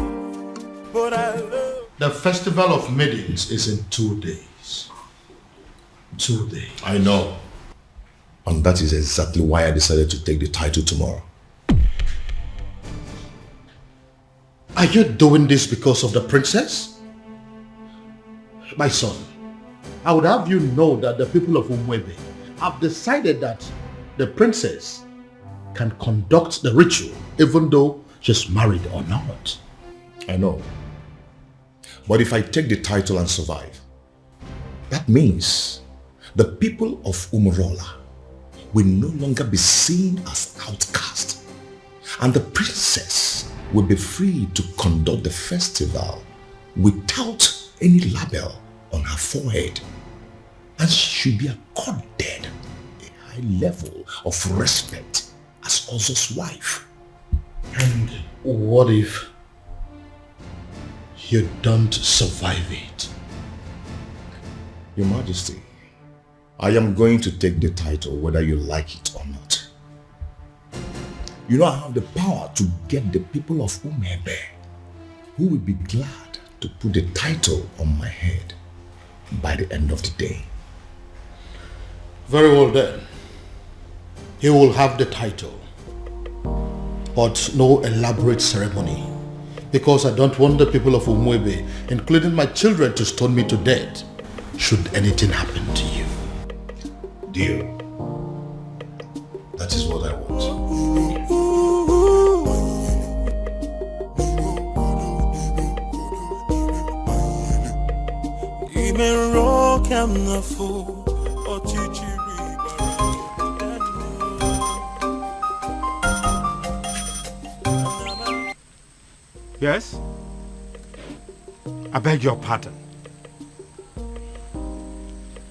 but I love. The festival of maidens is in 2 days. 2 days. I know. And that is exactly why I decided to take the title tomorrow. Are you doing this because of the princess? My son, I would have you know that the people of Umwebe have decided that the princess can conduct the ritual even though she's married or not. I know. But if I take the title and survive, that means the people of Umurola will no longer be seen as outcasts, and the princess will be free to conduct the festival without any label on her forehead, and she should be accorded a high level of respect as Ozo's wife. And what if you don't survive it? Your Majesty, I am going to take the title whether you like it or not. You know I have the power to get the people of Umebe who will be glad to put the title on my head by the end of the day. Very well then. He will have the title, but no elaborate ceremony, because I don't want the people of Umwebe, including my children, to stone me to death should anything happen to you. Dear, that is what I want. Yes? I beg your pardon.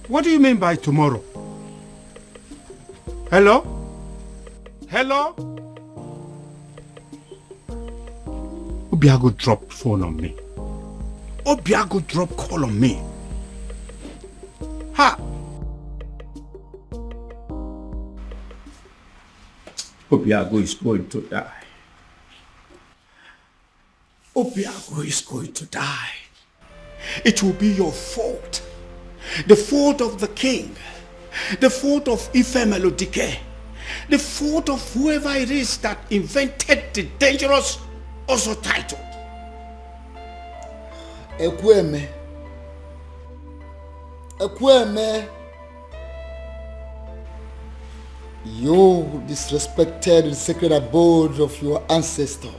What do you mean by tomorrow? Hello? Hello? Obiago dropped phone on me. Obiago dropped call on me. Ha! Obiago is going to die. Obiago is going to die. It will be your fault. The fault of the king. The fault of Ifemelo Dikeh. The fault of whoever it is that invented the dangerous Ozo title. Ekweme. Ekweme. You disrespected the sacred abode of your ancestors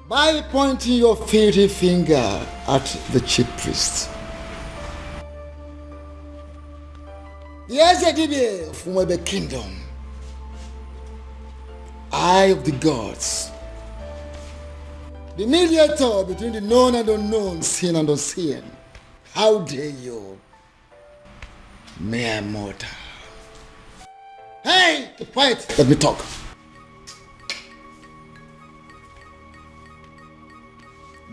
by pointing your filthy finger at the chief priest. The Ezedibe of Umwebe Kingdom, eye of the gods, the mediator between the known and unknown, seen and unseen. How dare you, mere mortal? Hey, keep quiet. Let me talk.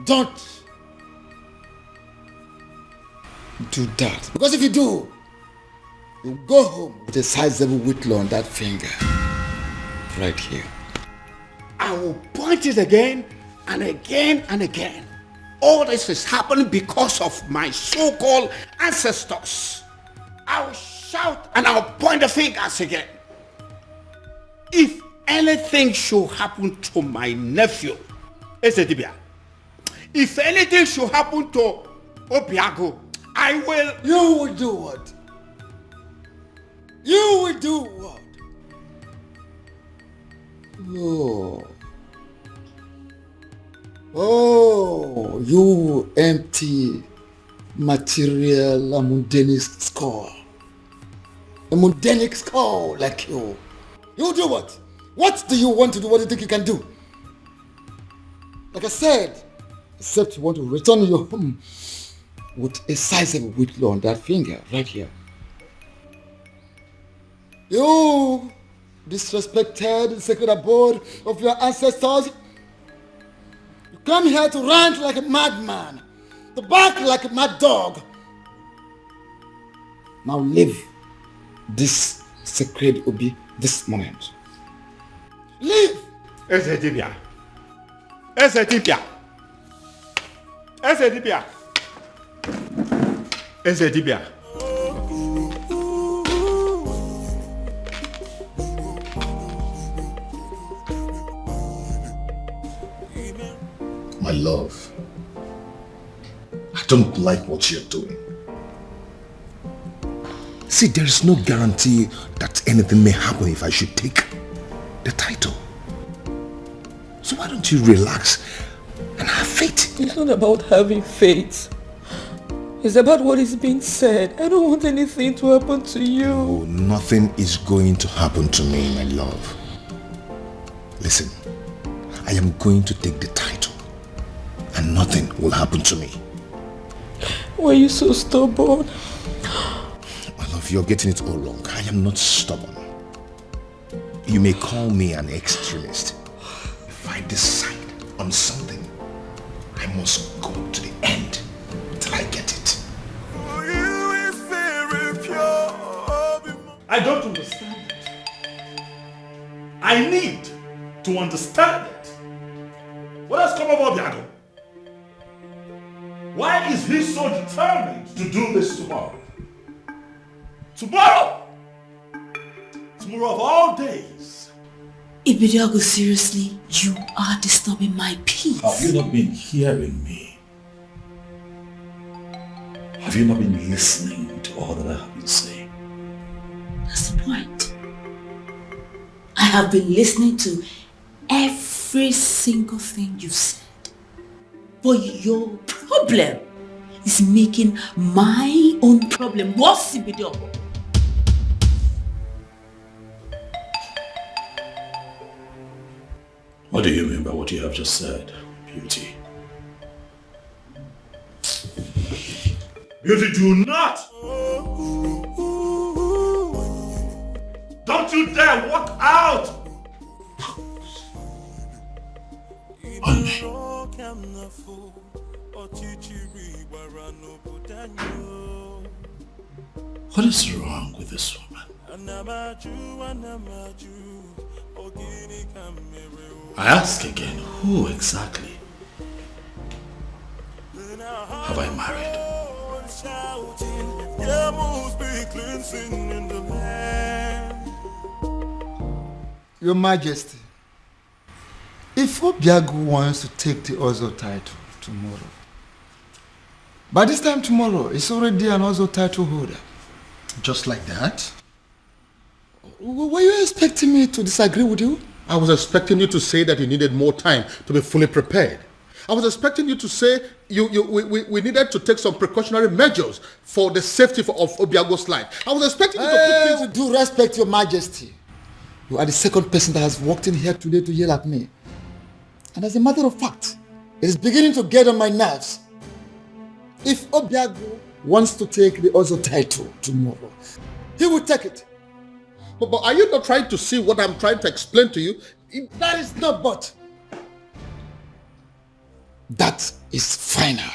Don't do that, because if you do, you go home with a sizable whitlow on that finger, right here. I will point it again and again and again. All this is happening because of my so-called ancestors. I'll shout and I'll point the fingers again. if anything should happen to my nephew, Esedibia, if anything should happen to Obiago, I will... You will do what? You will do what? Oh, you empty material, a mundane skull. A mundane skull like you. You do what? What do you want to do? What do you think you can do? Like I said, except you want to return your home with a sizable whitlow on that finger right here. You disrespected the sacred abode of your ancestors. You come here to rant like a madman, to bark like a mad dog. Now leave this sacred Obi this moment. Leave! Esedibia. Esedibia. Esedibia. Esedibia. My love, I don't like what you're doing. See, there is no guarantee that anything may happen if I should take the title. So why don't you relax and have faith? It's not about having faith. It's about what is being said. I don't want anything to happen to you. Oh, nothing is going to happen to me, my love. Listen, I am going to take the title and nothing will happen to me. Why are you so stubborn? My love, you're getting it all wrong. I am not stubborn. You may call me an extremist. If I decide on something, I must go to the end till I get it. I don't understand it. I need to understand it. What has come over Biago? Why is he so determined to do this tomorrow? Tomorrow! Tomorrow of all days. Ibiago, seriously, you are disturbing my peace. Have you not been hearing me? Have you not been listening to all that I have been saying? That's the point. I have been listening to every single thing you said. But your problem is making my own problem worse, Ibiago. What do you mean by what you have just said, Beauty? Beauty, do not! Don't you dare walk out! What is wrong with this woman? I ask again, who exactly have I married? Your Majesty, if Obiago wants to take the Ozo title tomorrow, by this time tomorrow, it's already an Ozo title holder. Just like that? Were you expecting me to disagree with you? I was expecting you to say that you needed more time to be fully prepared. I was expecting you to say we needed to take some precautionary measures for the safety of Obiago's life. I was expecting you to put things... With due respect, Your Majesty, you are the second person that has walked in here today to yell at me. And as a matter of fact, it is beginning to get on my nerves. If Obiago wants to take the Ozo title tomorrow, he will take it. But are you not trying to see what I'm trying to explain to you? That is not but. That is final.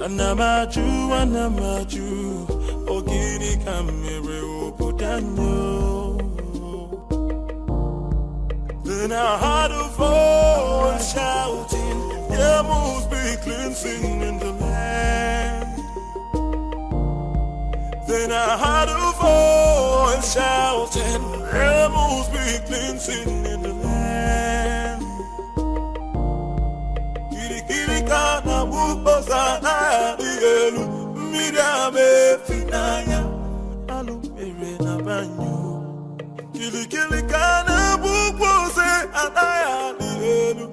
Anamaju, ogini kamere obudanyo. Then I heard a voice shouting, there must be cleansing in the land. Then I heard a voice shouting, there must be cleansing in the land. Kirikana bukosana dielu, midame finaya, alumere na banyo. Kirikana bukose anaya dielu,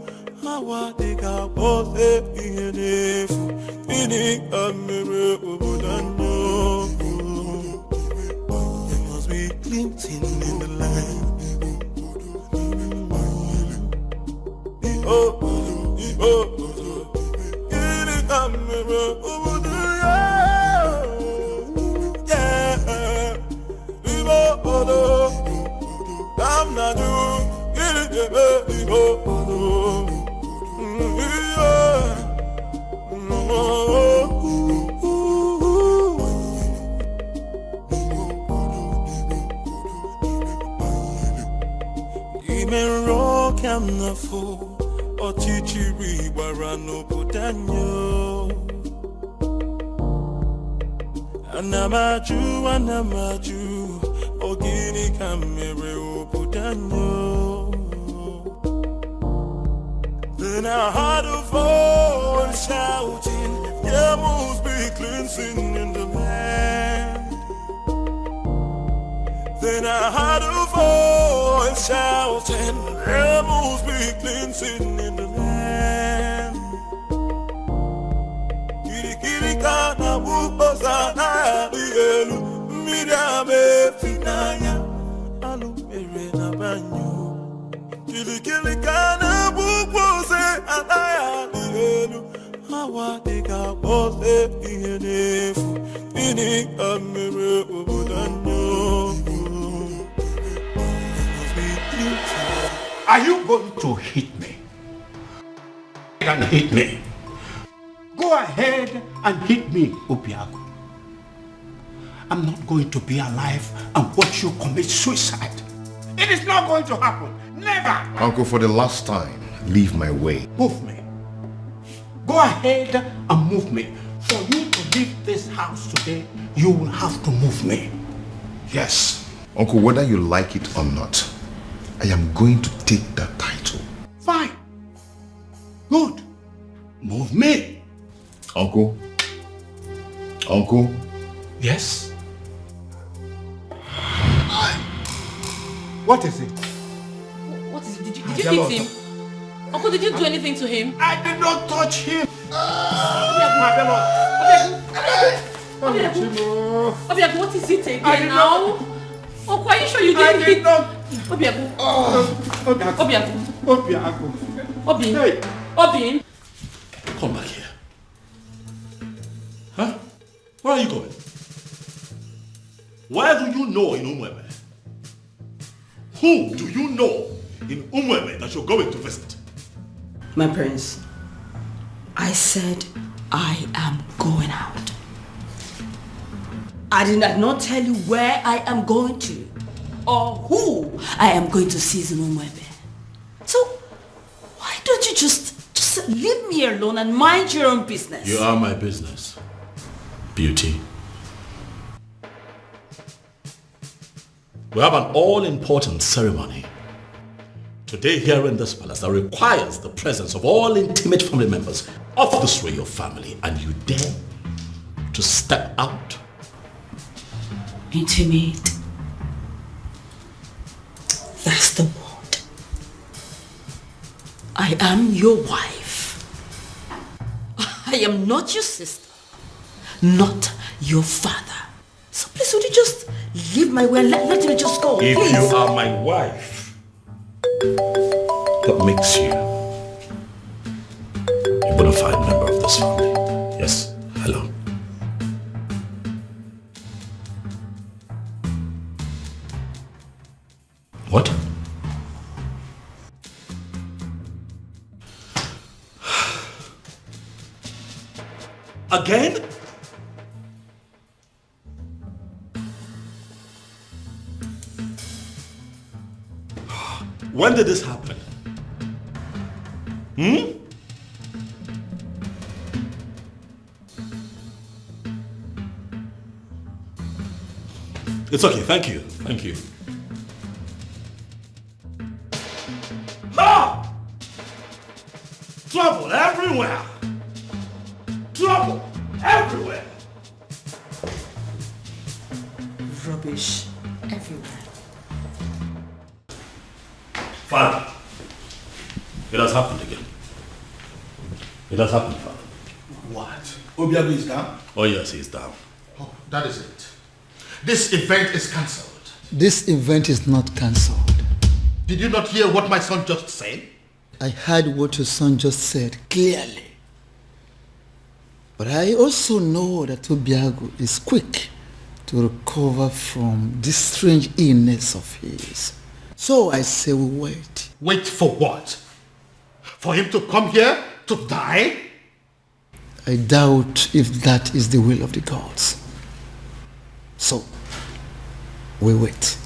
hawa deka pose ihenefu, ini kamere obudanyo. There must be cleansing in the land. Ochichiri warano budanyo. Anamaju, ogini kamere obudanyo. Then I heard a voice shouting, there must be cleansing in the land. Then I heard a voice shouting, there must be cleansing in the land. Kirikana bukosana dielu, midame finaya, alumere na banyo. Kirikana bukose anaya dielu, hawa deka pose ihenefu, ini kamere obudanyo. Are you going to hit me? And hit me. Go ahead and hit me, Obiago. I'm not going to be alive and watch you commit suicide. It is not going to happen. Never. Uncle, for the last time, leave my way. Move me. Go ahead and move me. For you to leave this house today, you will have to move me. Yes. Uncle, whether you like it or not, I am going to take that title. Fine. Good. Move me. Uncle? Uncle? Yes? What is it? What is it? Did you hit him? Uncle, did you do anything to him? I did not touch him. Obiago, what is it again now? Uncle, are you sure you didn't hit? Obiago. Obi. Come back here. Huh? Where are you going? Where do you know in Umwebe? Who do you know in Umwebe that you're going to visit? My prince, I said I am going out. I did not tell you where I am going to or who I am going to see in Umwebe. So why don't you just leave me alone and mind your own business? You are my business, beauty. We have an all-important ceremony today here in this palace that requires the presence of all intimate family members of this royal family, and you dare to step out? Intimate. That's the word. I am your wife. I am not your sister, not your father. So please, would you just leave my way and let me just go, If please? you are my wife, that makes you a bona fide member of this family. Yes, hello. What? Again? When did this happen? It's okay, thank you. Thank you. Ah! Trouble everywhere! Trouble everywhere! Rubbish everywhere. Father, it has happened again. It has happened, Father. What? Obiago is down? Oh yes, he's down. Oh, that is it. This event is cancelled. This event is not cancelled. Did you not hear what my son just said? I heard what your son just said clearly. But I also know that Obiago is quick to recover from this strange illness of his. So I say we wait. Wait for what? For him to come here to die? I doubt if that is the will of the gods. So, we wait.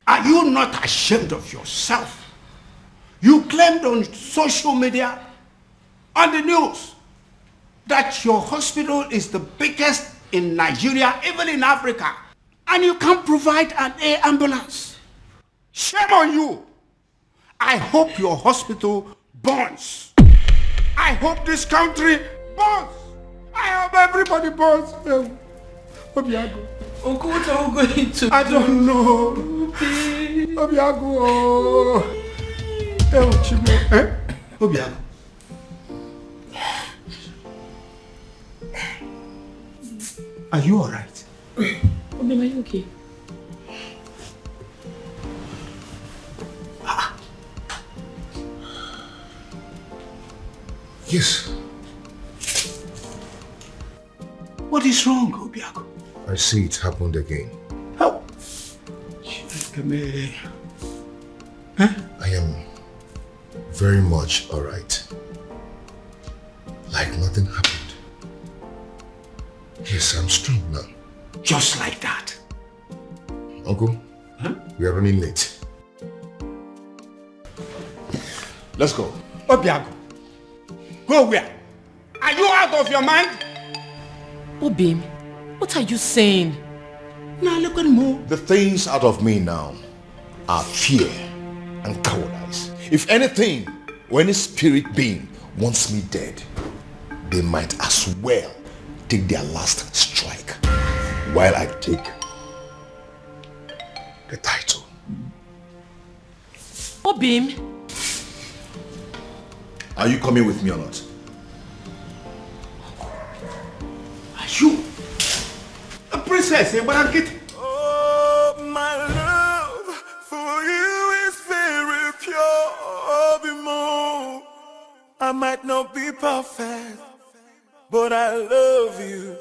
Are you not ashamed of yourself? You claimed on social media, on the news, that your hospital is the biggest in Nigeria, even in Africa, and you can't provide an air ambulance. Shame on you. I hope your hospital burns. I hope this country burns. I hope everybody burns. Obiago. Uncle, what are we going to do? I don't know. Obiago. Obiago. Are you alright? Obi, are you okay? Yes. What is wrong, Obiago? I see it happened again. How? I am very much alright. Like nothing happened. Yes, I'm strong now. Just like that. Uncle, we are running late. Let's go. Obiago, go where? Are you out of your mind? Obim, what are you saying? Now look at me. The things out of me now are fear and cowardice. If anything, or any spirit being wants me dead, they might as well take their last strike while I take the title. Obim. Are you coming with me or not? Are you a princess? Oh, my love for you is very pure. Bimo. I might not be perfect, but I love you.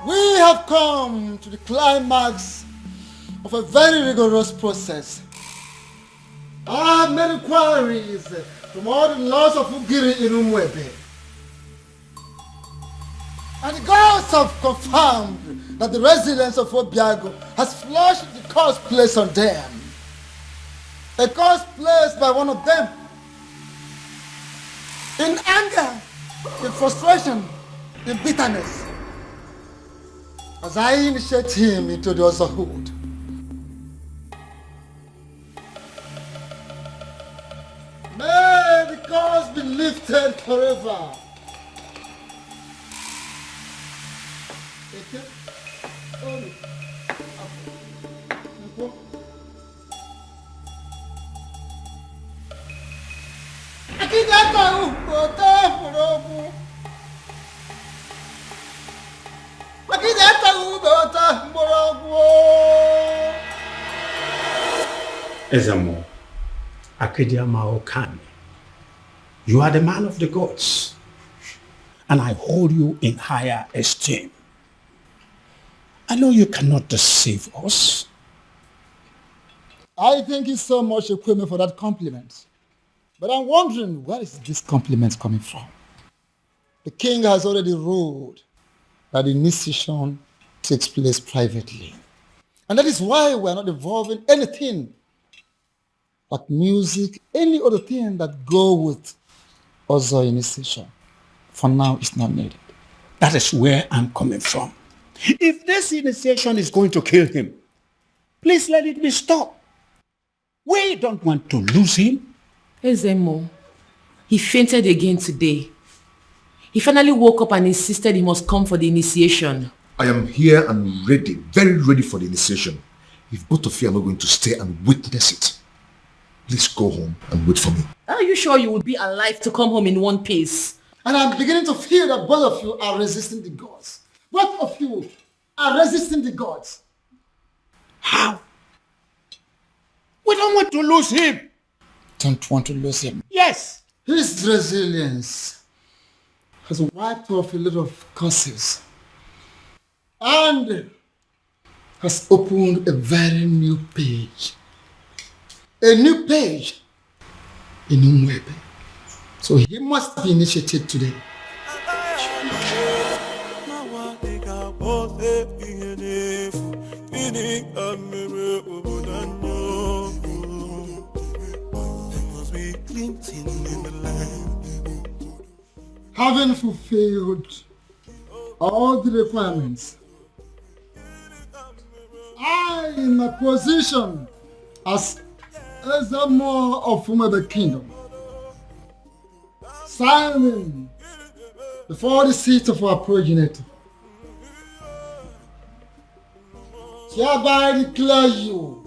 We have come to the climax of a very rigorous process. I have made inquiries from all the laws of Ugiri in Umwebe. And the gods have confirmed that the residents of Obiago has flushed the curse placed on them. A curse placed by one of them. In anger, in frustration, in bitterness. As I initiate him into the otherhood. May the curse be lifted forever. Ezamo, Akediama Okami, you are the man of the gods, and I hold you in higher esteem. I know you cannot deceive us. I thank you so much, Ekweme, for that compliment. But I'm wondering, where is this compliment coming from? The king has already ruled that the initiation takes place privately. And that is why we are not involving anything but music, any other thing that go with other initiation. For now, it's not needed. That is where I'm coming from. If this initiation is going to kill him, please let it be stopped. We don't want to lose him. Ezemo, he fainted again today. He finally woke up and insisted he must come for the initiation. I am here and ready, very ready for the initiation. If both of you are not going to stay and witness it, please go home and wait for me. Are you sure you will be alive to come home in one piece? And I'm beginning to feel that both of you are resisting the gods. Both of you are resisting the gods. How? We don't want to lose him. Don't want to lose him. Yes. His resilience has wiped off a lot of curses and has opened a very new page. A new page in Umwebe. So he must be initiated today. Having fulfilled all the requirements, I, in my position as Ezemo of Umwebe Kingdom, signing before the seat of our progenitor, hereby declare you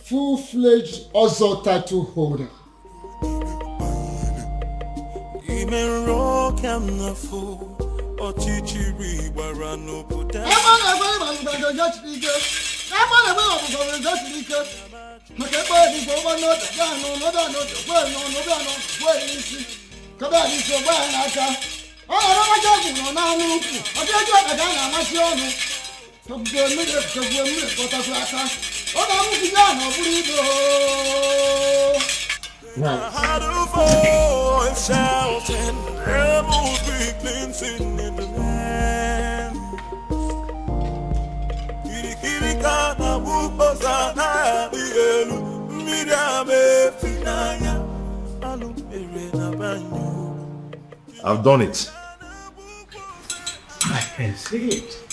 full-fledged Ozo title holder. Had a voice shouting, rebels be cleansing in the land. I've done it. I can see it.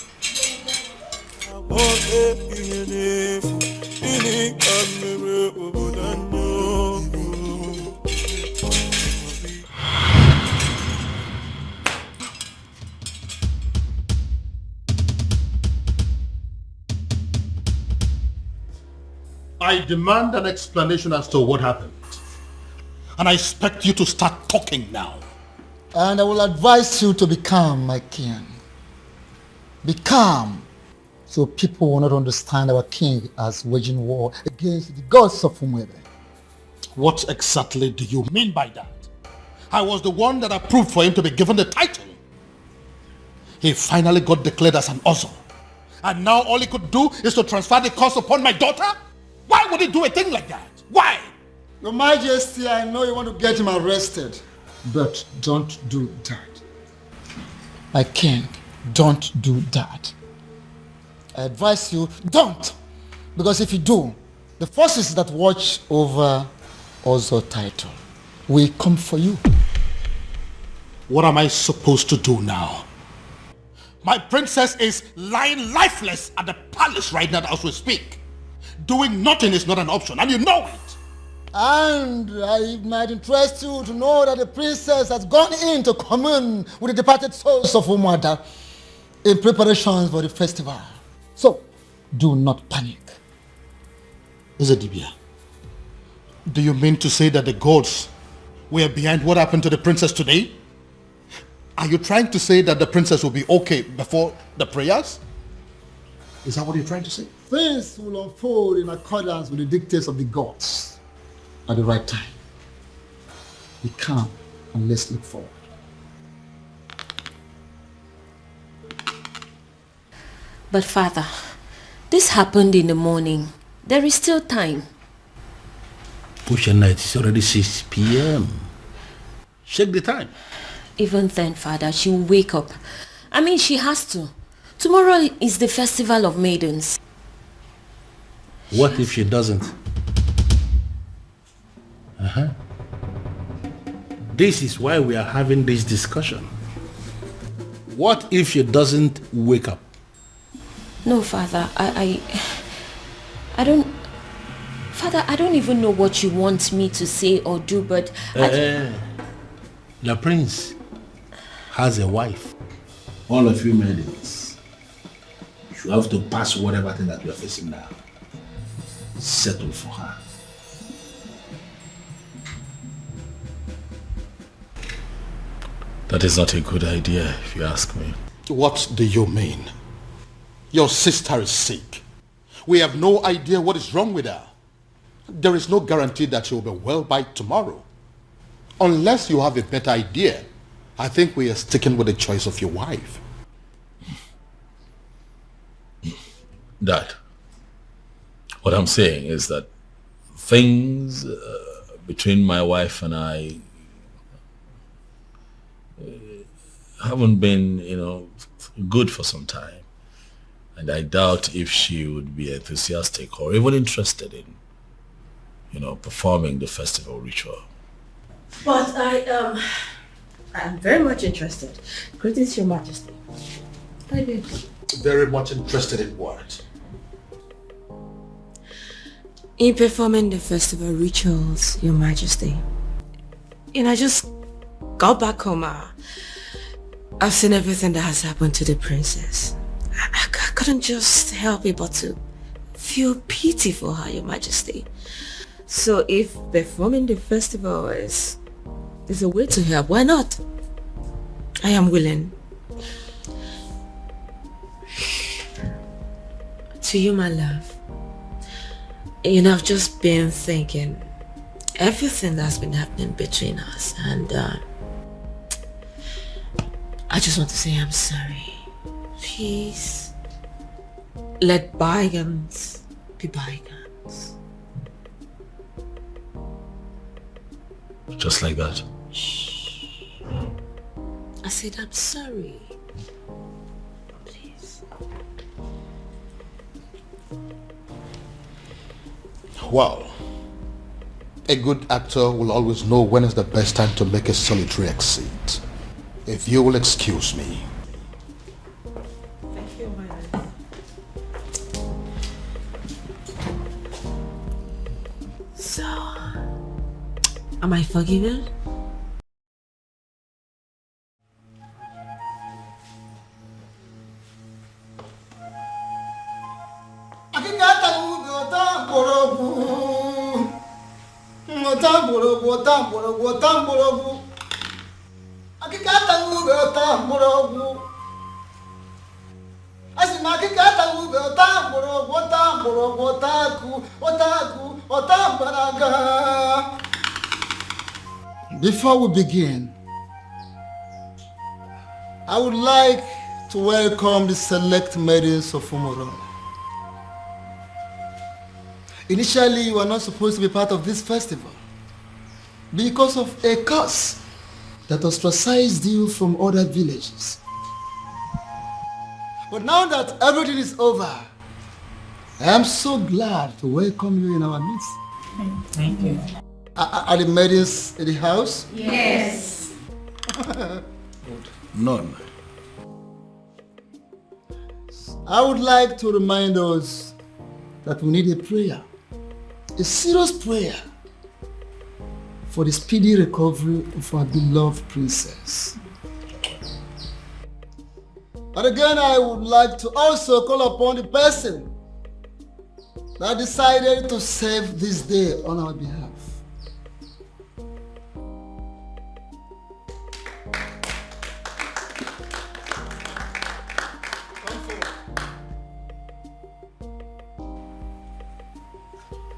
I demand an explanation as to what happened. And I expect you to start talking now. And I will advise you to be calm, my king. Be calm, so people will not understand our king as waging war against the gods of Umwebe. What exactly do you mean by that? I was the one that approved for him to be given the title. He finally got declared as an Ozo. And now all he could do is to transfer the curse upon my daughter? Why would he do a thing like that? Why? Your Majesty, I know you want to get him arrested, but don't do that. My king, don't do that. I advise you, don't. Because if you do, the forces that watch over Ozo title will come for you. What am I supposed to do now? My princess is lying lifeless at the palace right now as we speak. Doing nothing is not an option, and you know it. And it might interest you to know that the princess has gone in to commune with the departed souls of Umwada in preparations for the festival. So, do not panic. Ezedibia, do you mean to say that the gods were behind what happened to the princess today? Are you trying to say that the princess will be okay before the prayers? Is that what you're trying to say? things will unfold in accordance with the dictates of the gods at the right time. Be calm and let's look forward. But Father, this happened in the morning. There is still time. Push night, it's already 6 p.m. Check the time. Even then, Father, she will wake up. I mean, she has to. Tomorrow is the festival of maidens. What if she doesn't? This is why we are having this discussion. What if she doesn't wake up? No, Father, I don't... Father, I don't even know what you want me to say or do, but... The prince has a wife. All of you maidens, you have to pass whatever thing that you are facing now. Settle for her. That is not a good idea, if you ask me. What do you mean? Your sister is sick. We have no idea what is wrong with her. There is no guarantee that she will be well by tomorrow. Unless you have a better idea, I think we are sticking with the choice of your wife. Dad, what I'm saying is that things between my wife and I haven't been, good for some time. And I doubt if she would be enthusiastic or even interested in, performing the festival ritual. But I'm very much interested. Greetings, Your Majesty. I did. Very much interested in what? In performing the festival rituals, Your Majesty. I just got back home. I've seen everything that has happened to the princess. I couldn't just help it but to feel pity for her, Your Majesty. So if performing the festival is a way to help, why not? I am willing. To you, my love. I've just been thinking everything that's been happening between us, and I just want to say I'm sorry. Please, let bygones be bygones. Just like that. I said I'm sorry. Please. Well, a good actor will always know when is the best time to make a solitary exit. If you will excuse me. Thank you, my love. So, am I forgiven? Before we begin, I would like to welcome the select maidens of Umurola. Initially, you were not supposed to be part of this festival because of a curse that ostracized you from other villages. But now that everything is over, I am so glad to welcome you in our midst. Thank you. Are the maidens in the house? Yes. None. I would like to remind us that we need a prayer, a serious prayer for the speedy recovery of our beloved princess. And again, I would like to also call upon the person that decided to save this day on our behalf.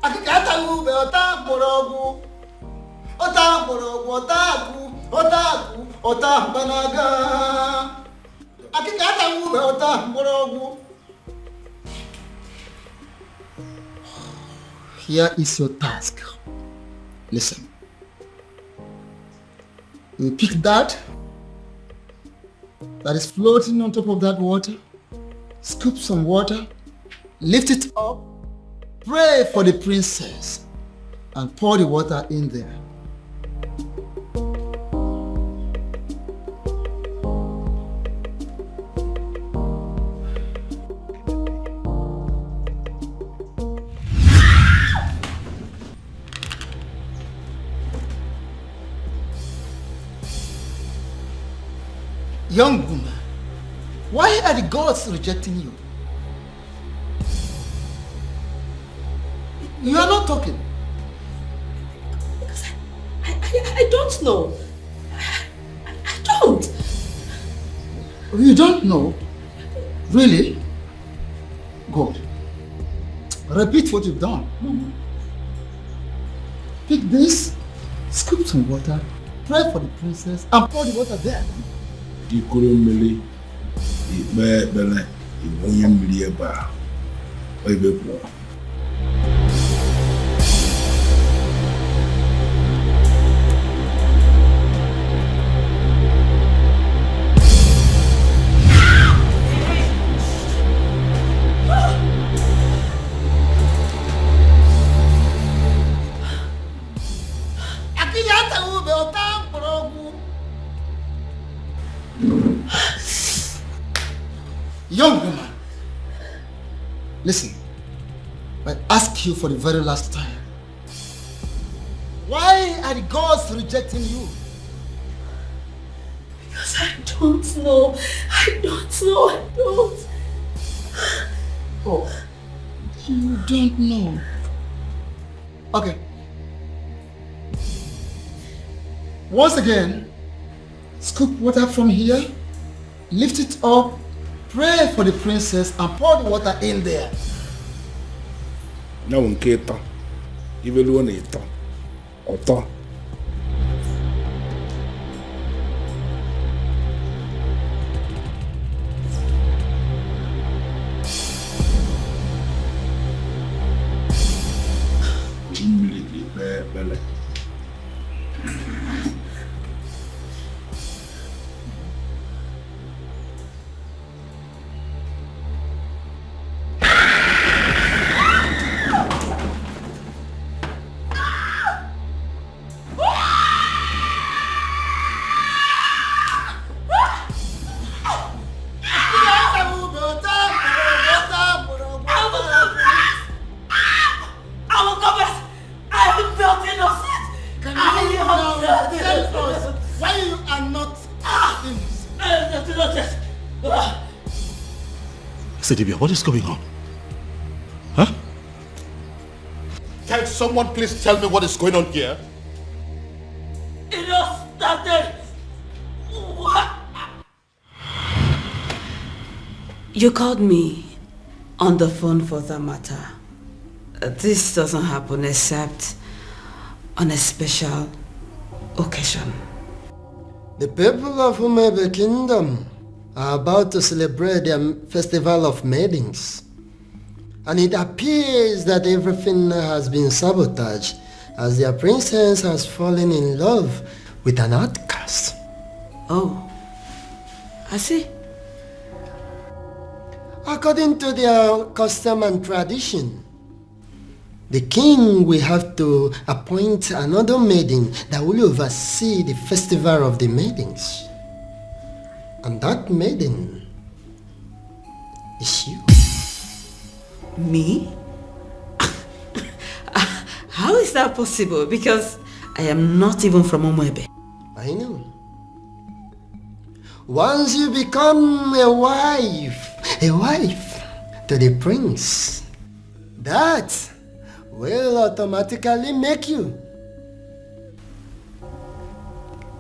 Akikata ube ota morogu. Ota morogu ota banaga. Akikata ube ota morogu. Here is your task. Listen. You pick that is floating on top of that water, scoop some water, lift it up, pray for the princess, and pour the water in there. Young woman, why are the gods rejecting you? You are not talking. Because I don't know. I don't. You don't know? Really? Good. Repeat what you've done. Pick this, scoop some water, pray for the princess, and pour the water there. Ikurumili, Ibele, Ibonyamilieba, Oibepo. Young woman, listen, I ask you for the very last time. Why are the gods rejecting you? Because I don't know. I don't. Oh, you don't know. Okay. Once again, scoop water from here, lift it up, pray for the princess, and pour the water in there. Now, Keto, even one eater, Otto. Sedibia, what is going on? Huh? Can someone please tell me what is going on here? It all started. What? You called me on the phone for that matter. This doesn't happen except on a special occasion. The people of Umebe Kingdom are about to celebrate their festival of maidens. And it appears that everything has been sabotaged as their princess has fallen in love with an outcast. Oh, I see. According to their custom and tradition, the king will have to appoint another maiden that will oversee the festival of the maidens. And that maiden is you. Me? How is that possible? Because I am not even from Umwebe. I know. Once you become a wife to the prince, that will automatically make you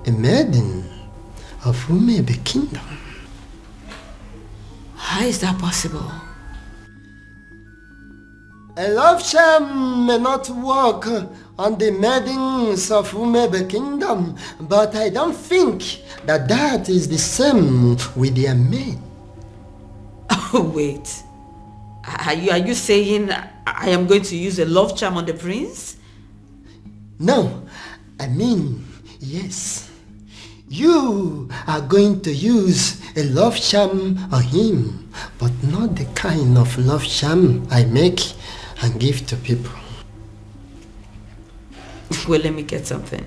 a maiden of Umebe Kingdom. How is that possible? A love charm may not work on the maidens of Umebe Kingdom, but I don't think that is the same with their men. Oh, wait. Are you saying I am going to use a love charm on the prince? No, I mean, yes. You are going to use a love charm on him, but not the kind of love charm I make and give to people. Well, let me get something.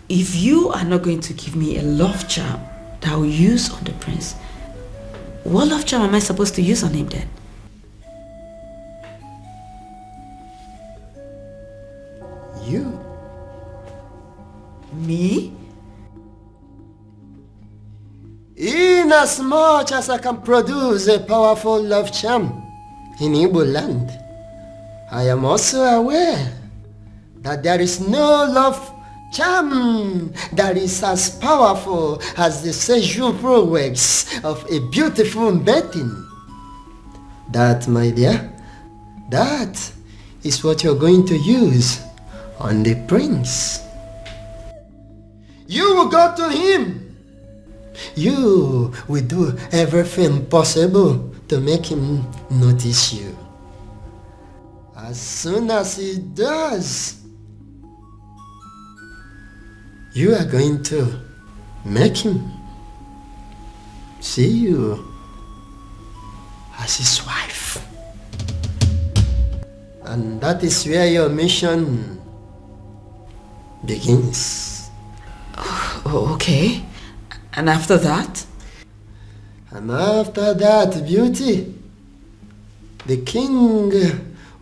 If you are not going to give me a love charm that I will use on the prince, what love charm am I supposed to use on him then? You? Me? Inasmuch as I can produce a powerful love charm in Igbo land, I am also aware that there is no love charm that is as powerful as the sexual prowess of a beautiful maiden. That, my dear, that is what you're going to use on the prince. You will go to him. You will do everything possible to make him notice you. As soon as he does, you are going to make him see you as his wife. And that is where your mission begins. Oh, okay. And after that? And after that, beauty, the king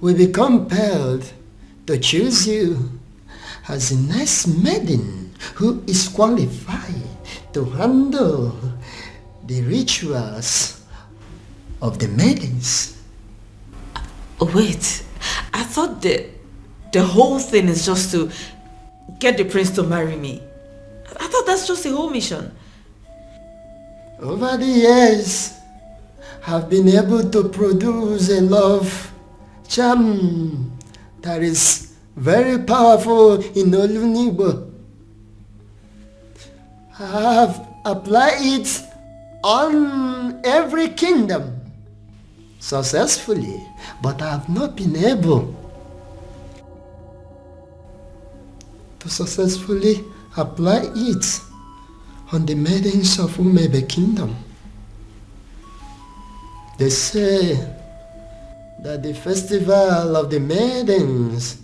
will be compelled to choose you as a nice maiden who is qualified to handle the rituals of the maidens. Wait, I thought the whole thing is just to get the prince to marry me. I thought that's just the whole mission. Over the years, I've been able to produce a love charm that is very powerful in Olunibo. I have applied it on every kingdom successfully, but I have not been able to successfully apply it on the maidens of Umebe Kingdom. They say that the festival of the maidens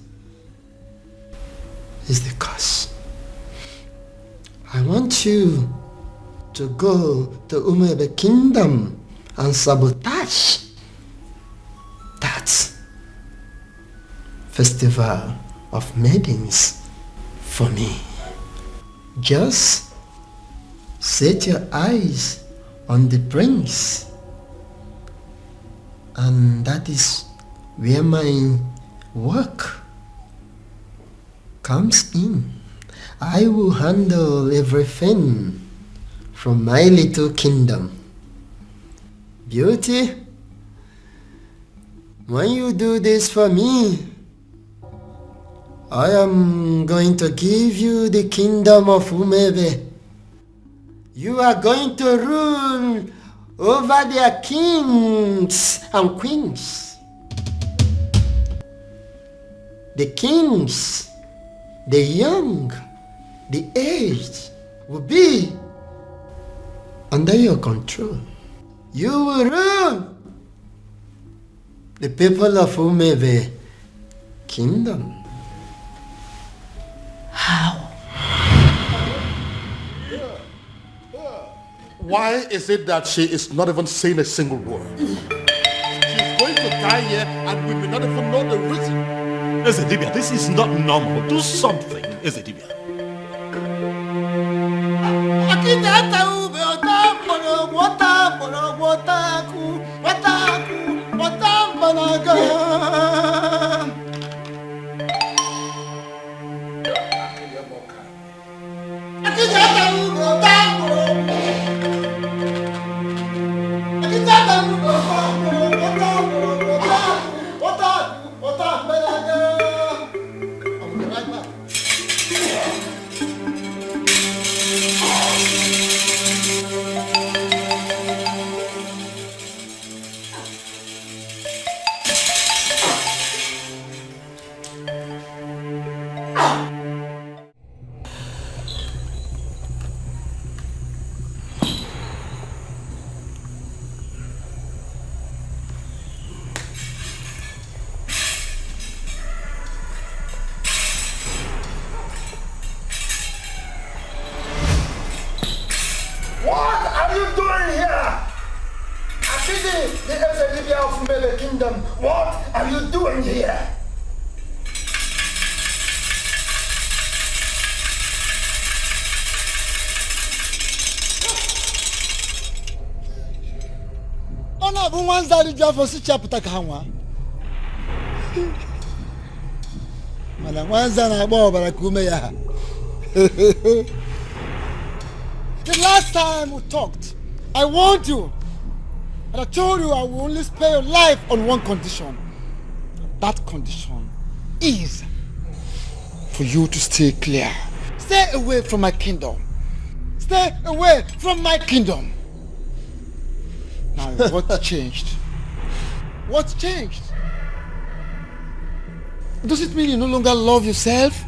is the cause. I want you to go to Umebe Kingdom and sabotage that festival of maidens for me. Just set your eyes on the prince, and that is where my work comes in. I will handle everything from my little kingdom. Beauty, when you do this for me, I am going to give you the kingdom of Umebe. You are going to rule over their kings and queens. The kings, the young, the aged will be under your control. You will rule the people of Umebe Kingdom. How? Why is it that she is not even saying a single word? She's going to die here and we may not even know the reason. Ezedibia, this is not normal. Do something, Ezedibia. kingdom, what are you doing here? Ona bu manzari jafo si chapta kanwa. Mala mwanza na bo barakume ya. The last time we talked, I warned you. And I told you I will only spare your life on one condition. That condition is for you to stay clear. Stay away from my kingdom. Stay away from my kingdom. Now, what changed? What changed? Does it mean you no longer love yourself?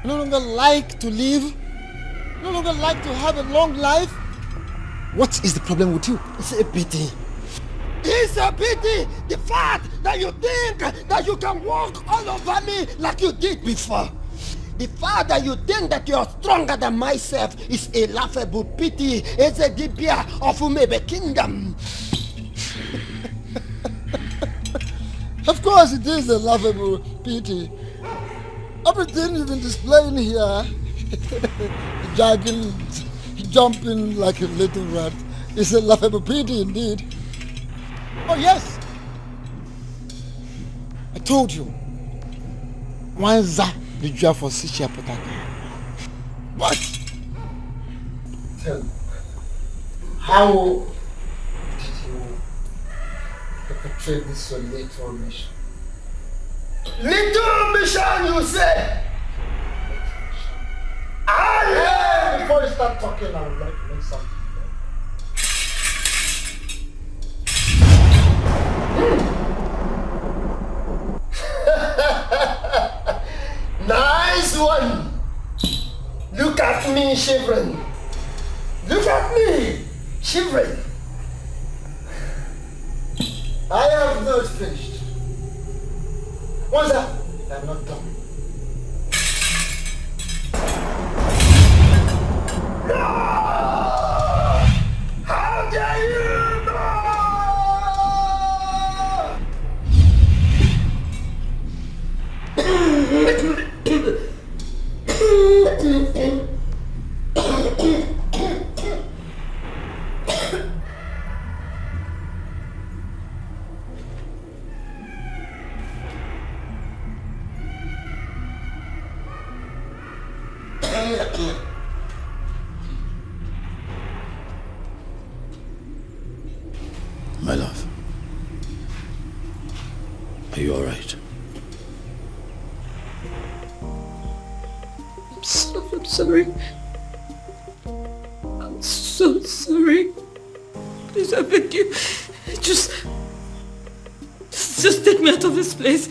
You no longer like to live? You no longer like to have a long life? What is the problem with you? It's a pity. It's a pity! The fact that you think that you can walk all over me like you did before. The fact that you think that you're stronger than myself is a laughable pity. It's a dibia of Umebe kingdom. Of course it is a laughable pity. Everything you've been displaying here, jogging, jumping like a little rat, is a laughable pity indeed. Oh yes, I told you. Wanza the job for Sicha Potaka. What? Tell me, how did you perpetrate this your little mission? Little mission, you say? Before you start talking, I would like to make something. Nice one! Look at me shivering. Look at me shivering. I have not finished. What's that? I'm not done. No! How dare you! No! My love, are you all right? I'm sorry. I'm so sorry. Please, I beg you. Just take me out of this place.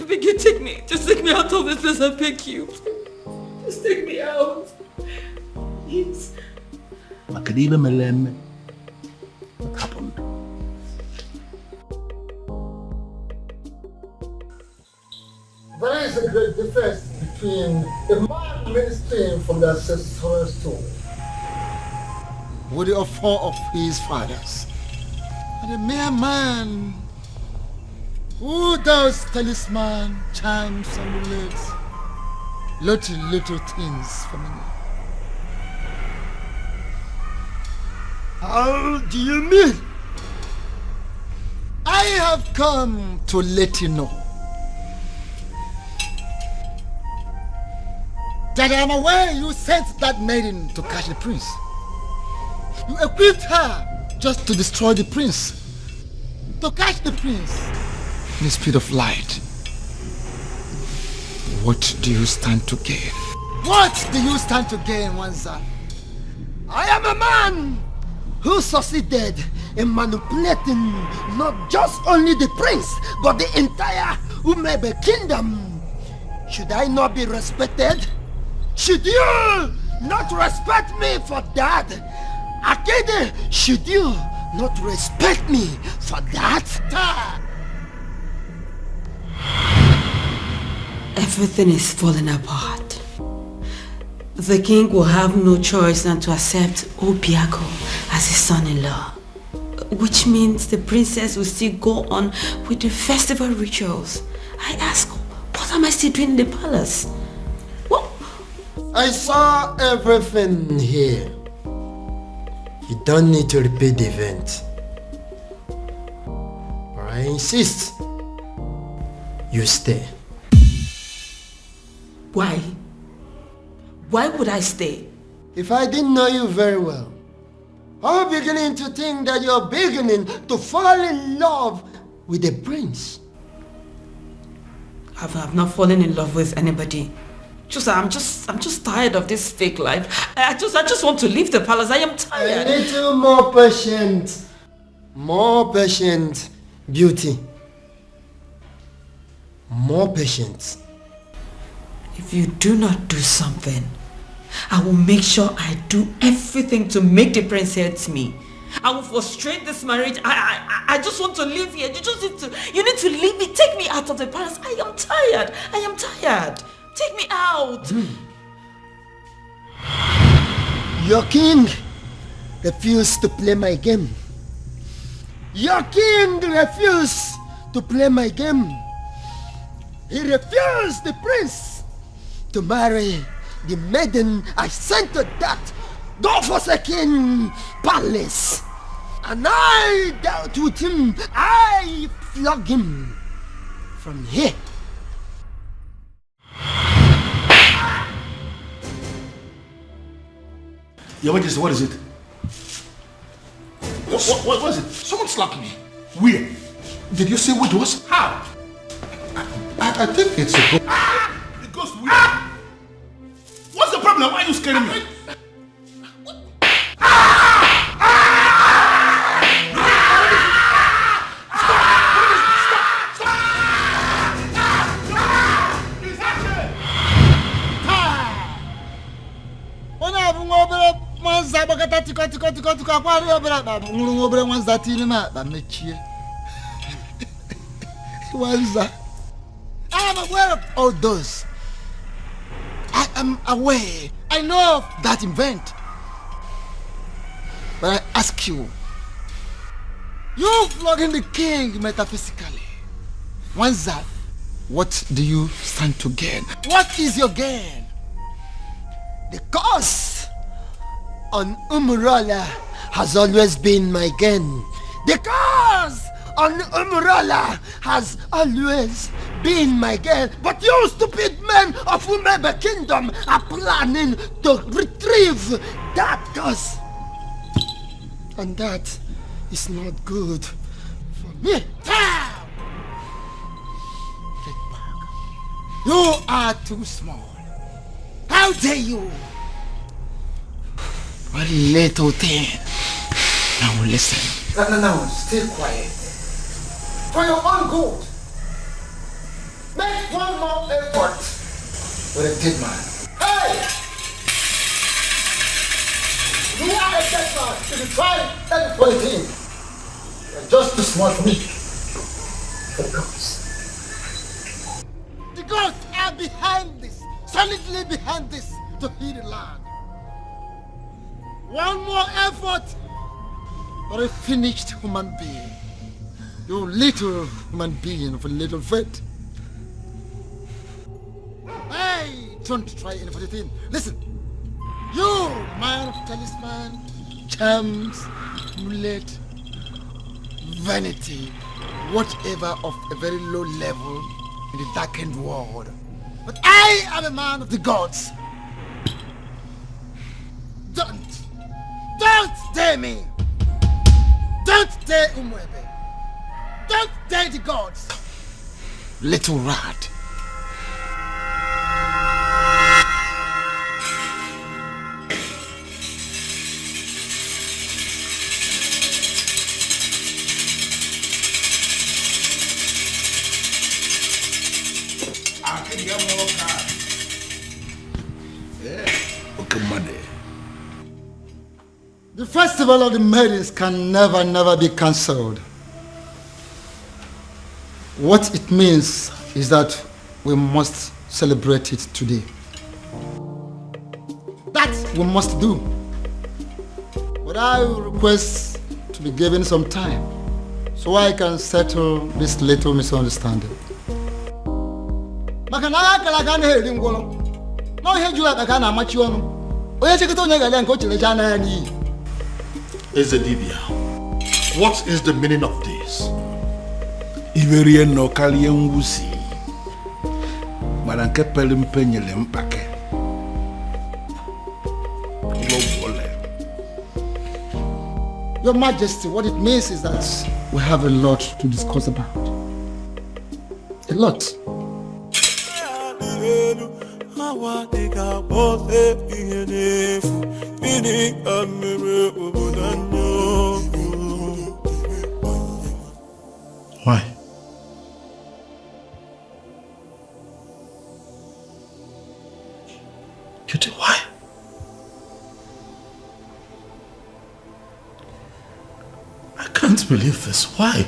I beg you, take me. Just take me out of this place, I beg you. Just take me out. Please. Makadiba Melem. What happened? There is a great difference between a man ministering from the ancestral stone with the offer of his fathers and a mere man who does talisman, charms, amulets, little things for me. How do you mean? I have come to let you know that I am aware you sent that maiden to catch the prince. You equipped her just to destroy the prince, to catch the prince in the speed of light. What do you stand to gain? What do you stand to gain, Wanza? I am a man who succeeded in manipulating not just only the prince, but the entire Umebe kingdom. Should I not be respected? Should you not respect me for that? Akede, should you not respect me for that? Everything is falling apart. The king will have no choice than to accept Obiago as his son-in-law. which means the princess will still go on with the festival rituals. I ask, what am I still doing in the palace? What? I saw everything here. You don't need to repeat the event. But I insist you stay. Why? Why would I stay? If I didn't know you very well, I'm beginning to think that you're beginning to fall in love with the prince. I've not fallen in love with anybody. I'm just tired of this fake life. I just want to leave the palace. I am tired. A little more patient. More patient, beauty. More patient. If you do not do something, I will make sure I do everything to make the prince hate me. I will frustrate this marriage. I just want to live here. You need to leave me. Take me out of the palace. I am tired. I am tired. Take me out. Your king refused to play my game. Your king refused to play my game. He refused the prince to marry the maiden I sent to that God-forsaken palace. And I dealt with him. I flogged him from here. Your Majesty, what is it? What was it? Someone slapped me. Where? Did you say what it was? How? I think it's a ghost. The ghost where? What's the problem? Why are you scaring me? I am aware of all those. I am aware. I know of that event. But I ask you, you flogging the king metaphysically. Once that, what do you stand to gain? What is your gain? The cost on Umurala has always been my gain. The cause on Umurala has always been my gain. But you stupid men of Umebe Kingdom are planning to retrieve that cause. And that is not good for me. You are too small. How dare you? What little thing. Now listen. No, stay quiet. For your own good. Make one more effort with a dead man. Hey! You are a dead man. If you try anything, you're just too small for me. The gods are behind this, solidly behind this, to heal the land. One more effort for a finished human being. You little human being of a little faith. Hey, don't try anything. Listen, you man of talisman, charms, amulet, vanity, whatever of a very low level in the darkened world. But I am a man of the gods. Don't dare me. Don't dare Umwebe. Don't dare the gods. Little rat. The festival of the maidens can never be cancelled. What it means is that we must celebrate it today. That we must do. But I will request to be given some time so I can settle this little misunderstanding. Ezedibia, what is the meaning of this? Iverien no kalien wusi. Maranke pelimpenyele mpake. Your Majesty, what it means is that we have a lot to discuss about. A lot. Why? Cutie, why? I can't believe this. Why?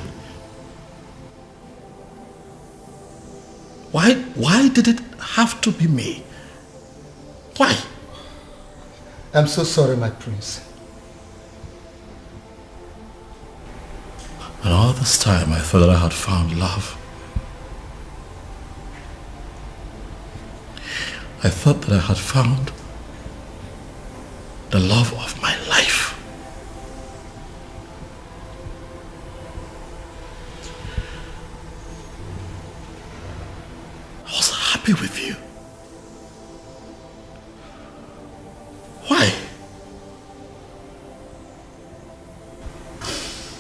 Why did it have to be me? Why? I'm so sorry, my prince. And all this time I thought that I had found love. I thought that I had found the love of my life. I was happy with you. Why?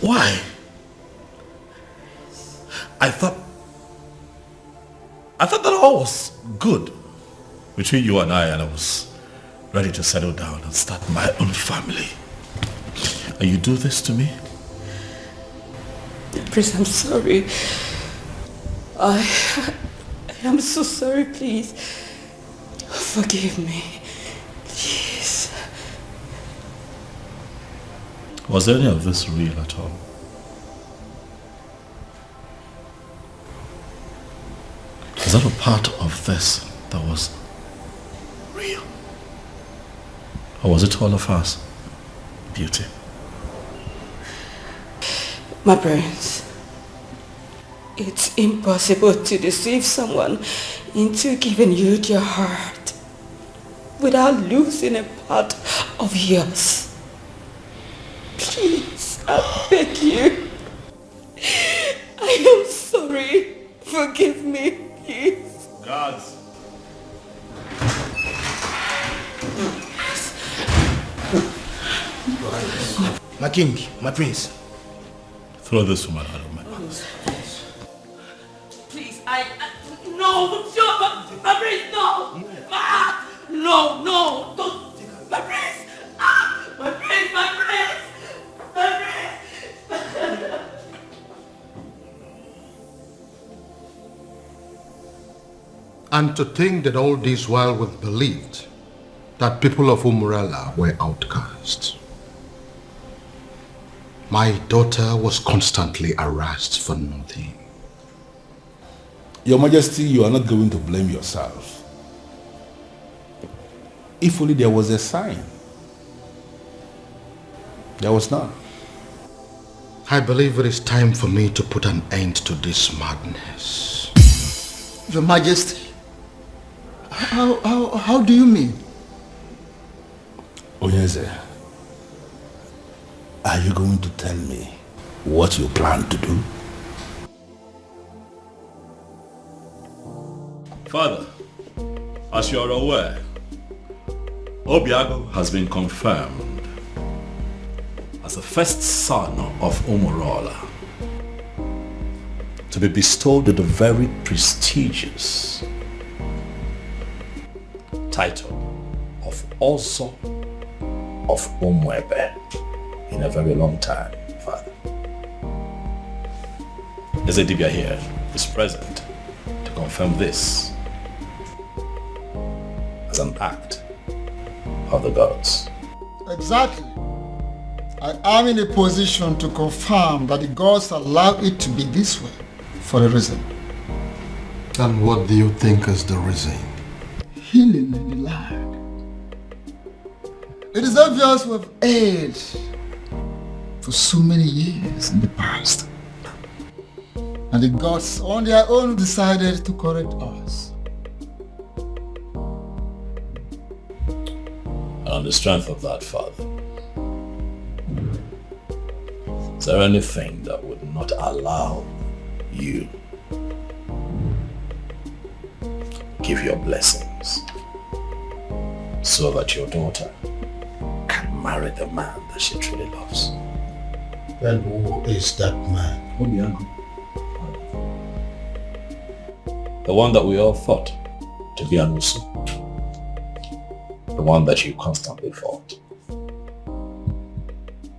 Why? I thought that all was good between you and I was ready to settle down and start my own family. And you do this to me? Prince, I'm sorry. I am so sorry, please. Forgive me. Please. Was any of this real at all? Is that a part of this that was real? Or was it all of us? Beauty. My prince, it's impossible to deceive someone into giving you their heart without losing a part of yours. Please, I beg you. I am sorry. Forgive me, please. Guards. My king, my prince. Throw this woman out of my house. Please, no, my prince, no. No, don't. My prince, my prince, my prince, my prince. And to think that all this while we believed that people of Umbrella were outcasts. My daughter was constantly harassed for nothing. Your Majesty, you are not going to blame yourself. If only there was a sign. There was none. I believe it is time for me to put an end to this madness. Your Majesty, how do you mean? Onyeze, are you going to tell me what you plan to do? Father, as you are aware, Obiago has been confirmed as the first son of Umurola to be bestowed with the very prestigious title of Ozo of Umwebe in a very long time, Father. Ezedibia here is present to confirm this as an act of the gods. Exactly. I am in a position to confirm that the gods allow it to be this way for a reason. And what do you think is the reason? Healing in the land. It is obvious we have erred for so many years in the past. And the gods on their own decided to correct us. And on the strength of that, Father, is there anything that would not allow you give your blessings so that your daughter can marry the man that she truly loves? Then who is that man? The one that we all thought to be Anusu. The one that you constantly fought.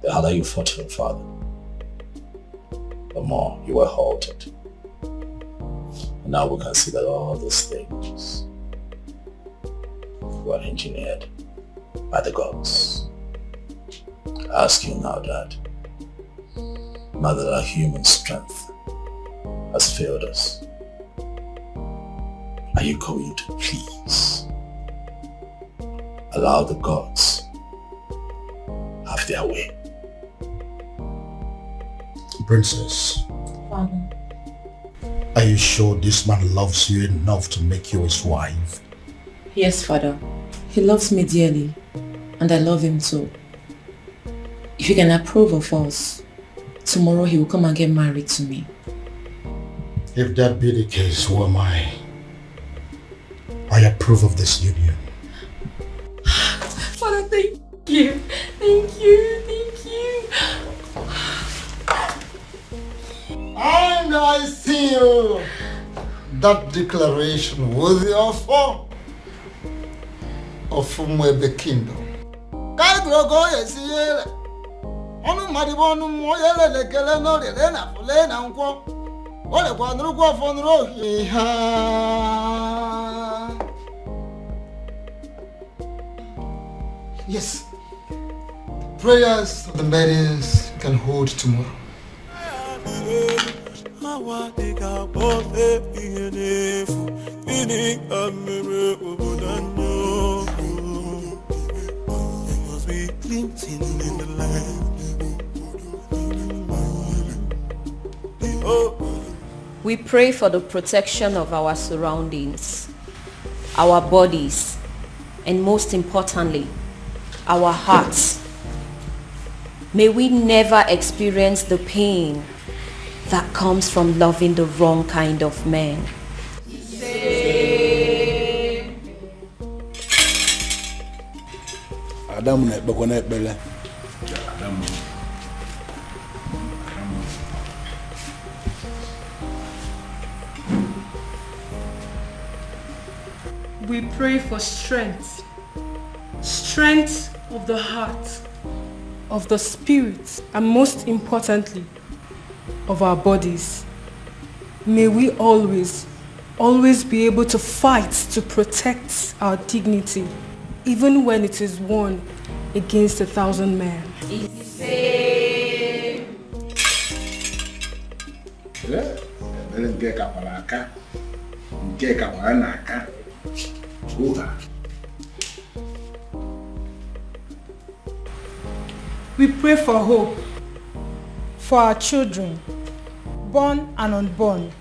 The harder you fought him, Father, the more you were halted. And now we can see that all these things were engineered by the gods. I ask you now, Dad, now that our human strength has failed us, are you going to please allow the gods have their way? Princess, Father. are you sure this man loves you enough to make you his wife? Yes, Father. He loves me dearly, and I love him too. If you can approve of us, tomorrow he will come and get married to me. If that be the case, who am I? I approve of this union. Father, thank you. Thank you. Thank you. And I seal that declaration with the offer of Umwebe Kingdom. Yes, prayers of the maidens can hold tomorrow. We pray for the protection of our surroundings, our bodies, and most importantly, our hearts. May we never experience the pain that comes from loving the wrong kind of man. We pray for strength. Strength of the heart, of the spirit, and most importantly, of our bodies. May we always be able to fight to protect our dignity, even when it is won against 1,000 men. We pray for hope for our children, born and unborn.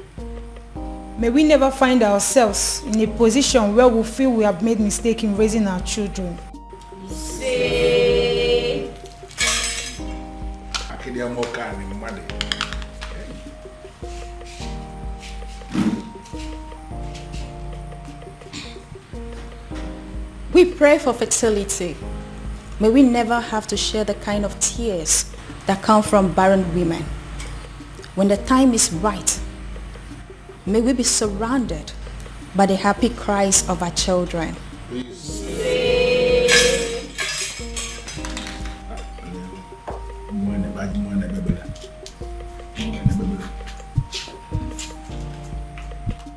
May we never find ourselves in a position where we feel we have made mistake in raising our children. We pray for fertility. May we never have to share the kind of tears that come from barren women. When the time is right, may we be surrounded by the happy cries of our children.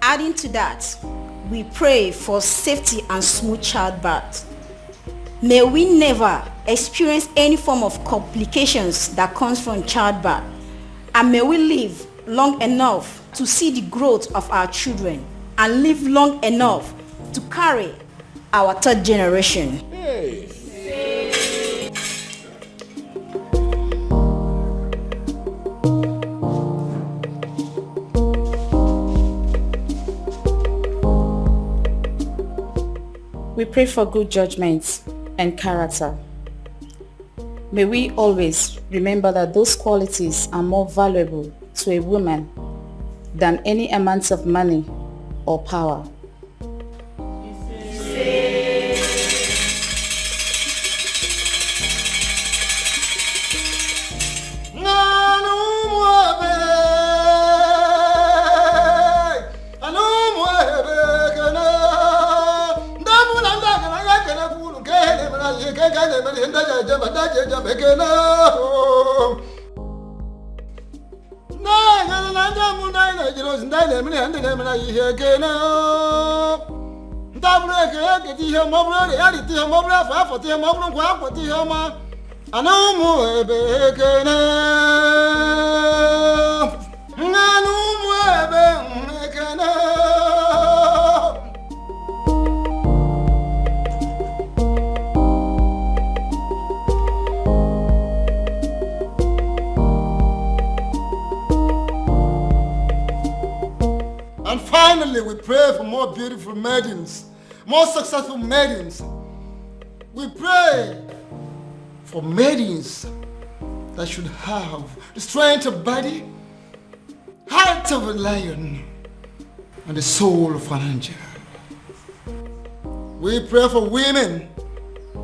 Adding to that, we pray for safety and smooth childbirth. May we never experience any form of complications that comes from childbirth, and may we live long enough to see the growth of our children and live long enough to carry our third generation. We pray for good judgment and character. May we always remember that those qualities are more valuable to a woman than any amount of money or power. And finally, we pray for more beautiful maidens, more successful maidens. We pray for maidens that should have the strength of body, heart of a lion, and the soul of an angel. We pray for women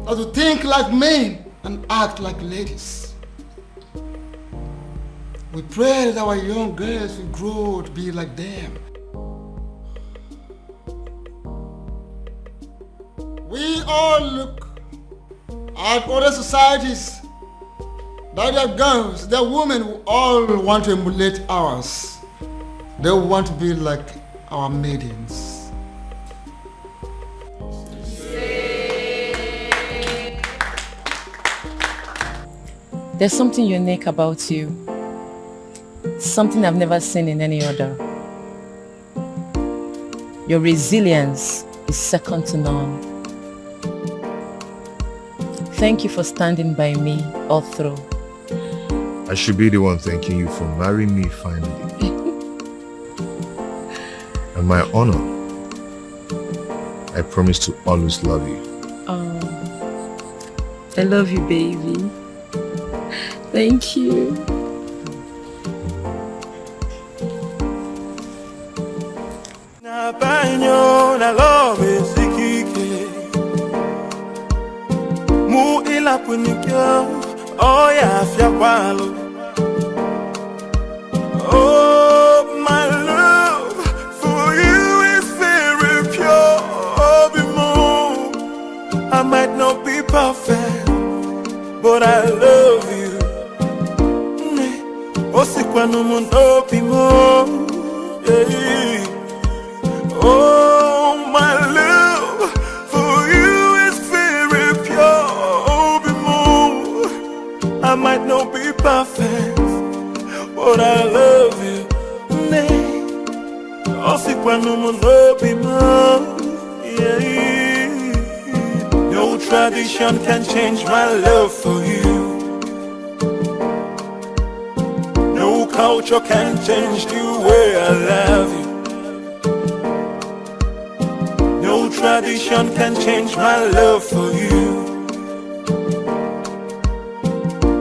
that will think like men and act like ladies. We pray that our young girls will grow to be like them. We all look at other societies that their girls, their women who all want to emulate ours. They want to be like our maidens. There's something unique about you. Something I've never seen in any other. Your resilience is second to none. Thank you for standing by me all through. I should be the one thanking you for marrying me finally. And my honor, I promise to always love you. Oh, I love you, baby. Thank you. Na banyo na love sikike mu ila punikyo oh ya afya kwalo. Oh my love for you is very pure. Oh bimo, I might not be perfect, but I love you. Osikwa no mundo bimo. Oh, my love for you is very pure. Oh, bimo, I might not be perfect, but I love you. Osikwa no mundo bimo. No tradition can change my love for you. No culture can change the way I love you. No tradition can change my love for you.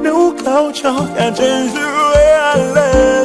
No culture can change the way I love you.